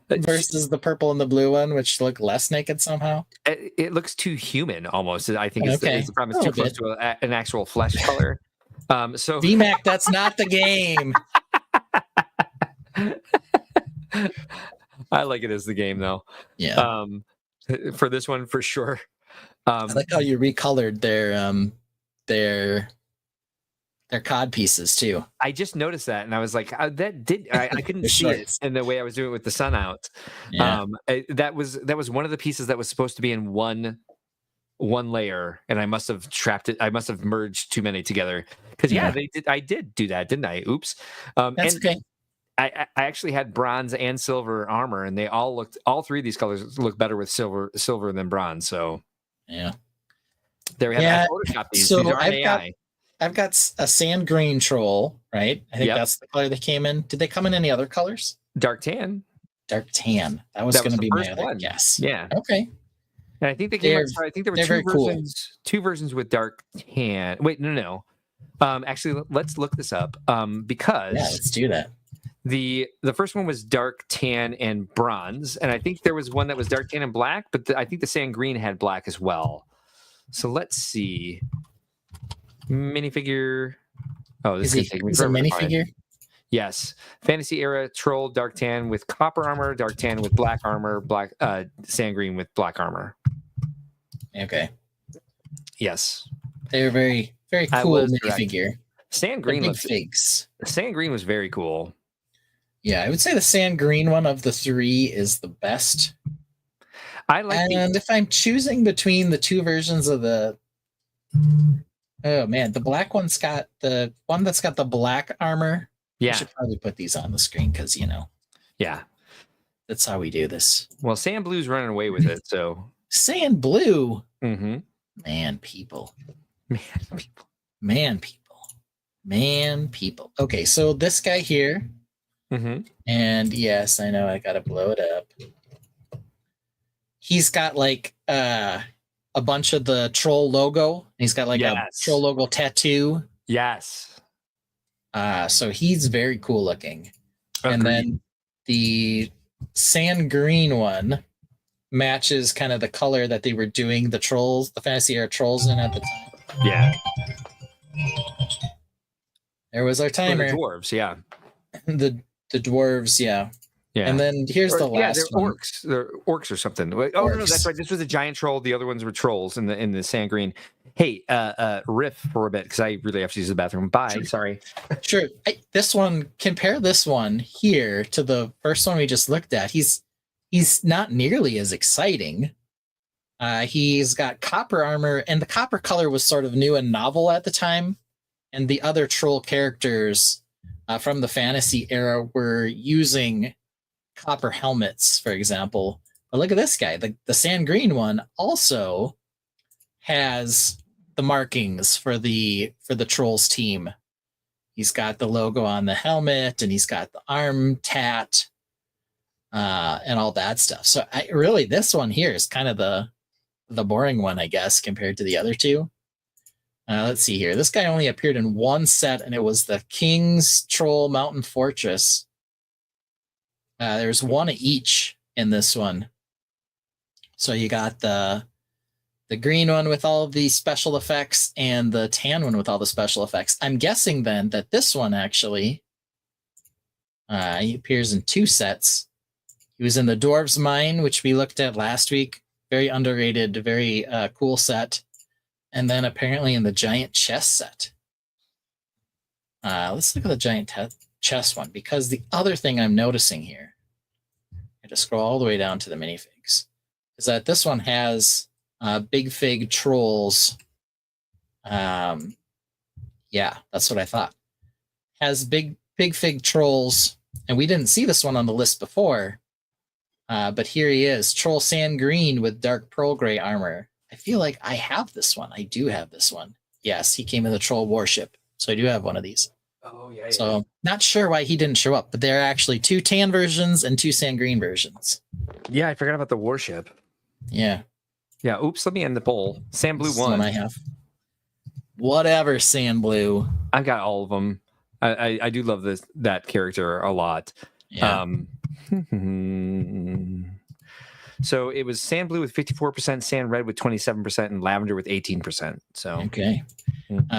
C: Versus the purple and the blue one, which look less naked somehow.
B: It looks too human almost. I think it's the problem. It's too close to an actual flesh color. So
C: VMAC, that's not the game.
B: I like it as the game, though.
C: Yeah.
B: For this one, for sure.
C: I like how you recolored their cod pieces too.
B: I just noticed that, and I was like, I couldn't see it in the way I was doing it with the sun out.
C: Yeah.
B: That was one of the pieces that was supposed to be in one layer, and I must have trapped it. I must have merged too many together. Because I did do that, didn't I? Oops.
C: That's okay.
B: I actually had bronze and silver armor, and they all 3 of these colors look better with silver than bronze. So
C: yeah,
B: there we have.
C: Yeah.
B: Photoshopped these.
C: So
B: These are AI.
C: I've got a sand green troll, right? I think that's the color they came in. Did they come in any other colors?
B: Dark tan.
C: That was going to be my other guess.
B: Yeah.
C: Okay.
B: And I think they came. I think there were 2 versions. Cool. 2 versions with dark tan. Wait, no. Actually, let's look this up. Because
C: let's do that.
B: The first one was dark tan and bronze, and I think there was one that was dark tan and black, but I think the sand green had black as well. So let's see. Minifigure. Oh, this is a
C: minifigure.
B: Yes, fantasy era troll, dark tan with copper armor, dark tan with black armor, black sand green with black armor.
C: Okay.
B: Yes,
C: they're very very cool minifigure.
B: Sand green looks
C: figs.
B: Sand green was very cool.
C: Yeah, I would say the sand green one of the 3 is the best.
B: I like.
C: And if I'm choosing between the 2 versions of the, oh man, the black one's got the one that's got the black armor.
B: Yeah,
C: I should probably put these on the screen because
B: yeah,
C: that's how we do this.
B: Well, Sand Blue's running away with it, so
C: Sand blue.
B: Mm-hmm.
C: Man, people.
B: Man, people.
C: Man, people. Okay, so this guy here.
B: Mm-hmm.
C: And yes, I know I gotta blow it up. He's got like a bunch of the troll logo. He's got like a troll logo tattoo.
B: Yes.
C: So he's very cool looking.
B: Agreed.
C: And then the sand green one matches kind of the color that they were doing the trolls, the Fantasy Era trolls in at the time.
B: Yeah.
C: There was our timer.
B: The dwarves, yeah.
C: The dwarves, yeah.
B: Yeah.
C: And then here's the last
B: they're
C: one.
B: orcs. They're orcs or something. Oh no, that's right. This was a giant troll. The other ones were trolls in the sand green. Hey, riff for a bit because I really have to use the bathroom. Bye.
C: Sure.
B: Sorry.
C: Sure. This one, compare this one here to the first one we just looked at. He's not nearly as exciting. He's got copper armor, and the copper color was sort of new and novel at the time. And the other troll characters from the fantasy era were using copper helmets, for example. But look at this guy. The sand green one also has the markings for the trolls team. He's got the logo on the helmet, and he's got the arm tat, and all that stuff. So this one here is kind of the boring one, I guess, compared to the other two. Let's see here. This guy only appeared in one set, and it was the King's Troll Mountain Fortress. There's one of each in this one. So you got the green one with all of the special effects and the tan one with all the special effects. I'm guessing then that this one actually he appears in two sets. He was in the Dwarves Mine, which we looked at last week. Very underrated, very cool set. And then apparently in the Giant Chess set. Let's look at the Giant Chess one, because the other thing I'm noticing here, I had to scroll all the way down to the minifigs, is that this one has Big Fig Trolls. Yeah, that's what I thought. Has Big Fig Trolls, and we didn't see this one on the list before, but here he is, Troll Sand Green with Dark Pearl Gray armor. I feel like I have this one. I do have this one. Yes, he came in the Troll Warship, so I do have one of these.
B: Oh, yeah.
C: So not sure why he didn't show up, but there are actually two tan versions and two sand green versions.
B: Yeah, I forgot about the warship.
C: Yeah.
B: Yeah. Oops. Let me end the poll. Sand blue one.
C: I have. Whatever, sand blue.
B: I got all of them. I do love that character a lot.
C: Yeah.
B: So it was sand blue with 54%, sand red with 27%, and lavender with 18%. So
C: okay.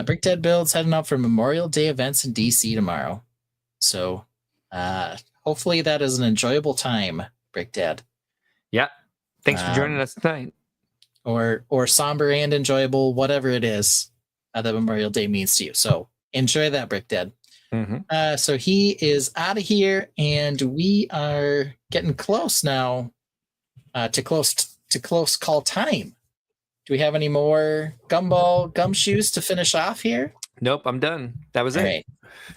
C: Brick Dead builds heading up for Memorial Day events in DC tomorrow. So hopefully that is an enjoyable time, Brick Dead.
B: Yeah. Thanks for joining us tonight.
C: Or somber and enjoyable, whatever it is that Memorial Day means to you. So enjoy that, Brick Dead.
B: Mm-hmm.
C: So he is out of here, and we are getting close now to close call time. Do we have any more Gumball Gumshoes to finish off here?
B: Nope, I'm done. That was
C: All
B: it.
C: right.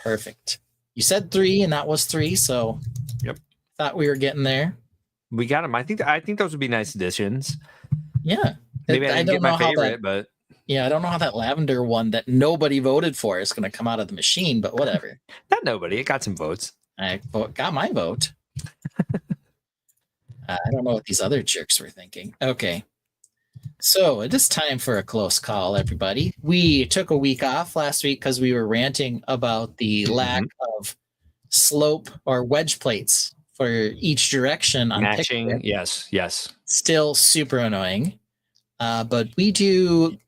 C: Perfect. You said 3, and that was 3, so
B: yep.
C: Thought we were getting there.
B: We got them. I think those would be nice additions.
C: Yeah.
B: Maybe I didn't get my favorite, but
C: yeah, I don't know how that lavender one that nobody voted for is going to come out of the machine, but whatever.
B: Not nobody. It got some votes.
C: I got my vote. I don't know what these other jerks were thinking. Okay. So it is time for a close call, everybody. We took a week off last week because we were ranting about the lack of slope or wedge plates for each direction on
B: matching.
C: Pickwick.
B: Yes.
C: Still super annoying. But we do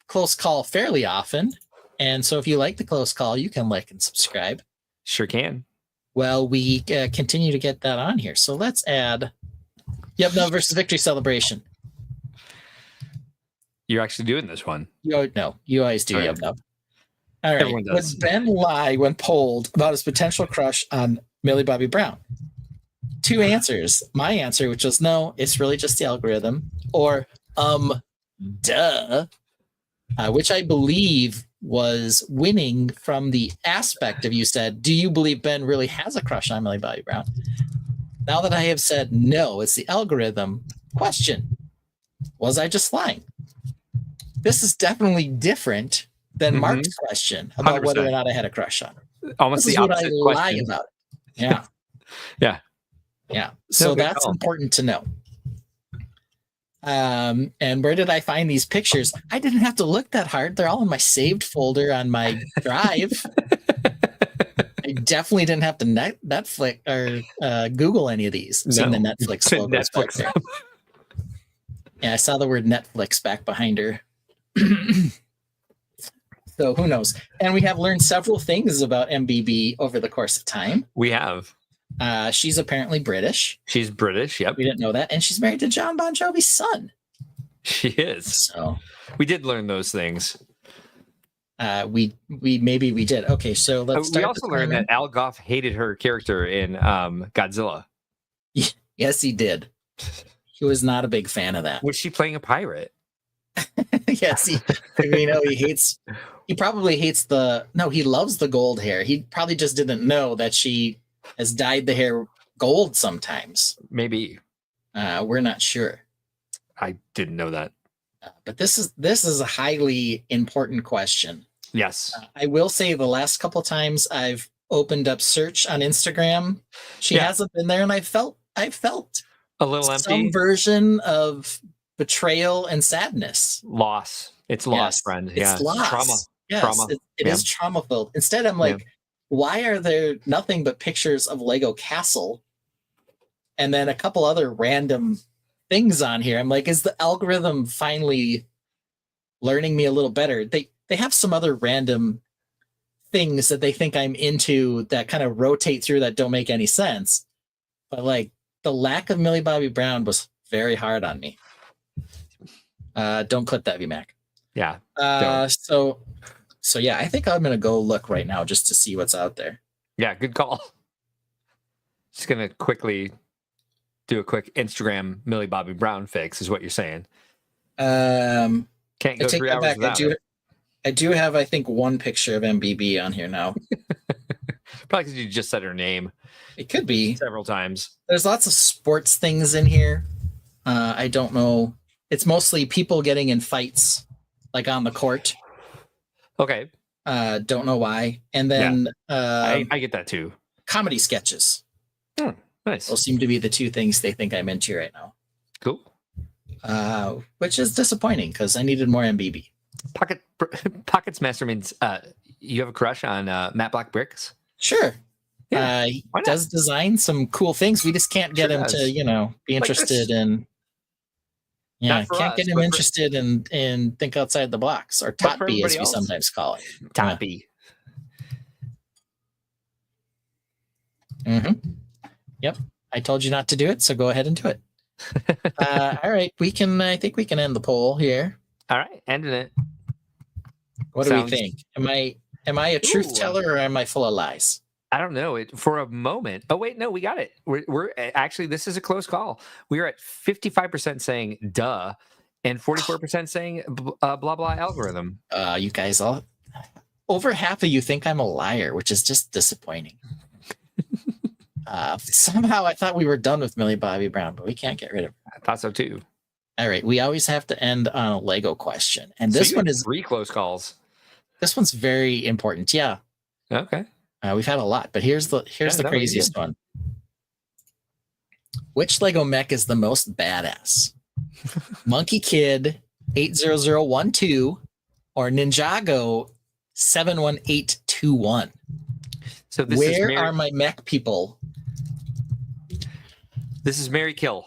C: close call fairly often. And so if you like the close call, you can like and subscribe.
B: Sure can.
C: Well, we continue to get that on here. So let's add Yep No versus Victory Celebration.
B: You're actually doing this one.
C: No, you always do. Yep No. All right.
B: Everyone does.
C: Would Ben lie when polled about his potential crush on Millie Bobby Brown? 2 answers. My answer, which was no, it's really just the algorithm. Or duh. Which I believe was winning from the aspect of you said, do you believe Ben really has a crush on Millie Bobby Brown? Now that I have said no, it's the algorithm question. Was I just lying? This is definitely different than Mark's question about whether or
B: 100%.
C: not I had a crush on her.
B: Almost
C: This
B: the
C: is what I
B: opposite
C: lie
B: question.
C: about. Yeah.
B: Yeah.
C: Yeah. So
B: good
C: that's
B: call.
C: important to know. And where did I find these pictures? I didn't have to look that hard. They're all in my saved folder on my drive. I definitely didn't have to Netflix or Google any of these. Seeing the Netflix logos back there. Yeah, I saw the word Netflix back behind her. So who knows? And we have learned several things about MBB over the course of time.
B: We have.
C: She's apparently British.
B: She's British. Yep.
C: We didn't know that. And she's married to John Bon Jovi's son.
B: She is.
C: So
B: we did learn those things.
C: We did. Okay, so let's start.
B: We also learned that Al Goff hated her character in Godzilla.
C: Yes, he did. He was not a big fan of that.
B: Was she playing a pirate?
C: Yes, he hates. He probably hates he loves the gold hair. He probably just didn't know that she has dyed the hair gold sometimes.
B: Maybe.
C: We're not sure.
B: I didn't know that.
C: But this is a highly important question.
B: Yes.
C: I will say the last couple times I've opened up search on Instagram, she hasn't been there, and I felt
B: a little empty.
C: Some version of betrayal and sadness.
B: Loss. It's loss, friend.
C: It's loss.
B: Trauma.
C: Yes,
B: Trauma.
C: It is trauma filled. Instead, I'm like, why are there nothing but pictures of Lego Castle and then a couple other random things on here? I'm like, is the algorithm finally learning me a little better? They have some other random things that they think I'm into that kind of rotate through that don't make any sense. But like the lack of Millie Bobby Brown was very hard on me. Don't clip that, VMAC.
B: Yeah.
C: So yeah, I think I'm gonna go look right now just to see what's out there.
B: Yeah, good call. Just gonna quickly do a quick Instagram Millie Bobby Brown fix, is what you're saying. Can't go 3 hours without it.
C: I do have, I think, one picture of MBB on here now.
B: Probably because you just said her name.
C: It could be
B: several times.
C: There's lots of sports things in here. I don't know. It's mostly people getting in fights, like on the court.
B: Okay.
C: Don't know why. And then
B: I get that too.
C: Comedy sketches.
B: Nice.
C: Those seem to be the two things they think I'm into right now.
B: Cool.
C: Which is disappointing because I needed more MBB.
B: Pockets Master means you have a crush on Matte Black Bricks?
C: Sure. He does design some cool things. We just can't get him to, be interested in. Yeah, can't get him interested in think outside the box, or top B as we sometimes call it.
B: Top B.
C: Mm-hmm. Yep. I told you not to do it, so go ahead and do it. All right, I think we can end the poll here.
B: All right, ending it.
C: What do we think? Am I a truth teller or am I full of lies?
B: I don't know. For a moment. Oh wait, no, we got it. We're actually, this is a close call. We are at 55% saying duh, and 44% saying blah blah algorithm.
C: You guys all, over half of you think I'm a liar, which is just disappointing. Somehow I thought we were done with Millie Bobby Brown, but we can't get rid of her.
B: I thought so too.
C: All right, we always have to end on a Lego question, and this one is
B: 3 close calls.
C: This one's very important. Yeah.
B: Okay.
C: We've had a lot, but here's the craziest one. Which Lego mech is the most badass? Monkey Kid 80012 or Ninjago 71821?
B: So
C: where are my mech people?
B: This is Mary Kill.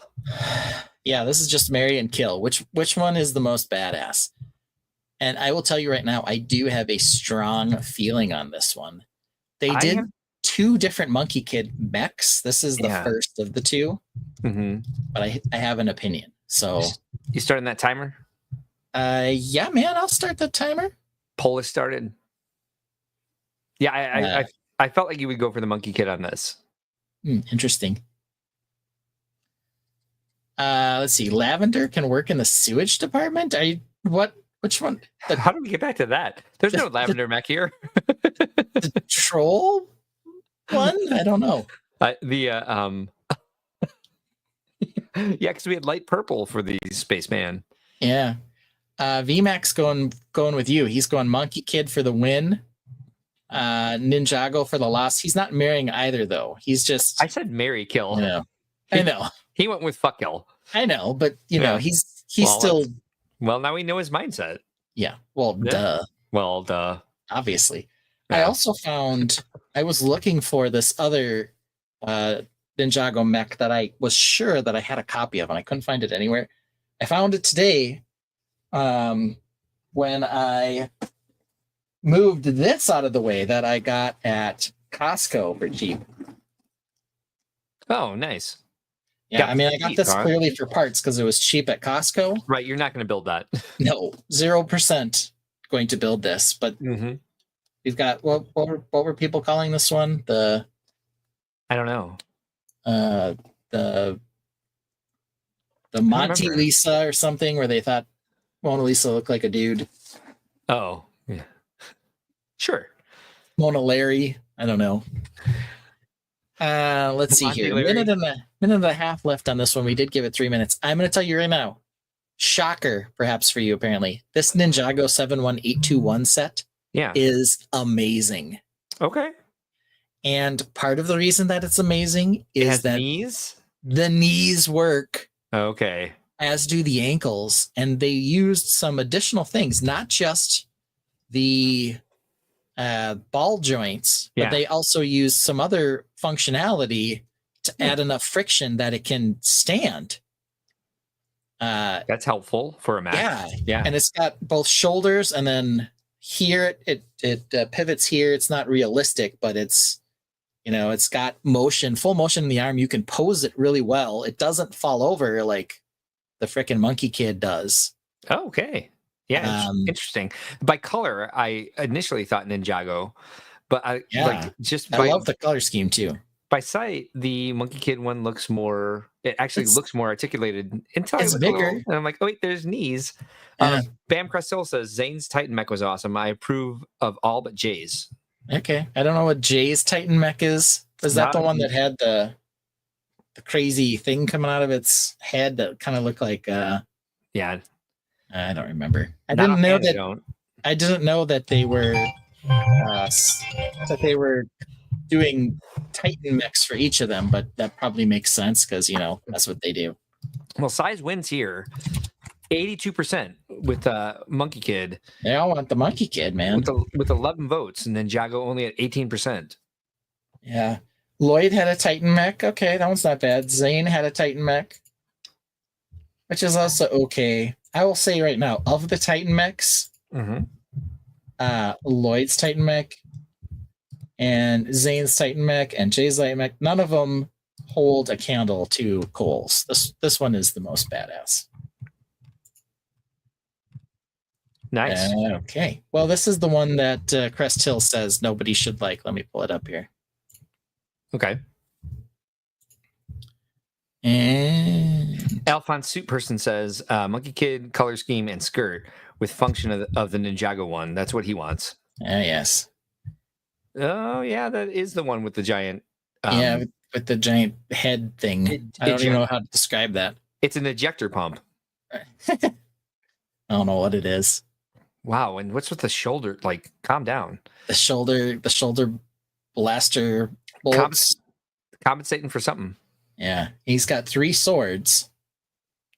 C: Yeah, this is just Mary and Kill. Which one is the most badass? And I will tell you right now, I do have a strong feeling on this one. They did 2 different Monkey Kid mechs. This is the first of the 2.
B: Mm-hmm.
C: But I have an opinion. So
B: you starting that timer?
C: Yeah, man, I'll start the timer.
B: Poll is started. Yeah, I felt like you would go for the Monkey Kid on this.
C: Interesting. Let's see. Lavender can work in the sewage department. Which one?
B: How do we get back to that? There's no lavender mech here.
C: The troll one? I don't know.
B: Yeah, because we had light purple for the spaceman.
C: Yeah. VMAX going with you. He's going Monkey Kid for the win. Ninjago for the loss. He's not marrying either, though. He's just.
B: I said marry kill.
C: You know, I know.
B: He went with fuck kill.
C: I know, but you know, he's still.
B: Well, now we know his mindset.
C: Yeah. Well, duh.
B: Well, duh.
C: Obviously. Yeah. I also found. I was looking for this other Ninjago mech that I was sure that I had a copy of, and I couldn't find it anywhere. I found it today when I moved this out of the way that I got at Costco for cheap.
B: Oh, nice.
C: Yeah, I mean, I got this clearly for parts because it was cheap at Costco.
B: Right, you're not going to build that.
C: No, 0% going to build this. But we've got what were people calling this one? I
B: don't know.
C: The Monty Lisa or something, where they thought Mona Lisa looked like a dude.
B: Oh, yeah. Sure.
C: Mona Larry. I don't know. Let's see here. Minute and a half left on this one. We did give it 3 minutes. I'm going to tell you right now. Shocker, perhaps for you, apparently. This Ninjago 71821 set is amazing.
B: Okay.
C: And part of the reason that it's amazing is that the knees work.
B: Okay.
C: As do the ankles. And they used some additional things, not just the ball joints, but they also use some other functionality to add enough friction that it can stand.
B: That's helpful for a mech. Yeah.
C: And it's got both shoulders, and then here it pivots here. It's not realistic, but it's, you know, it's got motion, full motion in the arm. You can pose it really well. It doesn't fall over like the frickin' Monkey Kid does.
B: Oh, okay. Yeah, interesting. By color, I initially thought Ninjago, but I
C: love the color scheme too.
B: By sight, the Monkey Kid one looks more. It actually looks more articulated. Until
C: it's bigger,
B: and I'm like, oh wait, there's knees. Bam Crustil says Zane's Titan mech was awesome. I approve of all but Jay's.
C: Okay, I don't know what Jay's Titan mech is. Was that the one that had the crazy thing coming out of its head that kind of looked like?
B: Yeah.
C: I don't remember. I didn't know that they were doing Titan mechs for each of them, but that probably makes sense because, you know, that's what they do.
B: Well, size wins here. 82% with Monkey Kid.
C: They all want the Monkey Kid, man.
B: With 11 votes, and then Jago only at 18%.
C: Yeah. Lloyd had a Titan mech. Okay, that one's not bad. Zane had a Titan mech, which is also okay. I will say right now, of the Titan mechs, Lloyd's Titan mech and Zane's Titan mech and Jay's Titan mech, none of them hold a candle to Cole's. This one is the most badass.
B: Nice.
C: Okay. Well, this is the one that Crest Hill says nobody should like. Let me pull it up here.
B: Okay.
C: And
B: Alphonse Suit Person says Monkey Kid color scheme and skirt with function of the Ninjago one. That's what he wants.
C: Yes.
B: Oh yeah, that is the one with the giant.
C: With the giant head thing. I don't even know how to describe that.
B: It's an ejector pump.
C: I don't know what it is.
B: Wow, and what's with the shoulder? Like, calm down.
C: The shoulder blaster bolts.
B: Compensating for something.
C: Yeah, he's got 3 swords.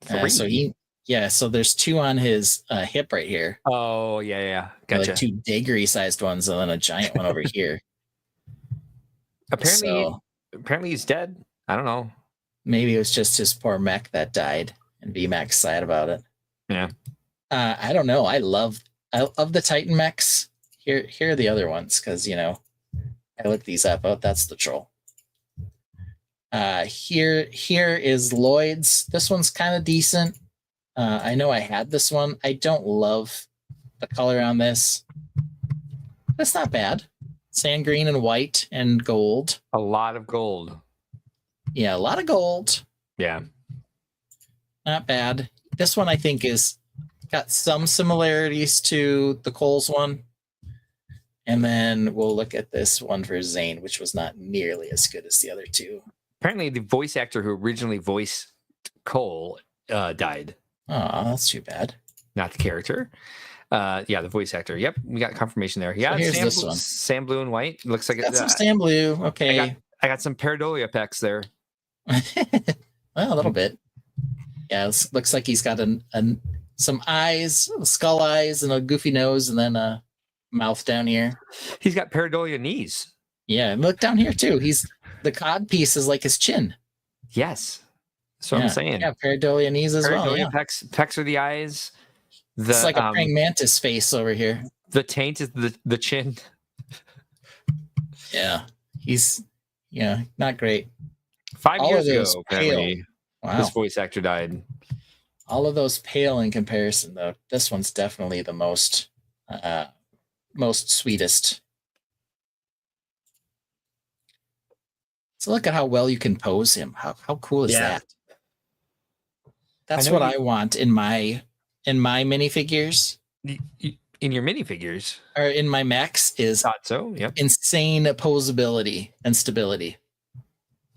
C: So there's 2 on his hip right here.
B: Oh yeah, gotcha.
C: Like 2 daggery sized ones, and then a giant one over here.
B: Apparently he's dead. I don't know.
C: Maybe it was just his poor mech that died, and VMAX sad about it.
B: Yeah.
C: I don't know. I love the Titan mechs. Here are the other ones, because you know I looked these up. Oh, that's the troll. Here is Lloyd's. This one's kind of decent. I know I had this one. I don't love the color on this. That's not bad. Sand green and white and gold.
B: A lot of gold.
C: Yeah, a lot of gold.
B: Yeah.
C: Not bad. This one I think is got some similarities to the Coles one. And then we'll look at this one for Zane, which was not nearly as good as the other 2.
B: Apparently the voice actor who originally voiced Cole died.
C: Oh, that's too bad.
B: Not the character. The voice actor. Yep, we got confirmation there. Yeah,
C: So here's this one.
B: Sam Blue and White. Looks like
C: Got some Sam Blue. Okay.
B: I got some pareidolia pecs there.
C: Well, a little bit. Yeah, it looks like he's got some eyes, skull eyes, and a goofy nose, and then a mouth down here.
B: He's got pareidolia knees.
C: Yeah, and look down here too. The cod piece is like his chin.
B: Yes, that's what I'm saying.
C: Yeah, pareidolia knees as well. Yeah.
B: Pecs are the eyes.
C: It's like a praying mantis face over here.
B: The taint is the chin.
C: Yeah, he's not great.
B: 5
C: All
B: years
C: of those
B: ago, apparently,
C: pale. Wow.
B: this voice actor died.
C: All of those pale in comparison, though. This one's definitely the most sweetest. So look at how well you can pose him. How cool is that? That's what I want in my minifigures.
B: In your minifigures?
C: Or in my mechs is insane posability and stability.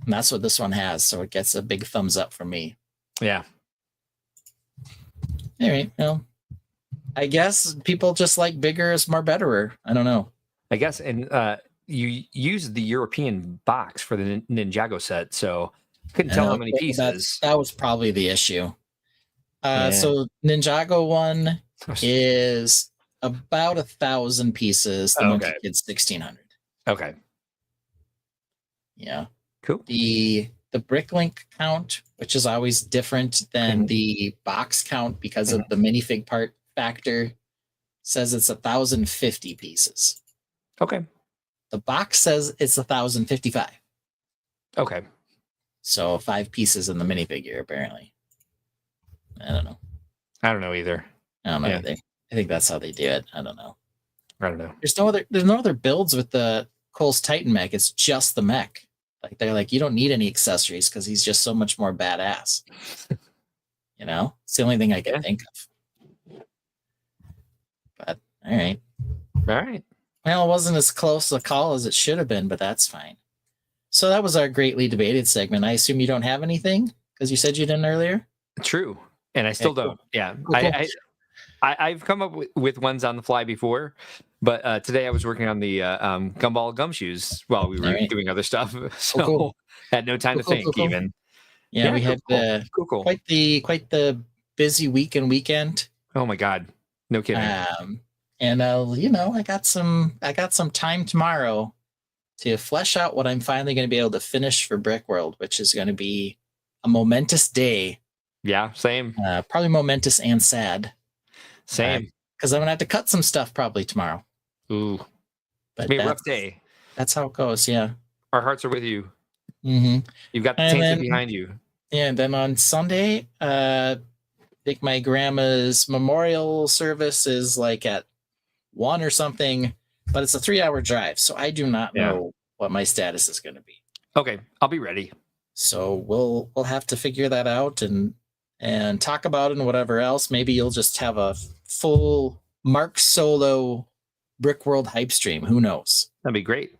C: And that's what this one has. So it gets a big thumbs up from me.
B: Yeah.
C: All right. Well, I guess people just like bigger is more betterer. I don't know.
B: I guess. And you used the European box for the Ninjago set, so couldn't tell how many pieces.
C: That was probably the issue. So Ninjago one is about 1,000 pieces. The Monkey Kid's 1,600.
B: Okay.
C: Yeah.
B: Cool.
C: The Bricklink count, which is always different than the box count because of the minifig part factor, says it's 1,050 pieces.
B: Okay.
C: The box says it's 1,055.
B: Okay.
C: So 5 pieces in the minifigure, apparently. I don't know.
B: I don't know either.
C: I don't know either. I think that's how they do it. I don't know.
B: I don't know.
C: There's no other builds with the Cole's Titan mech. It's just the mech. Like they're like, you don't need any accessories because he's just so much more badass. It's the only thing I can think of. But all right.
B: All right.
C: Well, it wasn't as close a call as it should have been, but that's fine. So that was our greatly debated segment. I assume you don't have anything because you said you didn't earlier.
B: True, and I still don't. Yeah, cool. I've come up with ones on the fly before, but today I was working on the Gumball Gumshoes while we were doing other stuff, so had no time to think even.
C: Yeah, we had quite the busy week and weekend.
B: Oh my God, no kidding.
C: And I got some time tomorrow to flesh out what I'm finally going to be able to finish for Brick World, which is going to be a momentous day.
B: Yeah, same.
C: Probably momentous and sad.
B: Same.
C: Because I'm going to have to cut some stuff probably tomorrow.
B: Ooh.
C: But
B: it's be a rough day.
C: That's how it goes, yeah.
B: Our hearts are with you.
C: Mm-hmm.
B: You've got the Tainted behind you.
C: Yeah, and then on Sunday, I think my grandma's memorial service is like at 1 or something, but it's a 3-hour drive, so I do not know what my status is going to be.
B: Okay, I'll be ready.
C: So we'll have to figure that out and talk about it and whatever else. Maybe you'll just have a full Mark solo Brick World hype stream. Who knows?
B: That'd be great.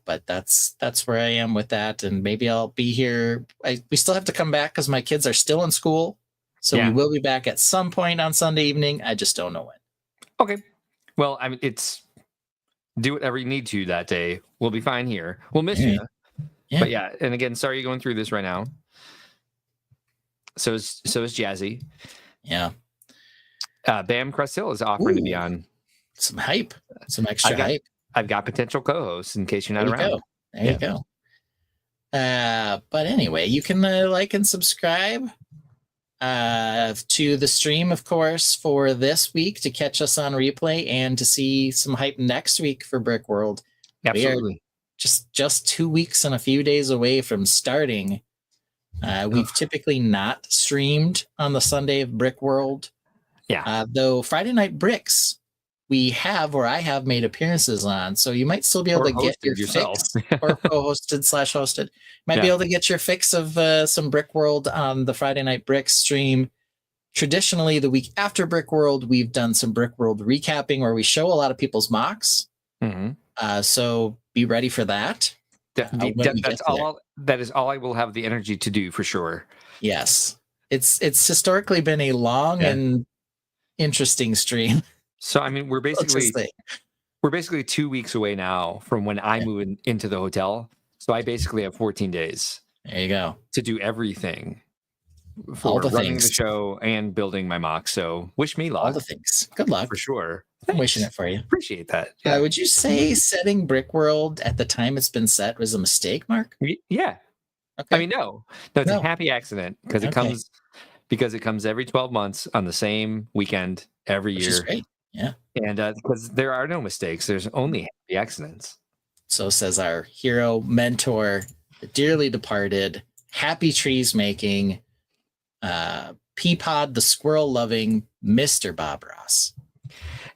C: But that's where I am with that, and maybe I'll be here. We still have to come back because my kids are still in school, so we will be back at some point on Sunday evening. I just don't know when.
B: Okay. Well, I mean, do whatever you need to that day. We'll be fine here. We'll miss you. Yeah. But yeah, and again, sorry you're going through this right now. So is Jazzy.
C: Yeah.
B: Bam Crust-Hill is offering to be on.
C: Some hype. Some extra hype.
B: I've got potential co-hosts in case you're not around.
C: There you go. But anyway, you can like and subscribe to the stream, of course, for this week to catch us on replay and to see some hype next week for Brick World.
B: Absolutely.
C: We are just 2 weeks and a few days away from starting. We've typically not streamed on the Sunday of Brick World.
B: Yeah.
C: Though Friday Night Bricks, I have made appearances on, so you might still be able to get your fix, or co-hosted / hosted. Might be able to get your fix of some Brick World on the Friday Night Bricks stream. Traditionally, the week after Brick World, we've done some Brick World recapping where we show a lot of people's MOCs.
B: Mm-hmm.
C: So be ready for that.
B: That is all I will have the energy to do for sure.
C: Yes. It's historically been a long and interesting stream.
B: So I mean, we're basically 2 weeks away now from when I move into the hotel. So I basically have 14 days.
C: There you go.
B: To do everything for
C: All the
B: running
C: things.
B: the show and building my mock. So wish me luck.
C: All the things. Good luck.
B: For sure.
C: I'm wishing it for you.
B: Appreciate that.
C: Would you say setting Brickworld at the time it's been set was a mistake, Mark?
B: Yeah.
C: Okay.
B: I mean, no, it's a happy accident because it comes every 12 months on the same weekend every year.
C: Which is great. Yeah.
B: And because there are no mistakes, there's only happy accidents.
C: So says our hero, mentor, the dearly departed, happy trees making, Peapod the squirrel loving Mr. Bob Ross.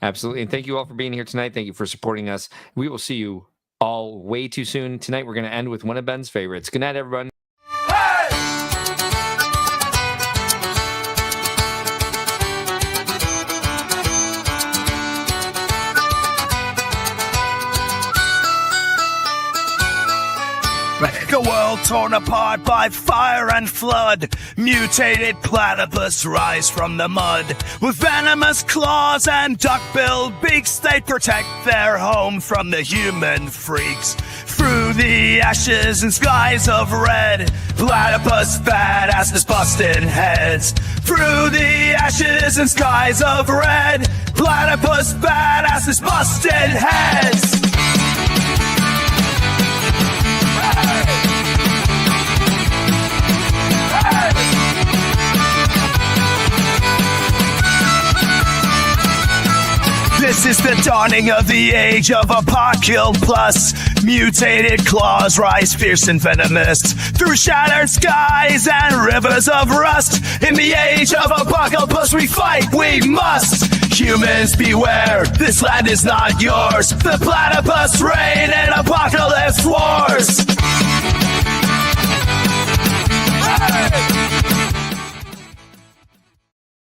B: Absolutely. And thank you all for being here tonight. Thank you for supporting us. We will see you all way too soon. Tonight, we're going to end with one of Ben's favorites. Good night, everyone.
A: Like a world torn apart by fire and flood, mutated platypus rise from the mud. With venomous claws and duck-billed beaks, they protect their home from the human freaks. Through the ashes and skies of red, platypus badasses busting heads. Through the ashes and skies of red, platypus badasses busting heads. This is the dawning of the age of Apocalypse. Mutated claws rise fierce and venomous through shattered skies and rivers of rust. In the age of Apocalypse, we fight, we must. Humans beware, this land is not yours. The platypus reign in apocalypse wars. Hey!